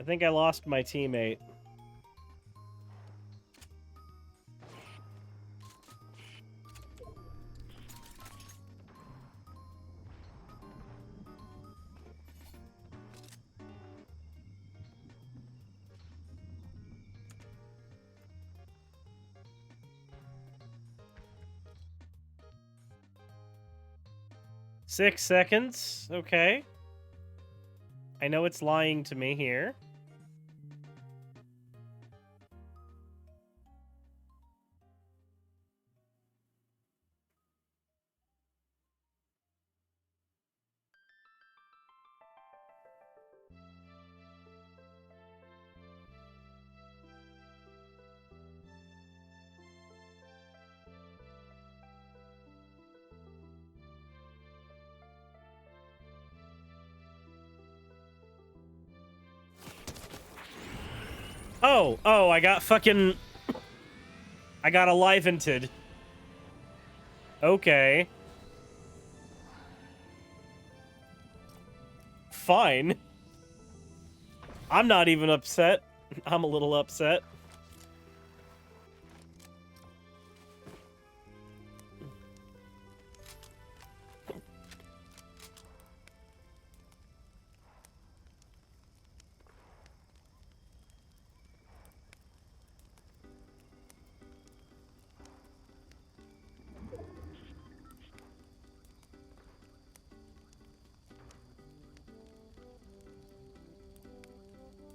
I think I lost my teammate. Six seconds. Okay. I know it's lying to me here. Oh, I got fucking... I got alivented. Okay. Fine. I'm not even upset. I'm a little upset.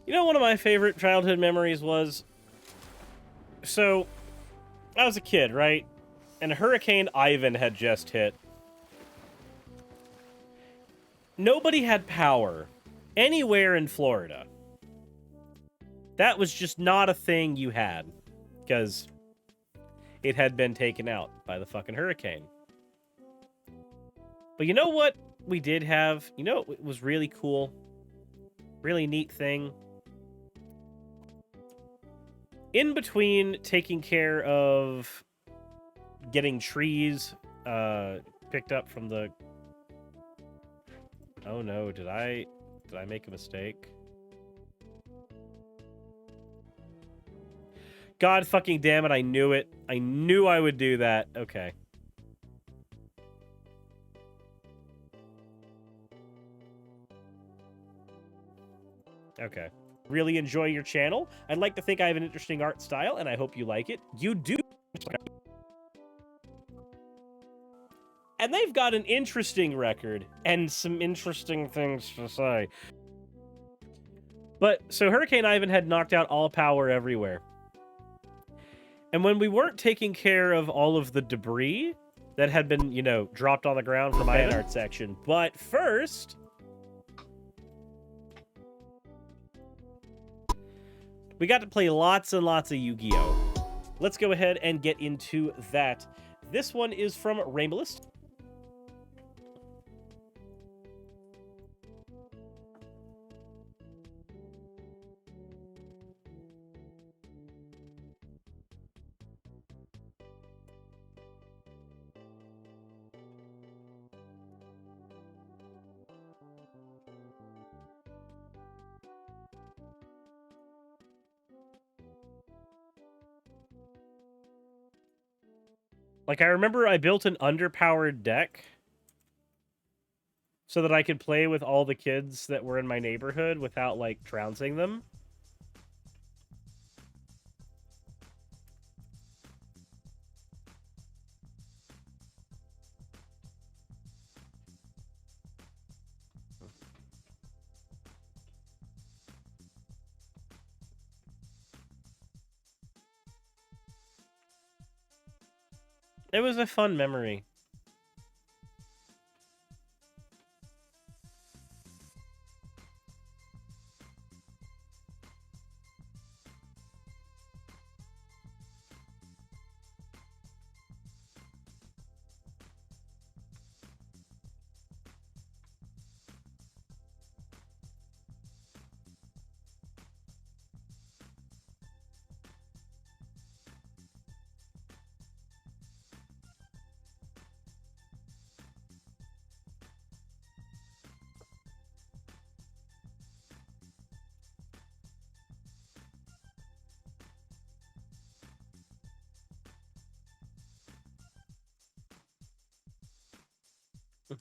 You know, one of my favorite childhood memories was... So, I was a kid, right? And Hurricane Ivan had just hit. Nobody had power anywhere in Florida. That was just not a thing you had. Because it had been taken out by the fucking hurricane. But you know what we did have? You know it was really cool? Really neat thing? In between taking care of getting trees picked up from the... Oh no, did I make a mistake? God fucking damn it, I knew it. I knew I would do that. Okay. Okay. Really enjoy your channel. I'd like to think I have an interesting art style, and I hope you like it. You do. And they've got an interesting record, and some interesting things to say. But, so Hurricane Ivan had knocked out all power everywhere. And when we weren't taking care of all of the debris that had been, you know, dropped on the ground from my art section. But first... we got to play lots and lots of Yu-Gi-Oh! Let's go ahead and get into that. This one is from remmebr. Like, I remember I built an underpowered deck so that I could play with all the kids that were in my neighborhood without, like, trouncing them. It was a fun memory.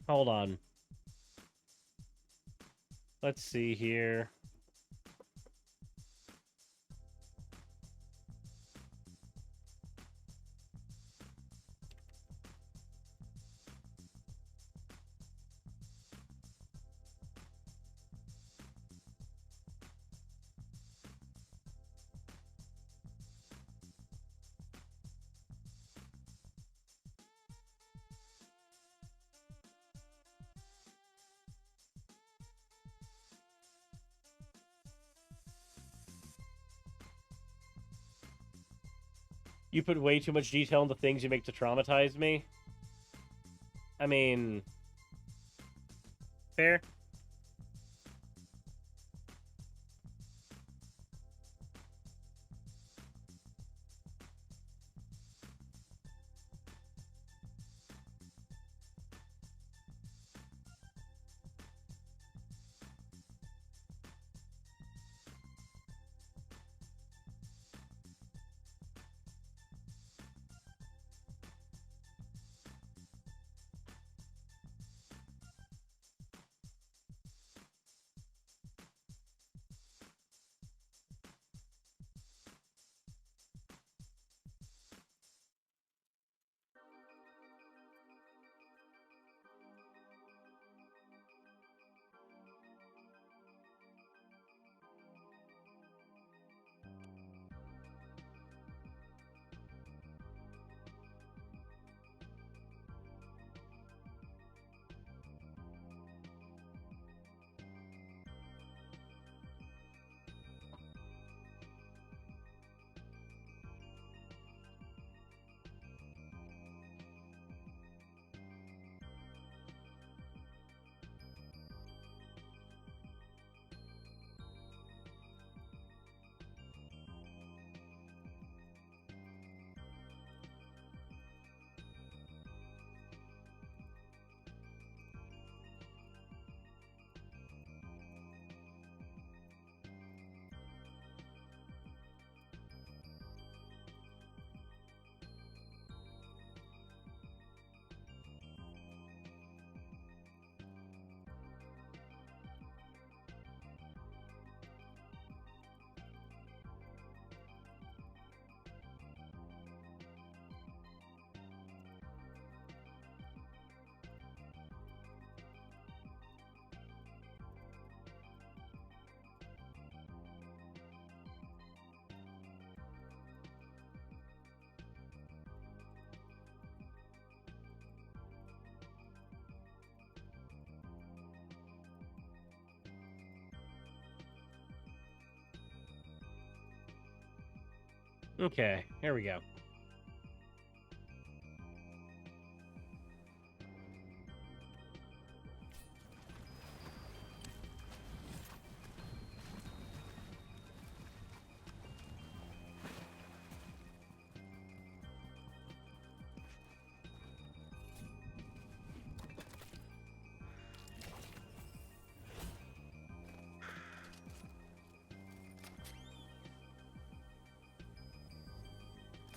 Hold on. Let's see here. You put way too much detail into things you make to traumatize me. I mean... Fair? Okay, here we go.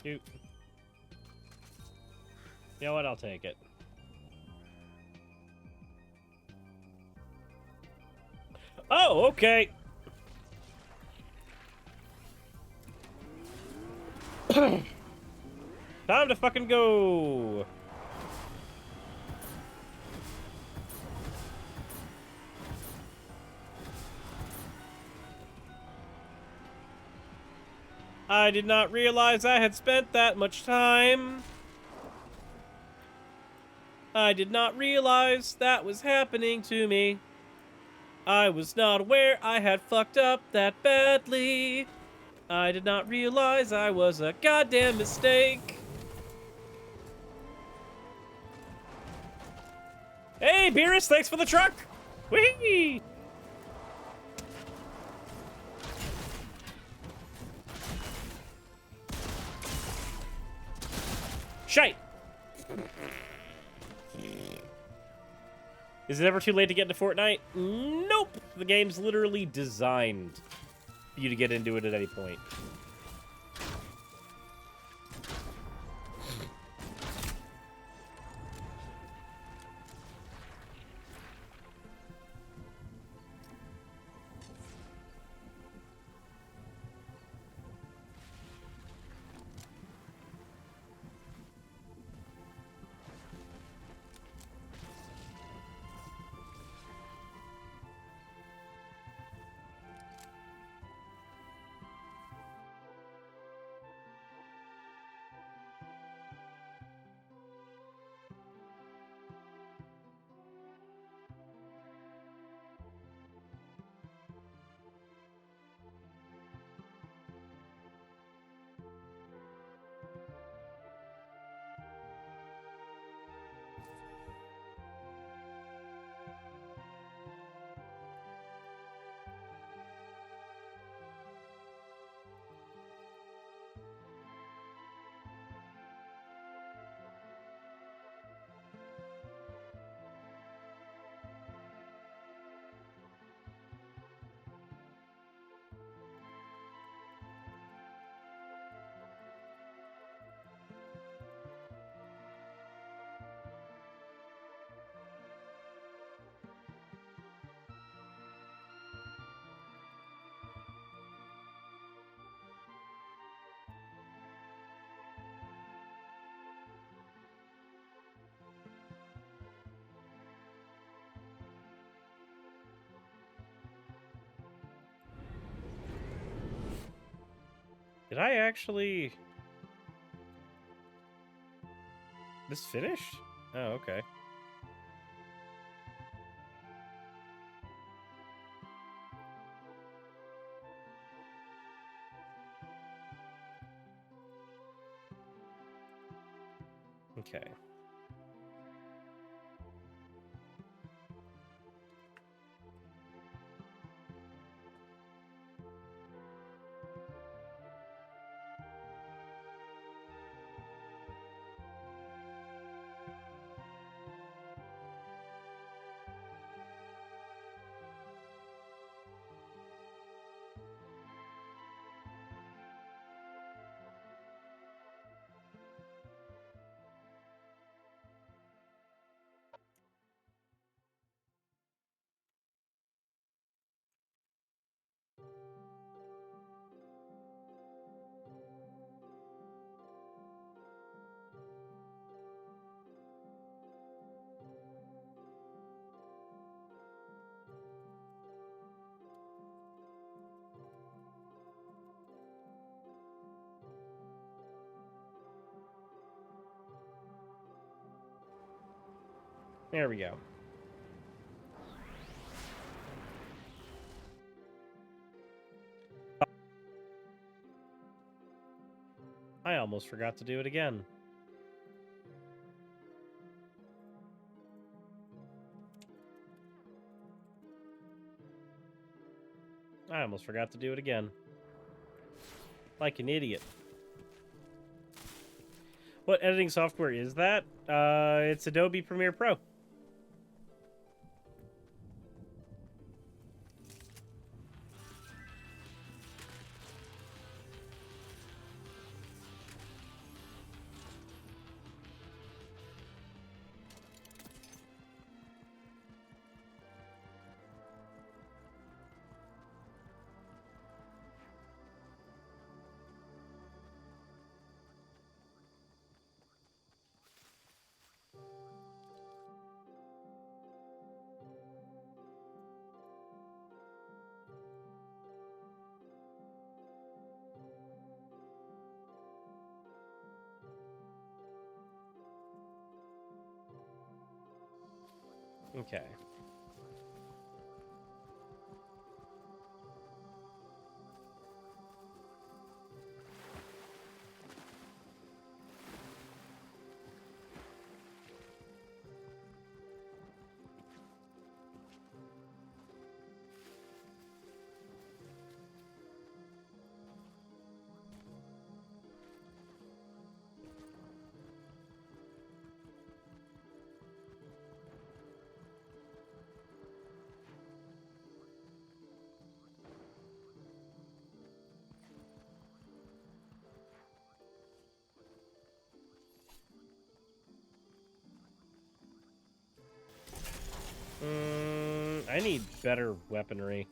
Shoot. You know what? I'll take it. Oh, okay. Time to fucking go. I did not realize I had spent that much time. I did not realize that was happening to me. I was not aware I had fucked up that badly. I did not realize I was a goddamn mistake. Hey, Beerus, thanks for the truck! Whee! Shite! Is it ever too late to get into Fortnite? Nope! The game's literally designed for you to get into it at any point. Did I actually... This finished? Oh, okay. Okay. There we go. I almost forgot to do it again. I almost forgot to do it again. Like an idiot. What editing software is that? It's Adobe Premiere Pro. Okay. I need better weaponry.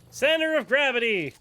Center of gravity!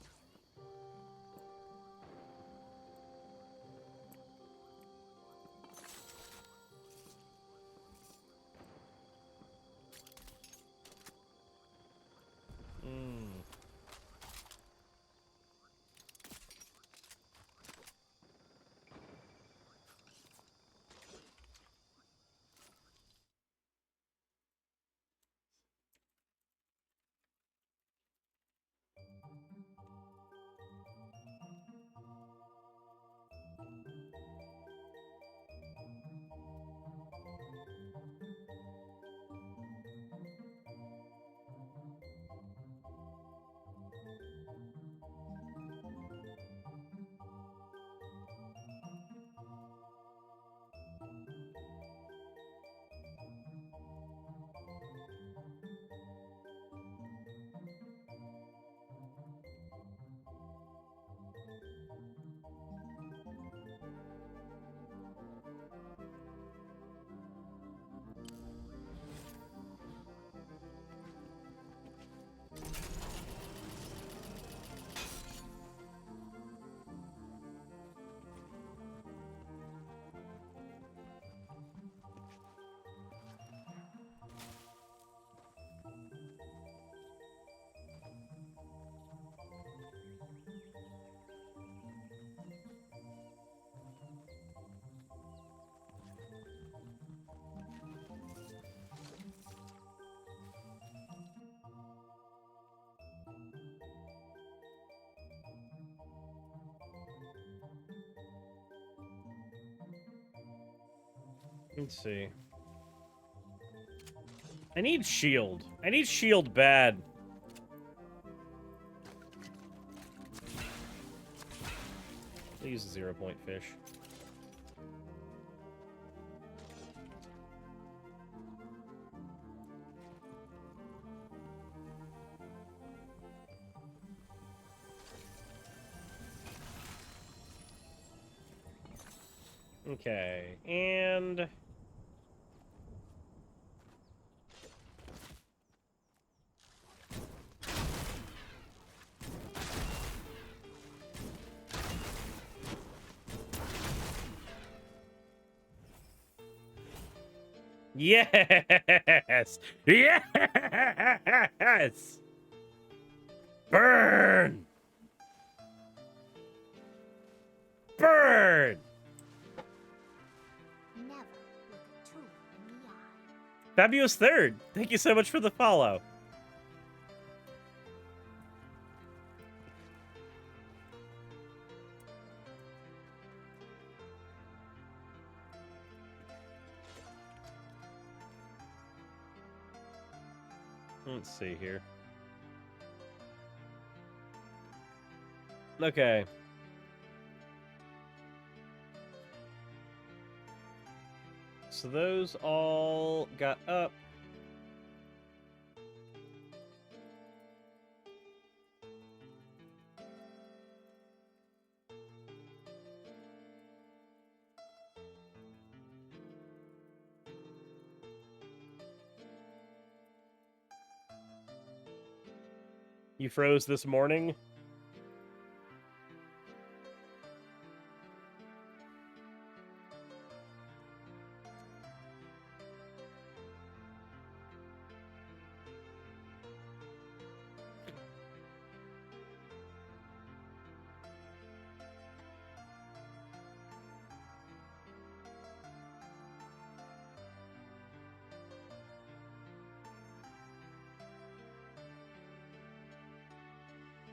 Let's see. I need shield. I need shield bad. I'll use a 0-point fish. Okay, and... Yes! Yes! Burn! Burn! Fabulous Third, thank you so much for the follow. Let's see here. Okay. So those all got up. You froze this morning?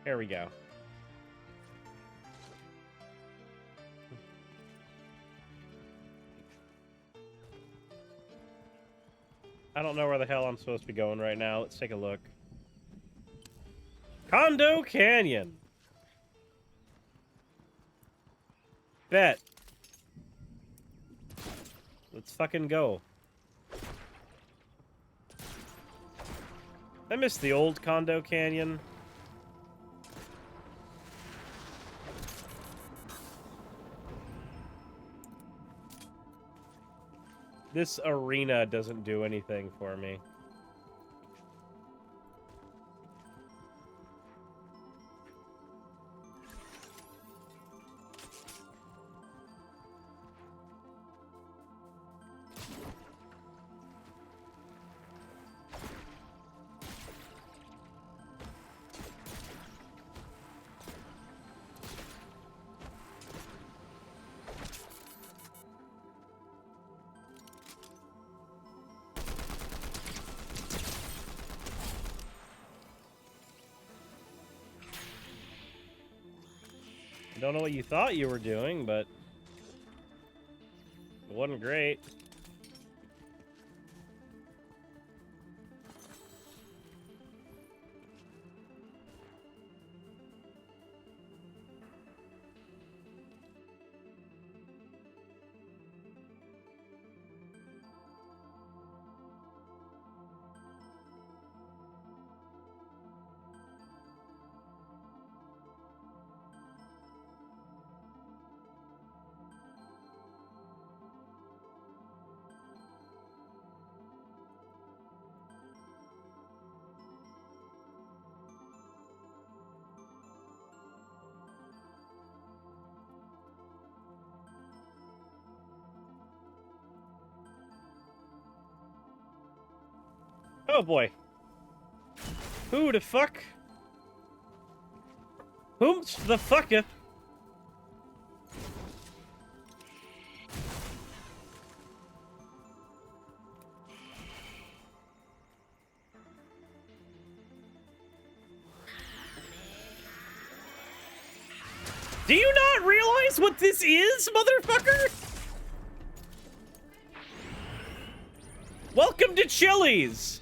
There we go. I don't know where the hell I'm supposed to be going right now. Let's take a look. Condo Canyon. Bet. Let's fucking go. I miss the old Condo Canyon. This arena doesn't do anything for me. Don't know what you thought you were doing, but it wasn't great. Oh boy. Who the fuck? Whom's the fucker? Do you not realize what this is, motherfucker? Welcome to Chili's!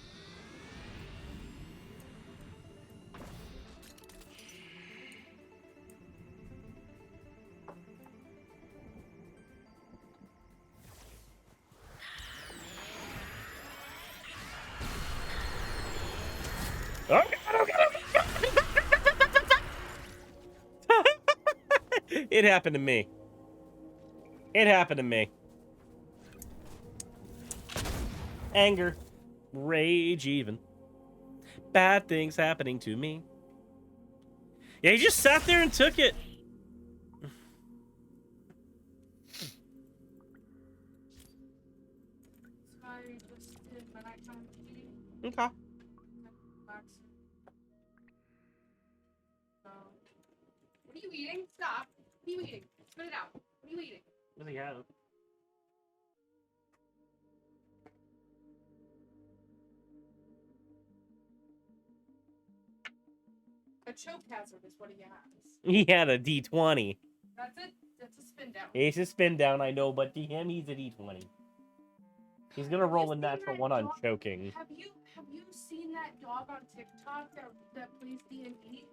Oh, God, oh, God, oh, God. It happened to me. It happened to me. Anger. Rage even. Bad things happening to me. Yeah, he just sat there and took it. Okay. What are you eating? Stop. What are you eating? Spit it out. What are you eating? What does he have? A choke hazard is what he has. He had a D20. That's it. That's a spin down. It's a spin down, I know, but to him, he's a D20. He's gonna roll a natural one on choking. Have you seen that dog on TikTok that plays D&D?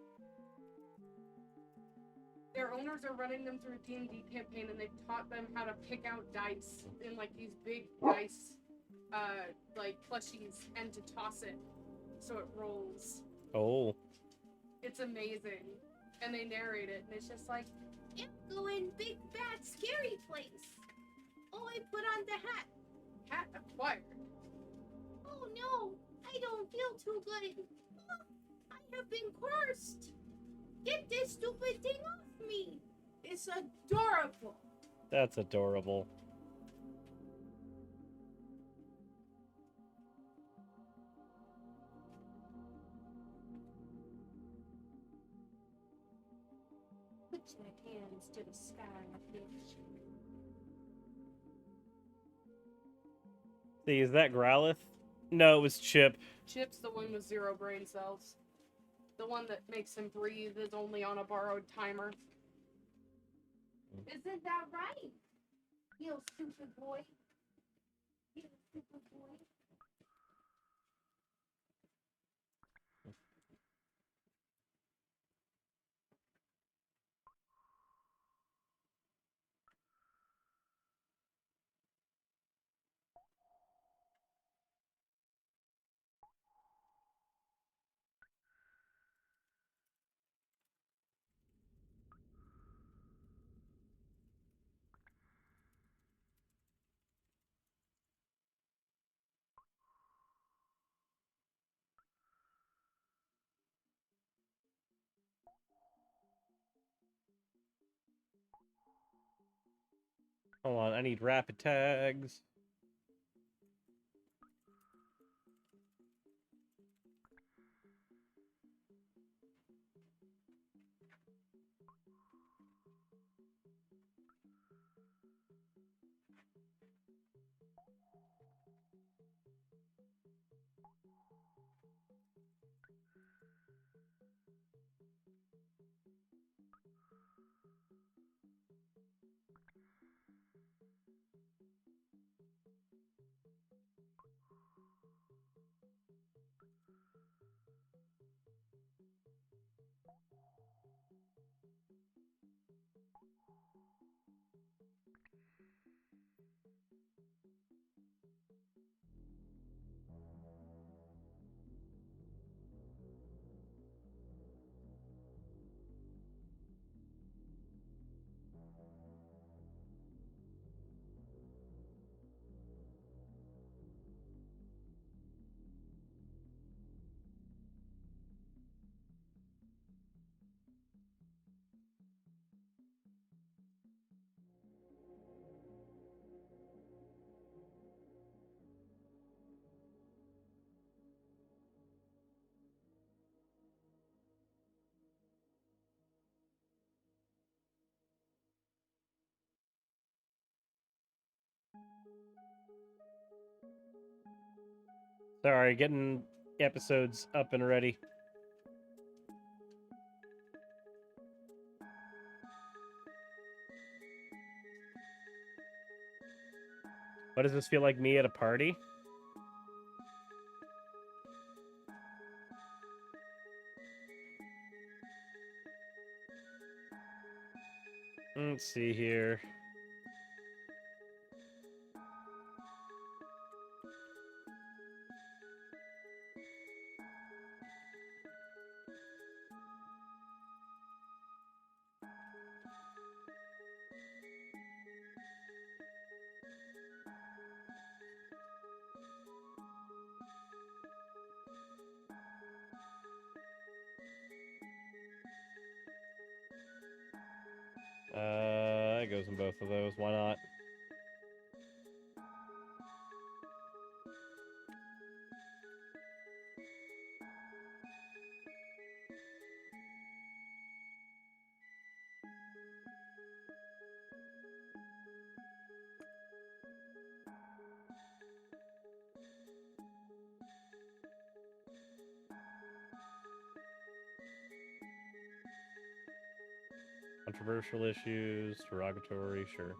Their owners are running them through a D&D campaign, and they've taught them how to pick out dice in like these big dice, like plushies, and to toss it so it rolls. Oh. It's amazing, and they narrate it, and it's just like, I'm going big bad scary place. Oh, I put on the hat. Hat acquired. Oh no, I don't feel too good. Oh, I have been cursed. Get this stupid thing off me. It's adorable. That's adorable. Put your hands to the sky, bitch. See, is that Growlithe? No, it was Chip. Chip's the one with 0 brain cells. The one that makes him breathe is only on a borrowed timer. Isn't that right? You stupid boy. You stupid boy. Hold on, I need rapid tags. Sorry, getting episodes up and ready. What does this feel like, me at a party? Let's see here. It goes in both of those. Why not? Controversial issues, derogatory, sure.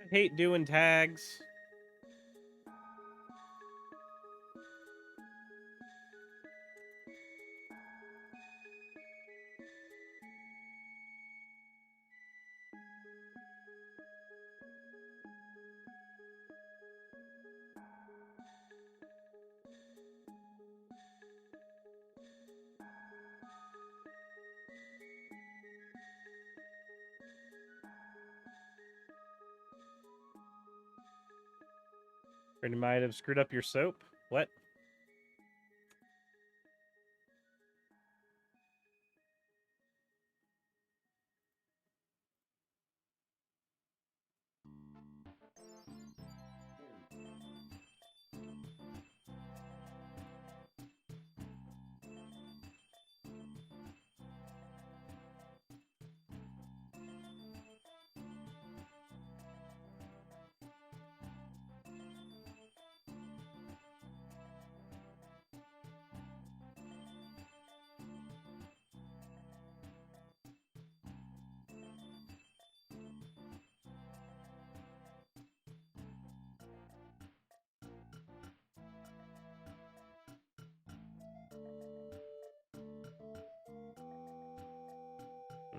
I hate doing tags. Or you might have screwed up your soap. What?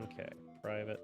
Okay, private.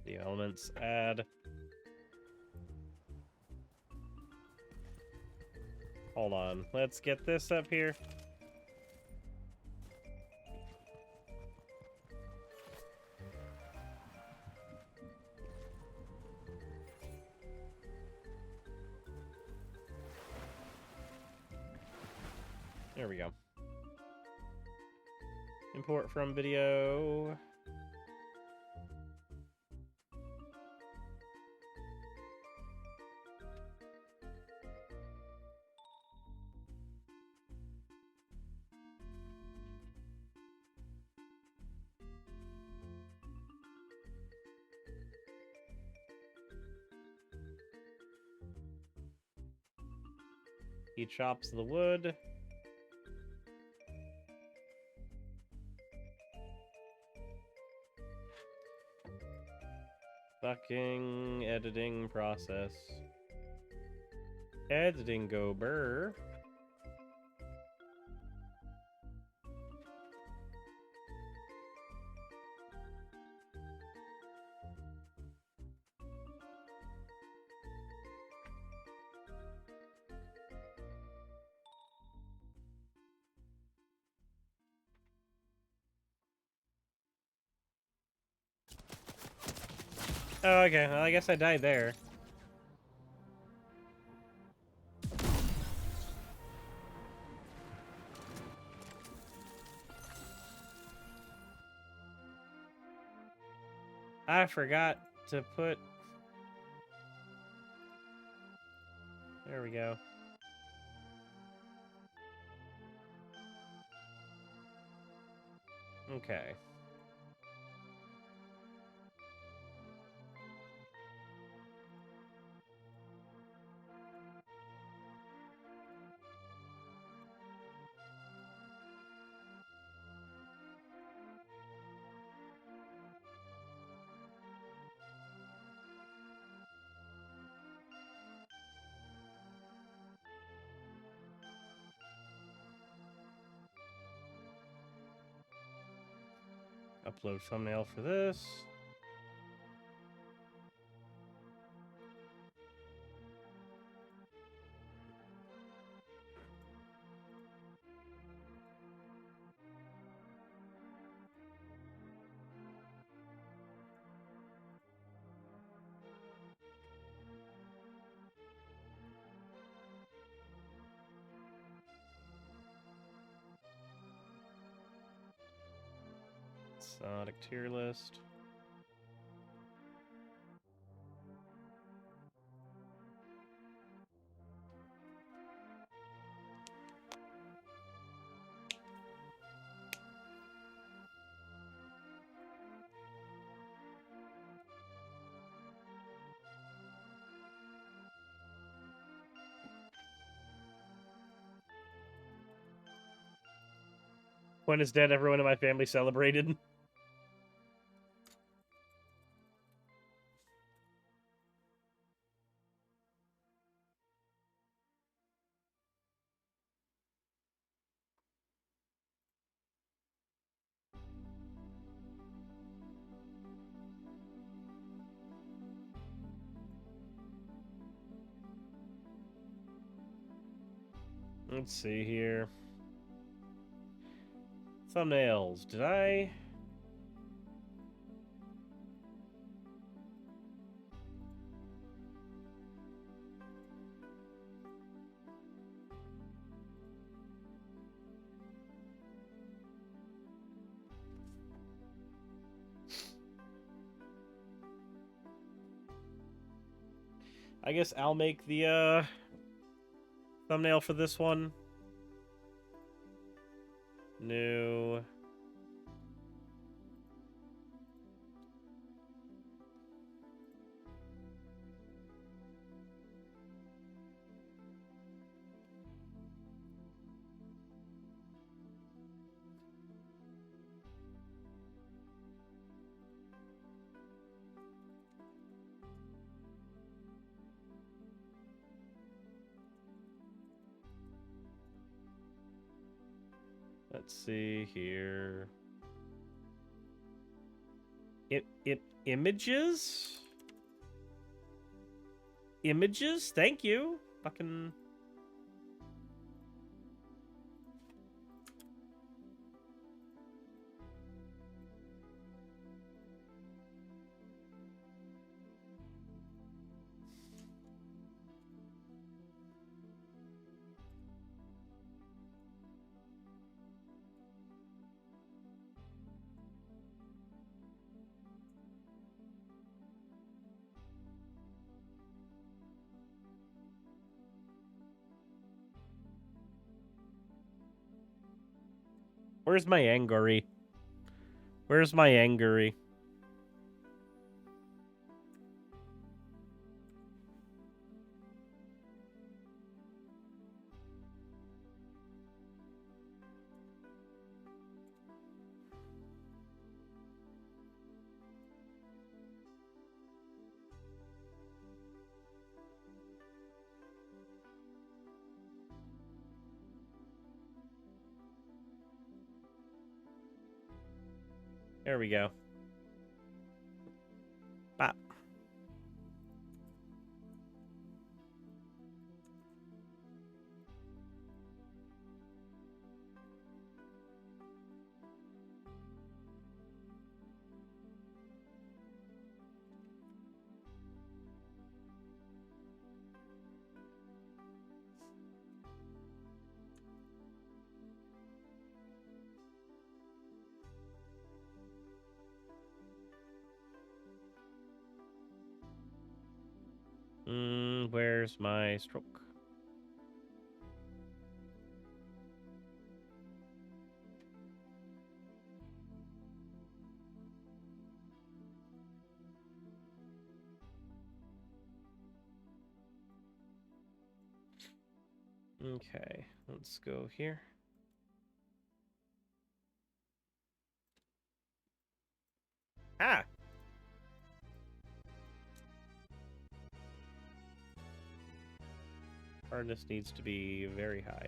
The elements add. Hold on. Let's get this up here. There we go. Import from video. He chops the wood. Fucking editing process. Editing go burr. Oh, okay. Well, I guess I died there. I forgot to put... There we go. Okay. Upload thumbnail for this. Sonic tier list. When is dead, everyone in my family celebrated. Let's see here. Thumbnails. Did I? I guess I'll make the thumbnail for this one. New. Let's see here. Images? Images? Thank you. Fucking... Where's my Angry? Where's my Angry? There we go. Bop. Where's my stroke? Okay, let's go here. Ah! Hardness needs to be very high.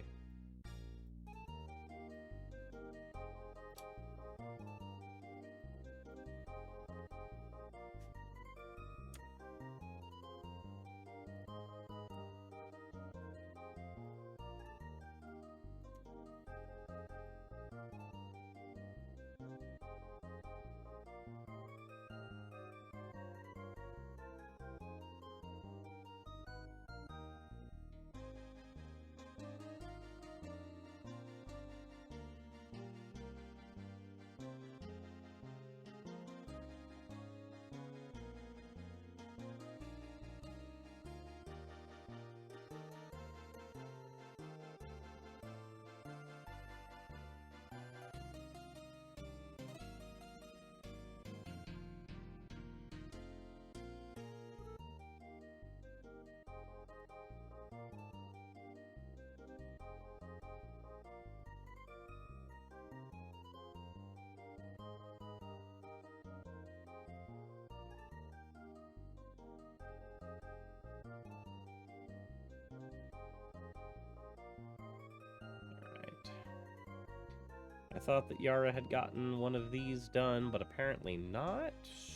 I thought that Yara had gotten one of these done, but apparently not,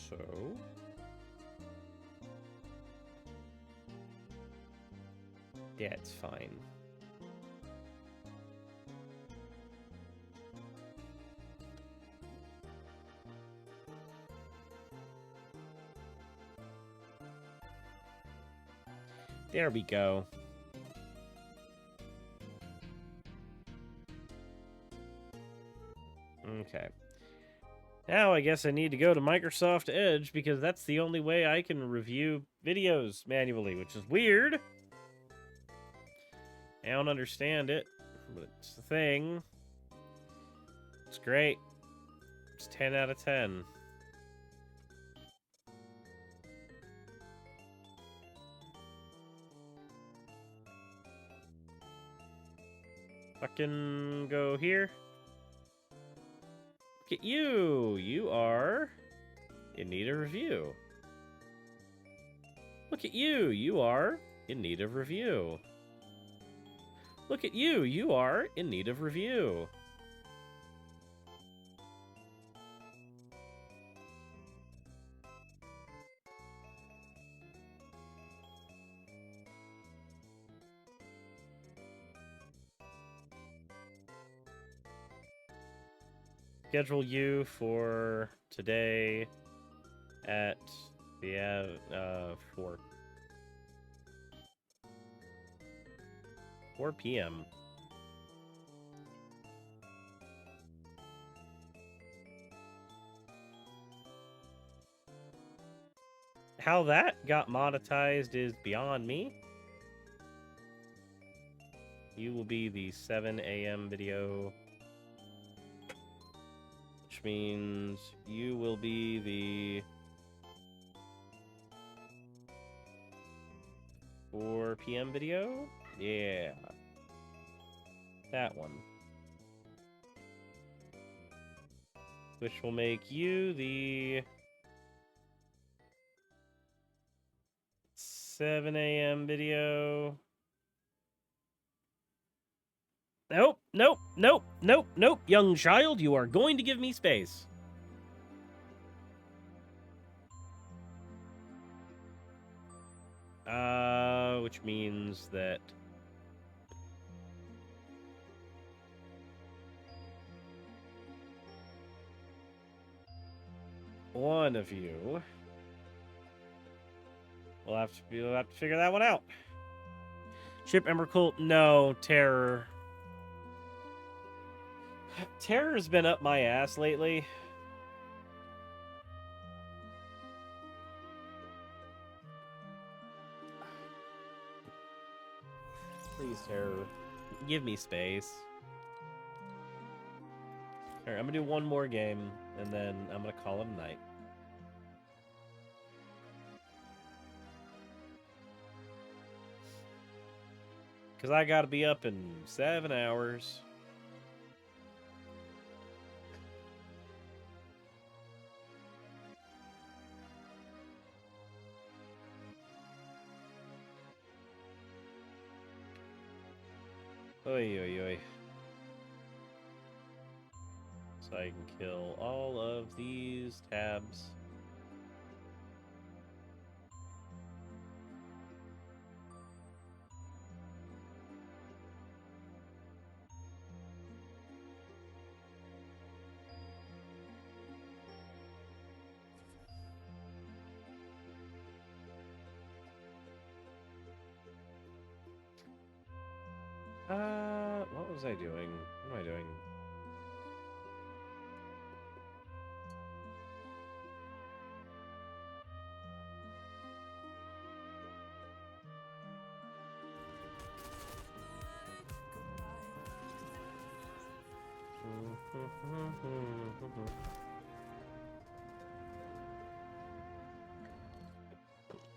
so... yeah, it's fine. There we go. Okay. Now I guess I need to go to Microsoft Edge because that's the only way I can review videos manually, which is weird. I don't understand it, but it's the thing. It's great. It's 10 out of 10. Fucking go here. Look at you! You are in need of review. Look at you! You are in need of review. Look at you! You are in need of review. Schedule you for today at the 4 p.m. How that got monetized is beyond me. You will be the 7 a.m. video, which means you will be the 4 p.m. video? Yeah. That one. Which will make you the 7 a.m. video. Nope, nope, nope, nope, nope. Young child, you are going to give me space. which means that one of you will have to figure that one out. Ship Embercool, no. Terror. Terror's been up my ass lately. Please, Terror. Give me space. Alright, I'm gonna do one more game, and then I'm gonna call it a night. Because I gotta be up in 7 hours. Oi, oi, oi. So I can kill all of these tabs. What was I doing? What am I doing?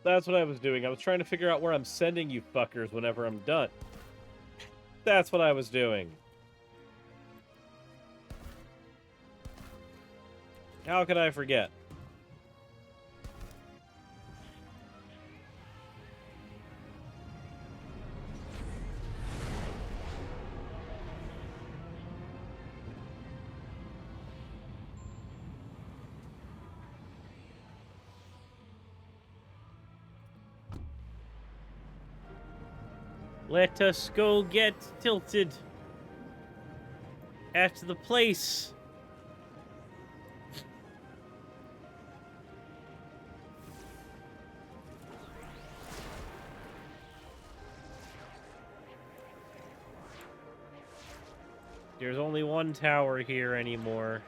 That's what I was doing. I was trying to figure out where I'm sending you fuckers whenever I'm done. That's what I was doing. How could I forget? Let us go get tilted at the place. There's only one tower here anymore.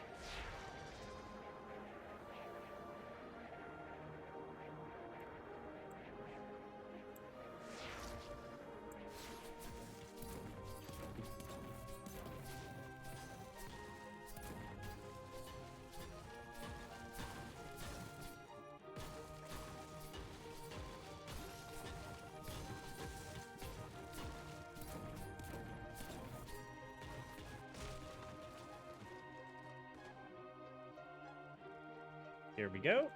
Here we go.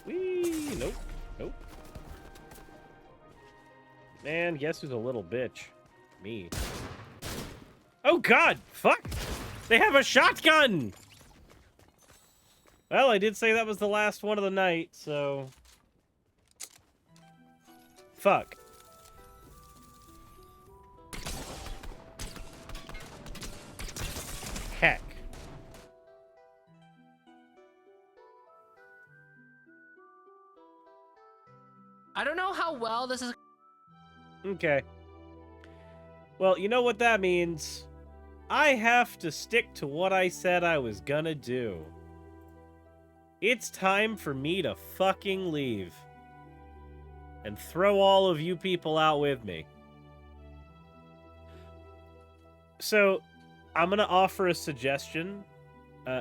Whee! Nope. Nope. Man, guess who's a little bitch? Me. Oh god! Fuck! They have a shotgun! Well, I did say that was the last one of the night, so... Fuck. Heck. I don't know how well this is. Okay. Well, you know what that means. I have to stick to what I said I was gonna do. It's time for me to fucking leave. And throw all of you people out with me. So, I'm gonna offer a suggestion.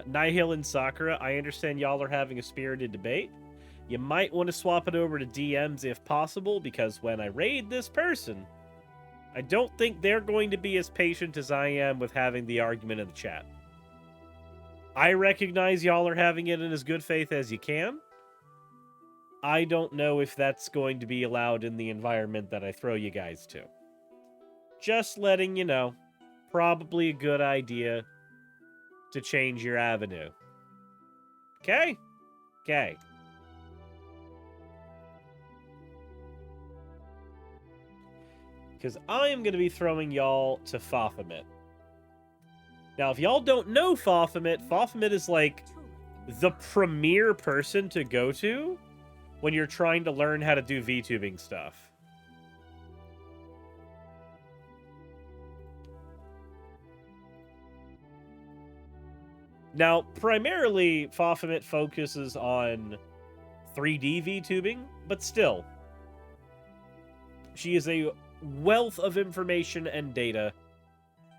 Nihil and Sakura, I understand y'all are having a spirited debate. You might want to swap it over to DMs if possible, because when I raid this person, I don't think they're going to be as patient as I am with having the argument in the chat. I recognize y'all are having it in as good faith as you can. I don't know if that's going to be allowed in the environment that I throw you guys to. Just letting you know, probably a good idea to change your avenue. Okay? Okay. Because I am going to be throwing y'all to Baphomet. Now, if y'all don't know Baphomet is like the premier person to go to when you're trying to learn how to do VTubing stuff. Now, primarily, Baphomet focuses on 3D VTubing, but still, she is a wealth of information and data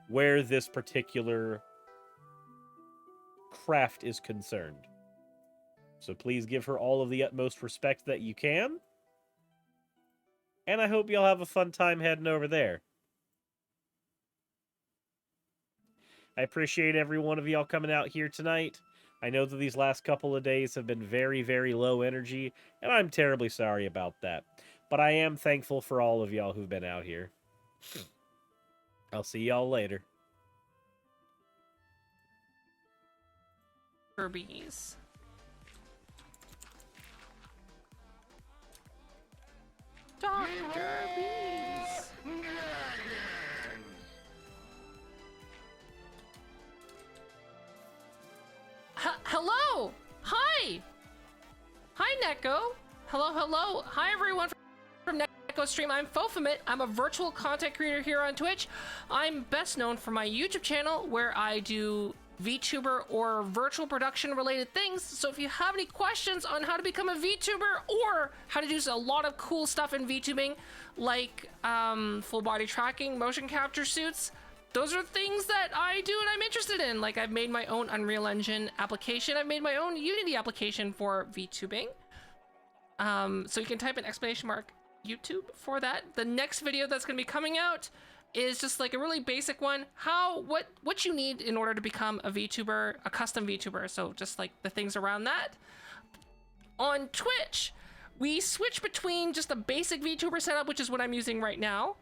where this particular craft is concerned. So please give her all of the utmost respect that you can. And I hope y'all have a fun time heading over there. I appreciate every one of y'all coming out here tonight. I know that these last couple of days have been very, very low energy, and I'm terribly sorry about that. But I am thankful for all of y'all who've been out here. I'll see y'all later. Kirby's. Dr. Kirby's. Hello! Hi! Hi, Neko! Hello, hello! Hi, everyone from Neko Stream. I'm Baphomet. I'm a virtual content creator here on Twitch. I'm best known for my YouTube channel, where I do VTuber or virtual production related things. So if you have any questions on how to become a VTuber or how to do a lot of cool stuff in VTubing, like full body tracking, motion capture suits, those are things that I do and I'm interested in. Like, I've made my own Unreal Engine application. I've made my own Unity application for VTubing. So you can type in !YouTube for that. The next video that's going to be coming out is just like a really basic one. What you need in order to become a VTuber, a custom VTuber. So just like the things around that. On Twitch, we switch between just a basic VTuber setup, which is what I'm using right now.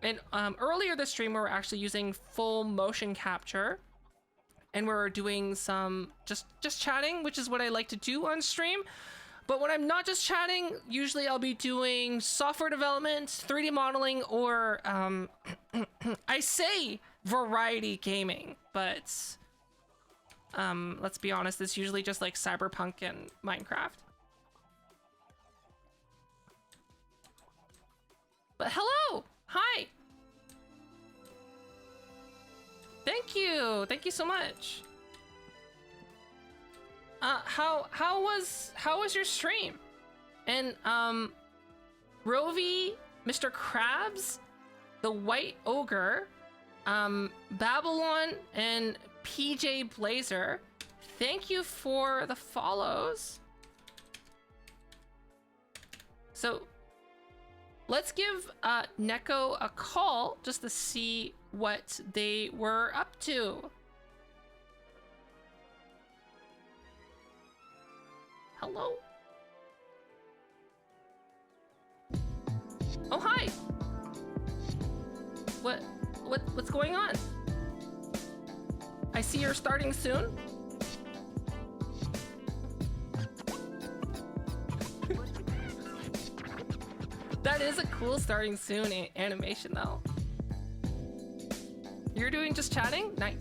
And earlier this stream, we were actually using full motion capture, and we're doing some just chatting, which is what I like to do on stream. But when I'm not just chatting, usually I'll be doing software development, 3D modeling, or I say variety gaming, but let's be honest, it's usually just like Cyberpunk and Minecraft. But hello! Hi! Thank you so much. How was your stream? And Rovi, Mr. Krabs, the White Ogre, Babylon, and PJ Blazer, thank you for the follows. So let's give Neko a call just to see what they were up to. Hello? Oh, hi! What's going on? I see you're starting soon. That is a cool starting soon animation though. You're doing just chatting? Nice.